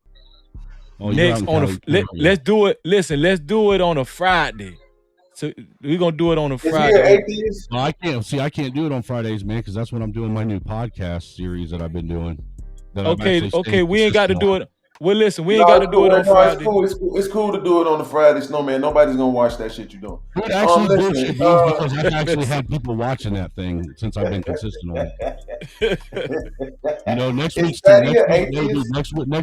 next on a. Let's do it. Listen, let's do it on a Friday. So we're gonna do it on a Friday. Well, I can't do it on Fridays, man, because that's when I'm doing my new podcast series that I've been doing. Okay, we ain't got to do it. Well, listen, we ain't got to do it on Friday. It's cool to do it on a Friday, Snowman. Nobody's gonna watch that shit you're doing. It actually bullshit because I've actually had people watching that thing since I've been consistent on it. You know, next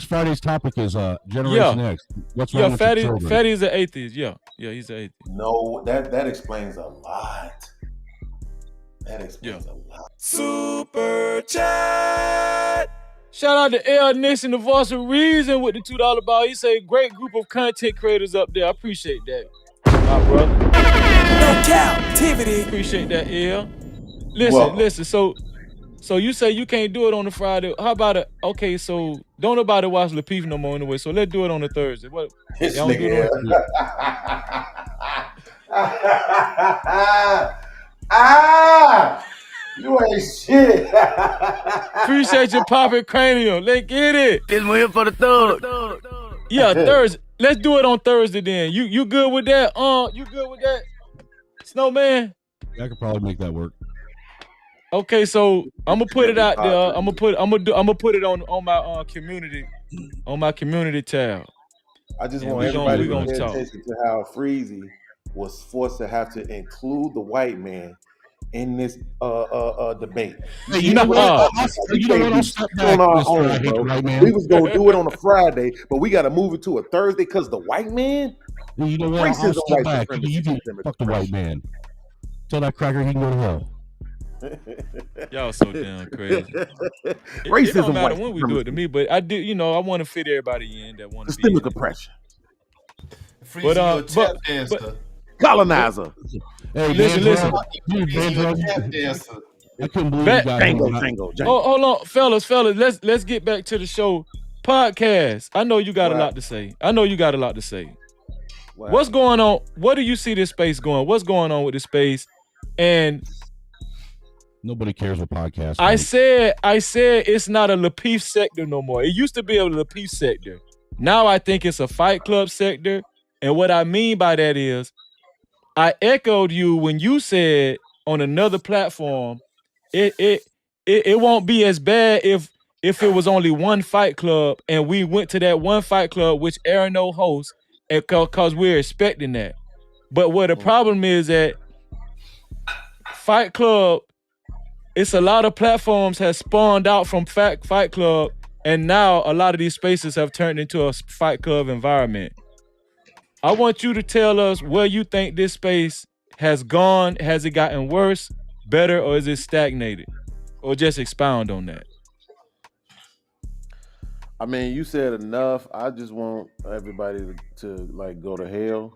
Friday's topic is Generation X. What's wrong with your children? Fatty is an atheist. Yeah, he's an atheist. No, that explains a lot. That explains a lot. Super chat. Shout out to L Nixon, the voice of reason, with the $2 ball. He said, great group of content creators up there. I appreciate that, my brother. No Cap-tivity. Appreciate that, L. Listen. So you say you can't do it on a Friday. How about it? Okay, so don't nobody watch LaPeef no more anyway. So let's do it on a Thursday. What? Y'all do it on You ain't shit. Appreciate your popping cranium. Let's get it. This one here for the thug. Yeah, Thursday. Let's do it on Thursday then. You good with that? You good with that? Snowman? I could probably make that work. Okay, so I'm gonna put it out there. I'm gonna put it on my community tab. I just want everybody to pay attention to how Freezy was forced to have to include the white man in this debate. Hey, you know what? We was gonna do it on a Friday, but we gotta move it to a Thursday because the white man. You know what? I'll step back. You can fuck the white man. Tell that cracker he can go to hell. Y'all so damn crazy. Racism it don't matter when we do it to me, but I do. You know, I want to fit everybody in that want to be. Systemic oppression. But colonizer. Hey, listen. I couldn't believe you guys. Hold on, fellas. Let's get back to the show. Podcast. I know you got a lot to say. Wow. What's going on? What do you see this space going? What's going on with this space? And nobody cares what podcast. I said it's not a LaPeef sector no more. It used to be a LaPeef sector. Now I think it's a Fight Club sector. And what I mean by that is, I echoed you when you said on another platform, it won't be as bad if it was only one Fight Club and we went to that one Fight Club which Aaron O hosts, and because we're expecting that. But what the problem is that Fight Club, it's a lot of platforms has spawned out from Fight Club, and now a lot of these spaces have turned into a Fight Club environment. I want you to tell us where you think this space has gone. Has it gotten worse, better, or is it stagnated? Or just expound on that. I mean, you said enough. I just want everybody to like go to hell.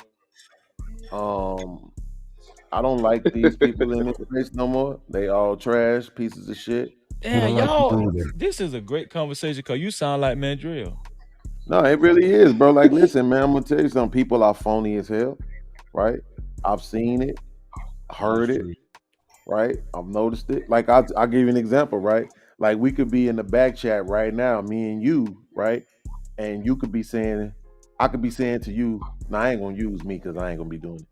I don't like these people in this place no more. They all trash, pieces of shit. Damn, y'all, this is a great conversation because you sound like Mandrill. No, it really is, bro. Like, listen, man, I'm gonna tell you something. People are phony as hell, right? I've seen it, heard it, right? I've noticed it. Like I'll give you an example, right? Like we could be in the back chat right now, me and you, right? And you could be saying, I could be saying to you, "Now I ain't gonna use me because I ain't gonna be doing it."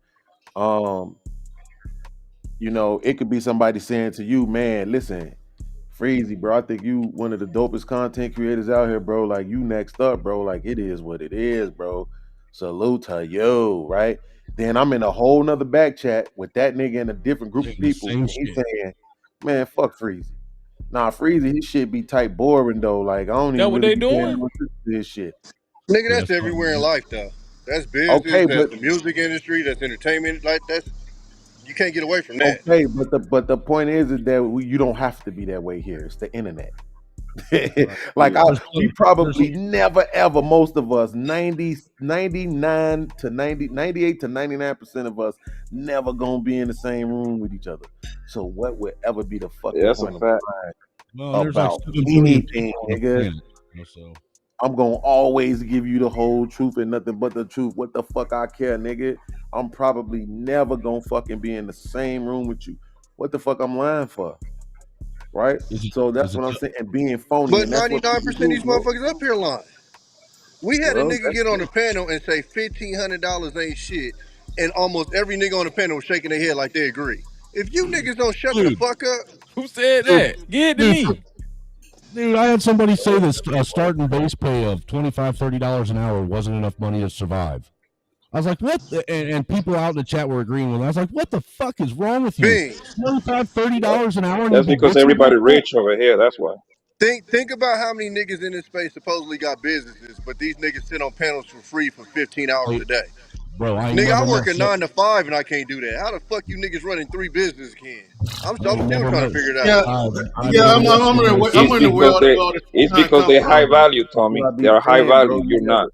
It could be somebody saying to you, "Man, listen, Freezy, bro, I think you one of the dopest content creators out here, bro. Like you next up, bro. Like it is what it is, bro. Salute to you, right?" Then I'm in a whole nother back chat with that nigga and a different group of Saying the people, same and he's shit. saying, "Man, fuck Freezy." Nah, Freezy, his shit be type boring though. Like I don't That even what really they be paying doing? attention to his shit. Nigga, Yeah, that's that's probably everywhere in it. life, though. That's business. Okay, That's but the music industry. That's entertainment. Like that's you can't get away from that. okay, but the point is that you don't have to be that way here. It's the internet. Like Yeah. we There's probably never ever, most of us 99 to 98 to 99% of us never gonna be in the same room with each other. So what would ever be the Yeah, fucking that's a point of fact. there's like about 7 billion anything, people on the nigga? planet. So I'm gonna always give you the whole truth and nothing but the truth. What the fuck I care, nigga? I'm probably never gonna fucking be in the same room with you. What the fuck I'm lying for? Right? is it So is that's it what I'm saying. And being phony, But and that's what 99% people of do, these bro. motherfuckers up here lying. We had a Well, nigga that's get on the true. panel and say $1,500 ain't shit, and almost every nigga on the panel was shaking their head like they agree. If you niggas don't shut the dude, fuck up, Who said dude, that? Give it to dude, me. dude, I had somebody say that a starting base pay of $25-$30 an hour wasn't enough money to survive. I was like, what? And people out in the chat were agreeing with me. I was like, what the fuck is wrong with you? beans. $25-$30 an hour and you That's be because bitching about everybody that? rich over here. That's why. Think about how many niggas in this space supposedly got businesses, but these niggas sit on panels for free for 15 hours Like, a day. bro, I ain't Nigga, I never work met a 9 to 5 and I can't do that. How the fuck you niggas running 3 businesses can? I'm I ain't still never trying to met figure it out. Yeah, I've yeah. never met I'm in somebody the, say I'm It's in the because world of they all this it's trying to because come they high from. value, That's Tommy. what I They be are high saying, bro. value. You're not.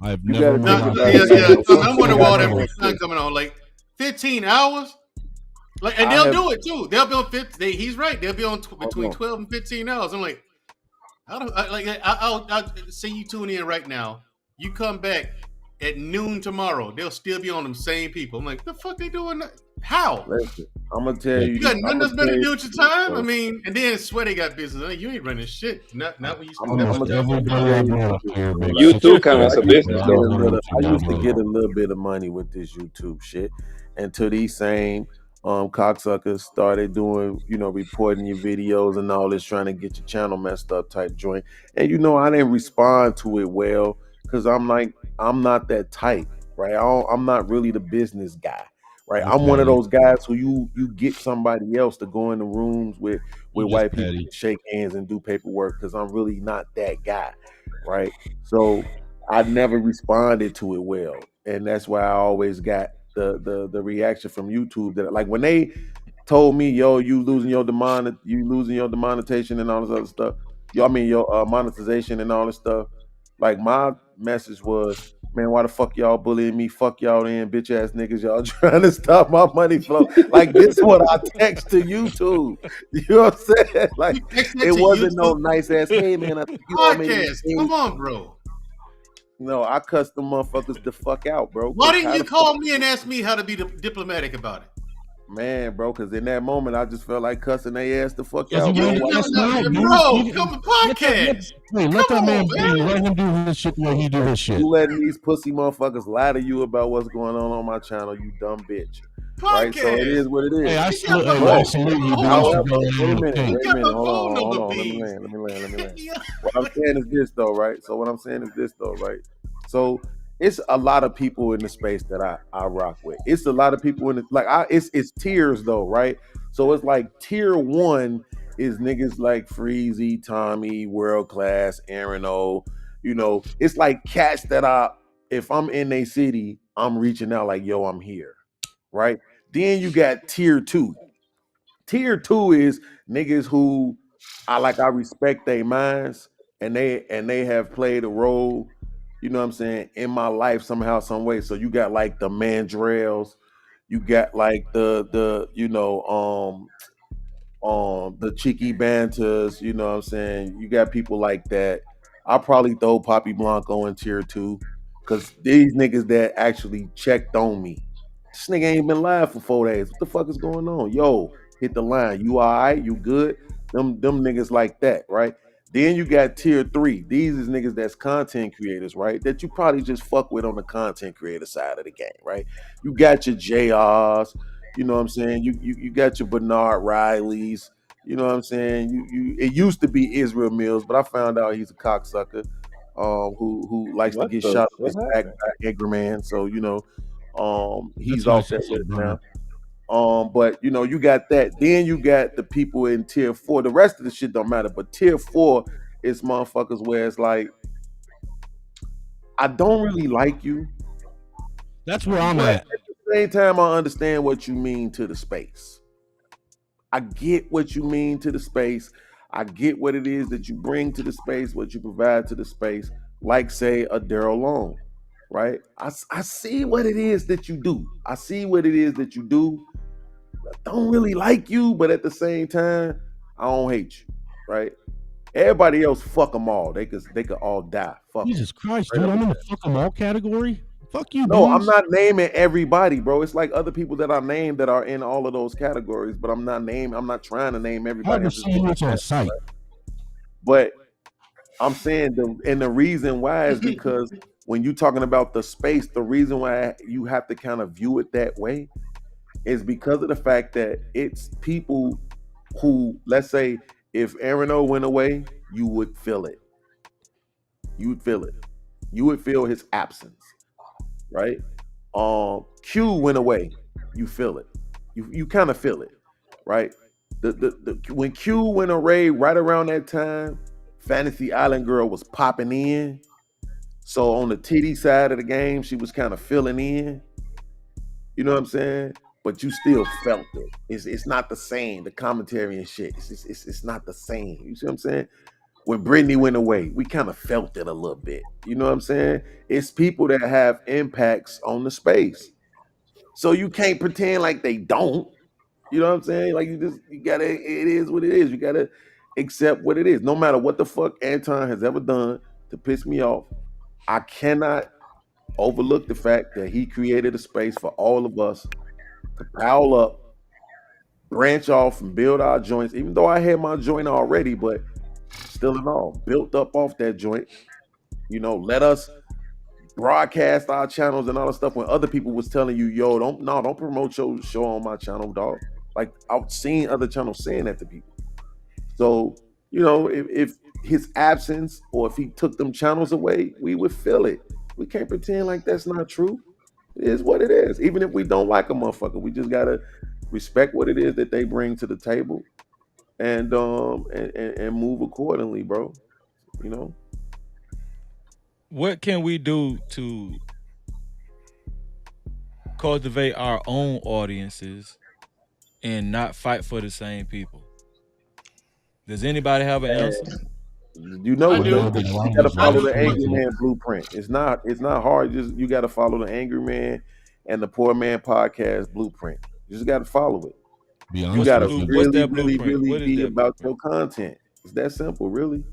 I've You never gotta in my Now, think life about met it, yeah, somebody yeah. man. that Tommy, One I'm said thing wondering that where I all in that have, my free life. time coming on. Like 15 hours. Like, and I they'll have. do it too. They'll be on 50. He's right. They'll be on Hold between on. 12 and 15 hours. I'm like, I don't like. I'll say you tune in right now. You come back at noon tomorrow. They'll still be on them same people. I'm like, the fuck they doing? How? Listen, I'm gonna tell Yeah, You got you. I'm nothing gonna else better tell to you do with your this, time? I bro. mean, and then swear they got business. Like, you ain't running shit. Not when you step almost out I'm there. gonna everybody tell I've you met up this, here bro. makes Like six YouTube kind of figures. has I a used to business get a though. little. I used to get $1,000. a little bit of money with this YouTube shit until these same cocksuckers started doing, reporting your videos and all this, trying to get your channel messed up type joint. And I didn't respond to it well because I'm like, I'm not that type, right? I'm not really the business guy. Right, You're I'm one of petty. those guys who you get somebody else to go in the rooms with You're just white people petty. and shake hands and do paperwork because I'm really not that guy, right? So I never responded to it well, and that's why I always got the reaction from YouTube that like when they told me, "Yo, you losing your demonetization and all this other stuff." Yo, I mean your monetization and all this stuff. Like my message was, "Man, why the fuck y'all bullying me? Fuck y'all in bitch ass niggas. Y'all trying to stop my money flow." Like this is what I text to YouTube. You know what I'm saying? Like You text that it to wasn't no YouTube nice ass, "Hey man, I think you all made a podcast. mistake." Come on, bro. No, I cussed them motherfuckers the fuck out, bro. Why Cause didn't how you the fuck, call me and ask me how to be diplomatic about it? man, bro? Cause in that moment, I just felt like cussing their ass the fuck Because he out, You bro. wanted no, to Like, cuss him no, out, bro. dude. Come on, Let, podcast. hey, let Come that man on, be. man. Let him do his shit the way he do his shit. you letting these pussy motherfuckers lie to you about what's going on my channel, you dumb bitch. Right? So it Podcast. is what it Hey, is. I You got salute. my Hey, I But phone. salute you, but Hold you on. should however, go wait a and minute, hey, You wait a got minute, my hold phone on, number, hold on. Let me beans. land, let me land, let me land. Yeah. What I'm saying is this though, right? So what I'm saying is this though, right? So it's a lot of people in the space that I rock with. It's a lot of people in the it's tiers though, right? So it's like tier one is niggas like Freezy, Tommy, World Class, Aaron O. It's like cats that if I'm in a city, I'm reaching out like, yo, I'm here. Right? Then you got tier two. Tier two is niggas who I respect their minds and they have played a role, what I'm saying, in my life somehow, some way. So you got like the Mandrels, you got like the Cheeky Bantas, you know what I'm saying? You got people like that. I'll probably throw Poppy Blanco in tier two. Cause these niggas that actually checked on me. This nigga ain't been live for 4 days. What the fuck is going on? Yo, hit the line. You all right? You good? Them niggas like that, right? Then you got tier 3. These is niggas that's content creators, right? That you probably just fuck with on the content creator side of the game, right? You got your JRs, you know what I'm saying? You got your Bernard Rileys, you know what I'm saying? You it used to be Israel Mills, but I found out he's a cocksucker, who likes to get shot up his back by Edgar Man. So he's That's why off she that said list burner. now. But you got that. Then you got the people in tier 4. The rest of the shit don't matter, but tier 4 is motherfuckers where it's like, I don't really like you, That's where I'm but at. at the same time, I understand what you mean to the space. I get what you mean to the space. I get what it is that you bring to the space, what you provide to the space, like, say, a Daryl Long, right? I see what it is that you do. I see what it is that you do. I don't really like you, but at the same time, I don't hate you, right? Everybody else, fuck them all. They could all die. Fuck them. Jesus Christ, Right dude! up I'm and in the down. fuck them all category. Fuck you, No, I'm Beans. not naming everybody, bro. It's like other people that I named that are in all of those categories, but I'm not trying to name I everybody. haven't I'm just seen naming what's on that, site. right? But I'm saying the reason why is because when you're talking about the space, the reason why you have to kind of view it that way is because of the fact that it's people who, let's say, if Aaron O went away, you would feel it. You would feel it. You would feel his absence, right? Q went away, you feel it. You kind of feel it, right? The when Q went away right around that time, Fantasy Island Girl was popping in. So on the titty side of the game, she was kind of filling in. You know what I'm saying? But you still felt it. It's not the same. The commentary and shit. It's not the same. You see what I'm saying? When Brittany went away, we kind of felt it a little bit. You know what I'm saying? It's people that have impacts on the space. So you can't pretend like they don't. You know what I'm saying? Like you gotta, it is what it is. You gotta accept what it is. No matter what the fuck Anton has ever done to piss me off, I cannot overlook the fact that he created a space for all of us to pile up, branch off, and build our joints. Even though I had my joint already, but still in all, built up off that joint. Let us broadcast our channels and all the stuff when other people was telling you, yo, don't promote your show on my channel, dog. Like I've seen other channels saying that to people. So, if his absence or if he took them channels away, we would feel it. We can't pretend like that's not true. It is what it is. Even if we don't like a motherfucker, we just gotta respect what it is that they bring to the table and move accordingly, bro. What can we do to cultivate our own audiences and not fight for the same people? Does anybody have an answer? You know, I What do. about a lot you of got to these I follow live do. the streams? angry man blueprint. It's not hard. You got to follow the angry man and the poor man podcast blueprint. You just got to follow it. Be You honest got with to you. What's really, that really, blueprint? really What is be that about blueprint? your content. It's that simple, really.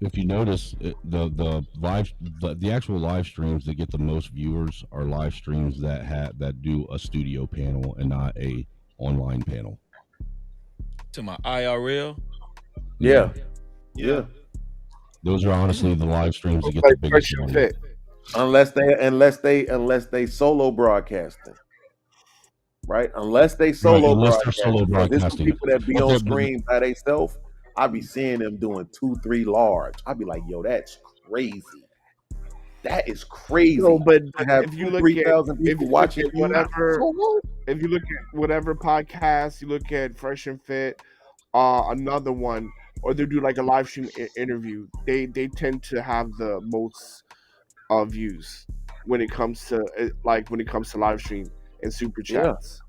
If you notice, the actual live streams that get the most viewers are live streams that do a studio panel and not a online panel. To my IRL? Yeah, Yeah. yeah. Those are honestly the live streams that get Like the biggest Fresh and money. Fit. Unless they solo broadcasting, right? Unless they Right, solo unless they're solo broadcasting, because there's some broadcasting. people that be But on they're screen by themselves. I be seeing them doing 2, 3 large. I be like, yo, that's crazy. That is No, crazy. but To have if you two, look three at thousand people watching you. whatever, For what? if you look at whatever podcast, you look at Fresh and Fit, another one, or they do like a live stream interview, they tend to have the most views when it comes to live stream and super Yeah, chats.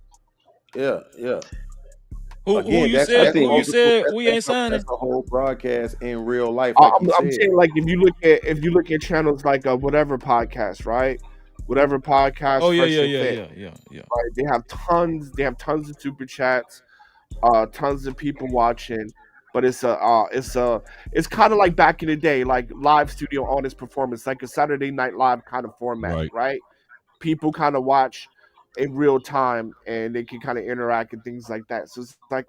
yeah. Who Again, you that's I said? that's Who think you you, multiple. said That's we that's ain't a, that's signing? a whole broadcast in real life, like you I'm said. saying like if you look at channels like whatever podcast, right? Whatever podcast, Oh yeah, Fresh yeah, and yeah, Fit, yeah, yeah, yeah. right? They have tons of super chats, tons of people watching. But it's kind of like back in the day, like live studio audience performance, like a Saturday Night Live kind of format, right. right? People kind of watch in real time, and they can kind of interact and things like that. So it's like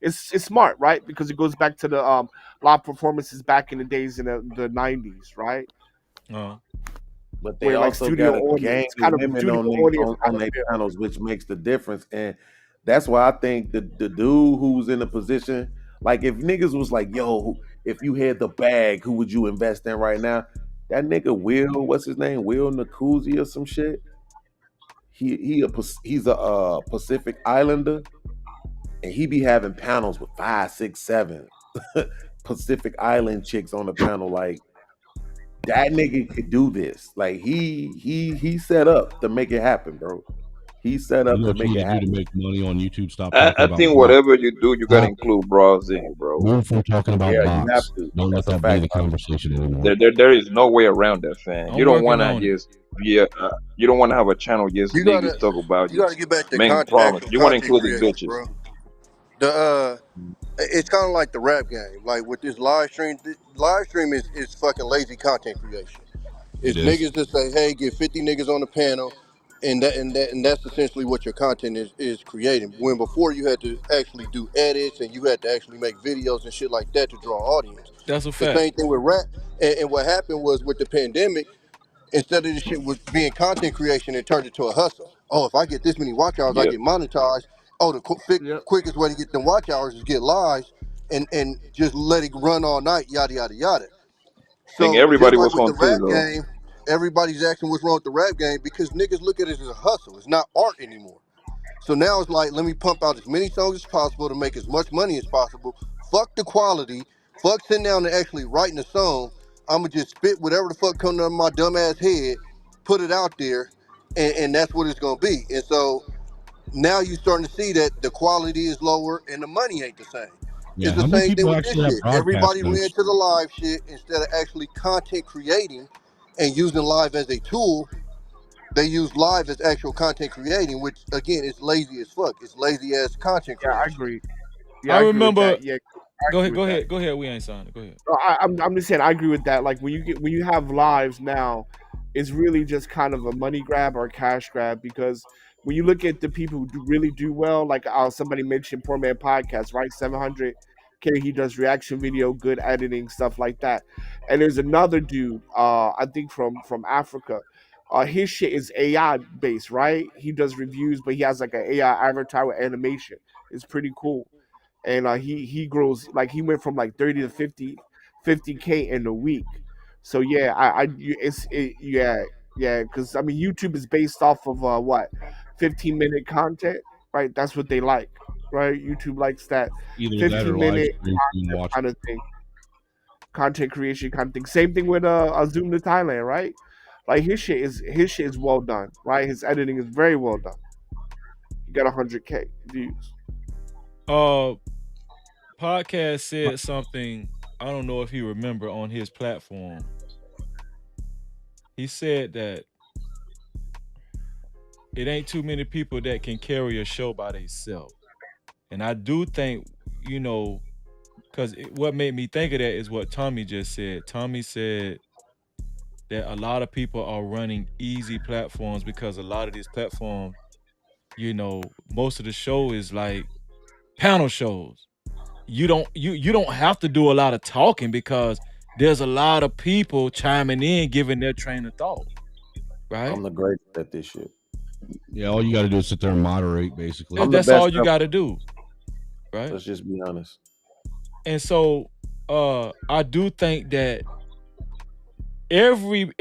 it's smart, right? Because it goes back to the live performances back in the days in the 90s, right? But they Where like also got studio a gang audience, of kind of women studio on audience kind on of their feel. panels, which makes the difference. And that's why I think the dude who's in a position, like if niggas was like, yo, if you had the bag, who would you invest in right now? That nigga Will, what's his name? Will Nakuzi or some shit. He's a Pacific Islander, and he be having panels with 5, 6, 7 Pacific Island chicks on the panel. Like that nigga could do this. Like he set up to make it happen, bro. He set You up know to what you make it need to do to happen. make money on YouTube? Stop I, talking I about think bots. whatever you do, you gotta Stop. include bras in, bro. Move from talking about Yeah, you have bots. to. Don't let That's a that be fact. the conversation anymore. There is no way around that, fam. You I'm don't working wanna on it. just be you don't wanna have a channel just You gotta niggas talk about you gotta just get back to main problems. actual You wanna content include the creation, bitches. bro. The it's kind of like the rap game. Like with this live stream is fucking lazy content creation. It It's is. niggas that say, "Hey, get 50 niggas on the panel," and that's essentially what your content is creating. When before you had to actually do edits and you had to actually make videos and shit like that to draw an audience. That's a The fact. same thing with rap. And what happened was with the pandemic, instead of this shit was being content creation, it turned into a hustle. Oh, if I get this many watch hours, I Yeah. get monetized. Oh, the Yep. quickest way to get them watch hours is get lives and just let it run all night, yada yada yada. Think So just everybody like was with the confused rap though. game, everybody's asking what's wrong with the rap game because niggas look at it as a hustle. It's not art anymore. So now it's like, let me pump out as many songs as possible to make as much money as possible. Fuck the quality. Fuck sitting down and actually writing a song. I'ma just spit whatever the fuck comes out of my dumb ass head, put it out there, and that's what it's gonna be. And so now you're starting to see that the quality is lower and the money ain't the same. Yeah. It's the How many same thing people with this actually have shit. broadcast Everybody ran shows? to the live shit instead of actually content creating and using live as a tool. They use live as actual content creating, which again is lazy as fuck. It's lazy as content Yeah, I creation. agree. Yeah, I I agree with remember. that. Yeah, I Go agree ahead. with Go that. ahead. Go ahead. We ain't signed. Go ahead. No, I'm just saying I agree with that. Like when you have lives now, it's really just kind of a money grab or a cash grab because when you look at the people who really do well, like somebody mentioned Poor Man Podcast, right? 700K, he does reaction video, good editing, stuff like that. And there's another dude, I think from Africa. His shit is AI based, right? He does reviews, but he has like an AI avatar with animation. It's pretty cool, and he grows like he went from like 30 to 50K in a week. So yeah, yeah, because I mean YouTube is based off of what 15-minute content, right? That's what they like, right? YouTube likes that Either that or 15 live minute streams being content watched. kind of thing, content creation kind of thing. Same thing with Zoom to Thailand, right? Like his shit is well done, right? His editing is very well done. He got 100K views. Podcast said something. I don't know if he remember on his platform. He said that it ain't too many people that can carry a show by themselves. And I do think, you know, because what made me think of that is what Tommy just said. Tommy said that a lot of people are running easy platforms because a lot of these platforms, you know, most of the show is like panel shows. You don't have to do a lot of talking because there's a lot of people chiming in, giving their train of thought. Right? I'm the greatest at this shit. Yeah, all you got to do is sit there and moderate, basically. I'm the That's all best you ever. got to do. Right? Let's just be honest. And so I do think that every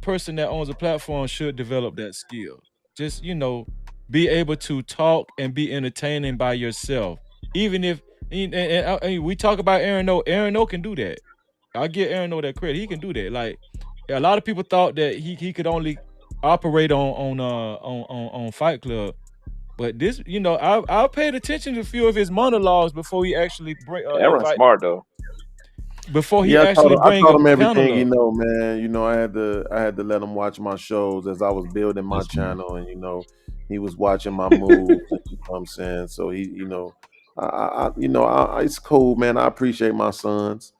person that owns a platform should develop that skill. Just, you know, be able to talk and be entertaining by yourself. Even if and we talk about Aaron O. Aaron O can do that. I give Aaron O that credit. He can do that. Like a lot of people thought that he could only operate on Fight Club. But this, you know, I paid attention to a few of his monologues before he actually Aaron's smart though. before he Yeah, actually I bring taught a him everything panel he up. know, man. You know, I had to let him watch my shows as I was building my That's smart. channel, and you know, he was watching my moves. You know what I'm saying? So he, you know, it's cool, man. I appreciate my sons.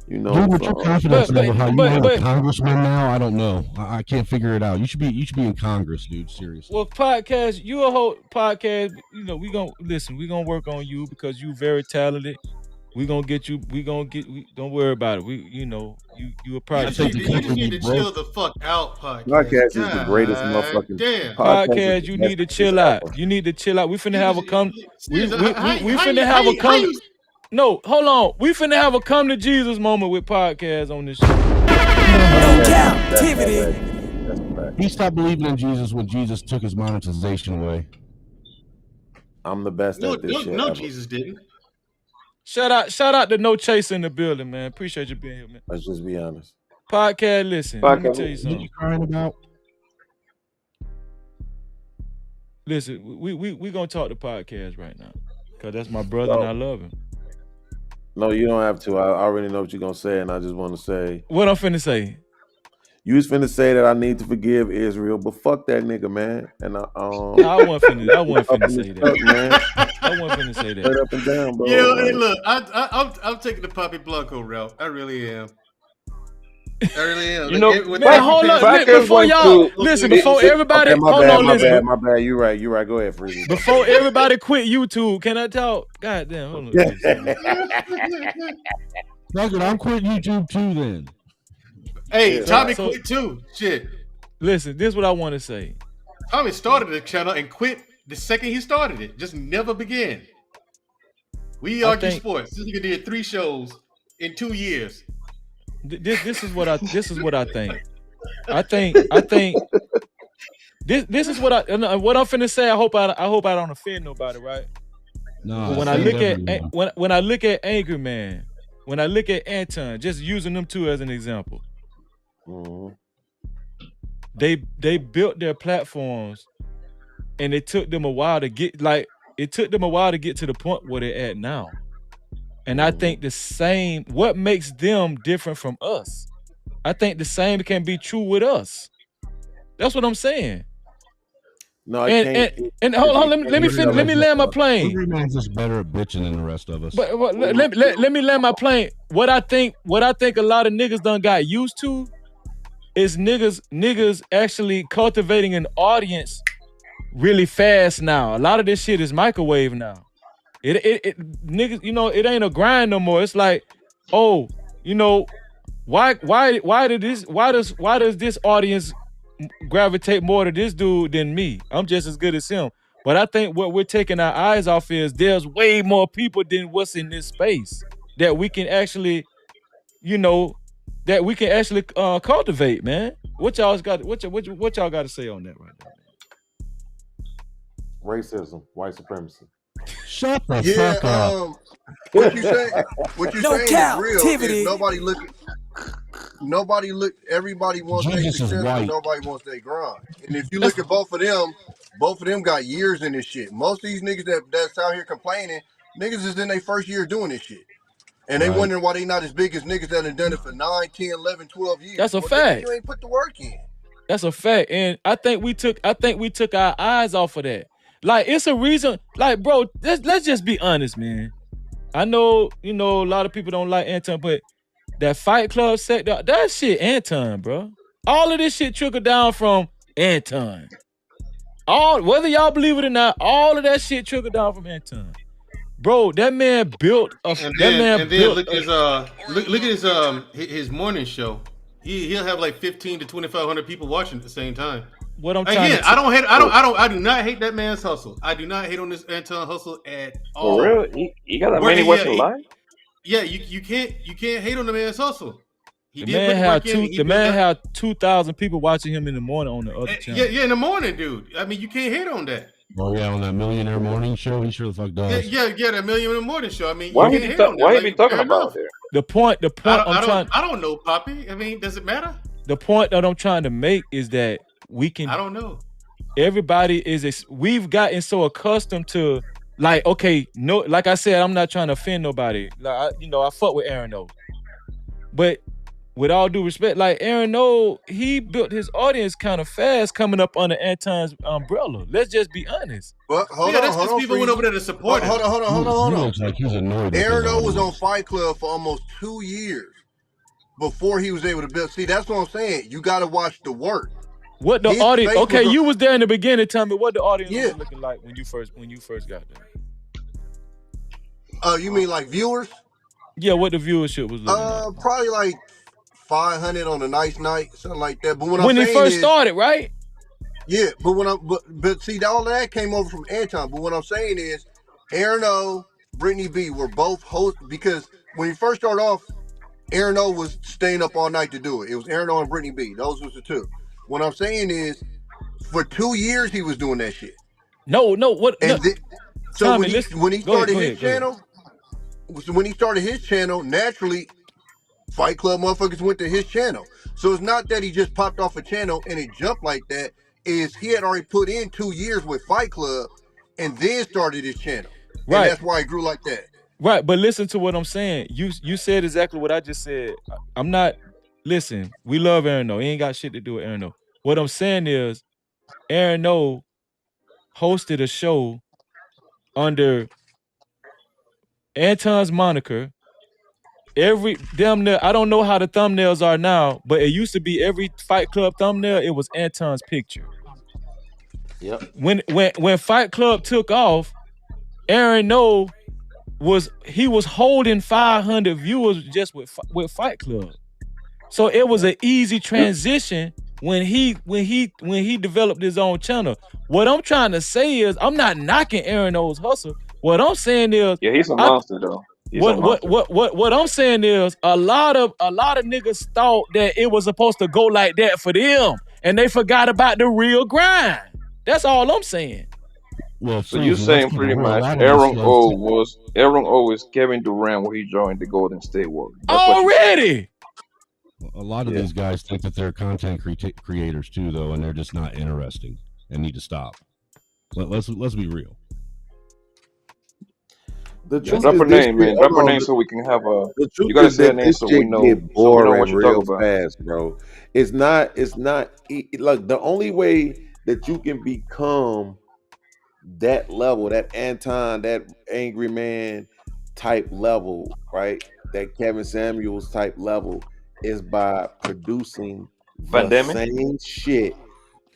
You know, Dude, with your confidence But- level, how you but- are but- a congressman now, I don't know. I can't figure it out. You should be in Congress, dude. Seriously. Well, podcast, you a whole podcast. You know, we gonna listen. We gonna work on you because you very talented. We gonna get you. Don't worry about it. You know, you a You project. just need to chill the fuck out, podcast. Podcast is the greatest God motherfucking damn. Podcast, is you the need to best chill ever. out. You need to chill out. We finna have a come. We How finna you- have how a come. you- No, hold on. We finna have a come to Jesus moment with podcast on this show. Cap-tivity. He stopped believing in Jesus when Jesus took his monetization away. I'm the best No, at this shit. no, ever. Jesus didn't. Shout out to No Chase in the building, man. Appreciate you being here, man. Let's just be honest. Podcast, listen. Let me Podcast, tell you What something. you crying about? Listen, we gonna talk to podcast right now, cause that's my brother and I love him. No, you don't have to. I already know what you're gonna say, and I just want to say What I'm finna say? you was finna say that I need to forgive Israel, but fuck that nigga, man. And I wasn't finna say that. man. I wasn't finna say Straight that. up and down, bro. Yeah, hey, Like, look, I'm taking the Poppy Blanco route. I really am. I really am. You know, With But that hold on, Podcast before went y'all to- listen, before everybody, okay, my hold bad, on, my listen. bad, my bad. You right. Go ahead, Freezy. Before everybody quit YouTube, can I talk? God damn, hold on. Fuck it, I'm quitting YouTube too then. Hey, Yeah. Tommy So- quit too. Shit. Listen, this is what I want to say. Tommy started the channel and quit the second he started it. Just never began. We argue think- sports. This nigga did 3 shows in 2 years. This is what I think. I think this is what I'm finna say. I hope I don't offend nobody, right? No. But when I look at when I look at Angry Man, when I look at Anton, just using them two as an example, Mhm. they built their platforms, and it took them a while to get to the point where they're at now. And I think the same, what makes them different from us? I think the same can be true with us. That's what I'm saying. No, I can't. And hold on, let me land my plane. Angry Man's just better at bitching than the rest of us. But let me land my plane. What I think a lot of niggas done got used to is niggas actually cultivating an audience really fast now. A lot of this shit is microwave now. It niggas, you know, it ain't a grind no more. It's like, oh, you know, why does this audience gravitate more to this dude than me? I'm just as good as him. But I think what we're taking our eyes off is there's way more people than what's in this space that we can actually, you know, cultivate, man. What y'all got to say on that right now? Racism, white supremacy. Shut the Yeah, fuck up. what you say? What you No saying is real. captivity. Is everybody wants their Jesus is success, white. but nobody wants their grind. And if you look at both of them got years in this shit. Most of these niggas that's out here complaining, niggas is in their first year doing this shit. And they Right. wondering why they not as big as niggas that have done it for 9, 10, 11, 12 years. That's a Well, fact. nigga, you ain't put the work in. That's a fact. And I think we took our eyes off of that. Like, it's a reason, like, bro, let's just be honest, man. I know, you know, a lot of people don't like Anton, but that Fight Club sector, that shit Anton, bro. All of this shit trickled down from Anton. Whether y'all believe it or not, all of that shit trickled down from Anton. Bro, that man built a And that then, man look at his morning show. He'll have like 15 to 2,500 people watching at the same time. what I'm trying Again, to I do not hate that man's hustle. I do not hate on this Anton hustle at all. For real? He got that Where many he- watching he- live? Yeah, you can't hate on the man's hustle. He the did man put the had work in, he built that- had 2,000 people watching him in the morning on the other channel. Yeah, in the morning, dude. I mean, you can't hate on that. Oh yeah, on that Millionaire Morning Show, he sure the fuck does. Yeah, that Million in the Morning show. I mean, Why you he can't be hate ta- on that. why he Like, be talking fair about enough. there? The point I don't know, Poppy. I mean, does it matter? the point that I'm trying to make is that we can. I don't know. Everybody we've gotten so accustomed to, like, okay, no, like I said, I'm not trying to offend nobody. Like, I fuck with Aaron O. But with all due respect, like, Aaron O, he built his audience kind of fast coming up under Anton's umbrella. Let's just be honest. But hold That's on, because people went over there to support him. Hold He on. looks like he's annoyed. with Aaron his O was on audience. Fight Club for almost 2 years. before he was able to build. See, that's what I'm saying. You got to watch the work. What the His audience? face Okay, was you was there in the beginning. Tell me what the audience Yeah. was looking like when you first got there. You mean like viewers? Yeah, what the viewership was looking like. Probably like 500 on a nice night, something like that. But what When I'm he saying first is, started, right? yeah. But see, all of that came over from Anton. But what I'm saying is, Aaron O, Brittany B were both hosts because when he first started off, Aaron O was staying up all night to do it. It was Aaron O and Brittany B. Those was the two. What I'm saying is, for 2 years he was doing that shit. No, what? And No. so Tommy, when he listen. when he Go ahead, started go his ahead, go ahead. channel, when he started his channel, naturally, Fight Club motherfuckers went to his channel. So it's not that he just popped off a channel and it jumped like that. Is he had already put in 2 years with Fight Club and then started his channel. Right. And that's why it grew like that. Right, but listen to what I'm saying. You said exactly what I just said. I'm not. Listen, we love Aaron O. He ain't got shit to do with Aaron O. What I'm saying is, Aaron O hosted a show under Anton's moniker. Every damn near, I don't know how the thumbnails are now, but it used to be every Fight Club thumbnail, it was Anton's picture. Yep. When Fight Club took off, Aaron O was holding 500 viewers just with Fight Club. So it was an easy transition when he developed his own channel. What I'm trying to say is, I'm not knocking Aaron O's hustle. What I'm saying is, Yeah, he's a monster though. What I'm saying is, a lot of niggas thought that it was supposed to go like that for them, and they forgot about the real grind. That's all I'm saying. Well, So you're saying pretty much Aaron O is Kevin Durant when he joined the Golden State Warriors. Already. A lot of these guys think that they're content creators too, though, and they're just not interesting and need to stop. Let's be real. The truth drop is a this name, shit- man. Drop a hold on. name so we can have a. The truth You gotta is say a that name this so shit we know. get So we know boring what you're real talking about. fast, bro. It's not. Look, the only way that you can become that level, that Anton, that angry man type level, right? That Kevin Samuels type level is by producing the Pandemic? same shit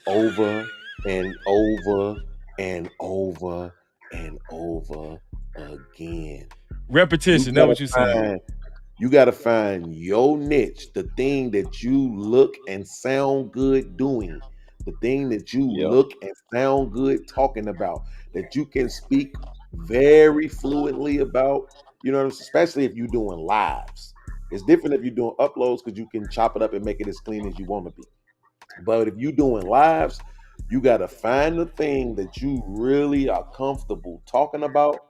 over and over and over and over again. Repetition. That's what you're saying. You gotta find your niche, the thing that you look and sound good doing, the thing that you look and sound good talking about, that you can speak very fluently about. You know, especially if you're doing lives. It's different if you're doing uploads because you can chop it up and make it as clean as you want to be. But if you're doing lives, you gotta find the thing that you really are comfortable talking about,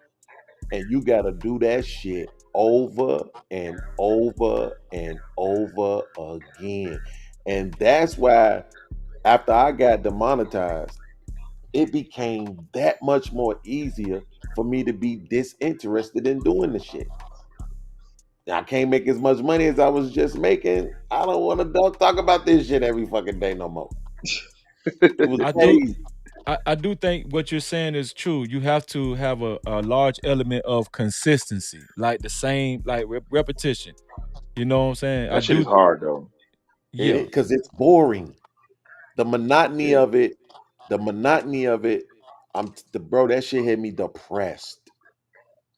and you gotta do that shit over and over and over again. And that's why after I got demonetized, it became that much more easier for me to be disinterested in doing the shit. I can't make as much money as I was just making. I don't want to talk about this shit every fucking day no more. It was crazy. I do think what you're saying is true. You have to have a large element of consistency, like the same, like repetition. You know what I'm saying? That shit is hard though. Yeah, because it's boring. The monotony of it. Bro, that shit had me depressed.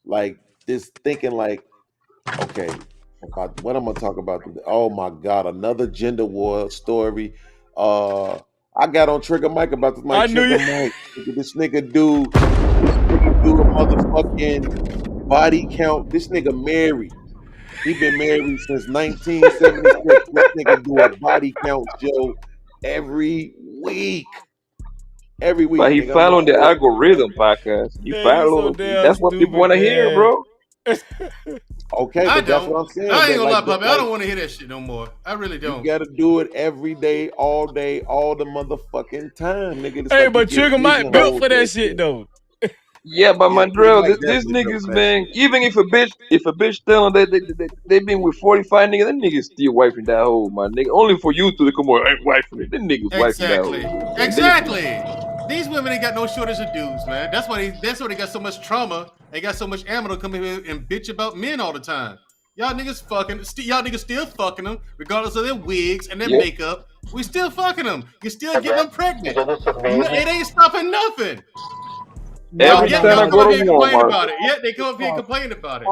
Like this, thinking like, okay, what I'm gonna talk about today? Oh my god, another gender war story. I got on Trigger Mike about this. I knew you. Mike. This nigga do a motherfucking body count. This nigga married. He been married since 1976. This nigga do a body count show every week. Every week. But he following the algorithm podcast. You follow. That's what people want to hear, bro. Okay, but that's what I'm saying. I ain't gonna lie, Puppy. I don't want to hear that shit no more. I really don't. You gotta do it every day, all the motherfucking time, nigga. It's Hey, like but Trigger Mike built for that shit though. Yeah, but my drill, like these definitely niggas, built that man. shit. Even if a bitch tell them they been with 45 niggas, them niggas still wifing that hoe, my nigga. Only for you to come on, ain't wifing it. Them niggas wifing that hoe. Exactly. These women ain't got no shortage of dudes, man. That's why they got so much trauma. They got so much ammo to come in here and bitch about men all the time. Y'all niggas fucking. Y'all niggas still fucking them, regardless of their wigs and their Yep. makeup. We still fucking them. You still getting them pregnant. It ain't stopping nothing. Every Yet time I y'all come go up to here and complain Walmart, about it. Yet they come up here and complain about it.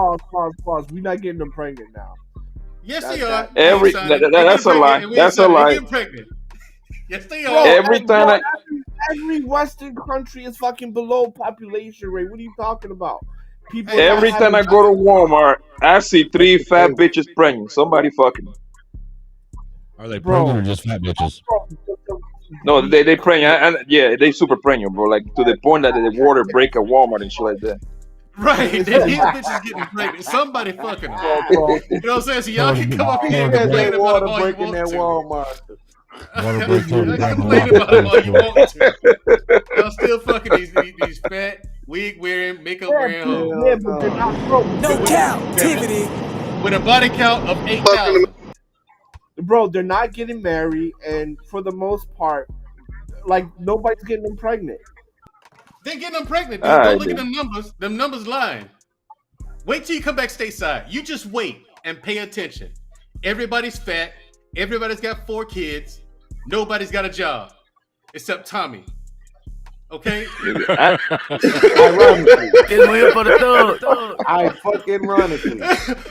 Pause. We're not getting them pregnant now. Yes, That- they are. that- We ain't every signing. that, They that's a getting lie. pregnant, and we ain't That's a signing. They lie. getting pregnant. Yes, they Bro, are. Every time I every Western country is fucking below population rate. What are you talking about? People Hey, are not every time having. I go to Walmart, I see 3 fat bitches pregnant. Somebody fucking them. Are they Bro. pregnant or just fat bitches? No, they pregnant. Yeah, they super pregnant, bro. Like to the point that the water break at Walmart and shit like that. Right, these bitches getting pregnant. Somebody fucking them. You know what I'm saying? So y'all can come up here and complain about them all you breaking want that to. Walmart. Water break Y'all can complain about them all you want to. Y'all still fucking these fat, wig wearing, makeup wearing hoes. Yeah, but they're not broke. No captivity. With a body count of Fucking 8,000. Bro, they're not getting married, and for the most part, like nobody's getting them pregnant. They getting them pregnant, dude. All Don't right, look at then. them numbers. Them numbers lying. Wait till you come back stateside. You just wait and pay attention. Everybody's fat. Everybody's got 4 kids. Nobody's got a job. Except Tommy. Okay? Ironically. Just wait for the thug. I fucking ironically.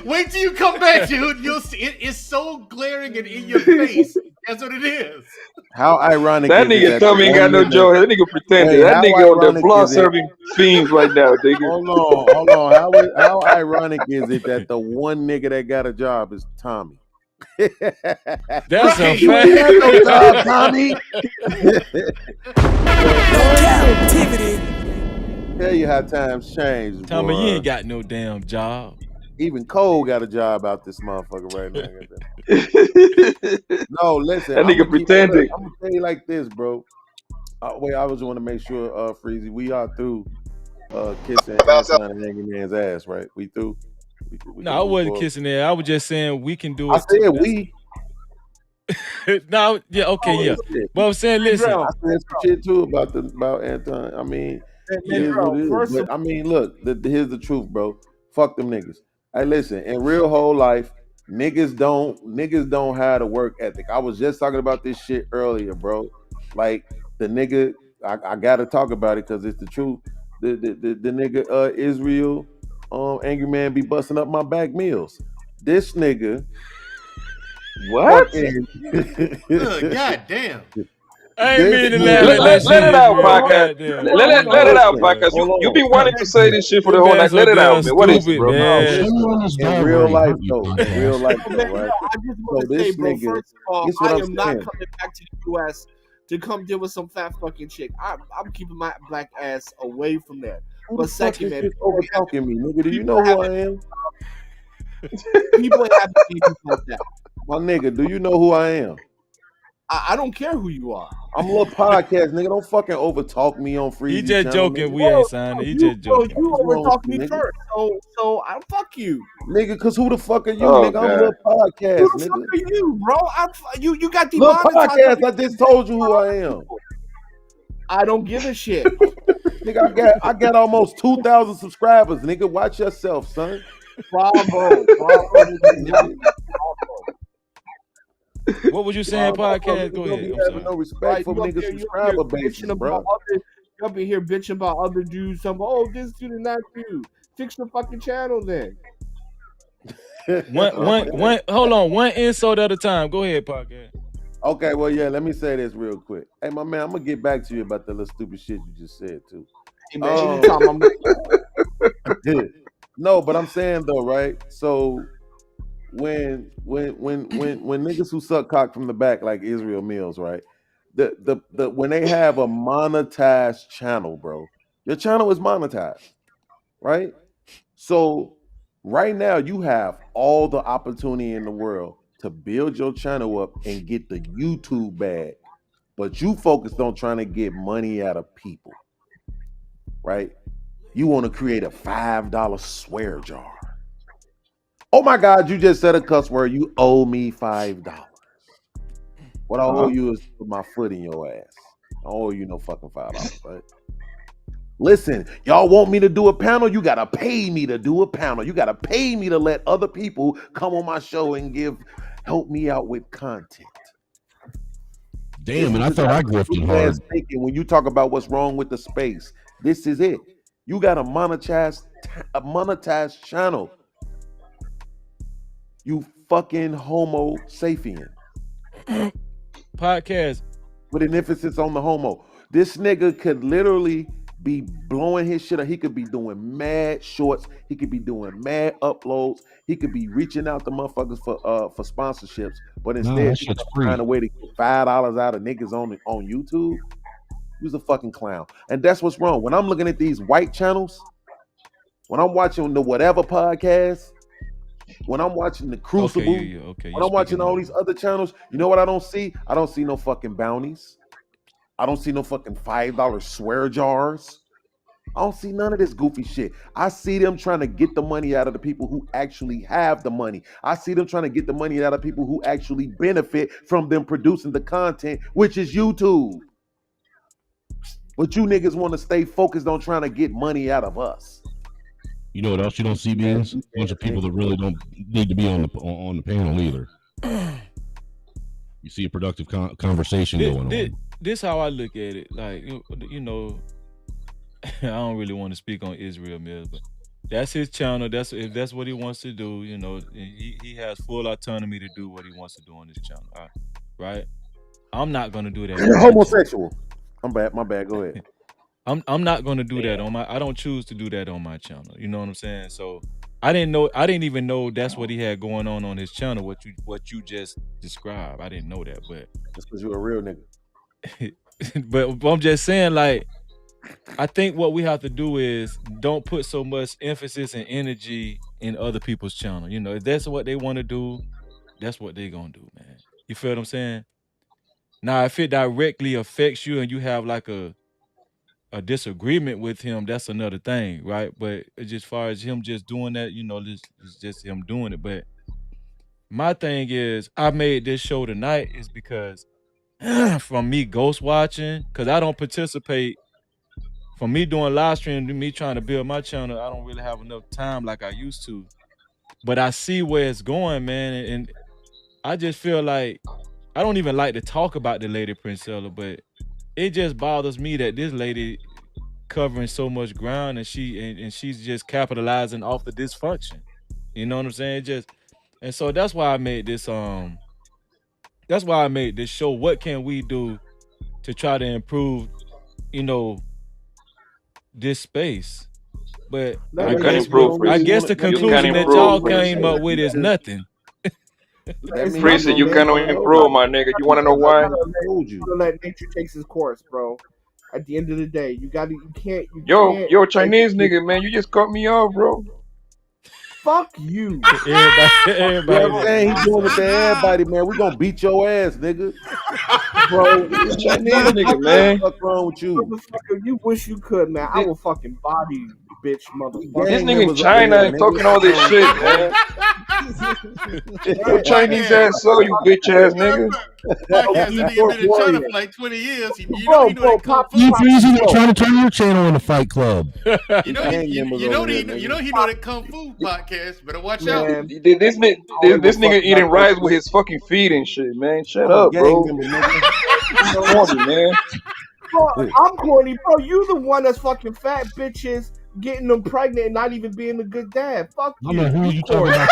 Wait till you come back, dude. You'll see it is so glaring and in your face. That's what it is. How ironic That is it nigga that Tommy the ain't one got no nigga, joy. That nigga pretended. hey, That how nigga on the ironic block is it? serving fiends right now, nigga. Hold on. How ironic is it that the one nigga that got a job is Tommy? That's a Right. You ain't got no fact. job, Tommy. No captivity. Tell you how times change, Tommy, you boy. ain't got no damn job. Even Cole got a job out this motherfucker right now. No, listen. That I'm nigga pretending. gonna tell you like this, bro. Wait, I just want to make sure, Freezy, we are through kissing Anton and Angry Man's ass, right? We through. We No, can I move wasn't forward. kissing it. I was just saying we can do I it too. said That's- we. No, yeah, okay, yeah. Shit. But I'm saying, listen. I said some shit too about Anton. I mean, it is what it is. But I mean, look, here's the truth, bro. Fuck them niggas. Hey, listen, in real whole life, niggas don't have a work ethic. I was just talking about this shit earlier, bro. Like the nigga, I gotta talk about it because it's the truth. The nigga Israel, Angry Man be busting up my back meals. This nigga. What? God damn. I ain't mean to Let, laugh at that let shit. it out, Israel. podcast. Goddamn. Let it out, podcast. You been wanting to say this shit for the This whole man's night. so Let it out, damn man. What is it, stupid, bro? man. In real life, though. In real life, though, Man, right? I just want So to say, this bro. nigga, First of all, this what I I'm am not saying. coming back to the U.S. to come deal with some fat fucking chick. I'm keeping my black ass away from that. Who But the fuck second, is man, this over talking me, nigga? Do you know who I am? people ain't having babies like that. My nigga, do you know who I am? I don't care who you are. I'm a little podcast, nigga. Don't fucking over talk me on Freezy He just channel, joking. nigga. We ain't signing. He just joking. You What's over wrong talking with me you, nigga? first, so I fuck you. Nigga, cause who the fuck are you, Oh, nigga? I'm a God. little podcast, Who the fuck nigga. are you, bro? You got Little demonetized. podcast. I just told you who I am. I don't give a shit. Nigga, I got almost 2,000 subscribers, nigga. Watch yourself, son. Bravo. Nigga. What was you saying, podcast? Go Niggas don't ahead. be I'm having sorry. no respect for niggas subscriber bases, bro. You up in here bitching about other dudes. This dude is not you. Fix your fucking channel then. Hold on. One insult at a time. Go ahead, podcast. Okay, well, yeah, let me say this real quick. Hey, my man, I'm gonna get back to you about the little stupid shit you just said too. Hey, man, anytime No, but I'm saying though, right? So when niggas who suck cock from the back like Israel Mills, right? The when they have a monetized channel, bro, your channel is monetized, right? So right now you have all the opportunity in the world to build your channel up and get the YouTube bag, but you focused on trying to get money out of people, right? You want to create a $5 swear jar. Oh my God, you just said a cuss word. You owe me $5. What I owe you is put my foot in your ass. I owe you no fucking $5, right? Listen, y'all want me to do a panel? You gotta pay me to do a panel. You gotta pay me to let other people come on my show and help me out with content. Damn, and I thought I grifted hard. Thinking when you talk about what's wrong with the space, this is it. You got a monetized channel. You fucking Homo sapien. Podcast. With an emphasis on the homo. This nigga could literally be blowing his shit up. He could be doing mad shorts. He could be doing mad uploads. He could be reaching out to motherfuckers for sponsorships. But instead, he's trying a way to get $5 out of niggas on YouTube. He's a fucking clown. And that's what's wrong. When I'm looking at these white channels, when I'm watching the whatever podcast, when I'm watching the Crucible, when I'm watching all these other channels, you know what I don't see? I don't see no fucking bounties. I don't see no fucking $5 swear jars. I don't see none of this goofy shit. I see them trying to get the money out of the people who actually have the money. I see them trying to get the money out of people who actually benefit from them producing the content, which is YouTube. But you niggas want to stay focused on trying to get money out of us. You know what else you don't see, man? A bunch of people that really don't need to be on the panel either. You see a productive conversation going on. This how I look at it. Like, you know, I don't really want to speak on Israel Mills, but that's his channel. If that's what he wants to do, you know, he has full autonomy to do what he wants to do on his channel. Right? I'm not gonna do that. Homosexual. My bad. Go ahead. I'm not gonna do that I don't choose to do that on my channel. You know what I'm saying? So I didn't even know that's what he had going on his channel. What you just described. I didn't know that, but that's because you're a real nigga. but I'm just saying, like, I think what we have to do is don't put so much emphasis and energy in other people's channel. You know, if that's what they want to do, that's what they gonna do, man. You feel what I'm saying? Now, if it directly affects you and you have like a disagreement with him, that's another thing, right? But as far as him just doing that, you know, it's just him doing it. But my thing is, I made this show tonight is because from me ghost watching, because I don't participate. From me doing live stream to me trying to build my channel, I don't really have enough time like I used to. But I see where it's going, man, and I just feel like I don't even like to talk about the lady Princella, but it just bothers me that this lady covering so much ground and she's just capitalizing off the dysfunction. You know what I'm saying? And so that's why I made this show. What can we do to try to improve, you know, this space? But I guess the conclusion that y'all came up with is nothing. Priest, you cannot improve, my nigga. You want to know why? You gotta let nature takes its course, bro. At the end of the day, you can't. Yo, Chinese nigga, man, you just cut me off, bro. Fuck you. Everybody. Man, he's doing it to everybody, man. We gonna beat your ass, nigga. Bro, Chinese nigga, man. What's wrong with you? Motherfucker, you wish you could, man. I will fucking body you, bitch, motherfucker. This nigga in China talking all this shit, man. Your Chinese ass so you bitch ass nigga. Nigga been in China for like 20 years. You know trying to turn your channel into Fight Club. You know he know that Kung Fu podcast. Better watch out. This nigga eating rice with his fucking feet and shit, man. Shut up, bro. Corny, man. Bro, I'm corny, bro. You the one that's fucking fat bitches getting them pregnant and not even being a good dad. Fuck you. I don't know who you talking about.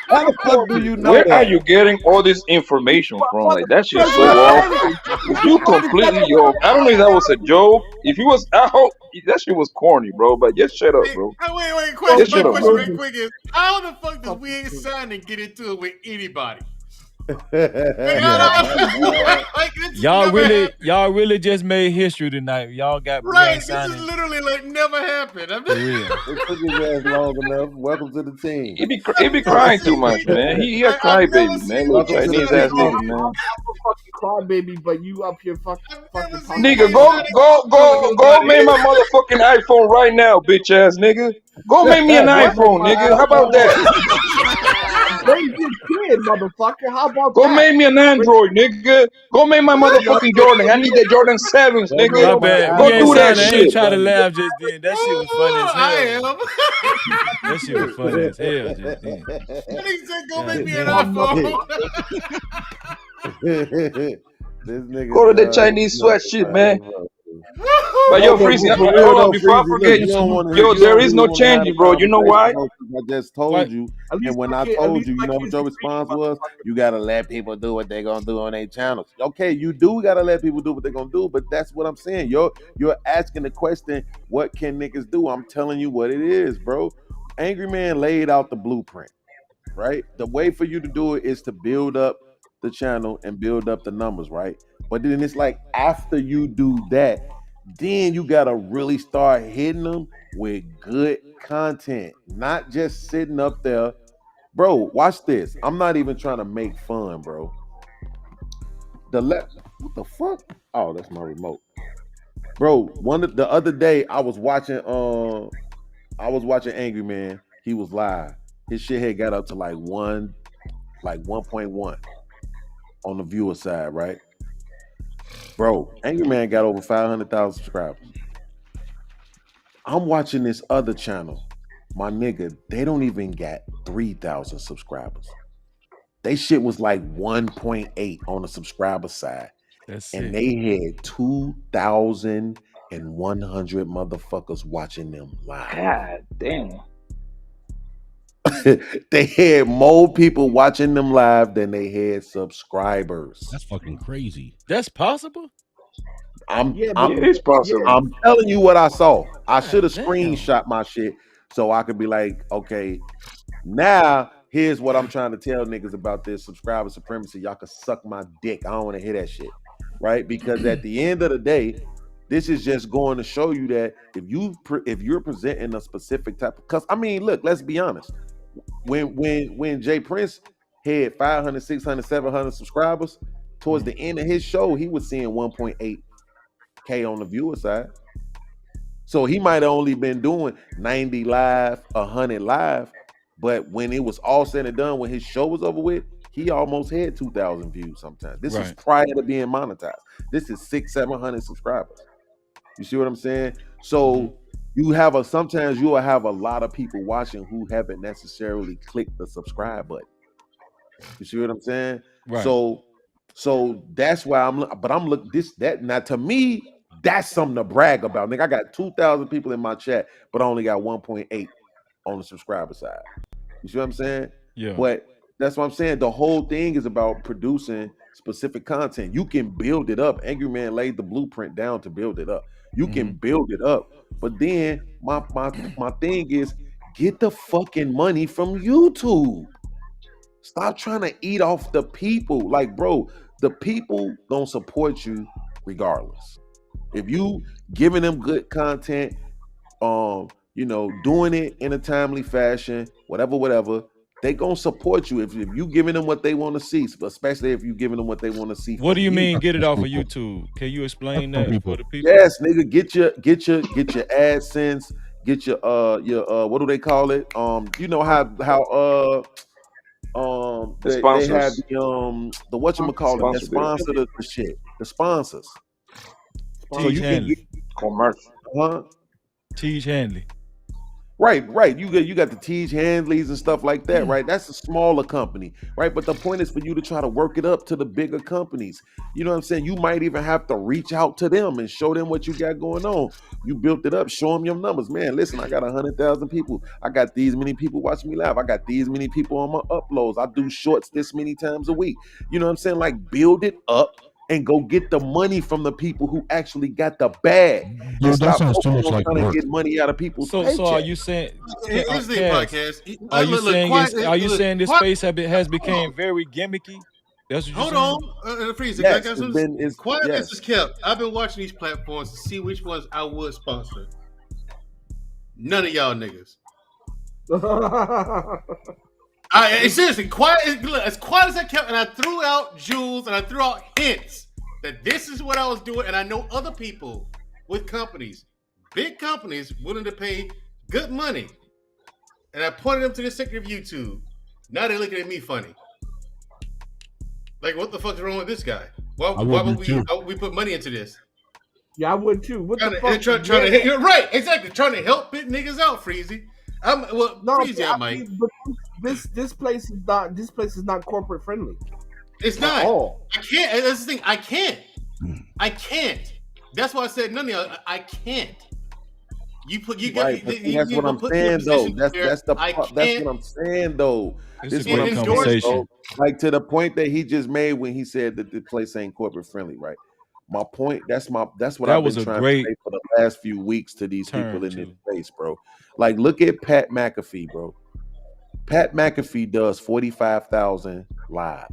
How the fuck do you know Where that? are you getting all this information from? Like, that shit's so off. You completely off. I don't know if that was a joke. If he was, I hope that shit was corny, bro. But just shut up, bro. Wait. Question real quick is, how the fuck does we ain't sign and get into it with anybody? Y'all really just made history tonight. Y'all got right. This is literally like never happened. It took his ass long enough. Welcome to the team. He be crying too much, man. He a crybaby, man. Little Chinese ass nigga, man. I'm a fucking crybaby, but you up here fucking. Nigga, go make my motherfucking iPhone right now, bitch ass nigga. Go make me an iPhone, nigga. How about that? They just ahead, motherfucker. How about Go that? make me an Android, nigga. Go make my motherfucking Jordan. I need that Jordan 7s, Go nigga. My make my bad. Go We ain't do Apple that sounding. I ain't shit. trying to buddy. laugh just then. That shit was funny as hell. I am. That shit was funny as hell just then. That nigga said, "Go make God me an damn. iPhone." This Go to nigga, the Chinese no, sweat shit, man. man. But No, yo, but Freezy, for real hold on, though, before I Freezy, look, forget, you don't want to, yo, you there don't is really no want to have changing, a bro. You know why? conversation because I just told What? you, At least and when my I kid, at told least you, you my know kids what your can speak response was? motherfucker. You gotta let people do what they gonna do on their channels. Okay, you do gotta let people do what they gonna do, but that's what I'm saying. You're asking the question, what can niggas do? I'm telling you what it is, bro. Angry Man laid out the blueprint, right? The way for you to do it is to build up the channel and build up the numbers, right? But then it's like after you do that, then you gotta really start hitting them with good content, not just sitting up there. Bro, watch this. I'm not even trying to make fun, bro. What the fuck? Oh, that's my remote. Bro, the other day I was watching Angry Man. He was live. His shit had got up to like 1.1 on the viewer side, right? Bro, Angry Man got over 500,000 subscribers. I'm watching this other channel. My nigga, they don't even got 3,000 subscribers. They shit was like 1.8 on the subscriber side. That's And sick. they had 2,100 motherfuckers watching them live. God damn. They had more people watching them live than they had subscribers. That's fucking crazy. That's possible? I'm Yeah, Yeah, but it is yeah, possible. I'm telling you what I saw. I should have God damn. screenshot my shit so I could be like, okay, now here's what I'm trying to tell niggas about this subscriber supremacy. Y'all can suck my dick. I don't want to hear that shit. Right? Because at the end of the day, this is just going to show you that if you're presenting a specific type of, because I mean, look, let's be honest. When Jay Prince had 500, 600, 700 subscribers, towards the end of his show, he was seeing 1.8K on the viewer side. So he might have only been doing 90 live, 100 live, but when it was all said and done, when his show was over with, he almost had 2,000 views sometimes. This is Right. prior to being monetized. This is 600-700 subscribers. You see what I'm saying? So sometimes you will have a lot of people watching who haven't necessarily clicked the subscribe button. You see what I'm saying? Right. So that's why I'm looking now to me, that's something to brag about. Nigga, I got 2,000 people in my chat, but I only got 1.8 on the subscriber side. You see what I'm saying? Yeah. But that's what I'm saying. The whole thing is about producing specific content. You can build it up. Angry Man laid the blueprint down to build it up. You can build it up. But then my thing is get the fucking money from YouTube. Stop trying to eat off the people. Like, bro, the people don't support you regardless. If you giving them good content, doing it in a timely fashion, whatever, they gonna support you if you giving them what they want to see, especially if you giving them what they want to see. What do you from mean get it off of people. YouTube? Can you explain That's that people. for the people? Yes, nigga, get your AdSense, get your what do they call it? You know how The they have sponsors. the whatchamacallit that Sponsor deal. sponsor the shit, the sponsors. So Teach you can get Handley. Commercial. Teach Handley. Right. You got the Tej Handleys and stuff like that, right? That's a smaller company, right? But the point is for you to try to work it up to the bigger companies. You know what I'm saying? You might even have to reach out to them and show them what you got going on. You built it up, show them your numbers. Man, listen, I got 100,000 people. I got these many people watching me live. I got these many people on my uploads. I do shorts this many times a week. You know what I'm saying? Like build it up and go get the money from the people who actually got the bag. Yo, And that stop sounds too focusing much on like trying to work. get money out of people's So paycheck. are you saying Here's the Cass, podcast. are you saying this quiet- space has become very gimmicky? That's what you're Hold saying? on, freeze. Yes, it's Quiet yes. as is kept. I've been watching these platforms to see which ones I would sponsor. None of y'all niggas. Seriously, quiet. As quiet as I kept, and I threw out jewels and I threw out hints that this is what I was doing, and I know other people with companies, big companies, willing to pay good money, and I pointed them to the sector of YouTube. Now they're looking at me funny. Like, what the fuck is wrong with this guy? Why I would would too. we put money into this? Yeah, I would too. What the fuck? Trying to you're right, exactly. Trying to help bit niggas out, Freezy. Freezy, I might. But this place is not corporate friendly. It's not. I can't. That's the thing. I can't. That's why I said none of y'all. I can't. That's what I'm saying, though. That's what I'm saying, though. This is what I'm saying. Like, to the point that he just made when he said that the place ain't corporate friendly, right? My point. That's what I've been trying to say for the last few weeks to these people in this space, bro. Like, look at Pat McAfee, bro. Pat McAfee does 45,000 live.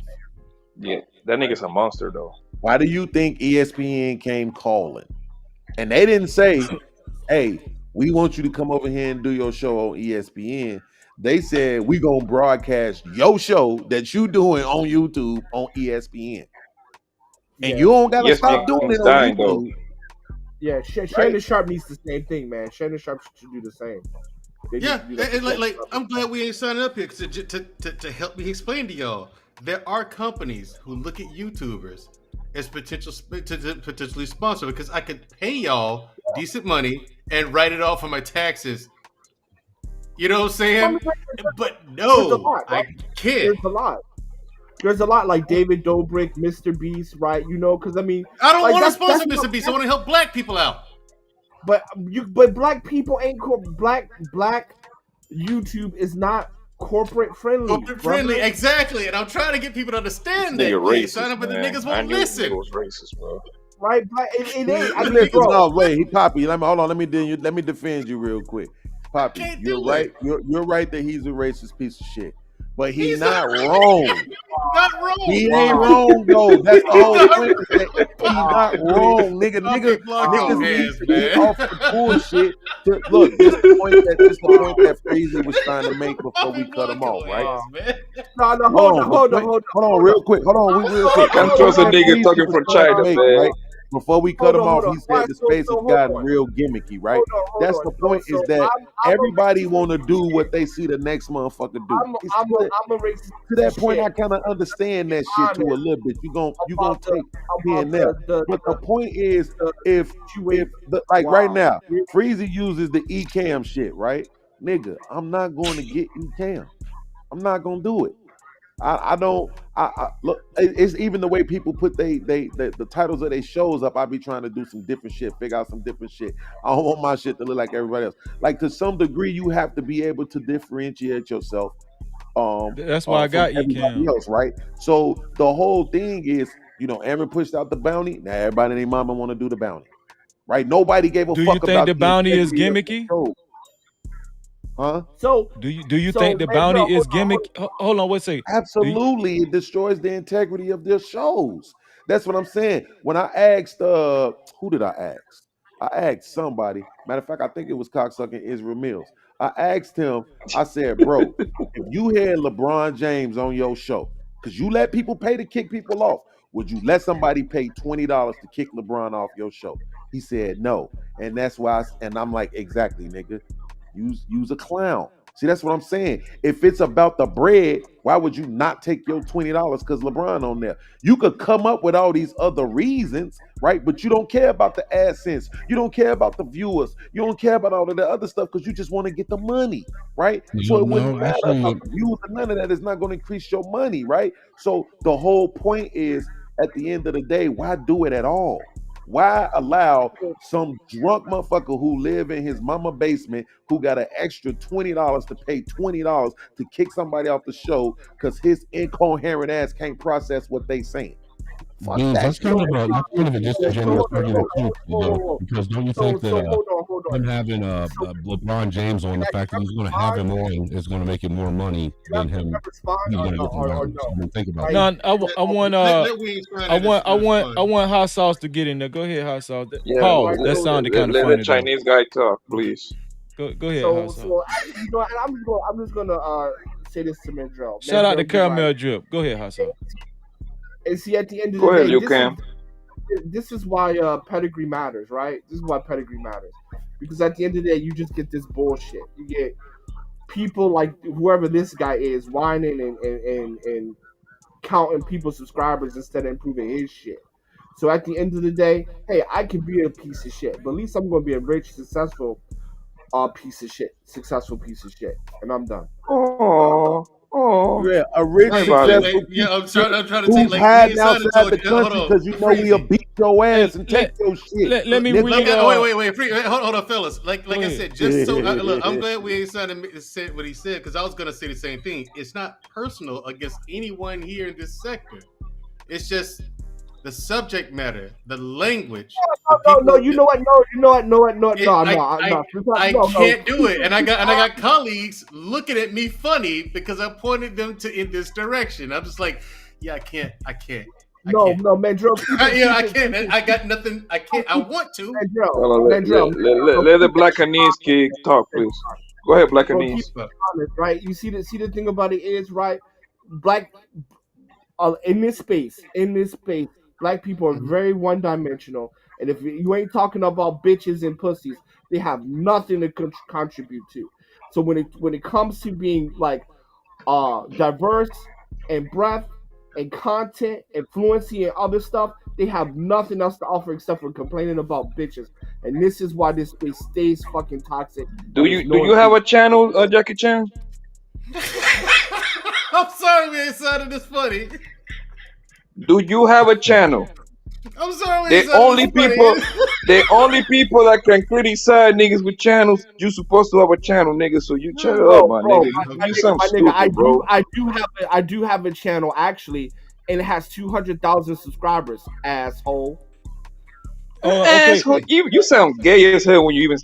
Yeah, that nigga's a monster, though. Why do you think ESPN came calling? And they didn't say, hey, we want you to come over here and do your show on ESPN. They said, we going to broadcast your show that you doing on YouTube on ESPN. And you don't got to stop doing it on YouTube. Yeah, Shannon Sharp needs the same thing, man. Shannon Sharp should do the same. Like I'm glad we ain't signing up here to help me explain to y'all. There are companies who look at YouTubers as potentially sponsor, because I could pay y'all decent money and write it off on my taxes. You know what I'm saying? But no, I can't. There's a lot like David Dobrik, Mr. Beast, right? You know, because I mean, I don't want to sponsor Mr. Beast. I want to help black people out. But black people ain't black YouTube is not corporate friendly. Corporate friendly, exactly. And I'm trying to get people to understand that. Racist, sign up, but the niggas won't listen. It was racist, bro. Right, but it ain't. I mean, listen, no, wait, he Poppy. Hold on. Let me defend you real quick. Poppy, you're right. You're right that he's a racist piece of shit. But he's not wrong. Not wrong. He ain't wrong though. That's the whole point. He's not wrong, nigga. Niggas need to get off the bullshit. Look, this is the point that Freezy was trying to make before we cut him off, right? Hold on, real quick. Can't trust a nigga talking from China, man. Right? Before we cut him off, he said the space has gotten real gimmicky, right? That's the point, is that everybody want to do what they see the next motherfucker do. I'm a racist. To that point, I kind of understand that shit too a little bit. You gonna take here and there. But the point is, right now, Freezy uses the eCam shit, right? Nigga, I'm not going to get eCam. I'm not gonna do it. I don't look. It's even the way people put the titles of their shows up. I be trying to do some different shit, figure out some different shit. I don't want my shit to look like everybody else. Like, to some degree, you have to be able to differentiate yourself. That's why I got everybody else, right? So the whole thing is, Aaron pushed out the bounty. Now everybody and their mama want to do the bounty, right? Nobody gave a fuck about. Do you think the bounty is gimmicky? Huh? So do you think the bounty is gimmick? Hold on, what's it? Absolutely, it destroys the integrity of their shows. That's what I'm saying. When I asked, who did I ask? I asked somebody. Matter of fact, I think it was cocksucking Israel Mills. I asked him. I said, bro, if you had LeBron James on your show, because you let people pay to kick people off, would you let somebody pay $20 to kick LeBron off your show? He said no, and that's why. And I'm like, exactly, nigga. Use a clown. See, that's what I'm saying. If it's about the bread, why would you not take your $20 because LeBron on there? You could come up with all these other reasons, right? But you don't care about the AdSense. You don't care about the viewers. You don't care about all of the other stuff because you just want to get the money, right? So it wouldn't matter about the views, and none of that is not going to increase your money, right? So the whole point is, at the end of the day, why do it at all? Why allow some drunk motherfucker who live in his mama basement, who got an extra $20 to pay $20 to kick somebody off the show because his incoherent ass can't process what they saying? That's kind of a disingenuous argument too, though, because don't you think that him having LeBron James on, the fact that he's going to have him on is going to make it more money than him? He's going to get the think about it. No, I want Hot Sauce to get in there. Go ahead, Hot Sauce. Yeah, Pause. That sounded kind of funny. Let the Chinese guy talk, please. Go ahead, Hot Sauce. So I'm just gonna say this to Mandrell. Shout out to Caramel Drip. Go ahead, Hot Sauce. And see, at the end of the day, this is why pedigree matters, right? This is why pedigree matters. Because at the end of the day, you just get this bullshit. You get people like whoever this guy is whining and counting people's subscribers instead of improving his shit. So at the end of the day, hey, I can be a piece of shit, but at least I'm gonna be a rich, successful piece of shit. Successful piece of shit. And I'm done. Oh, Yeah, a rich, successful yeah, I'm trying to who's take like hiding me and Son outside the told you. Hold country on, because you know we'll Freezy. beat your ass and take your shit. Let me Nigga, read. Wait, hold on, fellas. Like I said, just so look, I'm glad we ain't trying to say what he said because I was gonna say the same thing. It's not personal against anyone here in this sector. It's just the subject matter, the language. No, you know what? No. I can't do it, and I got colleagues looking at me funny because I pointed them in this direction. I'm just like, yeah, I can't. No, Mandrell. I can't. I got nothing. I can't. I want to. let the Black Anise kid talk, please. Go ahead, Black Anise. Right? You see the thing about it is, right? Black in this space, Black people are very one-dimensional, and if you ain't talking about bitches and pussies, they have nothing to contribute to. So when it comes to being like diverse and breadth and content and fluency and other stuff, they have nothing else to offer except for complaining about bitches. And this is why this space stays fucking toxic. Do you have a channel, Jackie Chan? I'm sorry we ain't sounding this funny. Do you have a channel? I'm sorry. The only people that can criticize niggas with channels, you supposed to have a channel, nigga. So you shut up, my nigga. You sound stupid, bro. I do have a channel actually, and it has 200,000 subscribers. Asshole. Asshole. You sound gay as hell when you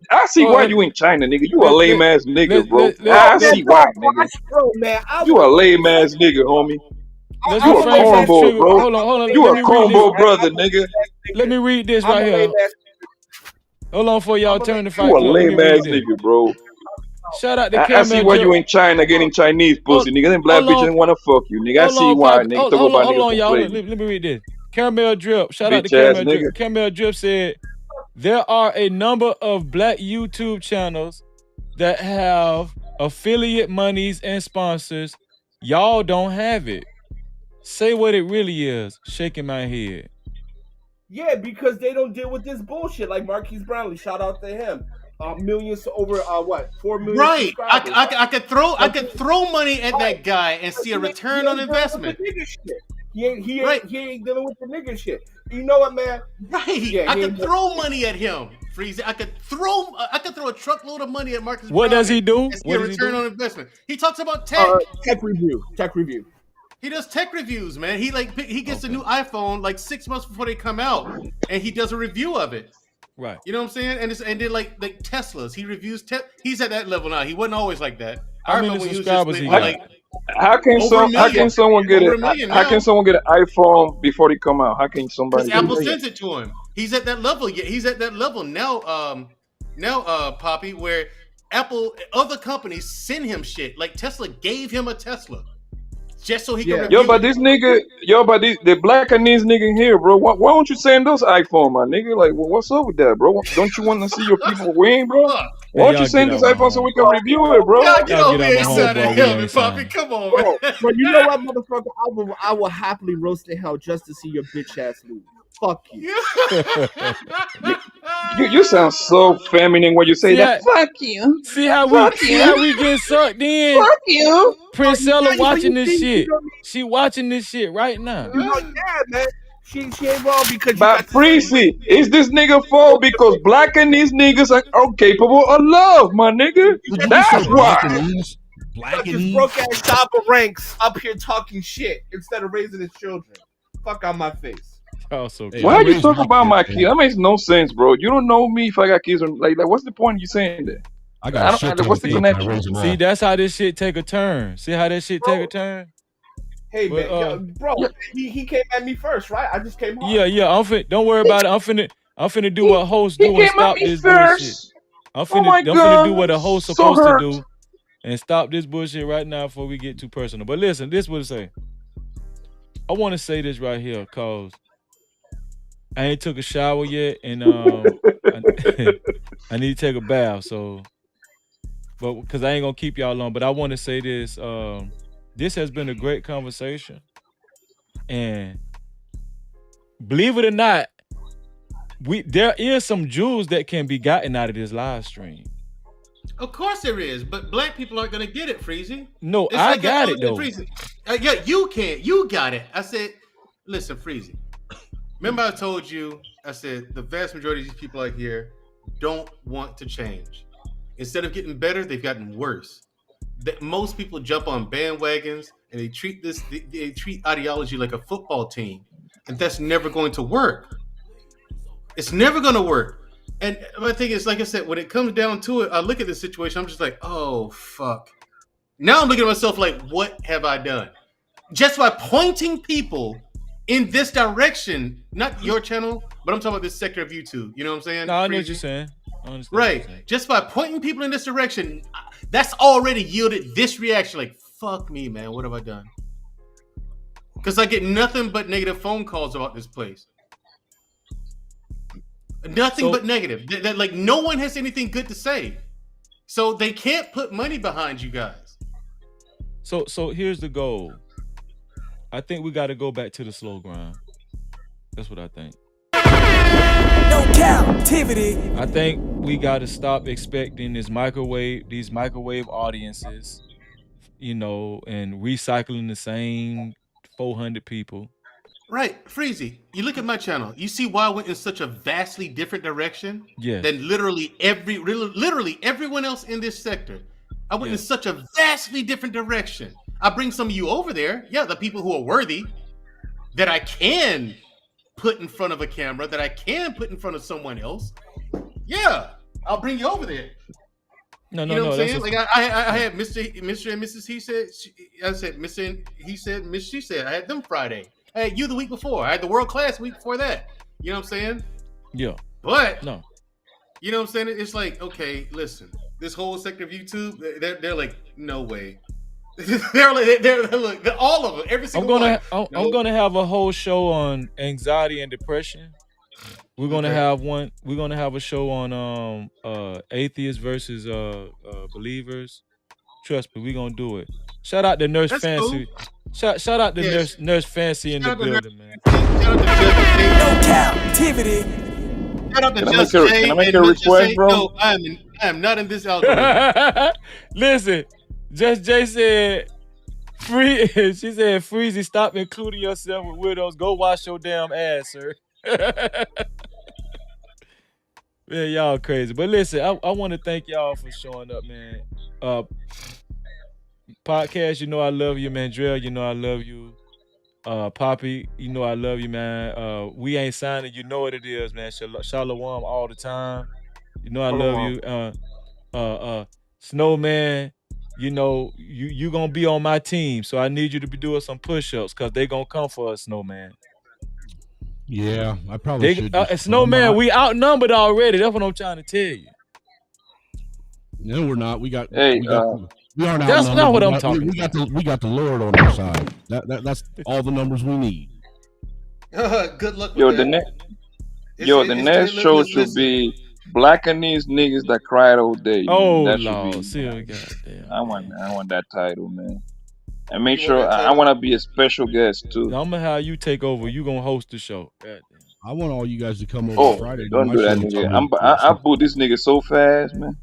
I see why you in China, nigga. You a lame ass nigga, bro. I see why, nigga. Bro, man, You a lame ass nigga, homie. Let's You a refrain from cornball, trigger. bro. Hold on. You a cornball brother, nigga. Let me read this right here. Hold on for y'all turn the fight. You a lame ass nigga, bro. Shout out to I see why you in China getting Chinese pussy, nigga. Them black bitches wanna fuck you, nigga. I see why, nigga. Talk about niggas Hold on, y'all. complaining. Let me read this. Caramel Drip. Shout out to Bitch ass Caramel Drip. nigga. Caramel Drip said, there are a number of black YouTube channels that have affiliate monies and sponsors. Y'all don't have it. Say what it really is. Shaking my head. Yeah, because they don't deal with this bullshit like Marquise Brownlee. Shout out to him. Millions to over 4 million. Right. I could throw money at that guy and see a return on investment. He ain't dealing with the nigga shit. You know what, man? Right. Yeah, I could throw money at him. Freezy. I could throw a truckload of money at Marcus. What does he do? And see a return on investment. He talks about tech. Tech review. He does tech reviews, man. He gets a new iPhone like 6 months before they come out, and he does a review of it. Right. You know what I'm saying? And then like Teslas. He reviews he's at that level now. He wasn't always like that. I remember when he was just how can someone get an iPhone before they come out? How can somebody? Because Apple sends it to him. He's at that level. He's at that level now. Poppy, where Apple, other companies send him shit. Like Tesla gave him a Tesla just so he can review. The Black Anise nigga here, bro. Why don't you send us iPhone, my nigga? Like, what's up with that, bro? Don't you want to see your people win, bro? Why don't you send this iPhone so we can review it, bro? Y'all get on me inside of hell, Poppy. Come on, man. But you know what, motherfucker? I will happily roast in hell just to see your bitch ass lose. Fuck you. You sound so feminine when you say that. Fuck you. See how we get sucked in. Fuck you. Princella watching this shit. She watching this shit right now. Yeah, man. She ain't wrong because. But Freezy, is this nigga fault because Black and these niggas are capable of love, my nigga? That's why. Black and broke ass job of ranks up here talking shit instead of raising his children. Fuck out my face. Oh, so why are you talking about my kid? That makes no sense, bro. You don't know me if I got kids. Like what's the point of you saying that? What's the connection? See, that's how this shit take a turn. See how that shit take a turn? Hey, man, bro, he came at me first, right? I just came on. Yeah. Don't worry about it. I'm finna do what hosts do and stop this bullshit. I'm finna do what a host supposed to do and stop this bullshit right now before we get too personal. But listen, this is what it say. I want to say this right here, cause I ain't took a shower yet, and I need to take a bath. So, but because I ain't gonna keep y'all long, but I want to say this. This has been a great conversation. And believe it or not, there is some jewels that can be gotten out of this live stream. Of course there is, but black people aren't gonna get it, Freezy. No, It's I like got it though. Freezy. Yeah, you can't. You got it. I said, listen, Freezy. Remember I told you, I said the vast majority of these people out here don't want to change. Instead of getting better, they've gotten worse. Most people jump on bandwagons and they treat ideology like a football team, and that's never going to work. It's never going to work. And my thing is, like I said, when it comes down to it, I look at the situation, I'm just like, oh fuck. Now I'm looking at myself like, what have I done? Just by pointing people in this direction, not your channel, but I'm talking about this sector of YouTube. You know what I'm saying? No, I know what you're saying. Right. Just by pointing people in this direction, that's already yielded this reaction. Like, fuck me, man. What have I done? Because I get nothing but negative phone calls about this place. Nothing but negative. That like no one has anything good to say. So they can't put money behind you guys. So here's the goal. I think we got to go back to the slow grind. That's what I think. No captivity. I think we got to stop expecting these microwave audiences, you know, and recycling the same 400 people. Right, Freezy. You look at my channel. You see why I went in such a vastly different direction Yes. than literally everyone else in this sector. I went in such a vastly different direction. I bring some of you over there. Yeah, the people who are worthy that I can put in front of a camera, that I can put in front of someone else. Yeah, I'll bring you over there. No, You know what I'm saying? that's Like I had Mr. and Mrs. He said. I said Mr. and he said. Miss She said. I had them Friday. I had you the week before. I had the world class week before that. You know what I'm saying? Yeah. But no, you know what I'm saying? It's like, okay, listen. This whole sector of YouTube, they're like, no way. they're all of them. Every single one. I'm gonna have a whole show on anxiety and depression. We're gonna have one. We're gonna have a show on atheists versus believers. Trust me, we're gonna do it. Shout out to Nurse That's Fancy. cool. Shout out to Nurse Fancy in the Shout out to building, man. No captivity. Shout out to Can I Just make a- Jay can I make and a Miss Just request, Jay. bro? No, I am not in this algorithm. Listen, Just Jay said, "Free." She said, "Freezy, stop including yourself with widows. Go wash your damn ass, sir." Man, y'all crazy. But listen, I want to thank y'all for showing up, man. Podcast, you know I love you, man. Drell, you know I love you. Poppy, you know I love you, man. We ain't signing, you know what it is, man. Shalom all the time. You know I love you. Snowman, you know, you gonna be on my team, so I need you to be doing some push-ups because they gonna come for us, Snowman. Yeah, I probably should. Snowman, we outnumbered already. That's what I'm trying to tell you. No, we're not. We aren't That's outnumbered. not what I'm talking We got the Lord on our side. That's all the numbers we need. Good luck with Yo, that. the next show should be blacking these niggas that cried all day. Oh, that Lord. should be. See, goddamn. I want that title, man. And make sure I want to be a special guest too. I'm gonna have you take over. You gonna host the show. Goddamn. I want all you guys to come over Friday. Don't do that, nigga. I boot this nigga so fast, man.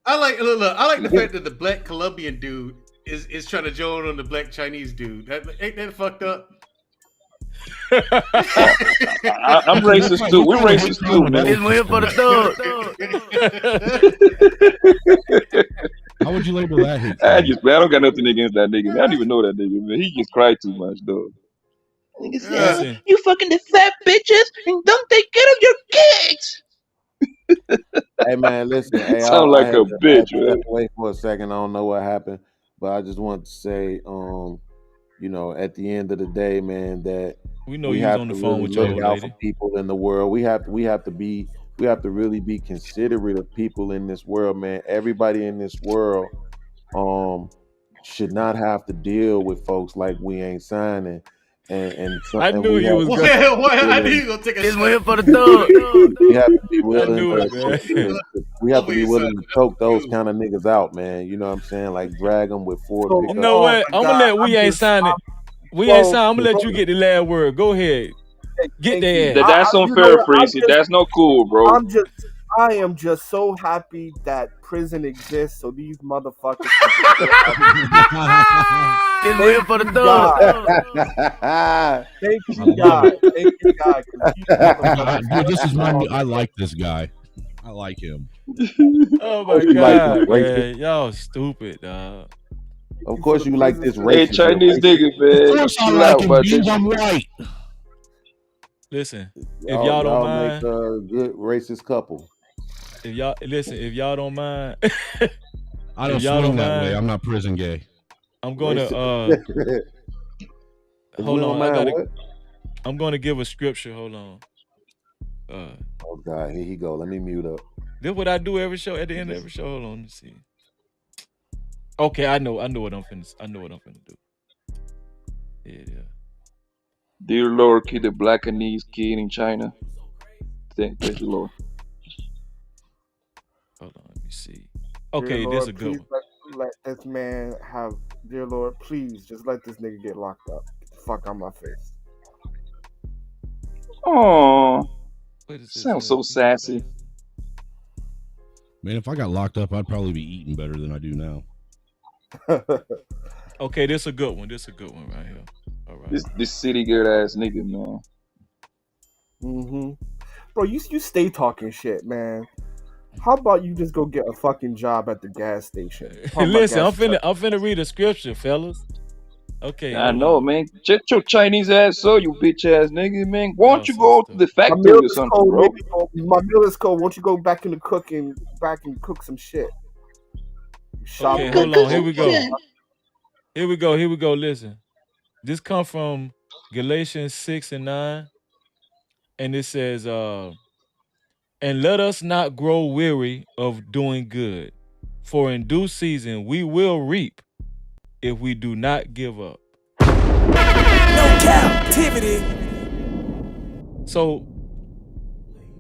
I like the fact that the black Colombian dude is trying to join on the black Chinese dude. Ain't that fucked up? I'm racist too. We're racist too, man. It's win for the thug. How would you label that hate? I don't got nothing against that nigga. I don't even know that nigga, man. He just cried too much, though. Nigga said, you fucking the fat bitches and don't take care of your kids. Hey man, listen. Hey, Sound like a bitch, man. Wait for a second. I don't know what happened, but I just want to say, you know, at the end of the day, man, that we know you on the phone with your look old out lady. for people in the world. We have to really be considerate of people in this world, man. Everybody in this world, should not have to deal with folks like we ain't signing. I knew he was What? going. I knew you were gonna take a This shot. one here for the thug. We have to be willing knew to, it, man. we have to be Always, willing to choke those you. kind of niggas out, man. You know what I'm saying? Like drag them with four So, You pickups. know what? my I'm gonna God, let we ain't sign it. We ain't sign. I'm gonna let you get the last word. Go ahead. Get thank you. their ass. That's You know unfair, what? Freezy. That's not cool, bro. I am just so happy that prison exists, so these motherfuckers can just get out. This one here for the thug. Thank I you, love God. it. Thank you, God. 'Cause these motherfuckers Dude, this is my. are- I like this guy. I like him. Oh Of my course you like God, this racist. man. Y'all stupid, dog. Of course you like this Hey, racist. Chinese nigga, Of man. course I Chill like out him, about James. that I'm shit. white. Listen, if Y'all, y'all don't y'all make mind, a good racist couple. if y'all don't mind, I don't if y'all swing don't that way. mind, I'm not prison gay. I'm gonna Racist. If hold we don't on. mind what? I'm gonna give a scripture. Hold on. Oh God, here he go. Let me mute up. This what I do every show. At the end of every show. Hold on. Let me see. Okay, I know what I'm finna do. Yeah. Dear Lord, keep the Blackanese kid in China. Praise the Lord. Hold on. Let me see. Dear Okay, Lord, this a good please one. let this man have. Dear Lord, please just let this nigga get locked up. Get the fuck on my face. Oh, What is this? sounds so sassy. Man, if I got locked up, I'd probably be eating better than I do now. Okay, this a good one. This a good one right here. All right. This city girl ass nigga, man. Bro, you stay talking shit, man. How about you just go get a fucking job at the gas station? Listen, I'm finna read a scripture, fellas. Okay, I hold know, on. man. Check your Chinese ass up, you bitch ass nigga, man. Why Y'all don't you so go to the My factory meal or is something, cold. bro? My meal is cold. Won't you go back into cooking, cook some shit? Shop Okay, hold on. Here we go. Here we go. Listen. This come from Galatians 6 and 9. And it says, and let us not grow weary of doing good, for in due season we will reap if we do not give up. No captivity. So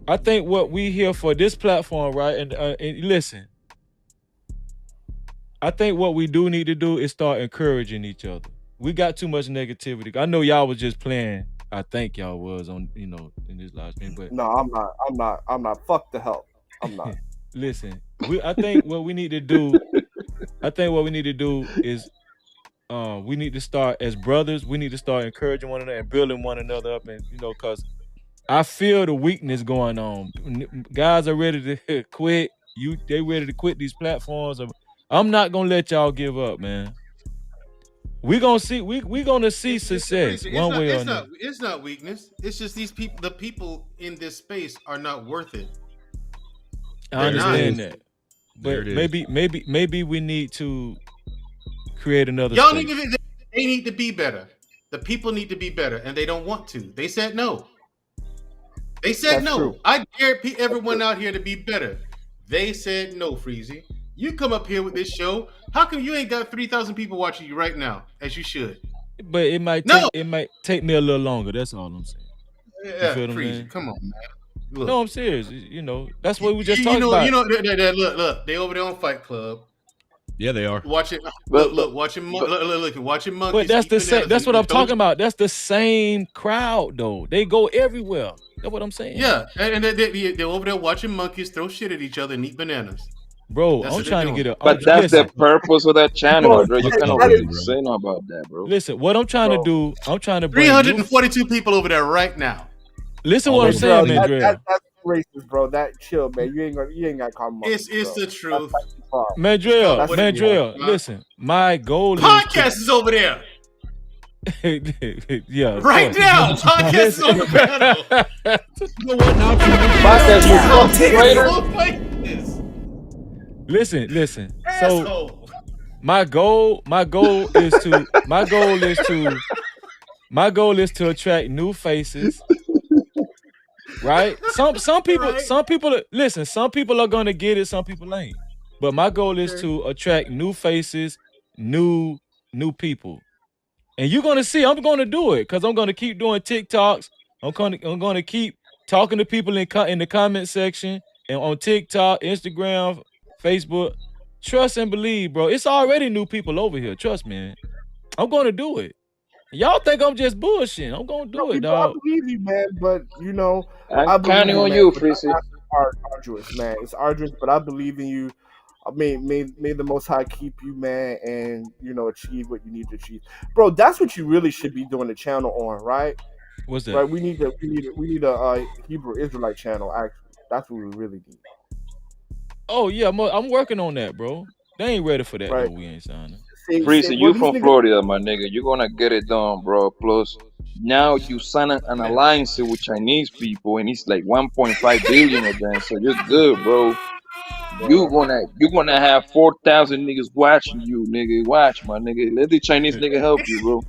I think what we here for this platform, right? And listen, I think what we do need to do is start encouraging each other. We got too much negativity. I know y'all was just playing. I think y'all was on, in this live stream, but no, I'm not. Fuck the hell. I'm not. Listen, I think what we need to do is we need to start as brothers, we need to start encouraging one another and building one another up, and because I feel the weakness going on. Guys are ready to quit. They ready to quit these platforms. I'm not gonna let y'all give up, man. We gonna see success one way or another. It's not weakness. It's just these people. The people in this space are not worth it. I understand that, but maybe we need to create another. Y'all space. they need to be better. The people need to be better, and they don't want to. They said no. They said That's no. true. I dare everyone out here to be better. They said no, Freezy. You come up here with this show. How come you ain't got 3,000 people watching you right now, as you should? But it might take me a little longer. That's all I'm saying. Yeah, you feel what I'm Freezy, saying? come on, man. Look. No, I'm serious. That's what we just talked about. Look. They over there on Fight Club. Yeah, they are Watching monkeys. But that's eat the same. bananas That's what and I'm talking about. That's the same crowd, though. They go everywhere. That's what I'm saying. Yeah, and they're over there watching monkeys throw shit at each other and eat bananas. Bro, That's I'm what trying to they're get a. But that's the purpose of that channel, bro. You cannot really say no about that, bro. Listen, what I'm trying to do, I'm trying to bring 342 people over there right now. Listen what I'm saying, Mandrell. That's racist, bro. That chill, man. You ain't got to call me. It's the truth. Mandrell, listen. My goal Podcast is over there. Yeah, right now. Podcast is on the panel. You know what? Now Listen. So my goal is to attract new faces. Right? Some people listen, some people are gonna get it, some people ain't. But my goal is to attract new faces, new people. And you're gonna see, I'm gonna do it because I'm gonna keep doing TikToks. I'm gonna keep talking to people in the comment section and on TikTok, Instagram, Facebook. Trust and believe, bro. It's already new people over here. Trust me. I'm gonna do it. Y'all think I'm just bullshitting. I'm gonna do it, I dog. believe you, man. But I'm I believe counting you, on man. you, But the Freezy. task is arduous, man. It's arduous, but I believe in you. May the Most High keep you, man, and achieve what you need to achieve, bro. That's what you really should be doing the channel on, right? What's that? Right. We need a Hebrew Israelite channel. Actually, that's what we really need. Oh yeah, I'm working on that, bro. They ain't ready for that though. Right. We ain't signing. Freezy, Well, you these from niggas. Florida, my nigga. You're gonna get it done, bro. Plus, now you sign an alliance with Chinese people, and it's like 1.5 billion of them. So you're good, bro. You're gonna have 4,000 niggas watching you, nigga. Watch, my nigga. Let the Chinese nigga help you, bro.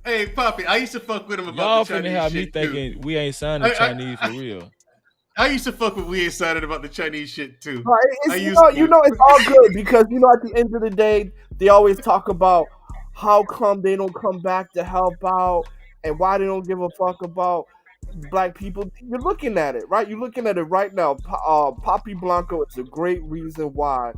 Hey, Poppy, I used to fuck with him about Y'all the finna Chinese have me shit too. thinking we ain't signing Chinese for real. I used to fuck with we excited about the Chinese shit too. Right. I It's, used to. it's all good because at the end of the day, they always talk about how come they don't come back to help out and why they don't give a fuck about black people. You're looking at it, right? You're looking at it right now. Poppy Blanco is a great reason why.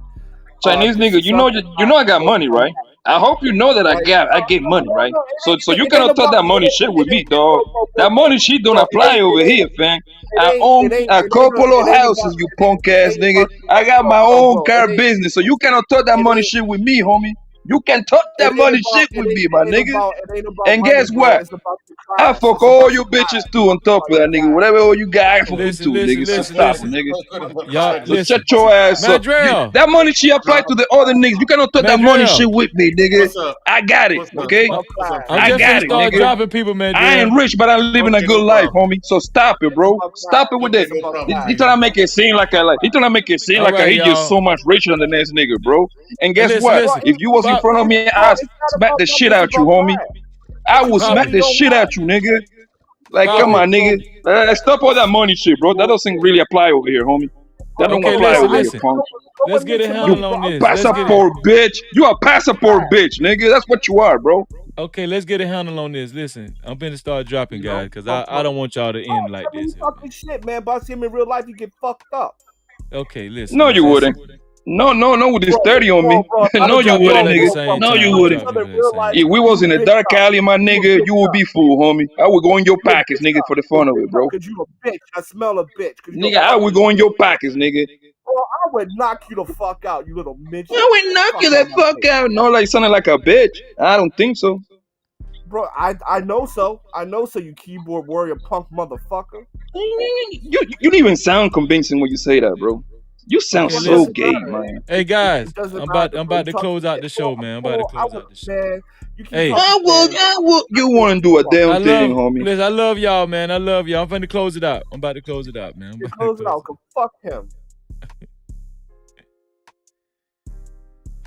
Chinese This nigga, is something you know I got will money, come right? back, I hope you know that I right? get money, right? No, So you it ain't cannot talk about that money shit with me, dog. That money shit don't bro. apply over here, fam. I own a couple of houses, you punk ass nigga. I got my own car business, so you cannot talk that money shit with me, homie. You can talk that money shit with me, my nigga. It ain't about And money, guess bro. what? It's about the I class. fuck It's all about the you bitches class. too on top of that nigga. Whatever all you got, I fuck you Listen, too, nigga. So listen, stop, listen. nigga. Y'all So shut listen. your ass up. Madrell. That money she applied to the other niggas. You cannot talk that money shit Madrell. with me, nigga. What's up? I got it, What's up? okay? What's up, I'm I just Freezy? finna got it, start nigga. dropping people, I ain't Madrell. rich, but I'm living a Okay, good no life, problem. homie. So stop it, bro. Stop it with that. It's No about problem, He class. trying to Freezy. make it seem like he trying to make it seem All like right, he just y'all. so much richer than the next nigga, bro. And guess Listen, what? Bro, listen. If you was in Pop, front of me, I'd it's not smack about the money. shit It's out you, about homie. class. I What will you smack really Poppy, the don't shit want. out you, nigga. Like, come Poppy. on, nigga. Stop all that money shit, bro. That doesn't really apply over here, homie. That don't Okay, apply listen, over here, listen. punk. Let's get a You handle on this. Let's get it. passport bitch. You a passport bitch, nigga. That's what you are, bro. Okay, let's get a handle on this. Listen, I'm finna start dropping guys because I don't want y'all to end like I mean, this. he talking shit, man. But I see him in real life, he get fucked up. Okay, listen, No, you listen. wouldn't. No, with this Bro, 30 on me. bro, I'm No, gonna you drop wouldn't, y'all at the nigga. same No, you time. I'm know gonna each wouldn't. drop other y'all in at the real same life. If time. we was in You a a bitch dark up. alley, my You a nigga, bitch you would up. be fool, homie. I would go in your You a pockets, bitch nigga, up. for the You a fun of bitch it, up bro. because you a bitch. I smell a bitch because you Nigga, a I would ugly go in your bitch. pockets, nigga. Bro, I would knock you the fuck out, you little midget. I would knock Fuck you out the my fuck face. out. No, like sounding like a bitch. I don't think so. Bro, I know so. I know so, you keyboard warrior punk motherfucker. You don't even sound convincing when you say that, bro. You sound Okay, Well, it so listen. doesn't gay, matter. man. Hey guys, It doesn't I'm matter, bro. about You to talking close out shit. the show, man. I'm about to close out the show. Man, you keep Hey, talking shit, man. You want to do a damn I thing, love homie. listen, I love y'all, man. I love y'all. I'm finna close it out. I'm about to close it out, man. I'm You about to close it close out, cause fuck him.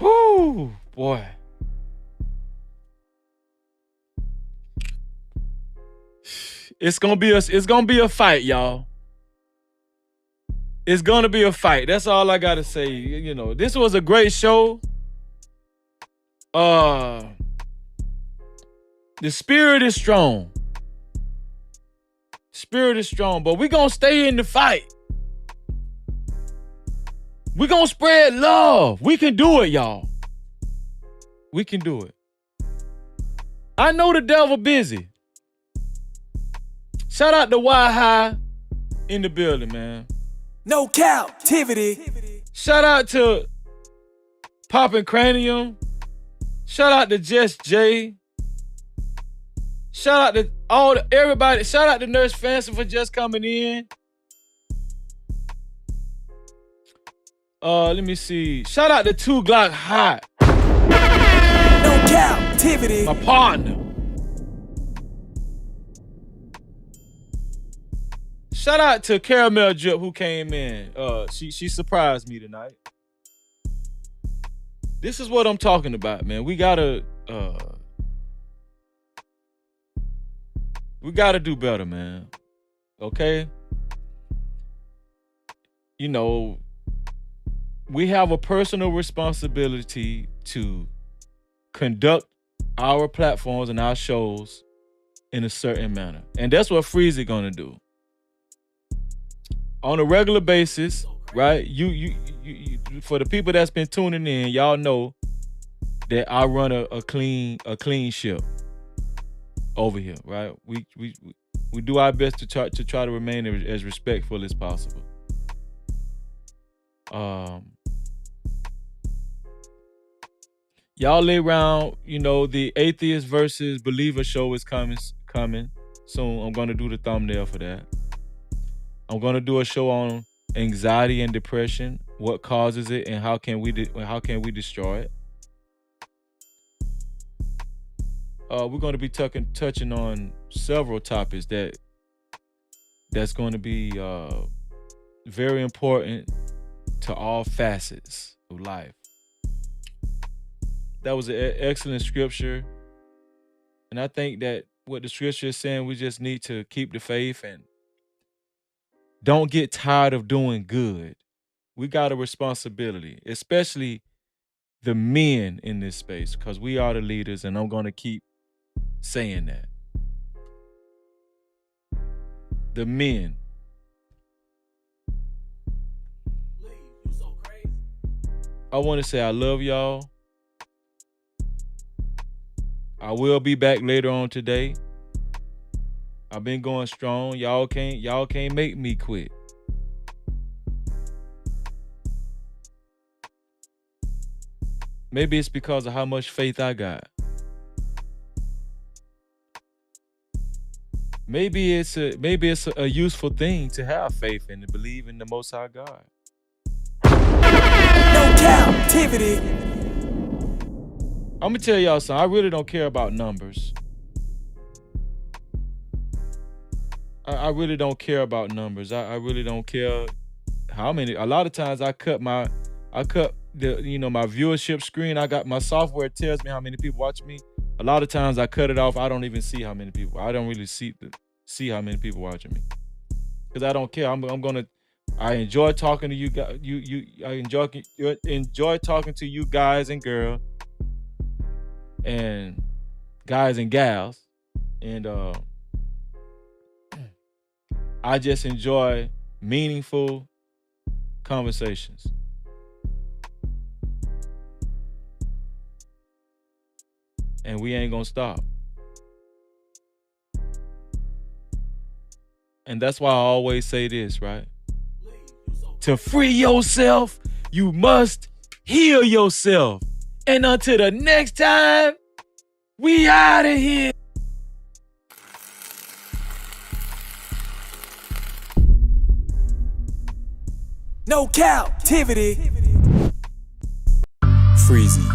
it. Whoo, boy. It's gonna be a fight, y'all. It's gonna be a fight. That's all I gotta say. You know, this was a great show. The spirit is strong. Spirit is strong, but we gonna stay in the fight. We gonna spread love. We can do it, y'all. We can do it. I know the devil busy. Shout out to Y High in the building, man. No Cap-tivity. Shout out to Poppin' Cranium. Shout out to Just J. Shout out to everybody. Shout out to Nurse Fancy for just coming in. Let me see. Shout out to 2 Glock Hot. No Cap-tivity. My partner. Shout out to Caramel Drip who came in. She surprised me tonight. This is what I'm talking about, man. We gotta do better, man. Okay? You know, we have a personal responsibility to conduct our platforms and our shows in a certain manner. And that's what Freezy gonna do. On a regular basis, right? You for the people that's been tuning in, y'all know that I run a clean ship over here, right? We do our best to try to remain as respectful as possible. Y'all lay around, the atheist versus believer show is coming soon. I'm gonna do the thumbnail for that. I'm gonna do a show on anxiety and depression, what causes it, and how can we destroy it. We're gonna be touching on several topics that's going to be very important to all facets of life. That was an excellent scripture, and I think that what the scripture is saying, we just need to keep the faith and don't get tired of doing good. We got a responsibility, especially the men in this space, because we are the leaders, and I'm going to keep saying that. The men. I want to say I love y'all. I will be back later on today. I've been going strong. Y'all can't make me quit. Maybe it's because of how much faith I got. Maybe it's a useful thing to have faith and to believe in the Most High God. No Cap-tivity. I'm gonna tell y'all something. I really don't care about numbers. I really don't care about numbers. I really don't care how many. A lot of times I cut my viewership screen. I got my software tells me how many people watch me. A lot of times I cut it off. I don't even see how many people. I don't really see how many people watching me, because I don't care. I enjoy talking to you guys. I enjoy talking to you guys and girls, and guys and gals, and I just enjoy meaningful conversations. And we ain't gonna stop. And that's why I always say this, right? To free yourself, you must heal yourself. And until the next time, we out of here. No Cap-tivity. Freezy.